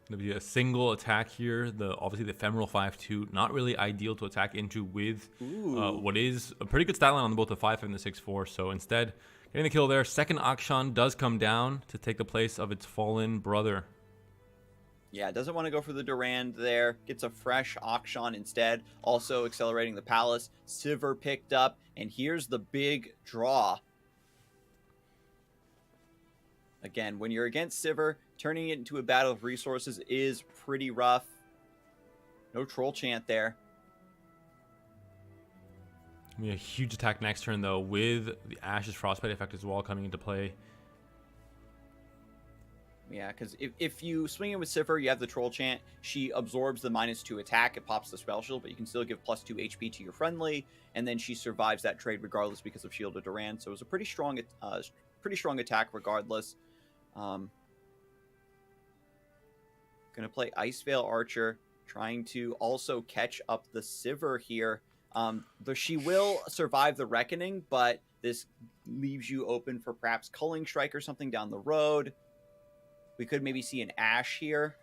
Going to be a single attack here. Obviously the Ephemeral 5/2, not really ideal to attack into with what is a pretty good stat line on both the 5 and the 6/4. So instead, getting the kill there. Second Auction does come down to take the place of its fallen brother. Yeah, doesn't want to go for the Durand there. Gets a fresh Auction instead. Also accelerating the Palace. Sivir picked up. And here's the big draw. Again, when you're against Sivir, turning it into a battle of resources is pretty rough. No Troll Chant there. A huge attack next turn, though, with the Ash's Frostbite effect as well coming into play. Yeah, because if you swing in with Sivir, you have the Troll Chant. She absorbs the -2 attack. It pops the Spell Shield, but you can still give +2 HP to your friendly. And then she survives that trade regardless because of Shield of Durand. So it was a pretty strong attack regardless. Going to play Ice Veil Archer, trying to also catch up the Sivir here. She will survive the Reckoning, but this leaves you open for perhaps Culling Strike or something down the road. We could maybe see an Ash here.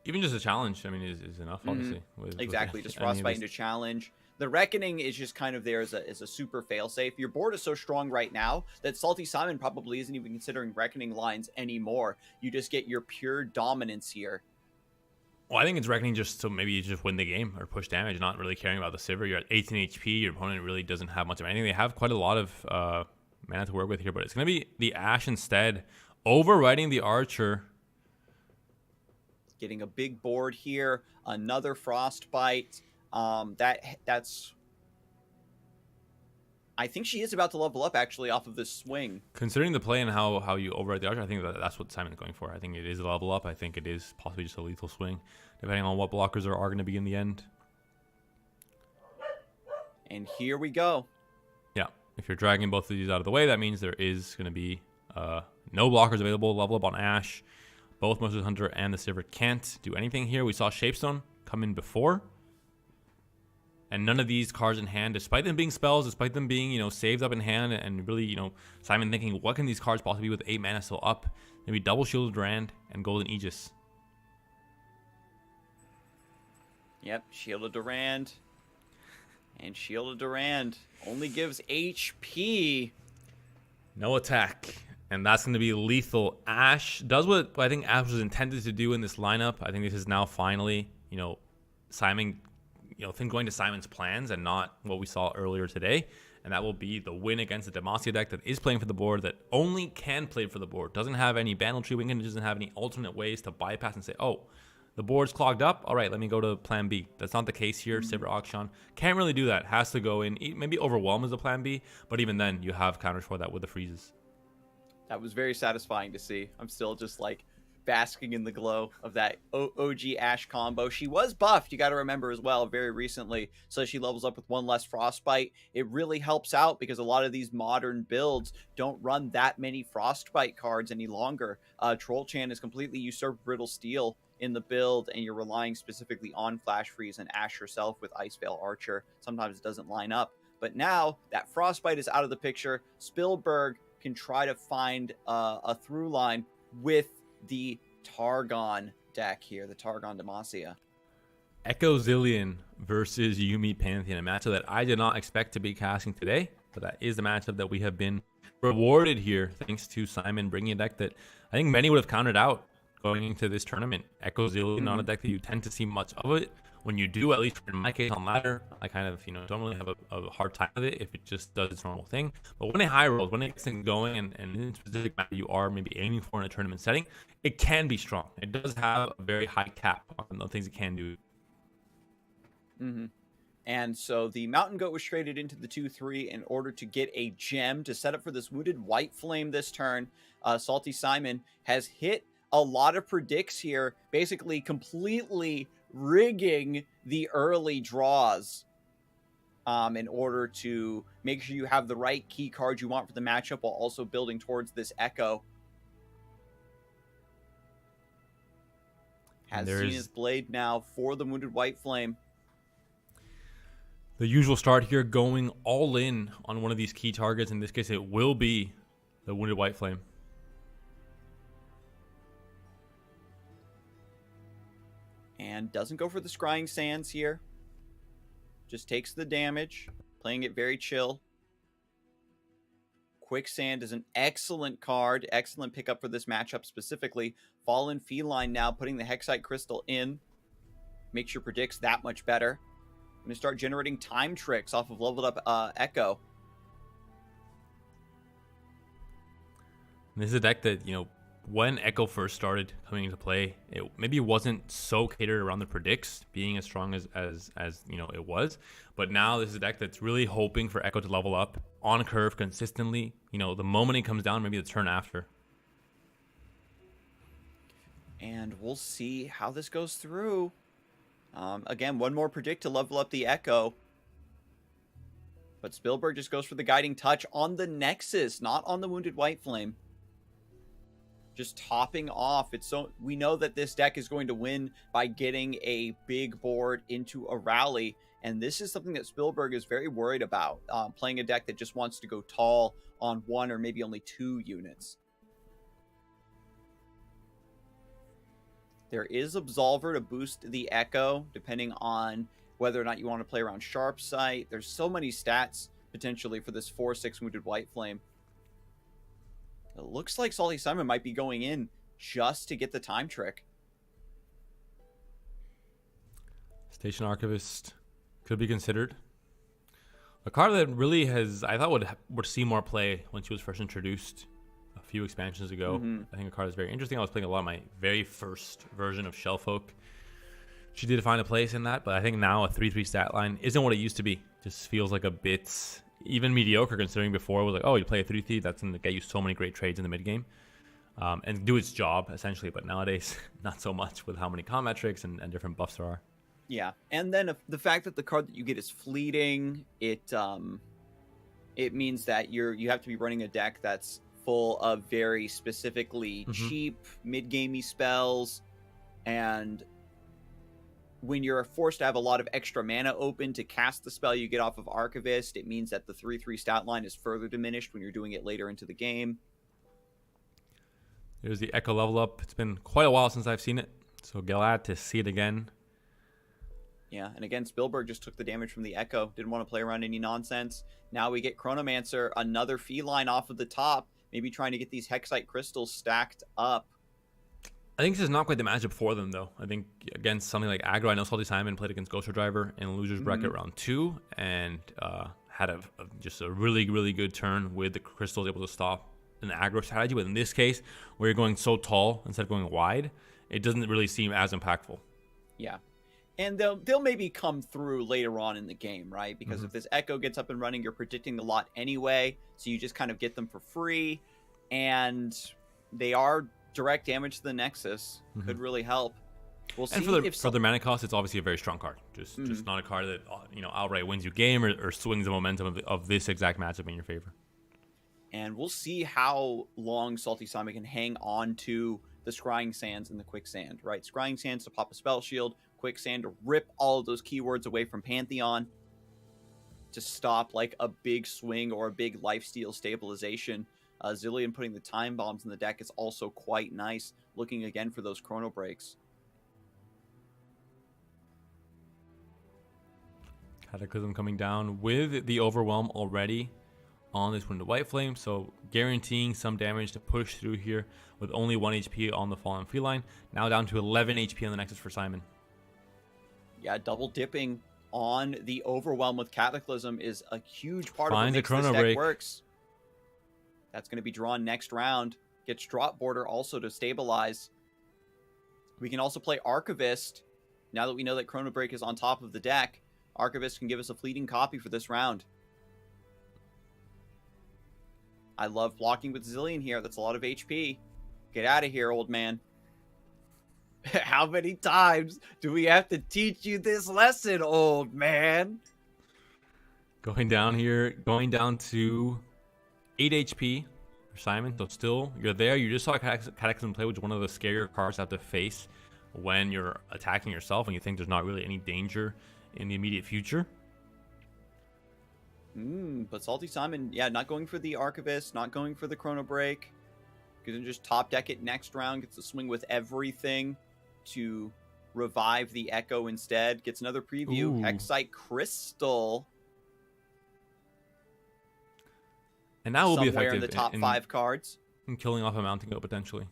Even just a challenge, I mean, is enough, obviously. Exactly, just Frostbite into challenge. The Reckoning is just kind of there as a super failsafe. Your board is so strong right now that Salty Simon probably isn't even considering Reckoning lines anymore. You just get your pure dominance here. Well, I think it's Reckoning just so maybe you just win the game or push damage, not really caring about the Sivir. You're at 18 HP. Your opponent really doesn't have much of anything. They have quite a lot of mana to work with here, but it's going to be the Ash instead, overriding the Archer. Getting a big board here. Another Frostbite. That's... I think she is about to level up, actually, off of this swing. Considering the play and how you override the Archer, I think that's what Simon's going for. I think it is a level up. I think it is possibly just a lethal swing, depending on what blockers are going to be in the end. And here we go. Yeah, if you're dragging both of these out of the way, that means there is going to be no blockers available. Level up on Ash. Both Moses Hunter and the Sivir can't do anything here. We saw Shapestone come in before. And none of these cards in hand, despite them being spells, despite them being, saved up in hand, and really, Simon thinking, what can these cards possibly be with 8 mana still up? Maybe double Shield of Durand and Golden Aegis. Yep, Shield of Durand. And Shield of Durand only gives HP. No attack. And that's going to be lethal. Ash does what I think Ash was intended to do in this lineup. I think this is now finally, Simon... things going to Simon's plans and not what we saw earlier today. And that will be the win against the Demacia deck that is playing for the board, that only can play for the board. Doesn't have any Bandle Tree Wing, and doesn't have any alternate ways to bypass and say, oh, the board's clogged up. All right, let me go to plan B. That's not the case here. Sivir Auction can't really do that. Has to go in. Maybe Overwhelm is the plan B, but even then, you have counters for that with the freezes. That was very satisfying to see. I'm still just basking in the glow of that OG Ash combo. She was buffed, you got to remember as well, very recently, so she levels up with 1 less Frostbite. It really helps out because a lot of these modern builds don't run that many Frostbite cards any longer. Troll Chant is completely usurped Brittle Steel in the build, and you're relying specifically on Flash Freeze and Ash herself with Ice Veil Archer. Sometimes it doesn't line up, but now that Frostbite is out of the picture, Spielberg can try to find a through line with the Targon deck here, the Targon Demacia. Echo Zillion versus Yuumi Pantheon, a matchup that I did not expect to be casting today, but that is the matchup that we have been rewarded here thanks to Simon bringing a deck that I think many would have counted out going into this tournament. Echo Zillion, not a deck that you tend to see much of it when you do, at least in my case on ladder, I kind of, don't really have a hard time with it if it just does its normal thing. But when it high rolls, when it gets things going, and in a specific map you are maybe aiming for in a tournament setting, it can be strong. It does have a very high cap on the things it can do. And so the Mountain Goat was traded into the 2-3 in order to get a gem to set up for this Wounded White Flame this turn. Salty Simon has hit a lot of predicts here, basically completely rigging the early draws in order to make sure you have the right key cards you want for the matchup while also building towards this Echo. Has seen his blade now for the Wounded White Flame. The usual start here, going all in on one of these key targets. In this case, it will be the Wounded White Flame. And doesn't go for the Scrying Sands here. Just takes the damage, playing it very chill. Quicksand is an excellent card, excellent pickup for this matchup specifically. Fallen Feline now putting the Hexite Crystal in. Makes your predicts that much better. Going to start generating time tricks off of leveled up Echo. And this is a deck that, when Echo first started coming into play, it maybe wasn't so catered around the predicts being as strong as it was. But now this is a deck that's really hoping for Echo to level up on curve consistently. The moment it comes down, maybe the turn after. And we'll see how this goes through. Again, one more predict to level up the Echo. But Spielberg just goes for the Guiding Touch on the Nexus, not on the Wounded White Flame. Just topping off. We know that this deck is going to win by getting a big board into a rally. And this is something that Spielberg is very worried about. Playing a deck that just wants to go tall on one or maybe only two units. There is Absolver to boost the Echo, depending on whether or not you want to play around Sharp Sight. There's so many stats, potentially, for this 4-6 Wounded White Flame. It looks like Salty Simon might be going in just to get the time trick. Station Archivist could be considered. A card that really I thought would see more play when she was first introduced a few expansions ago. I think a card is very interesting. I was playing a lot of my very first version of Shellfolk. She did find a place in that, but I think now a 3-3 stat line isn't what it used to be. Just feels like a bit even mediocre, considering before it was like, oh, you play a 3-3, that's going to get you so many great trades in the mid game and do its job essentially. But nowadays, not so much with how many combat tricks and different buffs there are. Yeah, and then the fact that the card that you get is fleeting, it means that you have to be running a deck that's full of very specifically cheap mid-gamey spells, and when you're forced to have a lot of extra mana open to cast the spell you get off of Archivist, it means that the 3-3 stat line is further diminished when you're doing it later into the game. There's the Echo level up. It's been quite a while since I've seen it, so glad to see it again. Yeah, and again, Spielberg just took the damage from the Echo. Didn't want to play around any nonsense. Now we get Chronomancer, another feline off of the top, maybe trying to get these Hexite Crystals stacked up. I think this is not quite the matchup for them, though. I think against something like Aggro, I know Salty Simon played against Ghost Driver in Loser's Bracket round 2 and had just a really, really good turn with the crystals, able to stop an Aggro strategy. But in this case, where you're going so tall instead of going wide, it doesn't really seem as impactful. Yeah. And they'll maybe come through later on in the game, right? Because if this Echo gets up and running, you're predicting the lot anyway. So you just kind of get them for free. And they are direct damage to the Nexus. Could really help. We'll see. And for the mana cost, it's obviously a very strong card. Just not a card that outright wins you game or swings the momentum of this exact matchup in your favor. And we'll see how long Salty Simon can hang on to the Scrying Sands and the Quicksand, right? Scrying Sands to pop a spell shield, Quicksand to rip all of those keywords away from Pantheon to stop like a big swing or a big lifesteal stabilization. Zillion putting the time bombs in the deck is also quite nice, looking again for those chrono breaks. Cataclysm coming down with the Overwhelm already on this Wounded White Flame, so guaranteeing some damage to push through here with only 1 HP on the Fallen Feline. Now down to 11 HP on the Nexus for Simon. Yeah, double dipping on the Overwhelm with Cataclysm is a huge part of what Finds a makes this Chrono deck Break. works. That's going to be drawn next round. Gets Drop Border also to stabilize. We can also play Archivist. Now that we know that Chrono Break is on top of the deck, Archivist can give us a fleeting copy for this round. I love blocking with Zillion here. That's a lot of HP. Get out of here, old man. How many times do we have to teach you this lesson, old man? Going down here, going down to 8 HP for Simon. So still, you're there. You just saw Cataclysm play, which is one of the scarier cards to have to face when you're attacking yourself and you think there's not really any danger in the immediate future. But Salty Simon, yeah, not going for the Archivist, not going for the Chrono Break. Gonna just top deck it next round. Gets to swing with everything to revive the Echo instead. Gets another preview. Ooh. Hexite Crystal. And that will be somewhere effective in the top 5 cards. in killing off a Mountain Goat potentially.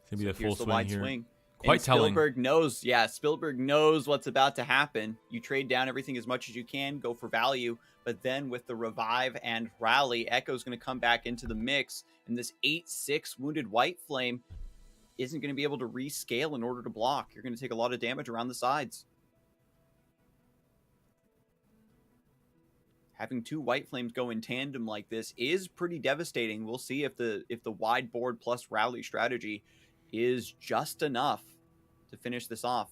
It's gonna be a full swing here. Quite and telling. Spielberg knows, yeah, Spielberg knows what's about to happen. You trade down everything as much as you can, go for value, but then with the revive and rally, Echo's going to come back into the mix, and this 8/6 Wounded White Flame isn't going to be able to rescale in order to block. You're going to take a lot of damage around the sides. Having 2 White Flames go in tandem like this is pretty devastating. We'll see if the wide board plus rally strategy is just enough to finish this off.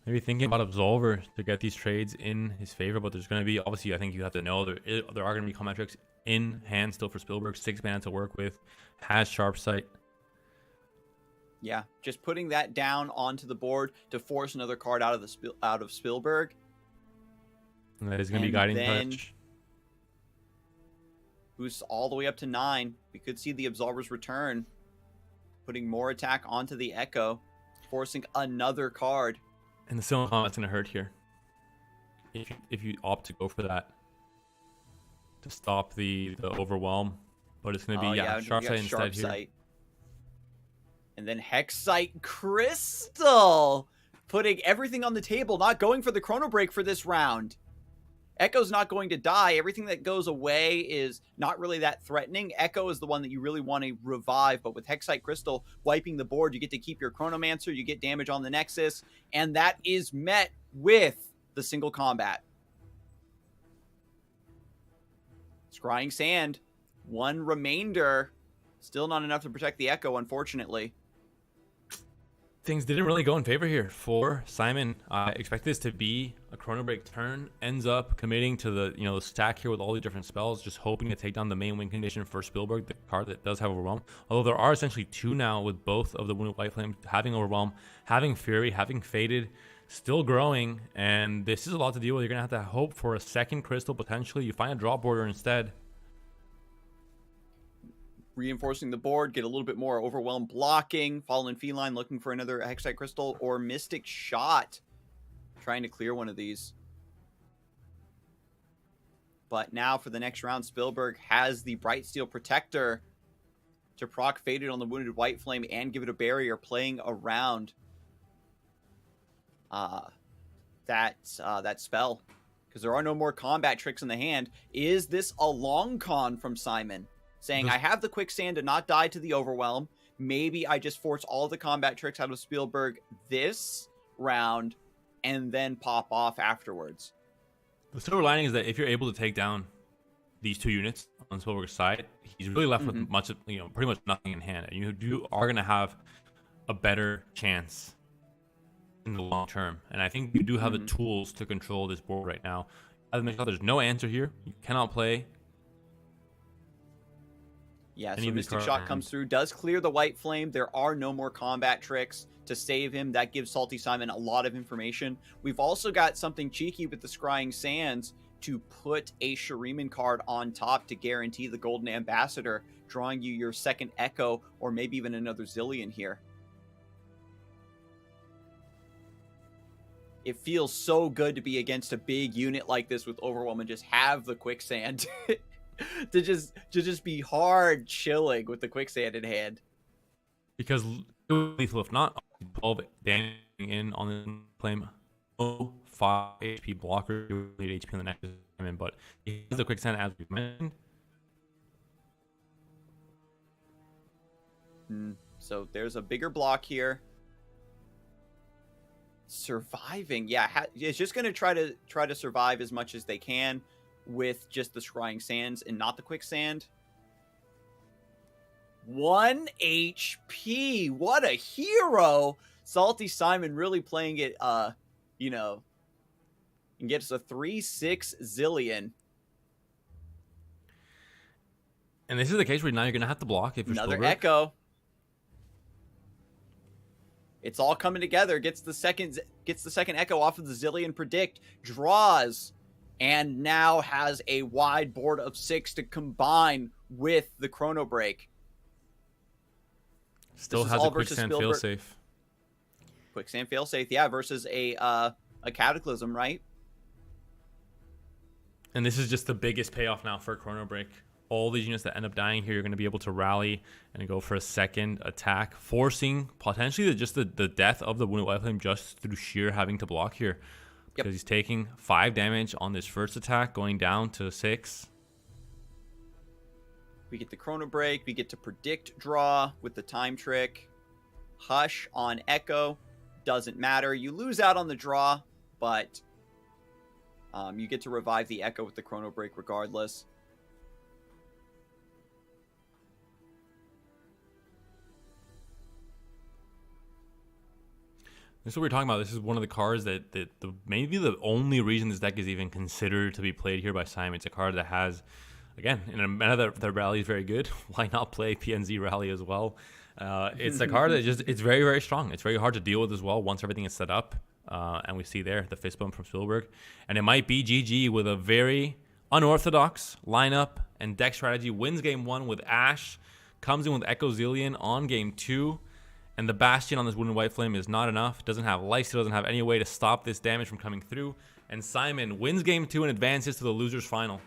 Maybe thinking about Absolver to get these trades in his favor, but there's going to be, obviously, I think you have to know there are going to be combat tricks in hand still for Spielberg. 6 mana to work with, has Sharp Sight. Yeah, just putting that down onto the board to force another card out of Spielberg. And that is going to be Guiding Touch. Boosts all the way up to 9. We could see the Absolver's return, putting more attack onto the Echo, forcing another card. And the Silent Combat's going to hurt here. If you opt to go for that. To stop the Overwhelm. But it's going to be, Sharp Sight instead here. And then Hexite Crystal, putting everything on the table, not going for the Chrono Break for this round. Echo's not going to die. Everything that goes away is not really that threatening. Echo is the one that you really want to revive, but with Hexite Crystal wiping the board, you get to keep your Chronomancer, you get damage on the Nexus, and that is met with the single combat. Scrying Sand, 1 remainder. Still not enough to protect the Echo, unfortunately. Things didn't really go in favor here for Simon. I expect this to be a Chrono Break turn. Ends up committing to the stack here with all the different spells, just hoping to take down the main win condition for Spielberg, the card that does have Overwhelm. Although there are essentially 2 now with both of the Wounded White Flame having Overwhelm, having Fury, having Faded, still growing, and this is a lot to deal with. You're gonna have to hope for a second Crystal potentially. You find a Drop Border instead. Reinforcing the board, get a little bit more Overwhelm blocking. Fallen Feline looking for another Hexite Crystal or Mystic Shot. Trying to clear one of these. But now for the next round, Spielberg has the Bright Steel Protector to proc Faded on the Wounded White Flame and give it a barrier, playing around that spell. Because there are no more combat tricks in the hand. Is this a long con from Simon? Saying, I have the Quicksand to not die to the Overwhelm. Maybe I just force all the combat tricks out of Spielberg this round and then pop off afterwards. The silver lining is that if you're able to take down these 2 units on Spielberg's side, he's really left with pretty much nothing in hand. You are going to have a better chance in the long term. And I think you do have the tools to control this board right now. As mentioned, there's no answer here. You cannot play. Yeah, so Mystic Shot comes through, does clear the White Flame. There are no more combat tricks to save him. That gives Salty Simon a lot of information. We've also got something cheeky with the Scrying Sands to put a Shuriman card on top to guarantee the Golden Ambassador, drawing you your second Echo or maybe even another Zillion here. it feels so good to be against a big unit like this with Overwhelm and just have the quicksand to just be hard chilling with the quicksand in hand. Because lethal, if not 12 damage in on the flame, 5 HP blocker, you need HP on the next time, but he has the quicksand as we mentioned. So there's a bigger block here. Surviving, yeah, it's just gonna try to survive as much as they can with just the scrying sands and not the quicksand. 1 HP, what a hero! Salty Simon really playing it, you know, and gets a 3-6 zillion. And this is the case where now you're gonna have to block if you're another Spielberg. Echo. It's all coming together. Gets the second Echo off of the Zillion Predict, draws, and now has a wide board of 6 to combine with the Chrono Break. Still has a quicksand failsafe. Quicksand failsafe, yeah, versus a Cataclysm, right? And this is just the biggest payoff now for Chrono Break. All these units that end up dying here, you're going to be able to rally and go for a second attack, forcing potentially just the death of the Wounded White Flame just through sheer having to block here. Because he's taking 5 damage on this first attack, going down to 6. We get the Chrono Break. We get to predict draw with the time trick. Hush on Echo. Doesn't matter. You lose out on the draw, but you get to revive the Echo with the Chrono Break regardless. This is what we're talking about. This is one of the cards that maybe the only reason this deck is even considered to be played here by Simon. It's a card that has, again, in a meta that rally is very good. Why not play PNZ rally as well? It's a card that it's very, very strong. It's very hard to deal with as well once everything is set up. And we see there the fist bump from Spielberg. And it might be GG with a very unorthodox lineup and deck strategy. Wins game 1 with Ash. Comes in with Echo Zillion on game 2. And the Bastion on this Wounded White Flame is not enough. Doesn't have lifesteal, doesn't have any way to stop this damage from coming through. And Simon wins game 2 and advances to the losers final.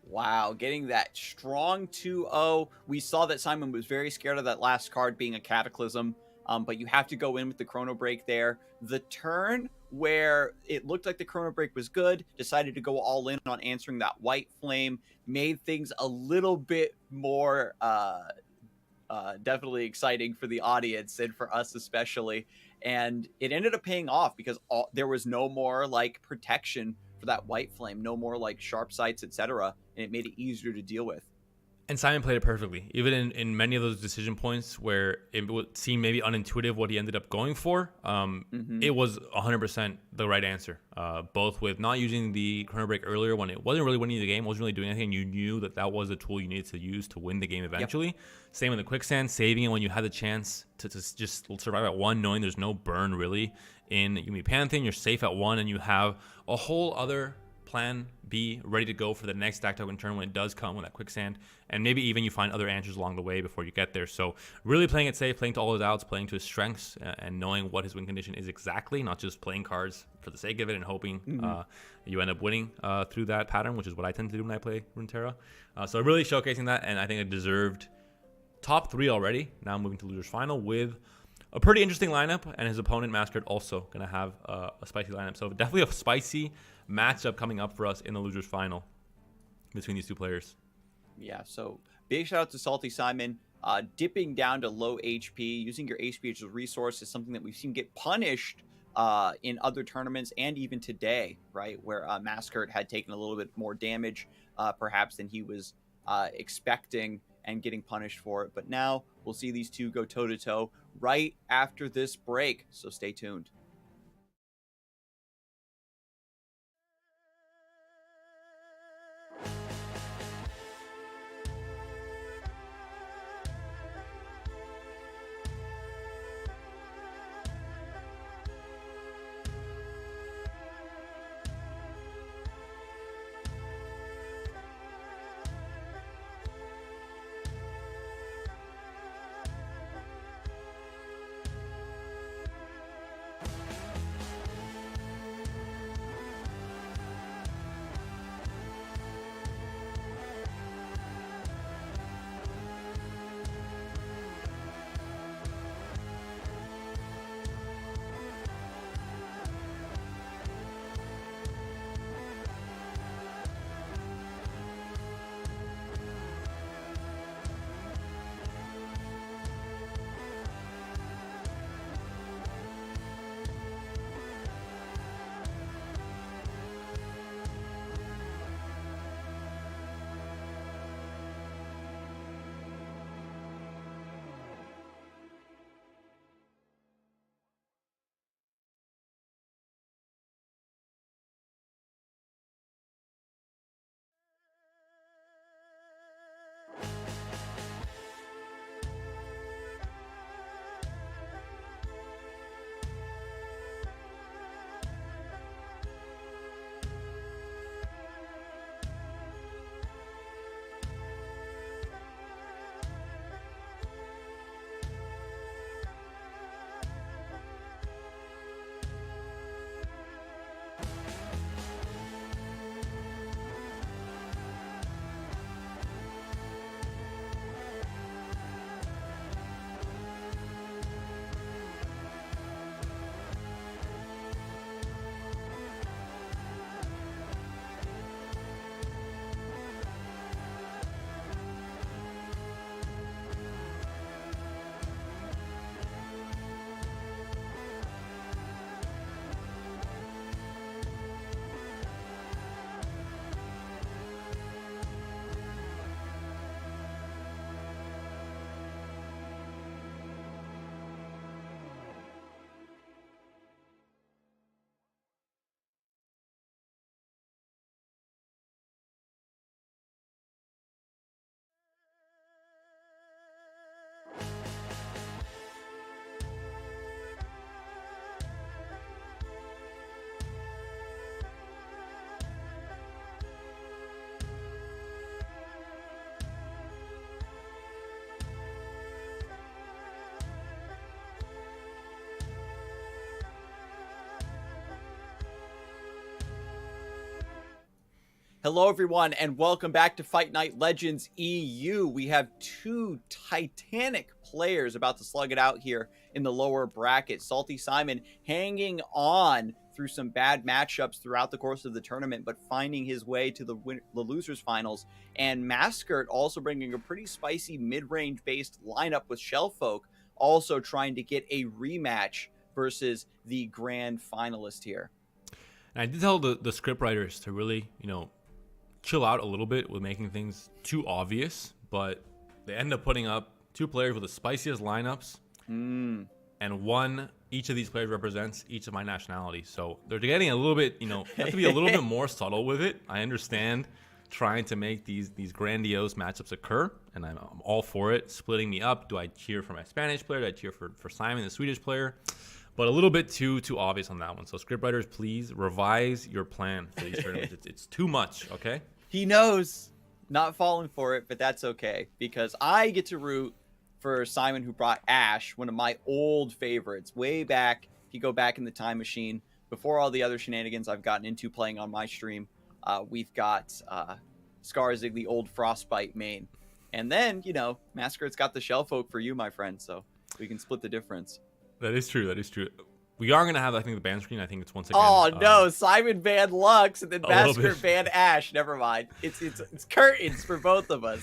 Wow, getting that strong 2-0. We saw that Simon was very scared of that last card being a Cataclysm. But you have to go in with the Chrono Break there. The turn where it looked like the Chrono Break was good, decided to go all in on answering that White Flame, made things a little bit more definitely exciting for the audience and for us especially. And it ended up paying off because there was no more like protection for that White Flame, no more like sharp sights, etc. And it made it easier to deal with. And Simon played it perfectly. Even in many of those decision points where it would seem maybe unintuitive what he ended up going for, it was 100% the right answer. Both with not using the Chrono Break earlier when it wasn't really winning the game, wasn't really doing anything. You knew that was the tool you needed to use to win the game eventually. Yep. Same with the Quicksand, saving it when you had the chance to just survive at 1, knowing there's no burn really in Yumi Pantheon. You're safe at 1, and you have a whole other plan B ready to go for the next stack token turn when it does come with that Quicksand, and maybe even you find other answers along the way before you get there. So really playing it safe, playing to all his outs, playing to his strengths, and knowing what his win condition is exactly, not just playing cards for the sake of it and hoping you end up winning through that pattern, which is what I tend to do when I play Runeterra. So really showcasing that, and I think it deserved top 3 already. Now moving to losers final with a pretty interesting lineup, and his opponent Mastered also gonna have a spicy lineup. So definitely a spicy matchup coming up for us in the losers final between these two players. Yeah, so big shout out to Salty Simon. Dipping down to low HP, using your HP as a resource is something that we've seen get punished in other tournaments and even today, right? Where Maskert had taken a little bit more damage perhaps than he was expecting and getting punished for it. But now we'll see these two go toe-to-toe right after this break, so stay tuned. Hello, everyone, and welcome back to Fight Night Legends EU. We have two titanic players about to slug it out here in the lower bracket. Salty Simon hanging on through some bad matchups throughout the course of the tournament, but finding his way to the losers finals. And Maskert also bringing a pretty spicy mid-range based lineup with Shellfolk, also trying to get a rematch versus the grand finalist here. And I did tell the script writers to really, chill out a little bit with making things too obvious, but they end up putting up two players with the spiciest lineups, and each of these players represents each of my nationalities. So they're getting a little bit, have to be a little bit more subtle with it. I understand trying to make these grandiose matchups occur, and I'm all for it. Splitting me up. Do I cheer for my Spanish player? Do I cheer for Simon, the Swedish player? But a little bit too obvious on that one. So scriptwriters, please revise your plan for these tournaments. It's too much, okay? He knows, not falling for it, but that's okay, because I get to root for Simon, who brought Ash, one of my old favorites, way back. If you go back in the time machine, before all the other shenanigans I've gotten into playing on my stream, we've got Scarzig, the old Frostbite main. And then, Masquerade's got the Shellfolk for you, my friend, so we can split the difference. That is true. We are going to have, I think, the ban screen. I think it's once again. Oh, no. Simon banned Lux and then Masker banned Ash. Never mind. It's curtains for both of us.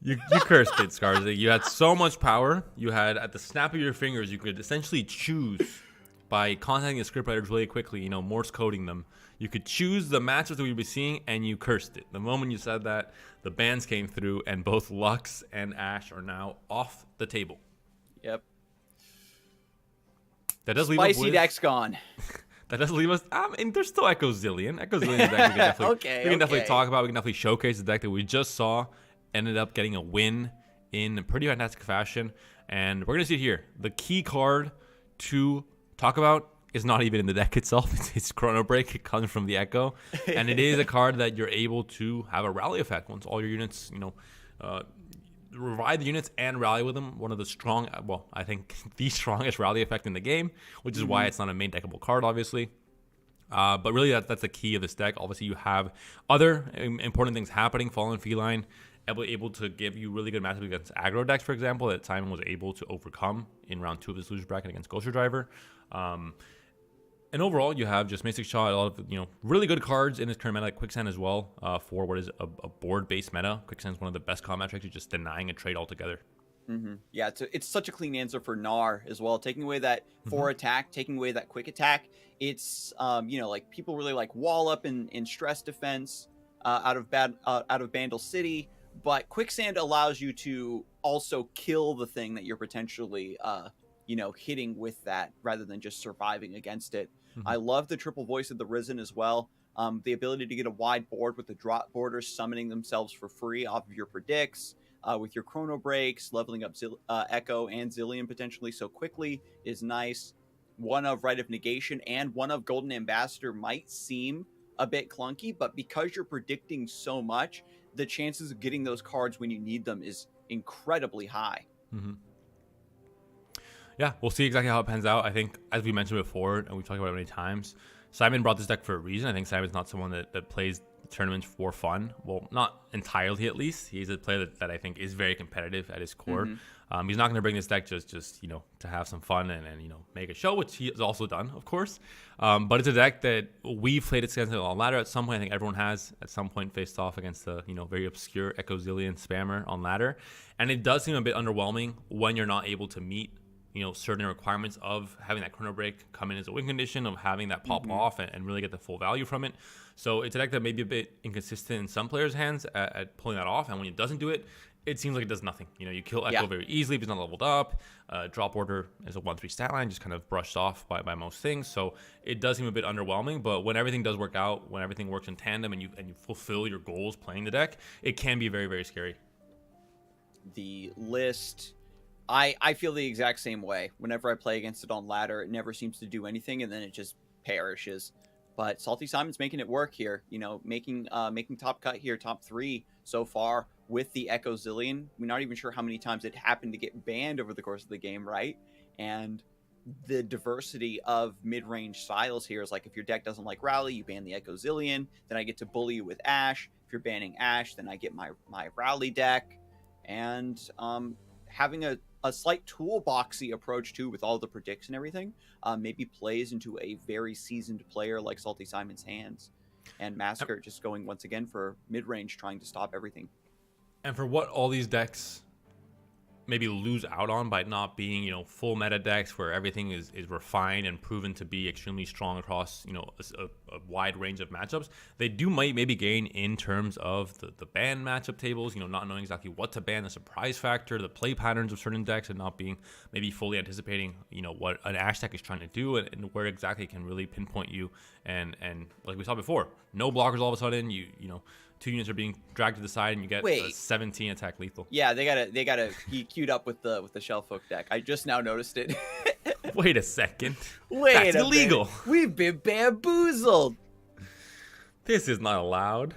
You cursed it, Scarzig. You had so much power. You had, at the snap of your fingers, you could essentially choose by contacting the scriptwriters really quickly, Morse coding them. You could choose the matchups that we'd be seeing, and you cursed it. The moment you said that, the bans came through, and both Lux and Ash are now off the table. Yep. That does leave Spicy deck's gone. That does leave us. And there's still Echo Zillion. Echo Zillion's deck we can definitely talk about. We can definitely showcase the deck that we just saw. Ended up getting a win in pretty fantastic fashion. And we're going to see it here. The key card to talk about is not even in the deck itself. It's Chrono Break. It comes from the Echo. And it is a card that you're able to have a rally effect once all your units, revive the units and rally with them. One of the strong, I think the strongest rally effect in the game, which is why it's not a main deckable card, obviously. But really, that's the key of this deck. Obviously, you have other important things happening. Fallen Feline able to give you really good matchups against aggro decks, for example, that Simon was able to overcome in round 2 of his loser bracket against Ghost Driver. And overall, you have just Mystic Shot, a lot of really good cards in this current meta, like Quicksand as well, for what is a board-based meta. Quicksand is one of the best combat tricks, just denying a trade altogether. Yeah, it's such a clean answer for Gnar as well. Taking away that 4 attack, taking away that quick attack. It's like people really like wall up in stress defense out of Bandle City, but Quicksand allows you to also kill the thing that you're potentially hitting with that, rather than just surviving against it. I love the triple voice of the Risen as well. The ability to get a wide board with the drop borders summoning themselves for free off of your predicts, with your Chrono Breaks, leveling up Echo and Zillion potentially so quickly is nice. One of Rite of Negation and one of Golden Ambassador might seem a bit clunky, but because you're predicting so much, the chances of getting those cards when you need them is incredibly high. Yeah, we'll see exactly how it pans out. I think, as we mentioned before, and we've talked about it many times, Simon brought this deck for a reason. I think Simon's not someone that plays tournaments for fun. Well, not entirely, at least. He's a player that I think is very competitive at his core. He's not going to bring this deck just to have some fun and make a show, which he has also done, of course. But it's a deck that we've played against on ladder at some point. I think everyone has at some point faced off against a very obscure Echo Zillion spammer on ladder. And it does seem a bit underwhelming when you're not able to meet certain requirements of having that Chrono Break come in as a win condition, of having that pop off and really get the full value from it. So it's a deck that may be a bit inconsistent in some players' hands at pulling that off, and when it doesn't do it, it seems like it does nothing. You kill Echo very easily if he's not leveled up. Drop order is a 1/3 stat line, just kind of brushed off by most things. So it does seem a bit underwhelming, but when everything does work out, when everything works in tandem and you fulfill your goals playing the deck, it can be very, very scary. The list, I feel the exact same way. Whenever I play against it on ladder, it never seems to do anything, and then it just perishes. But Salty Simon's making it work here. Making top cut here, top 3 so far with the Echo Zillion. We're not even sure how many times it happened to get banned over the course of the game, right? And the diversity of mid-range styles here is like, if your deck doesn't like Rally, you ban the Echo Zillion, then I get to bully you with Ash. If you're banning Ash, then I get my Rally deck. And having a slight toolboxy approach too, with all the predicts and everything, maybe plays into a very seasoned player like Salty Simon's hands. And Massacre just going once again for mid-range, trying to stop everything. And for what all these decks maybe lose out on by not being, you know, full meta decks where everything is refined and proven to be extremely strong across, you know, a wide range of matchups, they do maybe gain in terms of the ban matchup tables, you know, not knowing exactly what to ban, the surprise factor, the play patterns of certain decks, and not being maybe fully anticipating, you know, what an Ash deck is trying to do and where exactly it can really pinpoint you. And like we saw before, no blockers all of a sudden, you know, 2 units are being dragged to the side, and you get a 17 attack lethal. Yeah, they gotta be queued up with the Shellfolk deck. I just now noticed it. Wait a second. That's illegal. Minute. We've been bamboozled. This is not allowed.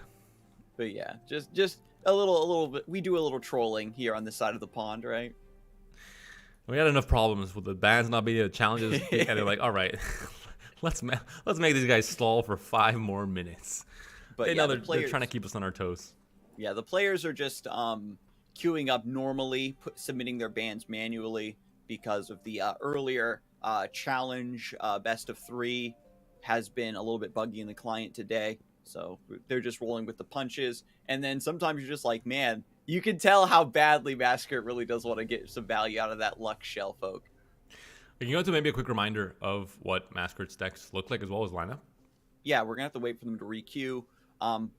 But yeah, just a little bit. We do a little trolling here on this side of the pond, right? We had enough problems with the bans not being able to challenge us, and they're like, all right, let's make these guys stall for 5 more minutes. But yeah, they're trying to keep us on our toes. Yeah, the players are just queuing up normally, submitting their bans manually because of the earlier challenge. Best of 3 has been a little bit buggy in the client today, so they're just rolling with the punches. And then sometimes you're just like, man, you can tell how badly Massacre really does want to get some value out of that Lux Shellfolk. Can you go to maybe a quick reminder of what Massacre's decks look like as well as lineup? Yeah, we're gonna have to wait for them to requeue.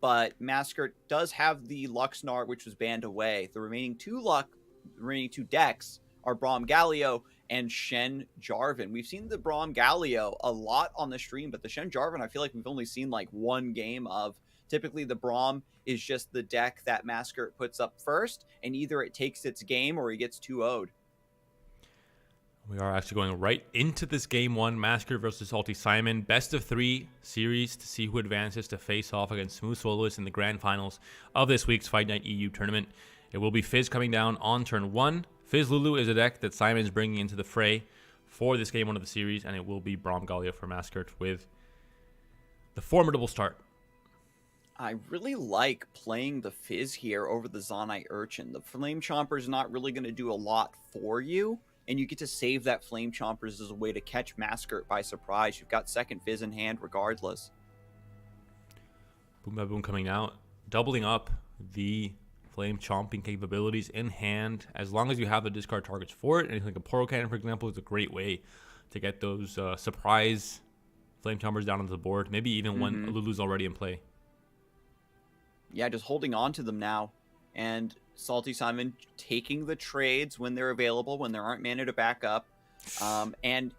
But Massacre does have the Luxnar, which was banned away. The remaining two decks are Braum Galio and Shen Jarvan. We've seen the Braum Galio a lot on the stream, but the Shen Jarvan, I feel like we've only seen like 1 game of. Typically, the Braum is just the deck that Massacre puts up first, and either it takes its game or he gets 2-0'd. We are actually going right into this game 1, Massacre versus Salty Simon. Best of 3 series to see who advances to face off against Smooth Soloist in the grand finals of this week's Fight Night EU tournament. It will be Fizz coming down on turn 1. Fizz Lulu is a deck that Simon is bringing into the fray for this game 1 of the series, and it will be Braum Galio for Massacre with the formidable start. I really like playing the Fizz here over the Zonite Urchin. The Flame Chomper is not really going to do a lot for you, and you get to save that Flame Chompers as a way to catch Massacre by surprise. You've got second Fizz in hand regardless. Boom Boom coming out, doubling up the Flame Chomping capabilities in hand. As long as you have the discard targets for it, anything like a Portal Cannon, for example, is a great way to get those surprise Flame Chompers down onto the board. Maybe even when Lulu's already in play. Yeah, just holding on to them now. And Salty Simon taking the trades when they're available, when there aren't mana to back up, and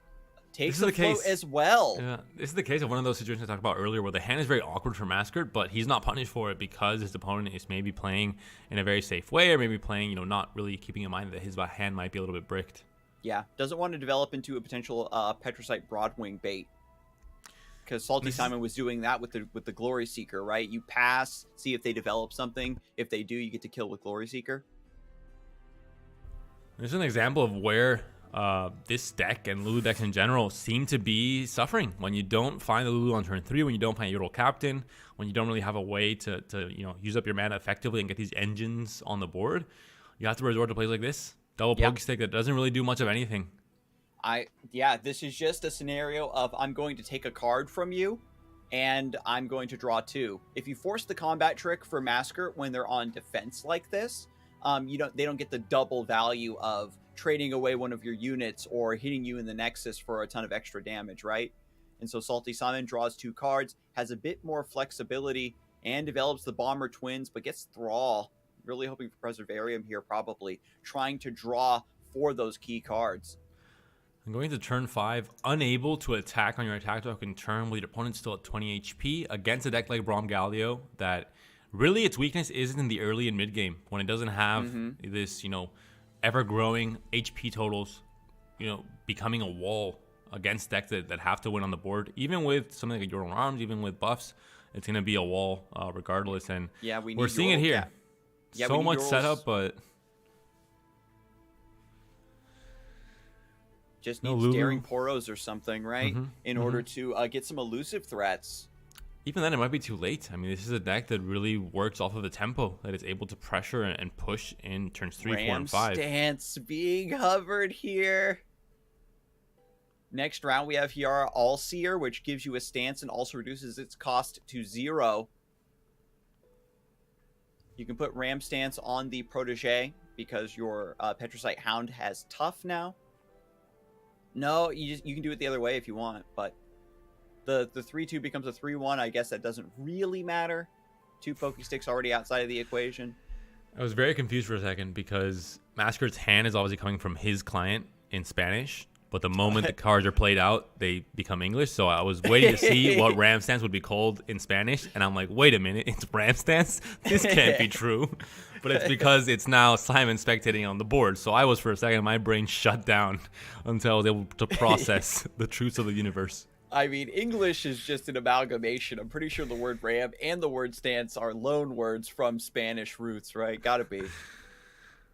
takes the float as well. Yeah, this is the case of one of those situations I talked about earlier where the hand is very awkward for Massacre, but he's not punished for it because his opponent is maybe playing in a very safe way, or maybe playing, you know, not really keeping in mind that his hand might be a little bit bricked. Yeah, doesn't want to develop into a potential Petrosite Broadwing bait. Because Salty Simon was doing that with the Glory Seeker, right? You pass, see if they develop something. If they do, you get to kill with Glory Seeker. There's an example of where this deck and Lulu decks in general seem to be suffering. When you don't find the Lulu on turn 3, when you don't find Yordle Captain, when you don't really have a way to you know, use up your mana effectively and get these engines on the board, you have to resort to plays like this. Double Poke Stick that doesn't really do much of anything. This is just a scenario of I'm going to take a card from you and I'm going to draw 2. If you force the combat trick for Massacre when they're on defense like this, they don't get the double value of trading away one of your units or hitting you in the Nexus for a ton of extra damage, right? And so Salty Simon draws 2 cards, has a bit more flexibility, and develops the Bomber Twins, but gets Thrall. Really hoping for Preservarium here, probably trying to draw for those key cards. I'm going to turn 5, unable to attack on your attack token turn with your opponent still at 20 HP against a deck like Braum Galio that really its weakness isn't in the early and mid game when it doesn't have this, you know, ever-growing HP totals, you know, becoming a wall against decks that have to win on the board. Even with something like Yordle Arms, even with buffs, it's going to be a wall regardless. And yeah, we're seeing it here. Yeah, so much setup, but... Just No needs Lulu. Daring Poros or something, right? In order to get some elusive threats. Even then, it might be too late. I mean, this is a deck that really works off of the tempo, that it's able to pressure and push in turns 3, 4, and 5. Stance being hovered here. Next round, we have Hiara Allseer, which gives you a stance and also reduces its cost to 0. You can put Ram Stance on the Protege because your Petricite Hound has Tough now. No, you can do it the other way if you want, but the 3-2 becomes a 3-1. I guess that doesn't really matter. 2 Pokesticks already outside of the equation. I was very confused for a second because Masquerade's hand is obviously coming from his client in Spanish, but the moment the cards are played out, they become English. So I was waiting to see what Ram Stance would be called in Spanish, and I'm like, wait a minute, it's Ram Stance? This can't be true. But it's because it's now Simon spectating on the board. So I was, for a second, my brain shut down until I was able to process the truths of the universe. I mean, English is just an amalgamation. I'm pretty sure the word ram and the word stance are loan words from Spanish roots, right? Gotta be.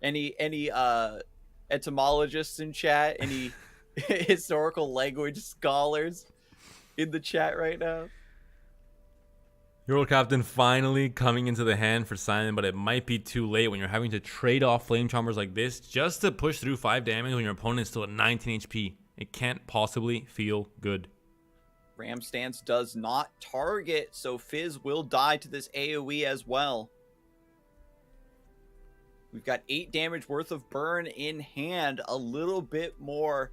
Any etymologists in chat? Any historical language scholars in the chat right now? Euro Captain finally coming into the hand for Simon, but it might be too late when you're having to trade off Flame Chompers like this just to push through 5 damage when your opponent is still at 19 HP. It can't possibly feel good. Ram Stance does not target, so Fizz will die to this AoE as well. We've got 8 damage worth of burn in hand. A little bit more,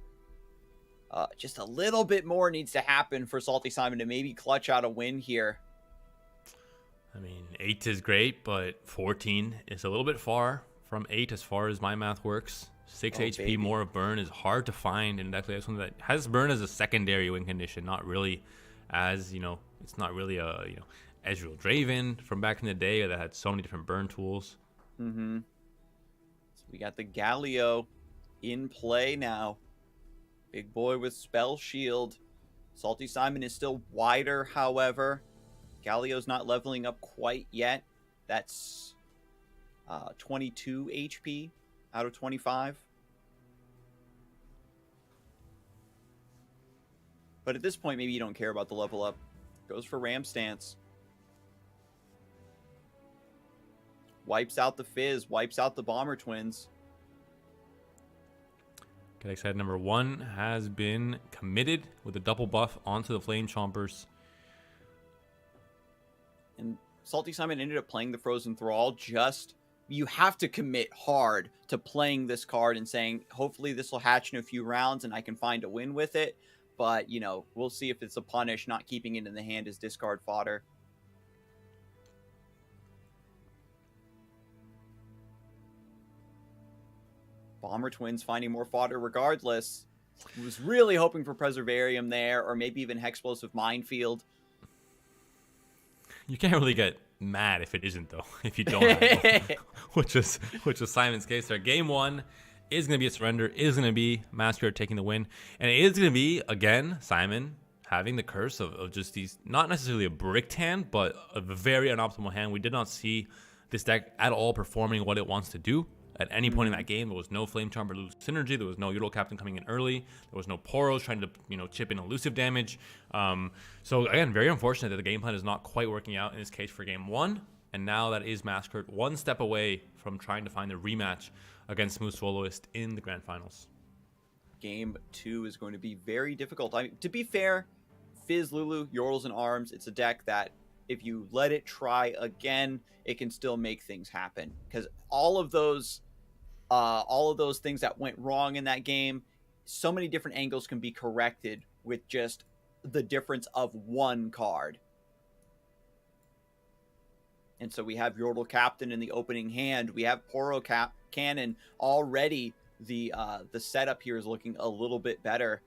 just a little bit more needs to happen for Salty Simon to maybe clutch out a win here. I mean, 8 is great, but 14 is a little bit far from 8 as far as my math works. 6 HP baby. more of burn is hard to find, and actually that's something that has burn as a secondary win condition, not really as, it's not really a, Ezreal Draven from back in the day that had so many different burn tools. So we got the Galio in play now. Big boy with Spell Shield. Salty Simon is still wider, however. Galio's not leveling up quite yet. That's 22 HP out of 25. But at this point, maybe you don't care about the level up. Goes for Ram Stance. Wipes out the Fizz. Wipes out the Bomber Twins. Get excited. Number 1 has been committed with a double buff onto the Flame Chompers. And Salty Simon ended up playing the Frozen Thrall. You have to commit hard to playing this card and saying, hopefully this will hatch in a few rounds and I can find a win with it. But, we'll see if it's a punish. Not keeping it in the hand is discard fodder. Bomber Twins finding more fodder regardless. Was really hoping for Preservarium there, or maybe even Hexplosive Minefield. You can't really get mad if it isn't, though, if you don't have it, which is Simon's case there. Game 1 is going to be a surrender, is going to be Masquerade taking the win, and it is going to be, again, Simon having the curse of just these, not necessarily a bricked hand, but a very unoptimal hand. We did not see this deck at all performing what it wants to do. At any point in that game, there was no Flame Chomper lose synergy. There was no Euro Captain coming in early. There was no Poros trying to, chip in elusive damage. So again, very unfortunate that the game plan is not quite working out in this case for game 1. And now that is Masquerade one step away from trying to find a rematch against Smooth Soloist in the Grand Finals. Game 2 is going to be very difficult. I mean, to be fair, Fizz, Lulu, Yordles, and Arms, it's a deck that if you let it try again, it can still make things happen. Because all of those things that went wrong in that game, so many different angles can be corrected with just the difference of one card. And so we have Yordle Captain in the opening hand. We have Poro Cannon already. The setup here is looking a little bit better.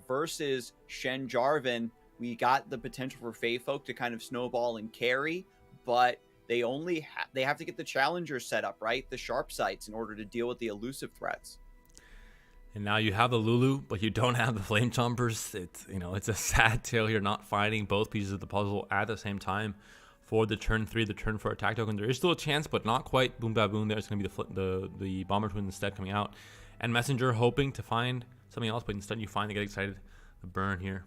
Versus Shen Jarvan, we got the potential for Feyfolk to kind of snowball and carry, but they have to get the challenger set up, right? The sharp sights in order to deal with the elusive threats. And now you have the Lulu, but you don't have the Flame Chompers. It's a sad tale here, not finding both pieces of the puzzle at the same time for the turn 3, the turn 4 attack token. There is still a chance, but not quite. Boom, ba, boom. There's going to be the Bomber Twin instead coming out. And Messenger hoping to find something else, but instead you finally get excited. The burn here.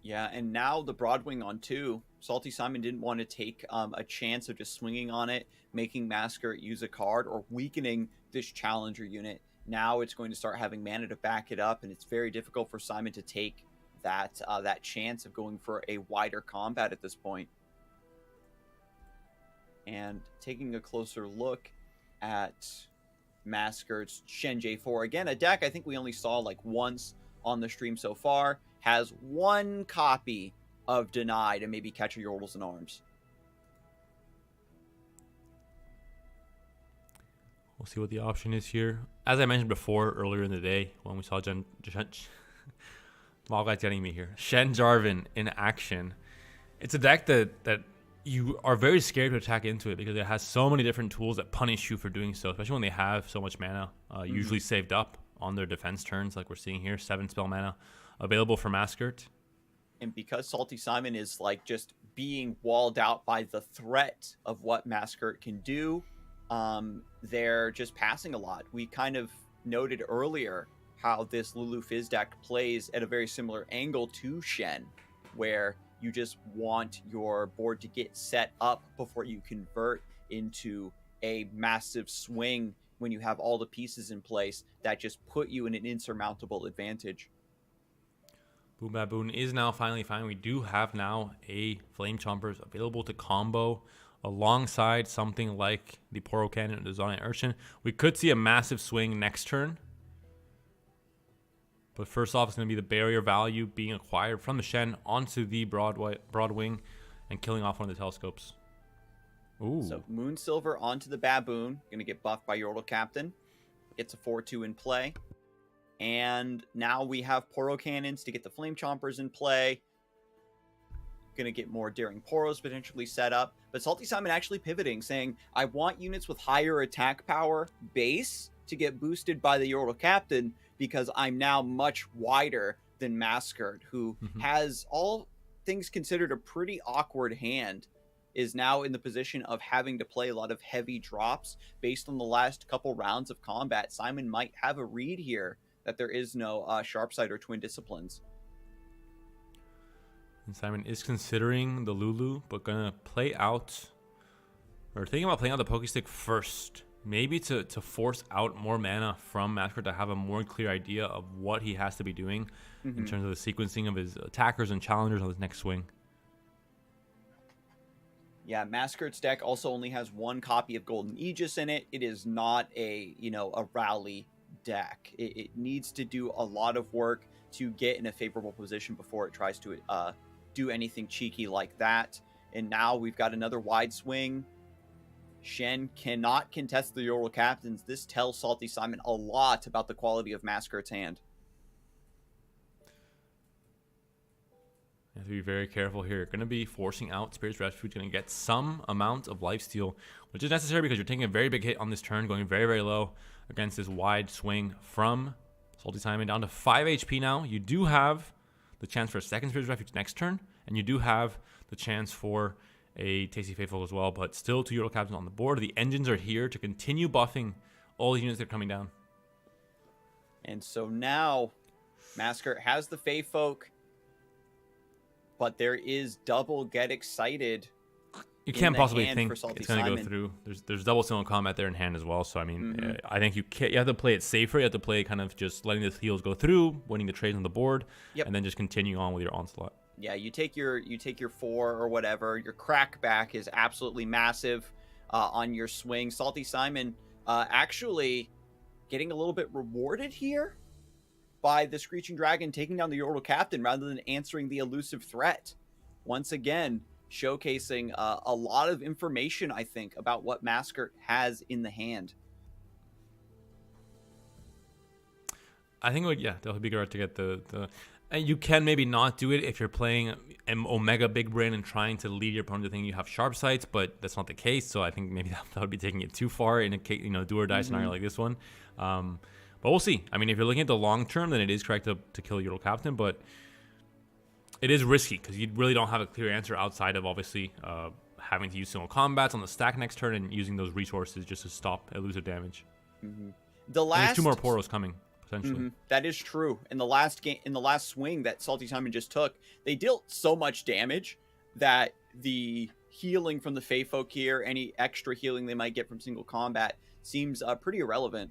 Yeah, and now the Broadwing on 2. Salty Simon didn't want to take a chance of just swinging on it, making Masker use a card, or weakening this Challenger unit. Now it's going to start having mana to back it up, and it's very difficult for Simon to take that chance of going for a wider combat at this point. And taking a closer look at Masker's Shen J4. Again, a deck I think we only saw like once on the stream so far. Has 1 copy of Denied and maybe Catcher Yordles in Arms. We'll see what the option is here. As I mentioned before, earlier in the day, when we saw Wow, guy's getting me here. Shen Jarvan in action. It's a deck that you are very scared to attack into it because it has so many different tools that punish you for doing so, especially when they have so much mana, usually saved up on their defense turns, like we're seeing here. 7 spell mana available for Maskert. And because Salty Simon is like just being walled out by the threat of what Maskert can do, they're just passing a lot. We kind of noted earlier how this Lulu Fizz deck plays at a very similar angle to Shen, where you just want your board to get set up before you convert into a massive swing when you have all the pieces in place that just put you in an insurmountable advantage. Boom Baboon is now finally fine. We do have now a Flame Chompers available to combo alongside something like the Poro Cannon and the Zonite Urchin. We could see a massive swing next turn. But first off, it's going to be the barrier value being acquired from the Shen onto the Broadwing and killing off one of the telescopes. Ooh. So Moonsilver onto the Baboon. Going to get buffed by Yordle Captain. Gets a 4-2 in play. And now we have Poro Cannons to get the Flame Chompers in play. Going to get more Daring Poros potentially set up. But Salty Simon actually pivoting, saying, I want units with higher attack power base to get boosted by the Yordle Captain because I'm now much wider than Maskert, who has, all things considered, a pretty awkward hand, is now in the position of having to play a lot of heavy drops. Based on the last couple rounds of combat, Simon might have a read here that there is no Sharpsight or Twin Disciplines. And Simon is considering the Lulu, but gonna play out, or thinking about playing out the Pokestick first. Maybe to force out more mana from Maskert to have a more clear idea of what he has to be doing in terms of the sequencing of his attackers and challengers on his next swing. Yeah, Maskert's deck also only has 1 copy of Golden Aegis in it. It is not a rally deck. It needs to do a lot of work to get in a favorable position before it tries to do anything cheeky like that. And now we've got another wide swing. Shen cannot contest the Yordle Captains. This tells Salty Simon a lot about the quality of Maskert's hand. You have to be very careful here. Going to be forcing out Spirit's Refuge. Going to get some amount of lifesteal, which is necessary because you're taking a very big hit on this turn, going very, very low against this wide swing from Salty Simon down to 5 HP now. You do have the chance for a second Spirit's Refuge next turn, and you do have the chance for a Tasty Faithful as well, but still 2 Yordle Captains on the board. The engines are here to continue buffing all the units that are coming down. And so now Maskert has the Faefolk, but there is double Get Excited. You can't possibly think it's going to go through. There's double single combat there in hand as well. So I mean, I think you have to play it safer. You have to play kind of just letting the heals go through, winning the trades on the board, and then just continue on with your onslaught. Yeah, you take your 4 or whatever. Your crackback is absolutely massive on your swing. Salty Simon actually getting a little bit rewarded here by the Screeching Dragon taking down the Yordle Captain rather than answering the elusive threat. Once again, showcasing a lot of information, I think, about what Maskert has in the hand. I think, that would be good to get the and you can maybe not do it if you're playing an Omega Big Brain and trying to lead your opponent to think you have sharp sights, but that's not the case. So I think maybe that would be taking it too far in a do or die scenario like this one. But we'll see. I mean, if you're looking at the long term, then it is correct to kill Yordle Captain, but it is risky because you really don't have a clear answer outside of obviously having to use single combats on the stack next turn and using those resources just to stop elusive damage. The last and there's 2 more Poros coming potentially. That is true. In the last game, in the last swing that Salty Simon just took, they dealt so much damage that the healing from the Fey Folk here, any extra healing they might get from single combat, seems pretty irrelevant.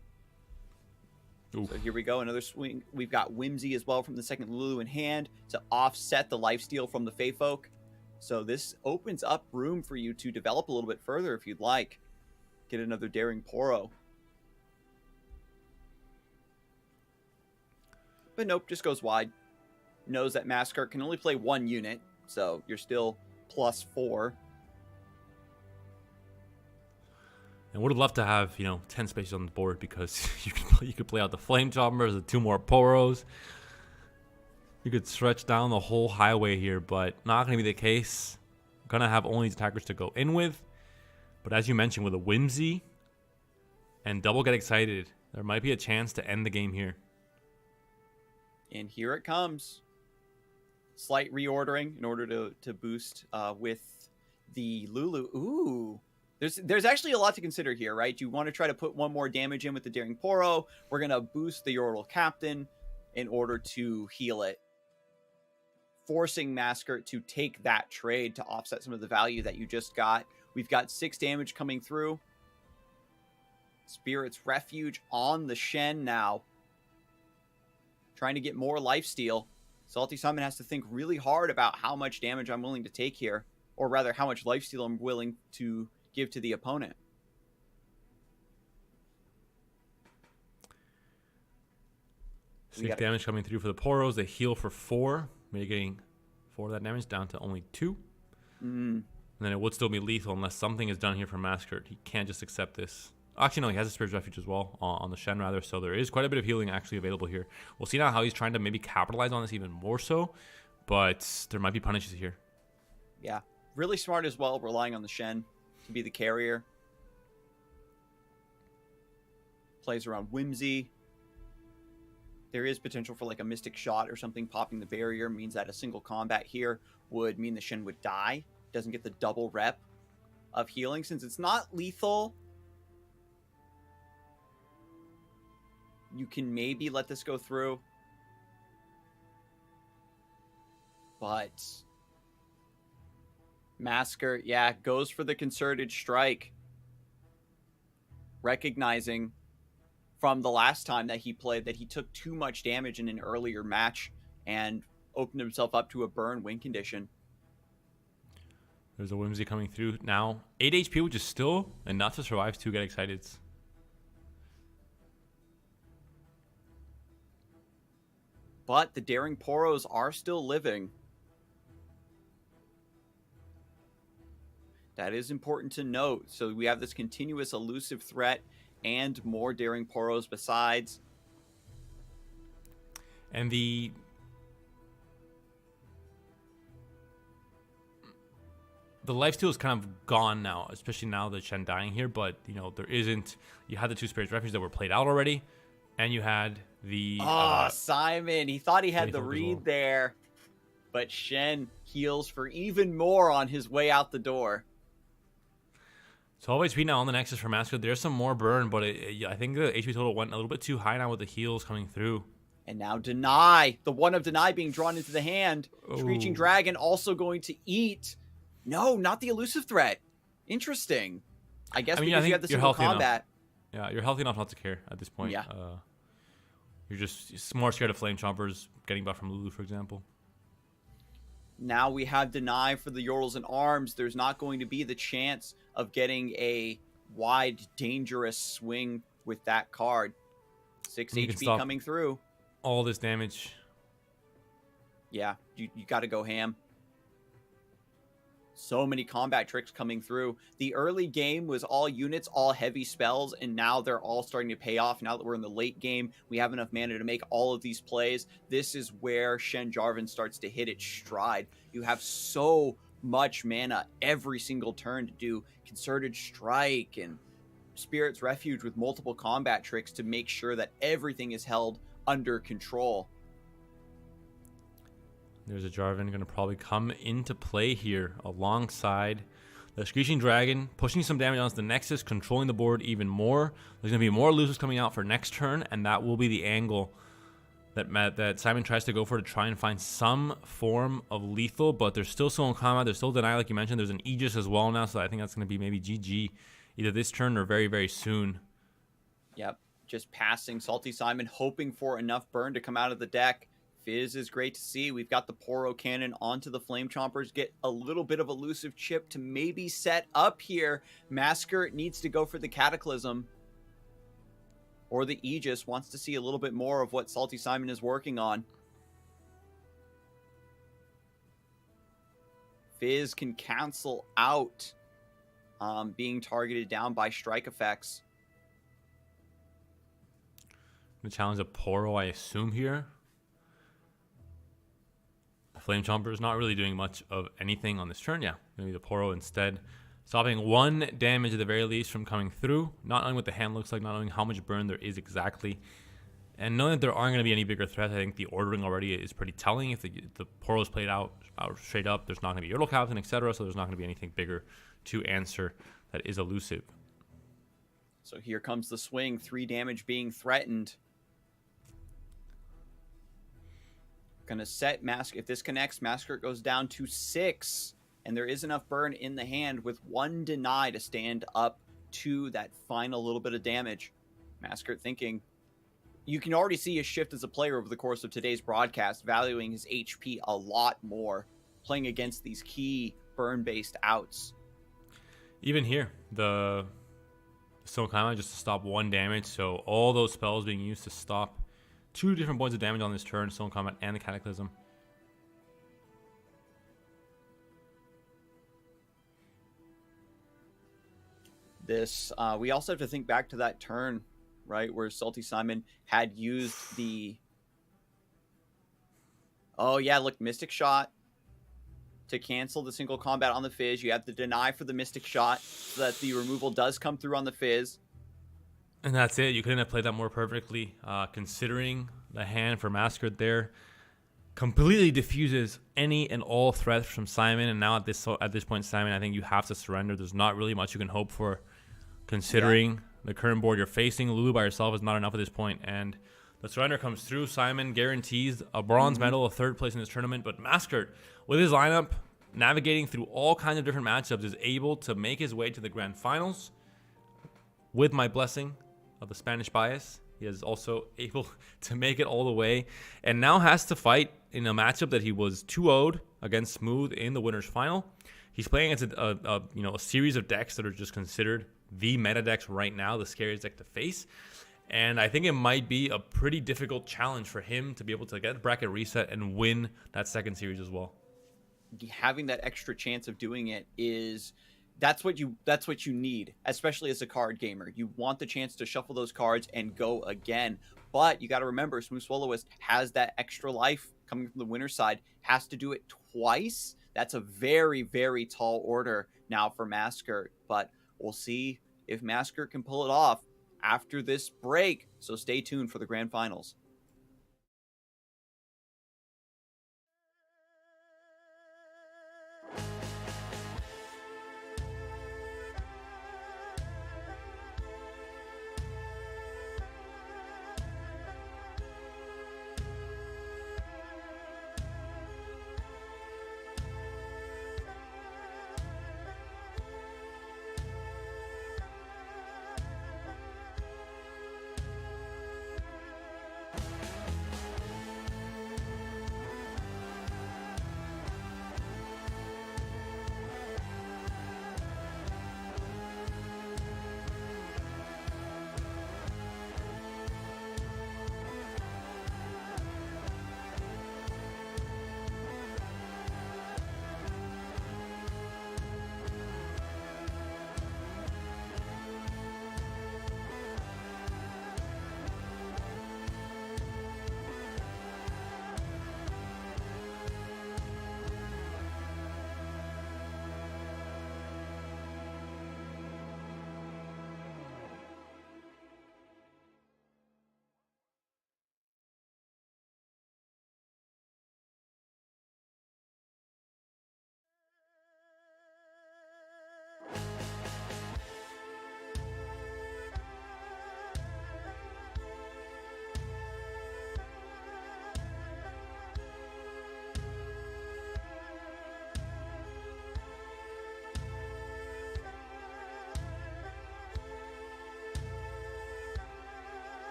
Oof. So here we go, another swing. We've got Whimsy as well from the second Lulu in hand to offset the lifesteal from the Fey Folk. So this opens up room for you to develop a little bit further if you'd like. Get another Daring Poro. But nope, just goes wide. Knows that Mascart can only play one unit, so you're still +4. And would have loved to have, 10 spaces on the board because you could play out the Flame Choppers, the 2 more Poros. You could stretch down the whole highway here, but not going to be the case. Going to have only these attackers to go in with. But as you mentioned, with a Whimsy and double Get Excited, there might be a chance to end the game here. And here it comes. Slight reordering in order to boost with the Lulu. Ooh. There's actually a lot to consider here, right? You want to try to put one more damage in with the Daring Poro. We're going to boost the Yordle Captain in order to heal it. Forcing Mascart to take that trade to offset some of the value that you just got. We've got 6 damage coming through. Spirit's Refuge on the Shen now. Trying to get more lifesteal. Salty Simon has to think really hard about how much damage I'm willing to take here. Or rather, how much lifesteal I'm willing to give to the opponent. 6 damage coming through for the Poros. They heal for 4, mitigating 4 of that damage down to only 2. And then it would still be lethal unless something is done here for Mascart. He can't just accept this. Actually, no, he has a Spirit's Refuge as well on the Shen, rather. So there is quite a bit of healing actually available here. We'll see now how he's trying to maybe capitalize on this even more so. But there might be punishes here. Yeah, really smart as well, relying on the Shen to be the carrier. Plays around Whimsy. There is potential for like a Mystic Shot or something popping the barrier. Means that a single combat here would mean the Shen would die. Doesn't get the double rep of healing. Since it's not lethal, you can maybe let this go through. But Mascart, yeah, goes for the concerted strike. Recognizing from the last time that he played that he took too much damage in an earlier match and opened himself up to a burn win condition. There's a Whimsy coming through now. 8 HP, which is still enough to survive 2 Get Excited. But the Daring Poros are still living. That is important to note. So we have this continuous elusive threat and more Daring Poros besides. And the lifesteal is kind of gone now, especially now that Shen dying here. But, there isn't... You had the 2 Spirit's Refuge that were played out already. And you had the... Simon. He thought he had the read there. But Shen heals for even more on his way out the door. 12 HP now on the Nexus for Mascot. There's some more burn, but I think the HP total went a little bit too high now with the heals coming through. And now Deny. The one of Deny being drawn into the hand. Screeching Dragon also going to eat. No, not the elusive threat. Interesting. I guess because you have the single combat. Yeah, you're healthy enough not to care at this point. Yeah. You're just more scared of Flame Choppers getting buff from Lulu, for example. Now we have Deny for the Yordles and Arms. There's not going to be the chance of getting a wide, dangerous swing with that card. 6 HP coming through. All this damage. Yeah, you got to go ham. So many combat tricks coming through. The early game was all units, all heavy spells, and now they're all starting to pay off. Now that we're in the late game, we have enough mana to make all of these plays. This is where Shen Jarvan starts to hit its stride. You have so much mana every single turn to do Concerted Strike and Spirit's Refuge with multiple combat tricks to make sure that everything is held under control. There's a Jarvan going to probably come into play here alongside The Screeching Dragon pushing some damage onto the Nexus, controlling the board even more. There's going to be more losers coming out for next turn, and that will be the angle that Simon tries to go for to try and find some form of lethal, but they're still in combat. There's still deny, like you mentioned. There's an Aegis as well now, so I think that's going to be maybe GG either this turn or very, very soon. Yep, just passing Salty Simon, hoping for enough burn to come out of the deck. Fizz is great to see. We've got the Poro Cannon onto the Flame Chompers. Get a little bit of elusive chip to maybe set up here. Masker needs to go for the Cataclysm. Or the Aegis wants to see a little bit more of what Salty Simon is working on. Fizz can cancel out being targeted down by strike effects. The challenge of Poro, I assume, here. Flame Chomper is not really doing much of anything on this turn. Yeah, maybe the Poro instead. Stopping 1 damage at the very least from coming through. Not knowing what the hand looks like, not knowing how much burn there is exactly. And knowing that there aren't going to be any bigger threats, I think the ordering already is pretty telling. If the Poro is played out straight up, there's not going to be Yordle Captain, etc. So there's not going to be anything bigger to answer that is elusive. So here comes the swing. 3 damage being threatened. Gonna set Mask. If this connects, Masker goes down to 6, and there is enough burn in the hand with 1 deny to stand up to that final little bit of damage. Masker thinking, you can already see a shift as a player over the course of today's broadcast, valuing his HP a lot more, playing against these key burn-based outs. Even here, the Stone Climber just to stop 1 damage, so all those spells being used to stop 2 different points of damage on this turn, Stone Combat and the Cataclysm. This, we also have to think back to that turn, right, where Salty Simon had used the... Oh, yeah, look, Mystic Shot to cancel the single combat on the Fizz. You have to deny for the Mystic Shot so that the removal does come through on the Fizz. And that's it. You couldn't have played that more perfectly, considering the hand for Masker there completely diffuses any and all threats from Simon. And now at this point, Simon, I think you have to surrender. There's not really much you can hope for, considering the current board you're facing. Lulu by yourself is not enough at this point, and the surrender comes through. Simon guarantees a bronze medal, a 3rd place in this tournament. But Masker, with his lineup, navigating through all kinds of different matchups, is able to make his way to the grand finals with my blessing of the Spanish bias. He is also able to make it all the way, and now has to fight in a matchup that he was 2-0'd against Smooth in the winners final. He's playing against a series of decks that are just considered the meta decks right now, the scariest deck to face. And I think it might be a pretty difficult challenge for him to be able to get bracket reset and win that 2nd series as well. Having that extra chance of doing it is... That's what you need, especially as a card gamer. You want the chance to shuffle those cards and go again. But you got to remember, Smooth Swallowist has that extra life coming from the winner's side, has to do it twice. That's a very, very tall order now for Masker. But we'll see if Masker can pull it off after this break. So stay tuned for the grand finals.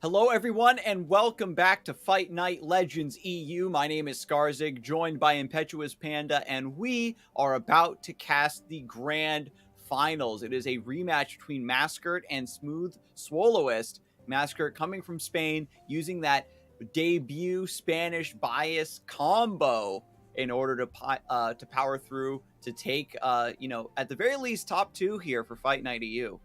Hello, everyone, and welcome back to Fight Night Legends EU. My name is Scarzig, joined by ImpetuousPanda, and we are about to cast the grand finals. It is a rematch between Mascurt and Smooth Swallowist. Mascurt coming from Spain, using that debut Spanish bias combo in order to power through to take, at the very least, top 2 here for Fight Night EU.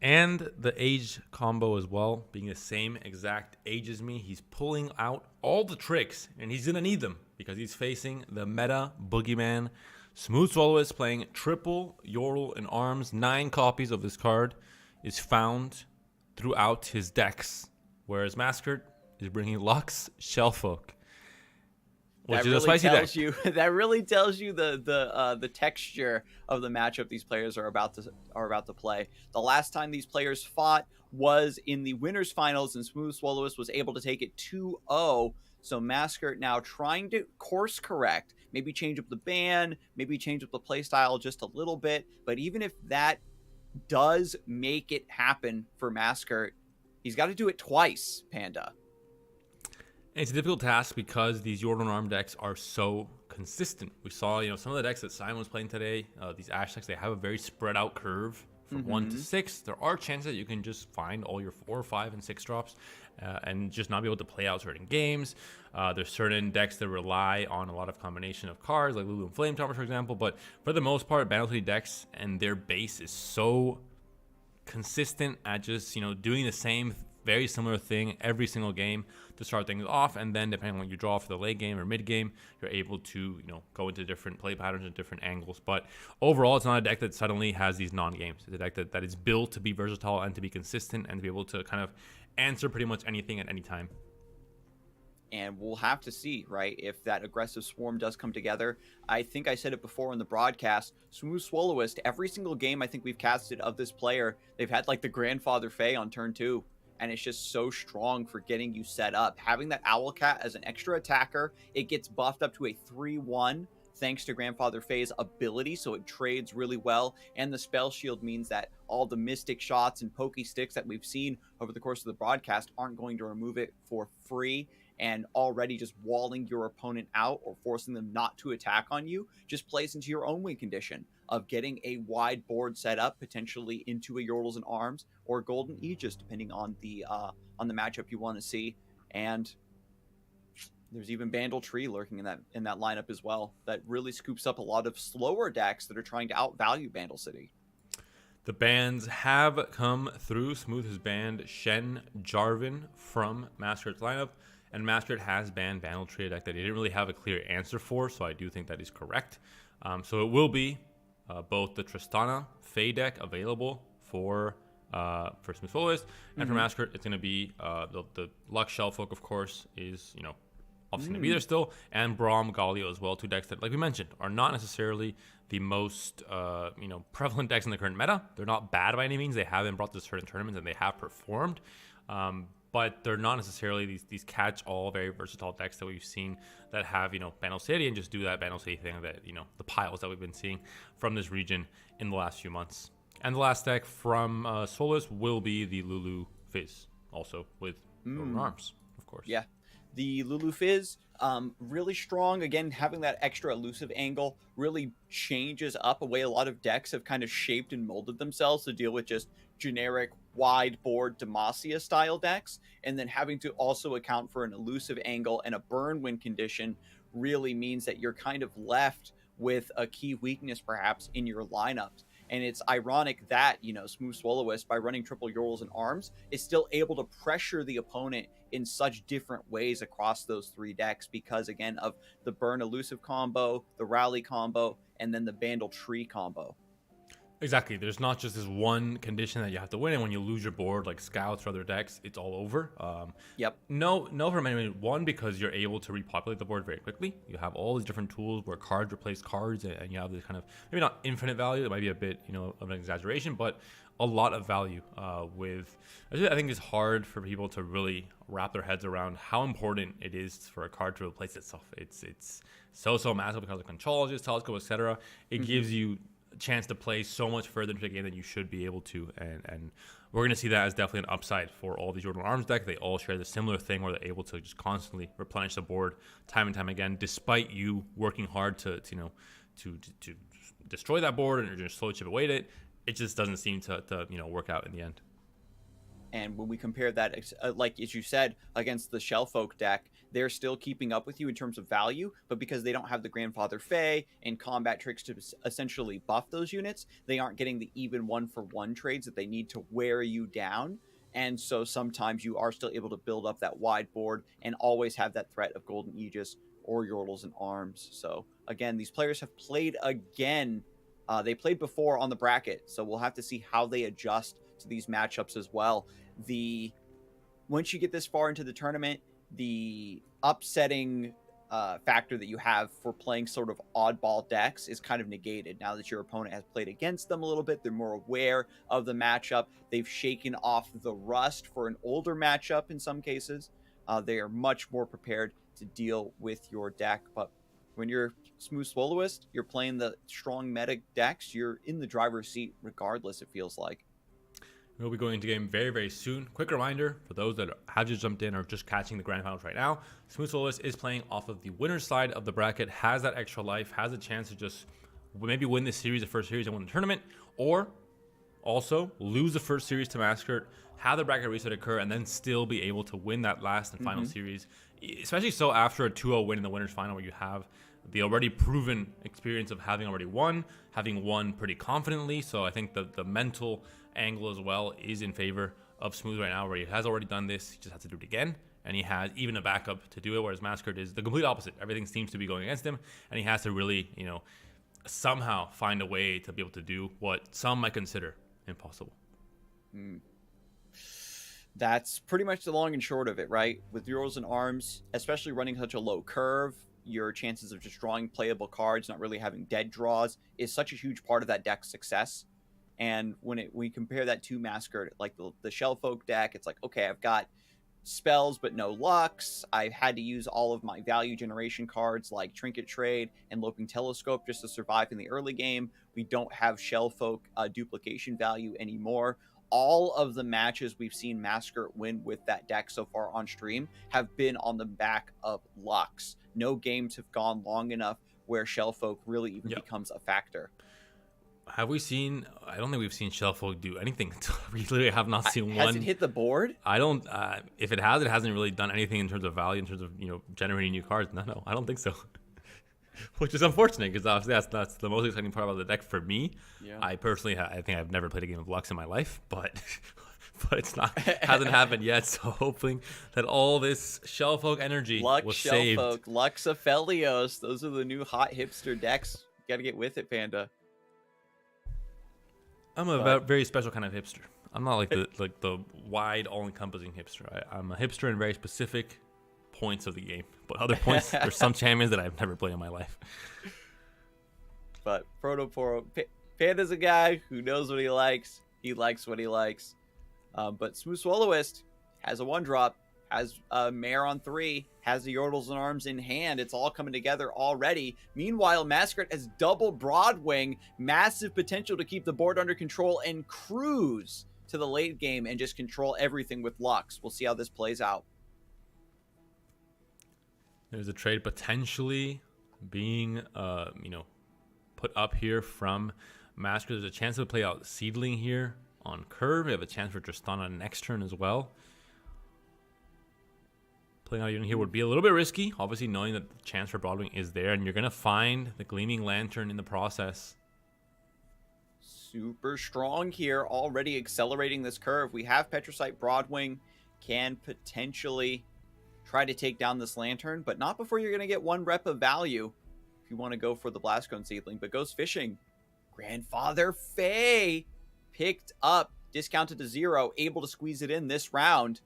And the age combo as well, being the same exact age as me. He's pulling out all the tricks, and he's going to need them because he's facing the meta boogeyman. Smooth Swallowist playing triple Yordle in arms. 9 copies of this card is found throughout his decks, whereas Mascurt is bringing Lux Shellfolk, which is a spicy deck. That really tells you the texture of the matchup these players are about to play. The last time these players fought was in the winners finals, and Smooth Swallowist was able to take it 2-0. So Mascurt now trying to course correct, maybe change up the ban, maybe change up the playstyle just a little bit. But even if that does make it happen for Mascurt, he's got to do it twice, Panda. It's a difficult task because these Yordle and Arm decks are so consistent. We saw, some of the decks that Simon was playing today, these Ash decks, they have a very spread out curve from 1 to 6. There are chances that you can just find all your 4, 5, and 6 drops and just not be able to play out certain games. There's certain decks that rely on a lot of combination of cards, like Lulu and Flame Tower, for example. But for the most part, Bandle Tree decks and their base is so consistent at just, doing the same very similar thing every single game to start things off, and then depending on what you draw for the late game or mid game, you're able to go into different play patterns and different angles. But overall, it's not a deck that suddenly has these non-games. It's a deck that is built to be versatile and to be consistent and to be able to kind of answer pretty much anything at any time. And we'll have to see, right, if that aggressive swarm does come together. I think I said it before in the broadcast, Smooth Swallowist, every single game I think we've casted of this player, they've had like the Grandfather Fae on turn 2. And it's just so strong for getting you set up. Having that Owlcat as an extra attacker, it gets buffed up to a 3-1 thanks to Grandfather Fae's ability, so it trades really well. And the Spell Shield means that all the Mystic Shots and Pokey Sticks that we've seen over the course of the broadcast aren't going to remove it for free. And already just walling your opponent out or forcing them not to attack on you just plays into your own win condition of getting a wide board set up, potentially into a Yordles and Arms or Golden Aegis, depending on the matchup you want to see. And there's even Bandle Tree lurking in that lineup as well. That really scoops up a lot of slower decks that are trying to outvalue Bandle City. The bans have come through. Smooth has banned Shen Jarvan from Mascurt's lineup. And Mascurt has banned Bandle Tree, a deck that he didn't really have a clear answer for, so I do think that is correct. So it will be both the Tristana Fae deck available for Smooth Swallowist, and for Mascurt, it's going to be the Lux Shellfolk, of course, is obviously going to be there still, and Braum Galio as well, 2 decks that, like we mentioned, are not necessarily the most prevalent decks in the current meta. They're not bad by any means. They have been brought to certain tournaments and they have performed. But they're not necessarily these catch-all, very versatile decks that we've seen that have, Bandle City and just do that Bandle City thing that, the piles that we've been seeing from this region in the last few months. And the last deck from Swallowist will be the Lulu Fizz, also with Arms, of course. Yeah. The Lulu Fizz, really strong. Again, having that extra elusive angle really changes up a way a lot of decks have kind of shaped and molded themselves to deal with just generic wide board Demacia style decks, and then having to also account for an elusive angle and a burn win condition really means that you're kind of left with a key weakness perhaps in your lineups. And it's ironic that, Smooth Swallowist, by running triple Yordles and Arms, is still able to pressure the opponent in such different ways across those 3 decks because, again, of the burn elusive combo, the rally combo, and then the Bandle Tree combo. Exactly. There's not just this one condition that you have to win, and when you lose your board, like Scouts or other decks, it's all over. Yep. No, for many. One, because you're able to repopulate the board very quickly. You have all these different tools where cards replace cards, and you have this kind of, maybe not infinite value, it might be a bit, of an exaggeration, but a lot of value I think it's hard for people to really wrap their heads around how important it is for a card to replace itself. It's so massive because of Contrologist, Telescope, etc. It gives you chance to play so much further into the game than you should be able to, and we're going to see that as definitely an upside for all these Jordan Arms deck. They all share the similar thing where they're able to just constantly replenish the board time and time again, despite you working hard to destroy that board and just slow chip away at it. It just doesn't seem to work out in the end. And when we compare that, like as you said, against the Shellfolk deck, they're still keeping up with you in terms of value, but because they don't have the Grandfather Fae and combat tricks to essentially buff those units, they aren't getting the even 1-for-1 trades that they need to wear you down. And so sometimes you are still able to build up that wide board and always have that threat of Golden Aegis or Yordles and Arms. So again, these players have played again. They played before on the bracket, so we'll have to see how they adjust to these matchups as well. Once you get this far into the tournament, the upsetting factor that you have for playing sort of oddball decks is kind of negated. Now that your opponent has played against them a little bit, they're more aware of the matchup. They've shaken off the rust for an older matchup in some cases. They are much more prepared to deal with your deck. But when you're Smooth Soloist, you're playing the strong meta decks, you're in the driver's seat regardless, it feels like. We'll be going into game very, very soon. Quick reminder for those that have just jumped in or just catching the grand finals right now, Smooth Soloist is playing off of the winner's side of the bracket, has that extra life, has a chance to just maybe win this series, the first series, and win the tournament, or also lose the first series to Maskert, have the bracket reset occur, and then still be able to win that last and final series, especially so after a 2-0 win in the winner's final where you have the already proven experience of having already won, having won pretty confidently. So I think the mental angle as well is in favor of Smooth right now, where he has already done this, he just has to do it again, and he has even a backup to do it, whereas Maskert is the complete opposite. Everything seems to be going against him, and he has to really, somehow find a way to be able to do what some might consider impossible. That's pretty much the long and short of it, right? With Yordles and Arms, especially running such a low curve, your chances of just drawing playable cards, not really having dead draws, is such a huge part of that deck's success. And when we compare that to Maskert, like the Shellfolk deck, it's like, okay, I've got spells but no Lux. I've had to use all of my value generation cards like Trinket Trade and Loping Telescope just to survive in the early game. We don't have Shellfolk duplication value anymore. All of the matches we've seen Maskert win with that deck so far on stream have been on the back of Lux. No games have gone long enough where Shellfolk really even becomes a factor. Have we seen? I don't think we've seen Shellfolk do anything. We literally have not seen one. Has it hit the board? I don't. If it has, it hasn't really done anything in terms of value, in terms of generating new cards. No, I don't think so. Which is unfortunate because obviously that's the most exciting part about the deck for me. Yeah. I personally, I think I've never played a game of Lux in my life, but it's not hasn't happened yet. So hoping that all this Shellfolk energy was saved. Shellfolk, Lux Aphelios, those are the new hot hipster decks. You got to get with it, Panda. I'm a very special kind of hipster. I'm not like the wide, all-encompassing hipster. I'm a hipster in very specific points of the game, but other points, there's some champions that I've never played in my life. But Protoporo, Panda's a guy who knows what he likes. He likes what he likes. But Smooth Soloist has a 1-drop, has a Mare on 3, has the Yordles and Arms in hand. It's all coming together already. Meanwhile, Maskert has double Broadwing, massive potential to keep the board under control and cruise to the late game and just control everything with Lux. We'll see how this plays out. There's a trade potentially being, put up here from Maskert. There's a chance to play out Seedling here on curve. We have a chance for Tristana next turn as well. Playing out a unit here would be a little bit risky, obviously knowing that the chance for Broadwing is there, and you're going to find the Gleaming Lantern in the process. Super strong here, already accelerating this curve. We have Petricite Broadwing, can potentially try to take down this Lantern, but not before you're going to get 1 rep of value if you want to go for the Blastcone Seedling, but goes fishing. Grandfather Fae picked up, discounted to 0, able to squeeze it in this round.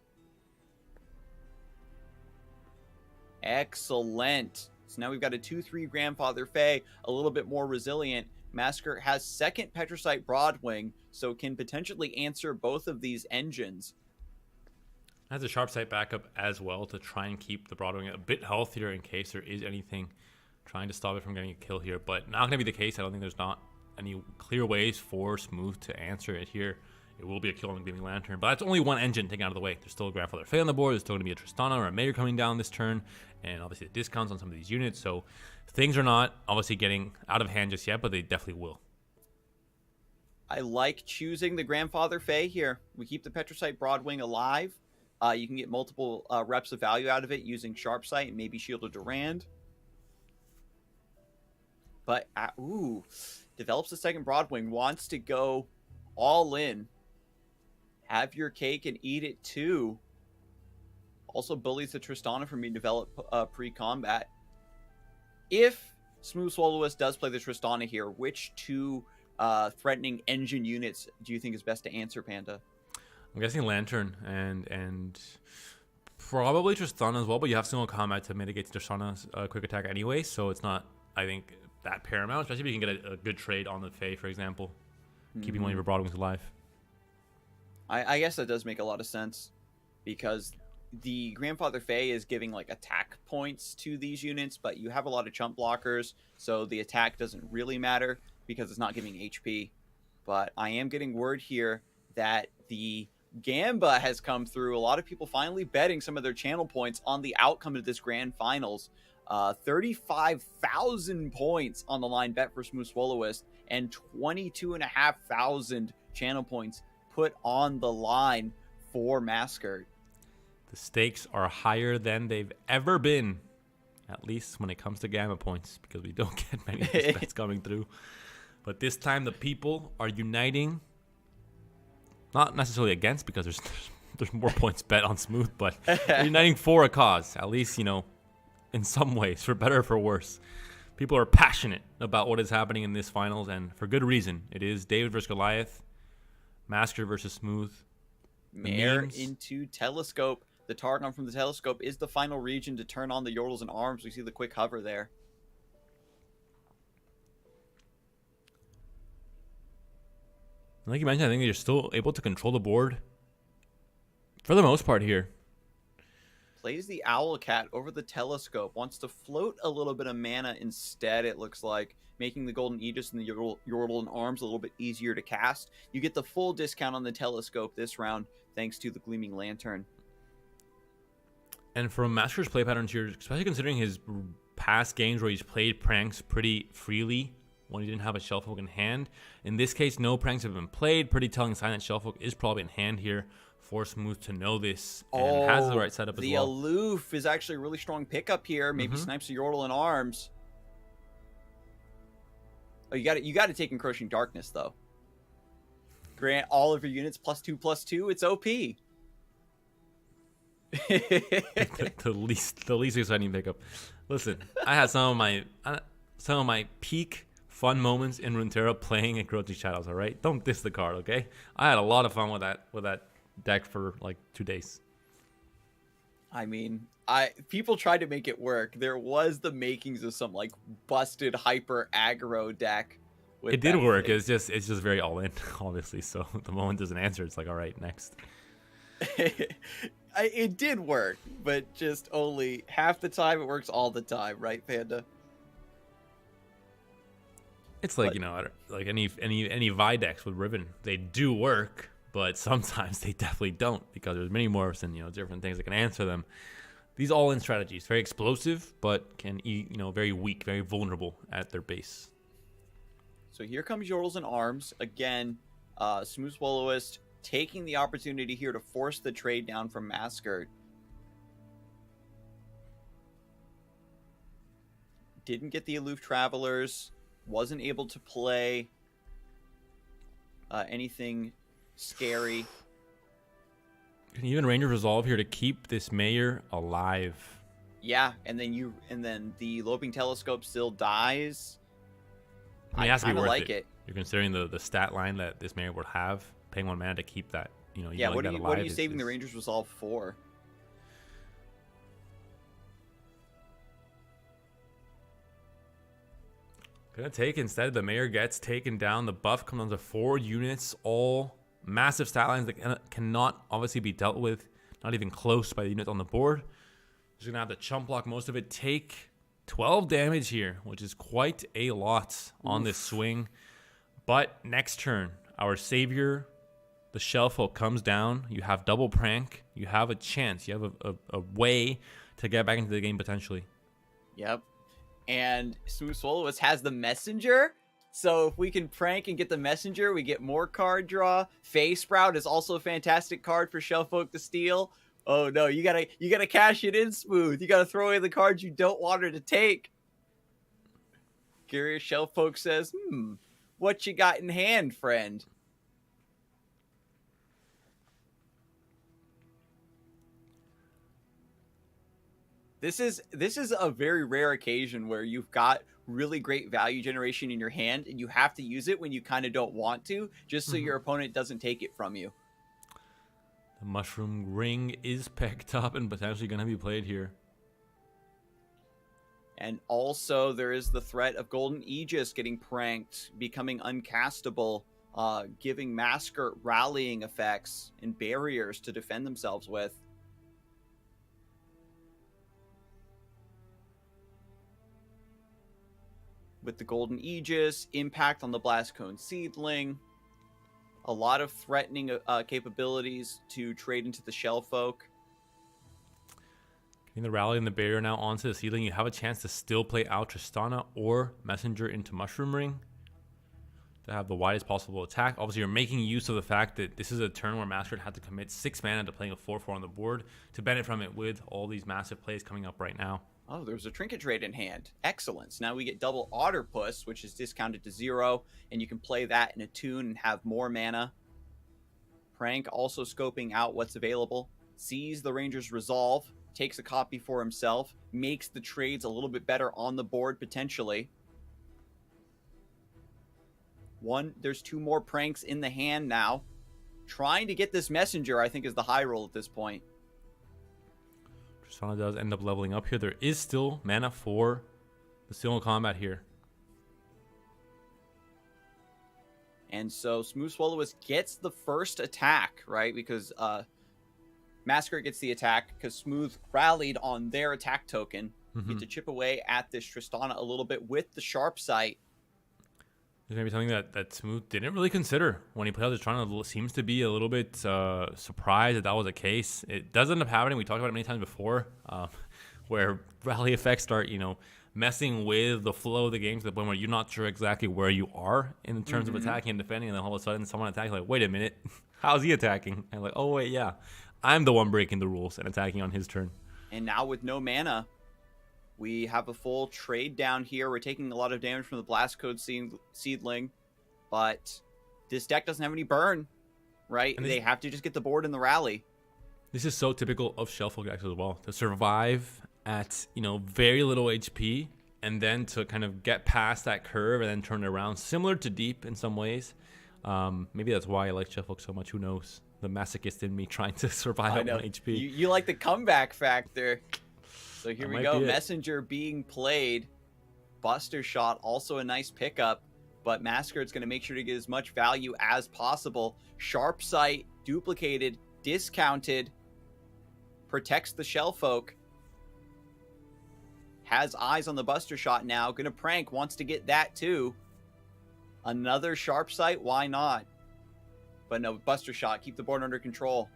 Excellent. So now we've got a 2-3 Grandfather Fae, a little bit more resilient. Maskert has second Petricite Broadwing, so can potentially answer both of these engines. Has a Sharp Sight backup as well to try and keep the Broadwing a bit healthier in case there is anything trying to stop it from getting a kill here. But not going to be the case. I don't think there's not any clear ways for Smooth to answer it here. It will be a kill on the Gleaming Lantern, but that's only one engine taken out of the way. There's still a Grandfather Fae on the board. There's still going to be a Tristana or a Mayor coming down this turn, and obviously the discounts on some of these units. So things are not obviously getting out of hand just yet, but they definitely will. I like choosing the Grandfather Fae here. We keep the Petrosite Broadwing alive. You can get multiple reps of value out of it using Sharp Sight and maybe Shielded Durand. But, develops the second Broadwing, wants to go all in. Have your cake and eat it too. Also bullies the Tristana from being developed pre-combat. If Smooth Swallowist does play the Tristana here, which two threatening engine units do you think is best to answer, Panda? I'm guessing Lantern and probably Tristana as well, but you have single combat to mitigate Tristana's quick attack anyway, so it's not, I think, that paramount, especially if you can get a good trade on the Fae, for example, keeping one of your Broadwings alive. I guess that does make a lot of sense, because the Grandfather Fae is giving like attack points to these units, but you have a lot of chump blockers, so the attack doesn't really matter because it's not giving HP. But I am getting word here that the Gamba has come through. A lot of people finally betting some of their channel points on the outcome of this grand finals. 35,000 points on the line bet for Smooth Swallowist, and 22,500 channel points put on the line for Maskert. The stakes are higher than they've ever been, at least when it comes to Gamma points, because we don't get many of these bets coming through. But this time the people are uniting, not necessarily against, because there's more points bet on Smooth, but they're uniting for a cause, at least, you know, in some ways, for better or for worse. People are passionate about what is happening in this finals, and for good reason. It is David versus Goliath, Masker versus Smooth. Mare into Telescope. The target from the Telescope is the final region to turn on the Yordles and Arms. We see the quick hover there. Like you mentioned, I think you're still able to control the board for the most part here. Plays the Owlcat over the Telescope. Wants to float a little bit of mana instead, it looks like, making the Golden Aegis and the Yordle and Arms a little bit easier to cast. You get the full discount on the Telescope this round, thanks to the Gleaming Lantern. And from Masker's play patterns here, especially considering his past games where he's played pranks pretty freely when he didn't have a Shellfolk in hand. In this case, no pranks have been played. Pretty telling sign that Shellfolk is probably in hand here for Smooth to know this and has the right setup as well. The Aloof is actually a really strong pickup here. Maybe snipes the Yordle and Arms. Oh, you got to take Encroaching Darkness though. Grant all of your units +2/+2. It's OP. the least exciting pickup. Listen, I had some of my peak fun moments in Runeterra playing Encroaching Shadows. All right, don't diss the card, okay? I had a lot of fun with that deck for like 2 days. I mean, people tried to make it work. There was the makings of some like busted hyper aggro deck. It did work. It's just very all in, obviously. So the moment there's an answer, it's like, all right, next. It did work, but just only half the time. It works all the time, right, Panda? It's like, you know, like any Vi decks with Ribbon, they do work, but sometimes they definitely don't, because there's many morphs and, you know, different things that can answer them. These all-in strategies, very explosive, but can, you know, very weak, very vulnerable at their base. So here comes Yordles and Arms again. Smooth Swallowist taking the opportunity here to force the trade down from Maskert. Didn't get the Aloof Travelers. Wasn't able to play anything scary. Can even Ranger Resolve here to keep this Mayor alive? Yeah, and then the Loping Telescope still dies. I mean, it has to be worth like it. You're considering the stat line that this Mayor would have, paying 1 mana to keep that. You know, yeah. What are you saving the Ranger's Resolve for? Gonna take instead. The Mayor gets taken down. The buff comes down to 4 units, all massive stat lines that cannot obviously be dealt with, not even close by the units on the board. Just gonna have to chump block most of it. Take 12 damage here, which is quite a lot on this swing. But next turn, our savior, the Shellfolk, comes down. You have double prank. You have a chance. You have a way to get back into the game potentially. Yep. And Smooth Swallowus has the messenger. So if we can prank and get the messenger, we get more card draw. Face Sprout is also a fantastic card for Shellfolk to steal. Oh no, you gotta cash it in, Smooth. You gotta throw away the cards you don't want her to take. Curious Shellfolk says, what you got in hand, friend? This is a very rare occasion where you've got really great value generation in your hand and you have to use it when you kind of don't want to, just so your opponent doesn't take it from you. The Mushroom Ring is picked up and potentially going to be played here. And also there is the threat of Golden Aegis getting pranked, becoming uncastable, giving Masker rallying effects and barriers to defend themselves with. With the Golden Aegis, impact on the Blast Cone Seedling, a lot of threatening capabilities to trade into the Shellfolk. Getting the rally and the barrier now onto the Seedling, you have a chance to still play out Tristana or Messenger into Mushroom Ring to have the widest possible attack. Obviously, you're making use of the fact that this is a turn where Masker had to commit 6 mana to playing a 4/4 on the board to benefit from it with all these massive plays coming up right now. Oh, there's a trinket trade in hand. Excellent. Now we get double Otterpuss, which is discounted to 0, and you can play that in a tune and have more mana. Prank also scoping out what's available. Sees the Ranger's Resolve, takes a copy for himself, makes the trades a little bit better on the board potentially. There's 2 more pranks in the hand now. Trying to get this messenger, I think, is the high roll at this point. Tristana does end up leveling up here. There is still mana for the single combat here. And so Smooth Swallowus gets the first attack, right? Because Masker gets the attack because Smooth rallied on their attack token. Get to chip away at this Tristana a little bit with the Sharp Sight. There's maybe something that Smooth didn't really consider when he played out Tristana. Seems to be a little bit surprised that was the case. It does end up happening. We talked about it many times before, where rally effects start, messing with the flow of the game to the point where you're not sure exactly where you are in terms of attacking and defending, and then all of a sudden someone attacks, like, wait a minute, how's he attacking? And like, oh wait, yeah, I'm the one breaking the rules and attacking on his turn. And now with no mana, we have a full trade down here. We're taking a lot of damage from the Blast Code Seedling, but this deck doesn't have any burn, right? They have to just get the board in the rally. This is so typical of Shellfolk decks as well, to survive at very little HP and then to kind of get past that curve and then turn it around, similar to Deep in some ways. Maybe that's why I like Shellfolk so much. Who knows? The masochist in me trying to survive at 1 HP. You like the comeback factor. So here we go. Be Messenger being played. Buster Shot, also a nice pickup. But Masquerade's going to make sure to get as much value as possible. Sharp Sight, duplicated, discounted. Protects the Shellfolk. Has eyes on the Buster Shot now. Going to prank, wants to get that too. Another Sharp Sight, why not? But no, Buster Shot, keep the board under control.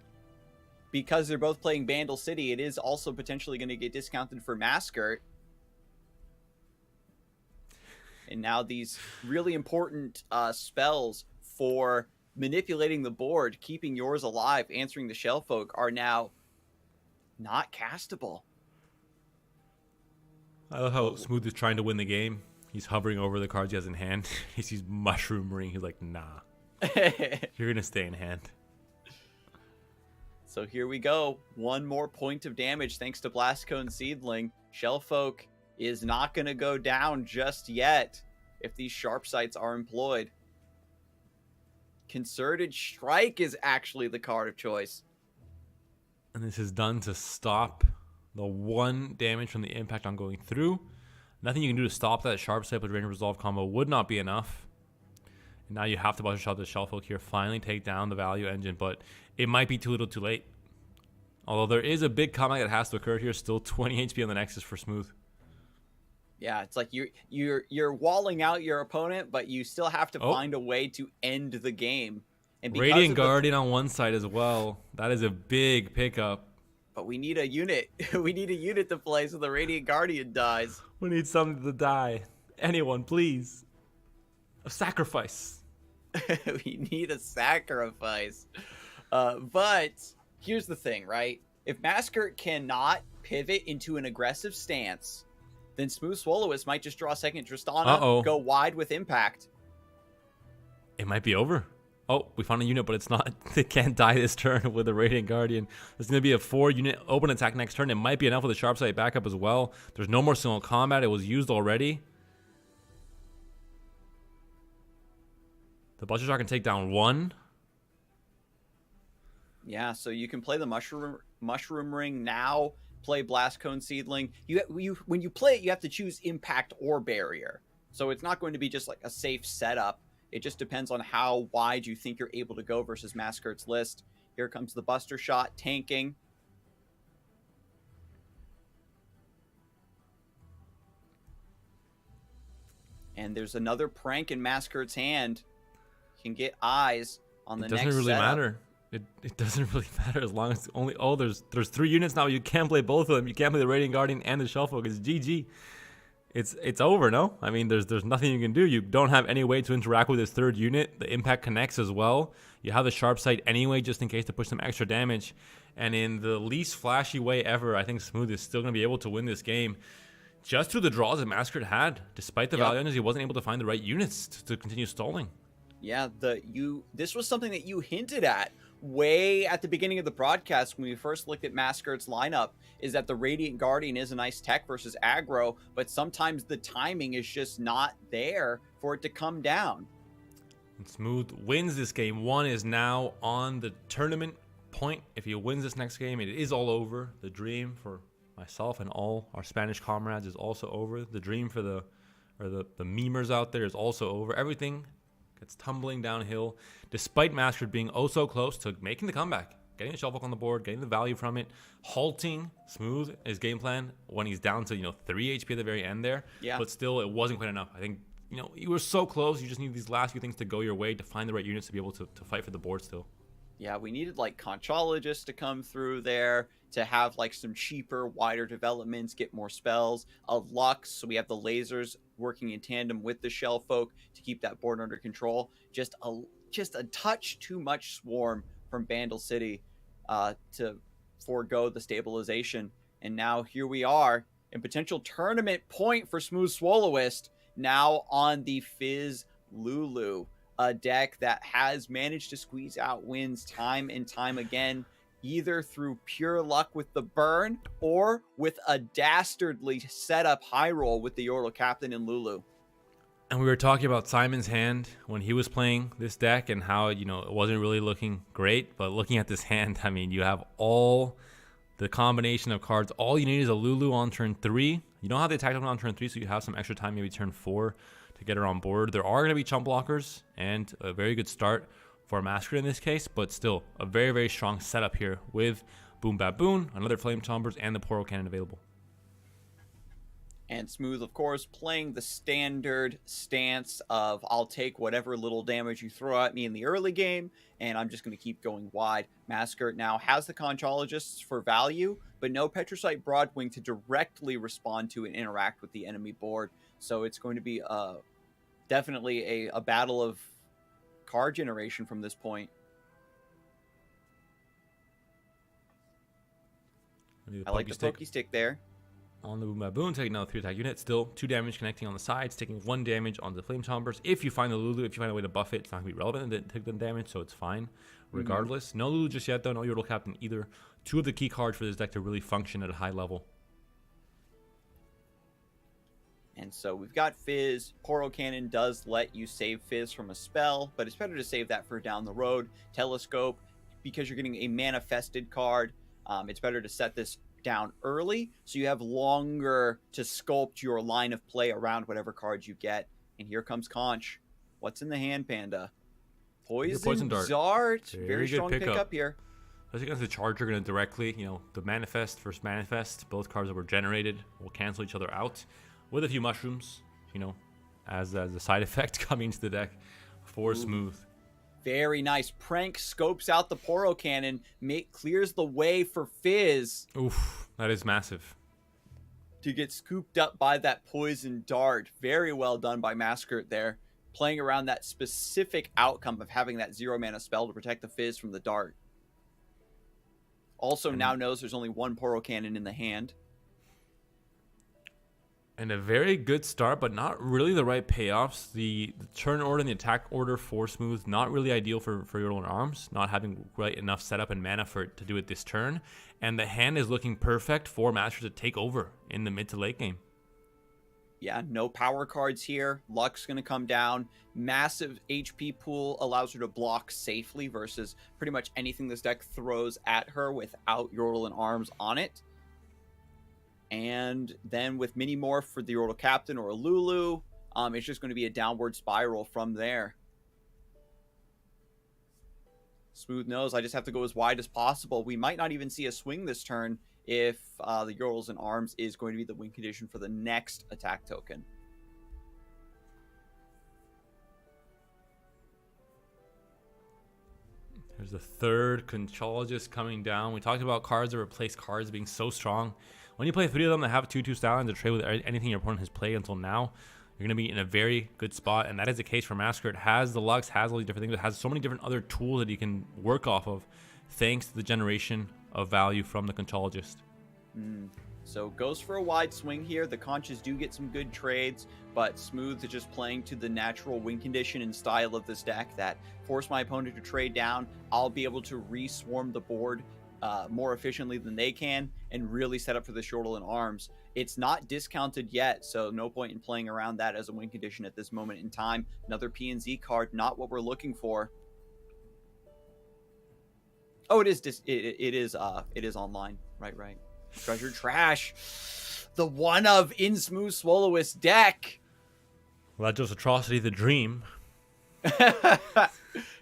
Because they're both playing Bandle City, it is also potentially going to get discounted for Masker. And now these really important spells for manipulating the board, keeping yours alive, answering the Shellfolk, are now not castable. I love how Smooth is trying to win the game. He's hovering over the cards he has in hand. He sees Mushroom Ring. He's like, nah. You're going to stay in hand. So here we go. 1 more point of damage thanks to Blast Cone Seedling. Shellfolk is not going to go down just yet if these Sharp Sights are employed. Concerted Strike is actually the card of choice. And this is done to stop the 1 damage from the impact on going through. Nothing you can do to stop that Sharp Sight with Range Resolve combo would not be enough. And now you have to Buster Shot the Shellfolk here, finally take down the value engine, but it might be too little too late. Although there is a big comeback that has to occur here, still 20 HP on the Nexus for Smooth. Yeah, it's like you're walling out your opponent, but you still have to Oh, find a way to end the game. And because Radiant of the Guardian on one side as well. That is a big pickup. but we need a unit. We need a unit to play so the Radiant Guardian dies. We need something to die. Anyone, please. A sacrifice. We need a sacrifice. But here's the thing, right? If Masker cannot pivot into an aggressive stance, then Smooth Swallowist might just draw second Tristana, go wide with impact. It might be over. Oh, we found a unit, but it's not. It can't die this turn with a Radiant Guardian. There's going to be a 4-unit open attack next turn. It might be enough with a Sharp Sight backup as well. There's no more single combat. It was used already. The Butcher Shot can take down 1. Yeah, so you can play the Mushroom Ring now, play Blast Cone Seedling. When you play it, you have to choose Impact or Barrier. So it's not going to be just like a safe setup. It just depends on how wide you think you're able to go versus Masker's list. Here comes the Buster Shot, tanking. And there's another prank in Masker's hand. Can get eyes on the next setup. It doesn't really matter. It doesn't really matter as long as only... Oh, there's 3 units now. You can't play both of them. You can't play the Radiant Guardian and the Shellfolk. It's GG. It's over, no? I mean, there's nothing you can do. You don't have any way to interact with this 3rd unit. The impact connects as well. You have the Sharp Sight anyway, just in case to push some extra damage. And in the least flashy way ever, I think Smooth is still going to be able to win this game. Just through the draws that Masker had. Despite the value, he wasn't able to find the right units to continue stalling. Yeah, this was something that you hinted at way at the beginning of the broadcast when we first looked at Masker's lineup, is that the Radiant Guardian is a nice tech versus aggro, but sometimes the timing is just not there for it to come down. And Smooth wins this game. 1 is now on the tournament point. If he wins this next game, it is all over. The dream for myself and all our Spanish comrades is also over. The dream for the memers out there is also over. Everything gets tumbling downhill, despite Masker being oh so close to making the comeback, getting the Shellfolk on the board, getting the value from it, halting Smooth his game plan when he's down to 3 HP at the very end there. Yeah. But still, it wasn't quite enough. I think you were so close. You just need these last few things to go your way to find the right units to be able to fight for the board still. Yeah, we needed like Conchologist to come through there to have like some cheaper, wider developments, get more spells. A Lux, so we have the lasers working in tandem with the Shellfolk to keep that board under control. Just a touch too much Swarm from Bandle City to forego the stabilization. And now here we are in potential tournament point for Smooth Swallowist, now on the Fizz Lulu. A deck that has managed to squeeze out wins time and time again, either through pure luck with the burn or with a dastardly setup high roll with the Yordle Captain and Lulu. And we were talking about Simon's hand when he was playing this deck and how, it wasn't really looking great. But looking at this hand, I mean, you have all the combination of cards. All you need is a Lulu on turn 3. You don't have the attack on turn 3, so you have some extra time, maybe turn 4. To get her on board. There are going to be chump blockers and a very good start for Masker in this case, but still a very, very strong setup here with Boom Baboon, another Flame Chompers, and the Portal Cannon available. And Smooth, of course, playing the standard stance of I'll take whatever little damage you throw at me in the early game, and I'm just going to keep going wide. Masker now has the Conchologists for value, but no Petricite Broadwing to directly respond to and interact with the enemy board. So it's going to be definitely a battle of card generation from this point. I like the Pokey Stick there. On the Boom Baboon, taking another 3 attack unit. Still 2 damage connecting on the sides, taking 1 damage on the Flame Chompers. If you find the Lulu, if you find a way to buff it, it's not going to be relevant and take the damage, so it's fine regardless. No Lulu just yet, though. No Yordle Captain either. 2 of the key cards for this deck to really function at a high level. And so we've got Fizz. Portal Cannon does let you save Fizz from a spell, but it's better to save that for down the road. Telescope, because you're getting a manifested card, it's better to set this down early so you have longer to sculpt your line of play around whatever cards you get. And here comes Conch. What's in the hand, Panda? Poison Dart. Very strong pickup here. Especially against the Charger, going to directly, the Manifest versus Manifest, both cards that were generated will cancel each other out. with a few mushrooms, you know, as a side effect coming into the deck for Smooth. Very nice. Prank scopes out the Poro Cannon, clears the way for Fizz. Oof, that is massive. To get scooped up by that poison dart. Very well done by Masquerade there. Playing around that specific outcome of having that 0 mana spell to protect the Fizz from the dart. Also now knows there's only one Poro Cannon in the hand. And a very good start, but not really the right payoffs. The turn order and the attack order for Smooth, not really ideal for Yordle and Arms, not having right enough setup and mana for it to do it this turn. And the hand is looking perfect for Master to take over in the mid to late game. Yeah, no power cards here. Luck's going to come down. Massive HP pool allows her to block safely versus pretty much anything this deck throws at her without Yordle and Arms on it. And then with Mini Morph for the Yordle Captain or a Lulu, it's just going to be a downward spiral from there. Smooth knows I just have to go as wide as possible. We might not even see a swing this turn if the Yordles and Arms is going to be the win condition for the next attack token. There's the third Conchologist coming down. We talked about cards that replace cards being so strong. When you play 3 of them that have 2/2 Stallions to trade with anything your opponent has played until now, you're going to be in a very good spot. And that is the case for Masquerade. Has the Lux, has all these different things. It has so many different other tools that you can work off of thanks to the generation of value from the Conchologist. So goes for a wide swing here. The Conches do get some good trades, but Smooth is just playing to the natural win condition and style of this deck that force my opponent to trade down. I'll be able to re-swarm the board more efficiently than they can and really set up for the Yordle and Arms. It's not discounted yet, so no point in playing around that as a win condition at this moment in time. Another PNZ card, not what we're looking for. Oh, it is online. Right. Treasure Trash. The one of in Smooth Swallowist deck. Well, that's just Atrocity the Dream.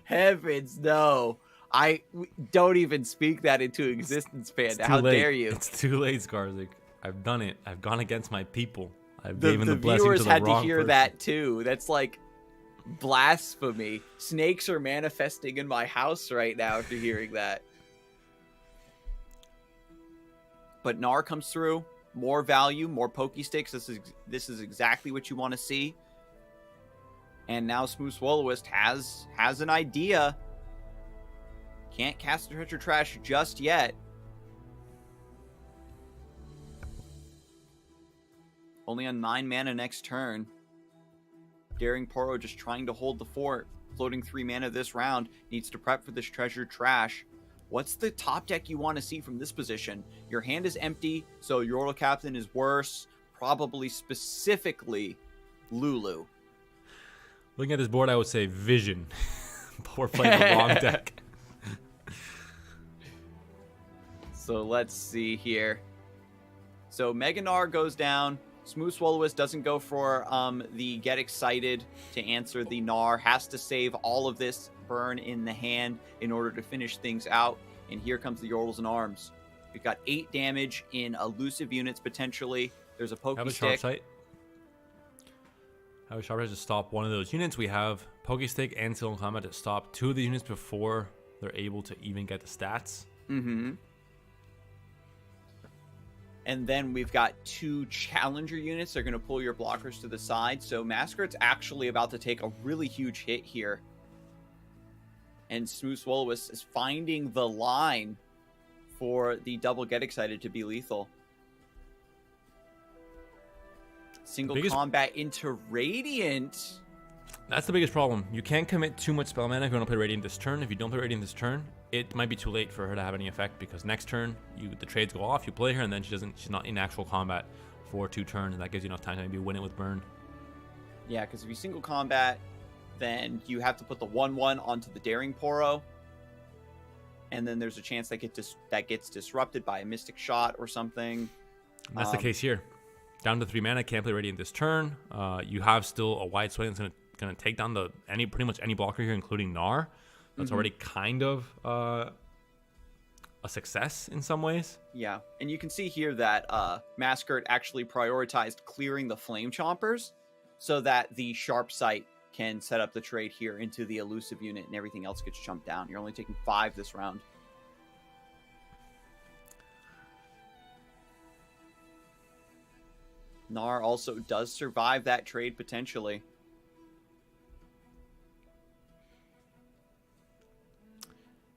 Heavens, no. I don't even speak that into existence, Panda. How dare you? It's too late, Scarzig. I've done it. I've gone against my people. I've given the blessing viewers to the had wrong to hear person. that too. That's like blasphemy. Snakes are manifesting in my house right now after hearing that. But Gnar comes through. More value, more Pokesticks. This is exactly what you want to see. And now Smooth Swallowist has an idea. Can't cast Treasure Trash just yet. Only on 9 mana next turn. Daring Poro just trying to hold the fort. Floating 3 mana this round. Needs to prep for this Treasure Trash. What's the top deck you want to see from this position? Your hand is empty, so Yordle Captain is worse. Probably specifically Lulu. Looking at this board, I would say Vision. But we're playing the wrong deck. So let's see here. So Mega Gnar goes down. Smooth Swallowist doesn't go for the Get Excited to answer the Gnar. Has to save all of this burn in the hand in order to finish things out. And here comes the Yordles and Arms. We've got 8 damage in elusive units potentially. There's a Pokestick. Have a Sharp Sight to stop one of those units. We have Pokestick and Skill in Combat to stop 2 of the units before they're able to even get the stats. Mm-hmm. And then we've got 2 Challenger units. They're going to pull your blockers to the side. So Masquerade's actually about to take a really huge hit here. And Smooth Swallowist is finding the line for the double Get Excited to be lethal. Single combat into Radiant. That's the biggest problem. You can't commit too much spell mana if you want to play Radiant this turn. If you don't play Radiant this turn, it might be too late for her to have any effect because next turn the trades go off, you play her, and then she's not in actual combat for 2 turns, and that gives you enough time to maybe win it with burn. Yeah, because if you single combat, then you have to put the 1/1 onto the Daring Poro, and then there's a chance that gets disrupted by a Mystic Shot or something. And that's the case here. Down to 3 mana, can't play Radiant this turn. You have still a wide swing that's gonna take down pretty much any blocker here, including Gnar. That's already kind of a a success in some ways. Yeah, and you can see here that Mascot actually prioritized clearing the Flame Chompers so that the Sharp Sight can set up the trade here into the Elusive unit and everything else gets jumped down. You're only taking 5 this round. Gnar also does survive that trade potentially.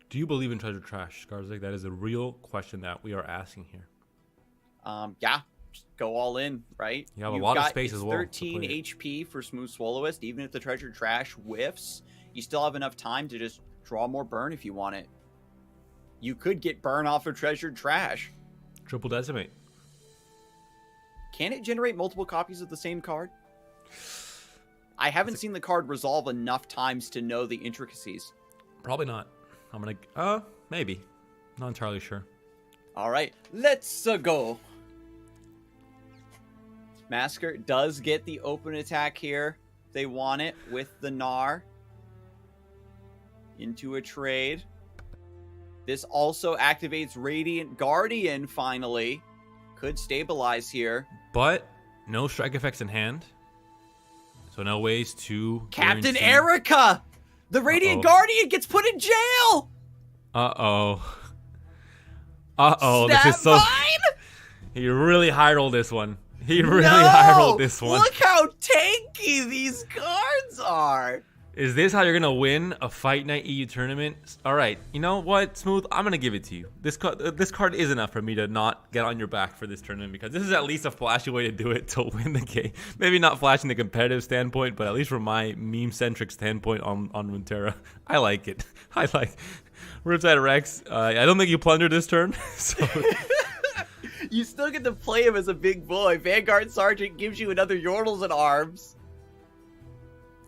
Do you believe in treasure trash, Scarzig? That is a real question that we are asking here. Yeah, just go all in, right? You have a lot of space as well. 13 HP for Smooth Swallowist. Even if the treasure trash whiffs, you still have enough time to just draw more burn if you want it. You could get burn off of treasure trash. Triple decimate. Can it generate multiple copies of the same card? I haven't seen the card resolve enough times to know the intricacies. Probably not. I'm gonna, maybe. Not entirely sure. All right, let's go. Mascot does get the open attack here. They want it with the Gnar into a trade. This also activates Radiant Guardian finally. Could stabilize here. But no strike effects in hand. So no ways to... Captain Erica! The Radiant Guardian gets put in jail! Uh-oh. Uh-oh, this is so... He really high-rolled this one. He really high-rolled this one. Look how tanky these cards are! Is this how you're going to win a Fight Night EU tournament? All right, you know what, Smooth? I'm going to give it to you. This card is enough for me to not get on your back for this tournament because this is at least a flashy way to do it to win the game. Maybe not flash in the competitive standpoint, but at least from my meme-centric standpoint on Runeterra, I like it. I like Riptide Rex. I don't think you plundered this turn, so... You still get to play him as a big boy. Vanguard Sergeant gives you another Yordles in arms.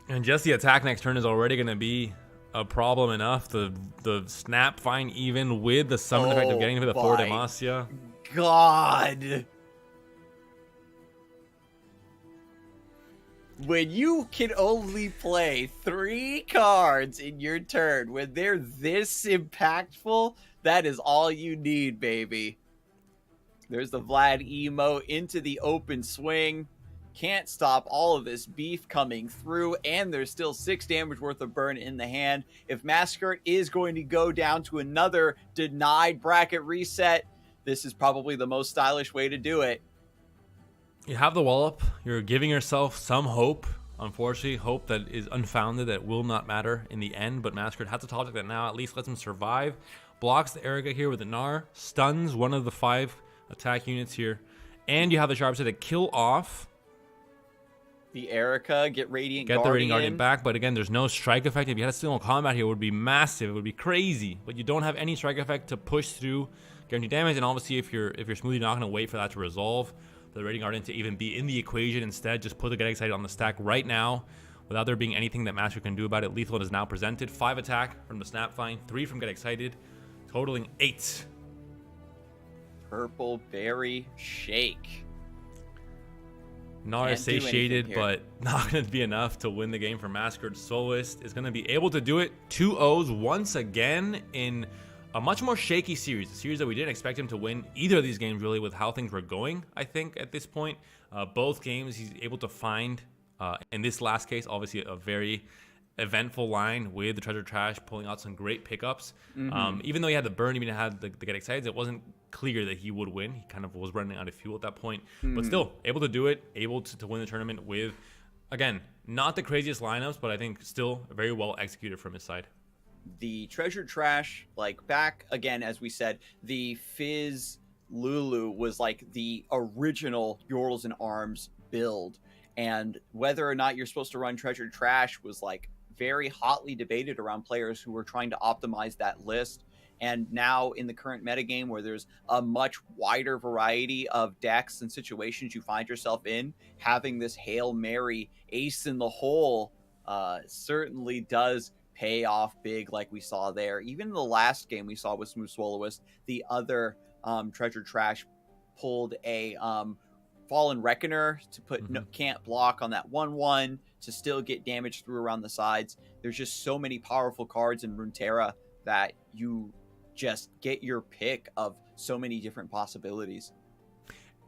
And just the attack next turn is already going to be a problem enough. The snap fine even with the summon effect of getting into the 4 Demacia. God. When you can only play 3 cards in your turn, when they're this impactful, that is all you need, baby. There's the Vlad emo into the open swing. Can't stop all of this beef coming through, and there's still 6 damage worth of burn in the hand. If Mascot is going to go down to another denied bracket reset, this is probably the most stylish way to do it. You have the wallop. You're giving yourself some hope. Unfortunately, hope that is unfounded, that will not matter in the end, but Mascot has to topic that now, at least lets him survive. Blocks the Erica here with the Gnar, stuns one of the 5 attack units here, and you have the Sharp Sight to kill off the Erica, get the Radiant Guardian back, but again, there's no strike effect. If you had a single combat here, it would be massive. It would be crazy, but you don't have any strike effect to push through guaranteed damage. And obviously, if you're smooth, you're not going to wait for that to resolve. The Radiant Guardian to even be in the equation. Instead, just put the Get Excited on the stack right now, without there being anything that Master can do about it. Lethal is now presented. 5 attack from the Snap Fine, 3 from Get Excited, totaling 8. Purple Berry Shake. Gnar is satiated, but not going to be enough to win the game for Masquerade. Soloist is going to be able to do it. 2-0s once again in a much more shaky series. A series that we didn't expect him to win either of these games, really, with how things were going, I think, at this point. Both games he's able to find, in this last case, obviously a very eventful line with the treasure trash, pulling out some great pickups. Even though he had the burn, even had the Get Excited, it wasn't clear that he would win. He kind of was running out of fuel at that point, but still able to do it, able to win the tournament with, again, not the craziest lineups, but I think still very well executed from his side. The treasure trash, like back again, as we said, the Fizz Lulu was like the original Yordles in Arms build, and whether or not you're supposed to run treasure trash was like very hotly debated around players who were trying to optimize that list. And now in the current metagame, where there's a much wider variety of decks and situations you find yourself in, having this Hail Mary ace in the hole certainly does pay off big, like we saw there. Even in the last game we saw with Smooth Swallowist, the other treasure trash pulled a Fallen Reckoner to put can't block on that 1/1 to still get damage through around the sides. There's just so many powerful cards in Runeterra that you just get your pick of so many different possibilities.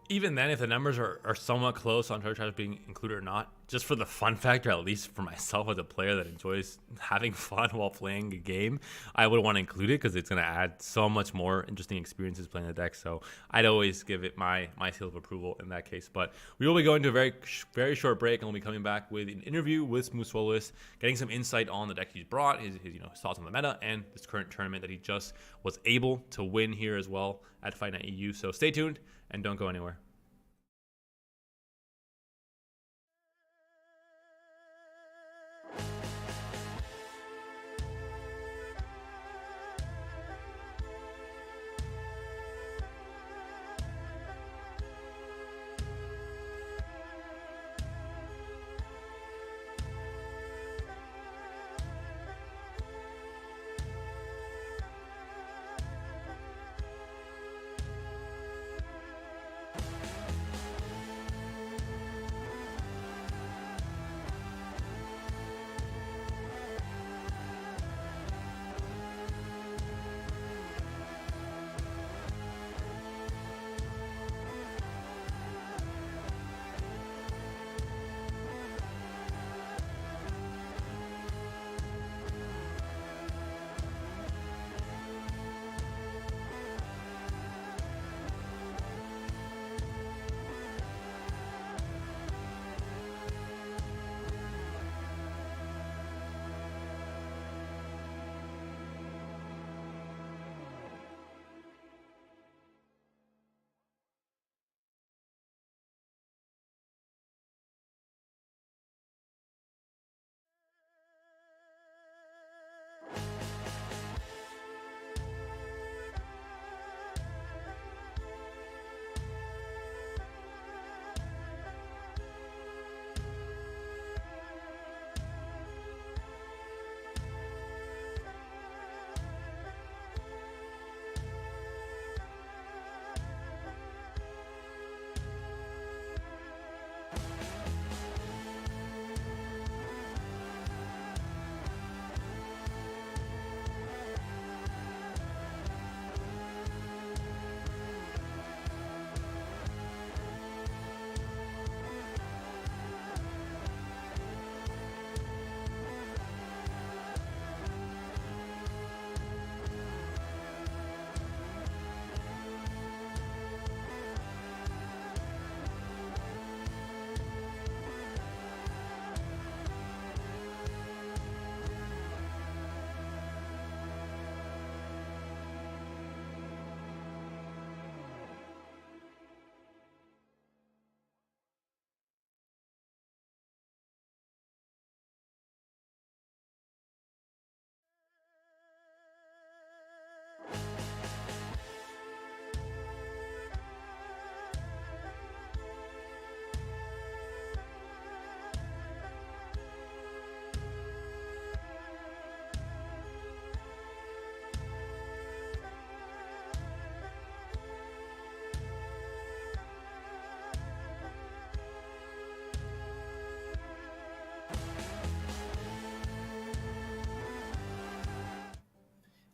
Even then, if the numbers are somewhat close on turbocharge being included or not, just for the fun factor, at least for myself as a player that enjoys having fun while playing a game, I would want to include it because it's going to add so much more interesting experiences playing the deck. So I'd always give it my seal of approval in that case. But we will be going to a very short break, and we'll be coming back with an interview with smoothswoloist, getting some insight on the deck he's brought, his thoughts on the meta, and this current tournament that he just was able to win here as well at Fight Night EU. So stay tuned and don't go anywhere.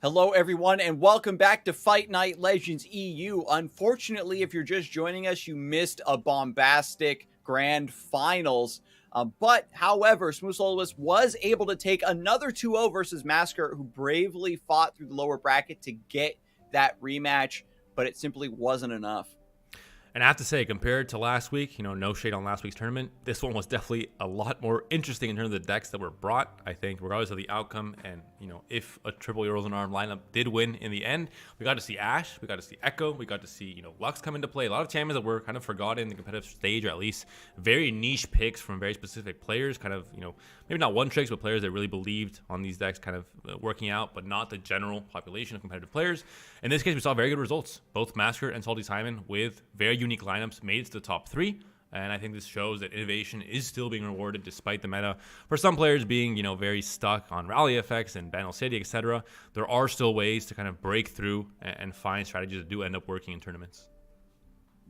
Hello, everyone, and welcome back to Fight Night Legends EU. Unfortunately, if you're just joining us, you missed a bombastic grand finals. However, smoothswoloist was able to take another 2-0 versus Masker, who bravely fought through the lower bracket to get that rematch, but it simply wasn't enough. And I have to say, compared to last week, no shade on last week's tournament, this one was definitely a lot more interesting in terms of the decks that were brought. I think, regardless of the outcome, and if a triple Euros and Arm lineup did win in the end, we got to see Ashe, we got to see Echo, we got to see Lux come into play. A lot of champions that were kind of forgotten in the competitive stage, or at least very niche picks from very specific players. Kind of maybe not one tricks, but players that really believed on these decks, kind of working out, but not the general population of competitive players. In this case, we saw very good results. Both Masker and Salty Simon with very unique lineups made it to the top 3, and I think this shows that innovation is still being rewarded despite the meta. For some players being very stuck on rally effects and Bandle City, etc., there are still ways to kind of break through and find strategies that do end up working in tournaments.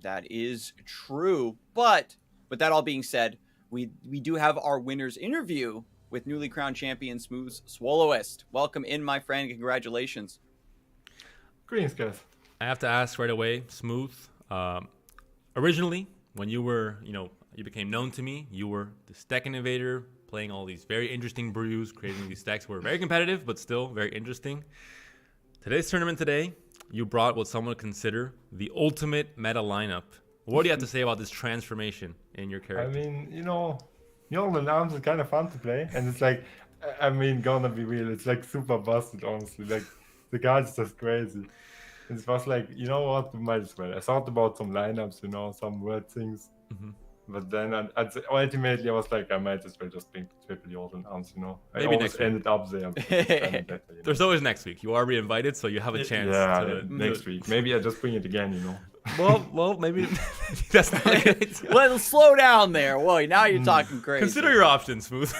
That is true, but with that all being said, we do have our winners interview with newly crowned champion smoothswoloist. Welcome in, my friend. Congratulations. Greetings, guys. I have to ask right away, Smooth. Originally, when you were, you became known to me, you were this deck innovator, playing all these very interesting brews, creating these decks were very competitive, but still very interesting. Today's tournament today, you brought what some would consider the ultimate meta lineup. What do you have to say about this transformation in your character? I mean, Jordan Arms is kind of fun to play, and it's like, I mean, gonna be real, it's like super busted, honestly. Like, the card is just crazy. It was like, you know what, might as well. I thought about some lineups, some word things. But then ultimately I was like, I might as well just bring triple Jordan Arms, I Maybe always next week. ended up there. Better, There's always next week. You are re-invited, so you have a chance. Yeah, next week. Maybe I just bring it again, Well, maybe that's not good. Well, slow down there. Whoa, now you're talking crazy. Consider your options, Smooth.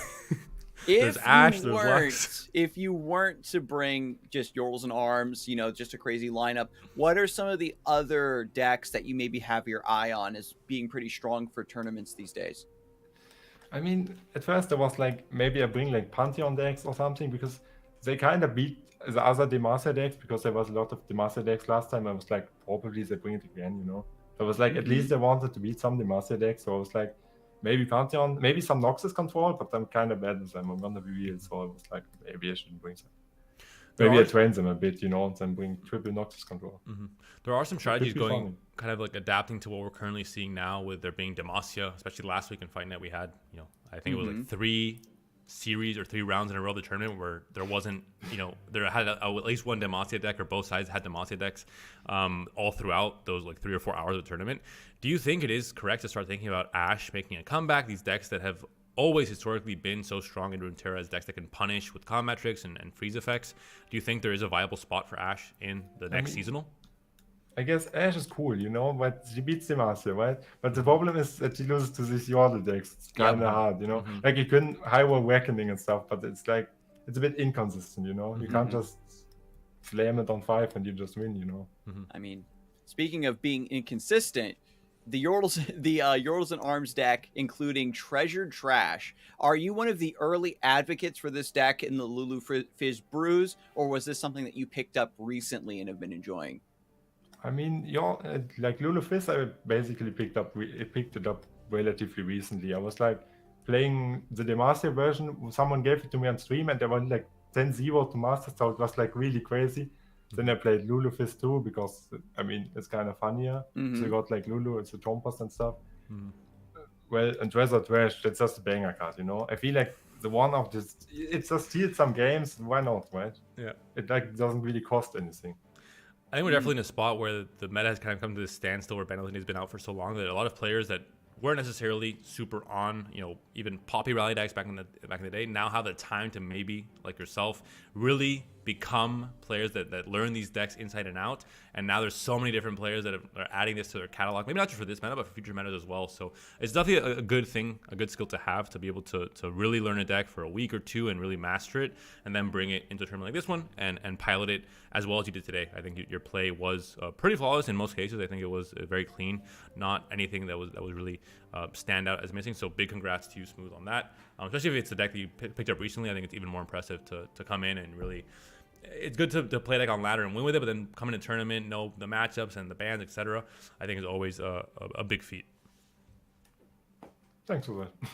There's Ash, there's Lux. If you weren't to bring just Yorls and Arms, just a crazy lineup, what are some of the other decks that you maybe have your eye on as being pretty strong for tournaments these days? I mean, at first I was like, maybe I bring like Pantheon decks or something, because they kind of beat the other Demacia decks, because there was a lot of Demacia decks last time. I was like, probably they bring it again, So I was like, at least I wanted to beat some Demacia decks, so I was like, maybe Pantheon, maybe some Noxus control, but I'm kind of bad with them. I'm gonna be real, so I was like, maybe I shouldn't bring them. Maybe I train them a bit, and then bring triple Noxus control. There are some strategies going kind of like adapting to what we're currently seeing now, with there being Demacia, especially last week in Fight Night we had, I think it was like 3 series or 3 rounds in a row of the tournament where there wasn't, there had at least one Demacia deck, or both sides had Demacia decks all throughout those like 3 or 4 hours of the tournament. Do you think it is correct to start thinking about Ash making a comeback? These decks that have always historically been so strong in Runeterra as decks that can punish with combat tricks and freeze effects. Do you think there is a viable spot for Ash in the next seasonal? I guess Ash is cool, but she beats Demacia, right? But the problem is that she loses to these Yordle decks. It's kind of hard, Like, you couldn't high roll Reckoning and stuff, but it's like, it's a bit inconsistent, You can't just slam it on 5 and you just win, I mean, speaking of being inconsistent, the Yordles and Arms deck, including Treasured Trash, are you one of the early advocates for this deck in the Lulu Fizz brews, or was this something that you picked up recently and have been enjoying? I mean, like Lulu Fizz, I basically picked it up relatively recently. I was like playing the Demacia version. Someone gave it to me on stream, and they went like 10-0 to Master, so it was like really crazy. Then I played Lulu Fizz too, because I mean, it's kind of funnier. So you got like Lulu, it's a Chompers and stuff. Well, and Treasure Trash, that's just a banger card, I feel like the one of this, it just steals some games. Why not, right? Yeah. It like doesn't really cost anything. I think we're definitely in a spot where the meta has kind of come to this standstill, where Bandle Tree has been out for so long that a lot of players that weren't necessarily super on, even Poppy Rally decks back in the day, now have the time to maybe, like yourself, really become players that learn these decks inside and out. And now there's so many different players that are adding this to their catalog, maybe not just for this meta, but for future metas as well. So it's definitely a good thing, a good skill to have, to be able to really learn a deck for a week or two and really master it, and then bring it into a tournament like this one and pilot it as well as you did today. I think your play was pretty flawless in most cases. I think it was very clean, not anything that was really stand out as missing. So big congrats to you, Smooth, on that. Especially if it's a deck that you picked up recently, I think it's even more impressive to come in and really. It's good to play like on ladder and win with it, but then come in a tournament, know the matchups and the bans, etc. I think is always a big feat. Thanks for that.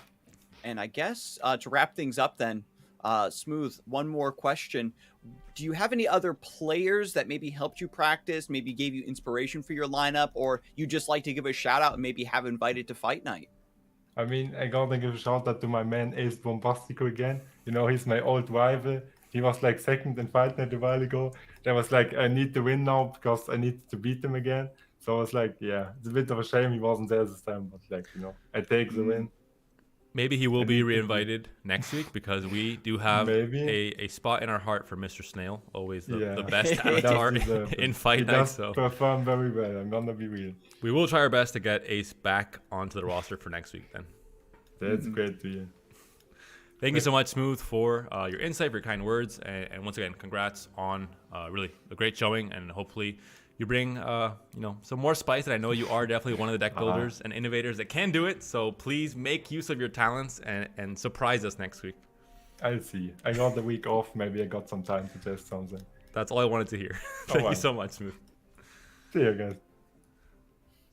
And I guess to wrap things up then, Smooth, one more question. Do you have any other players that maybe helped you practice, maybe gave you inspiration for your lineup, or you just like to give a shout out and maybe have invited to Fight Night? I mean, I gotta give a shout out to my man Ace Bombastico again. He's my old rival. He was like second in Fight Night a while ago. Then was like, I need to win now because I need to beat him again. So I was like, yeah, it's a bit of a shame he wasn't there this time, but like, I take the win. Maybe he will be re-invited next week, because we do have a spot in our heart for Mr. Snail, always the best avatar in Fight Night. So perform very well. I'm gonna be real. We will try our best to get Ace back onto the roster for next week then. That's great to hear. Thank you so much, Smooth, for your insight, for your kind words, and once again, congrats on really a great showing, and hopefully you bring some more spice. And I know you are definitely one of the deck builders and innovators that can do it. So please make use of your talents and surprise us next week. I'll see. I got the week off. Maybe I got some time to test something. That's all I wanted to hear. Thank wow. you so much, Smooth. See you guys.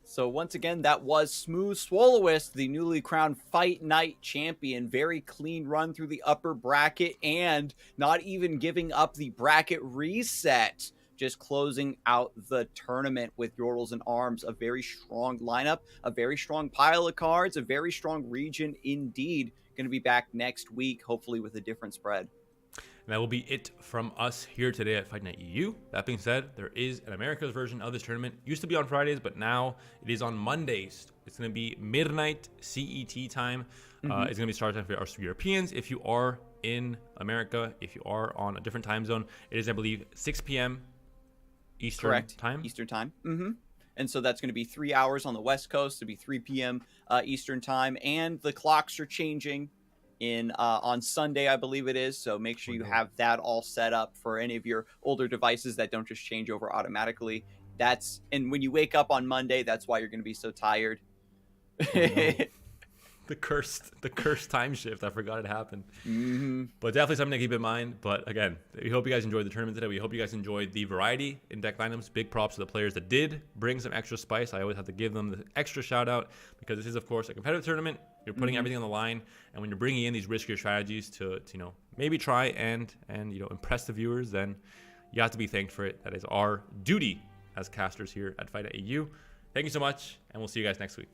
So once again, that was Smooth Swallowist, the newly crowned Fight Night champion. Very clean run through the upper bracket and not even giving up the bracket reset. Just closing out the tournament with Yordles and Arms. A very strong lineup, a very strong pile of cards, a very strong region indeed. Going to be back next week, hopefully with a different spread. And that will be it from us here today at Fight Night EU. That being said, there is an America's version of this tournament. Used to be on Fridays, but now it is on Mondays. It's going to be midnight CET time. It's going to be start time for us Europeans. If you are in America, if you are on a different time zone, it is, I believe, 6 p.m. Eastern time. Eastern time. And so that's going to be 3 hours on the West Coast. It'll be 3 p.m. Eastern time. And the clocks are changing on Sunday, I believe it is. So make sure you have that all set up for any of your older devices that don't just change over automatically. And when you wake up on Monday, that's why you're going to be so tired. The cursed time shift. I forgot it happened. But definitely something to keep in mind. But again, we hope you guys enjoyed the tournament today. We hope you guys enjoyed the variety in deck lineups. Big props to the players that did bring some extra spice. I always have to give them the extra shout out because this is, of course, a competitive tournament. You're putting everything on the line, and when you're bringing in these riskier strategies to maybe try and impress the viewers, then you have to be thanked for it. That is our duty as casters here at Fight EU. Thank you so much, and we'll see you guys next week.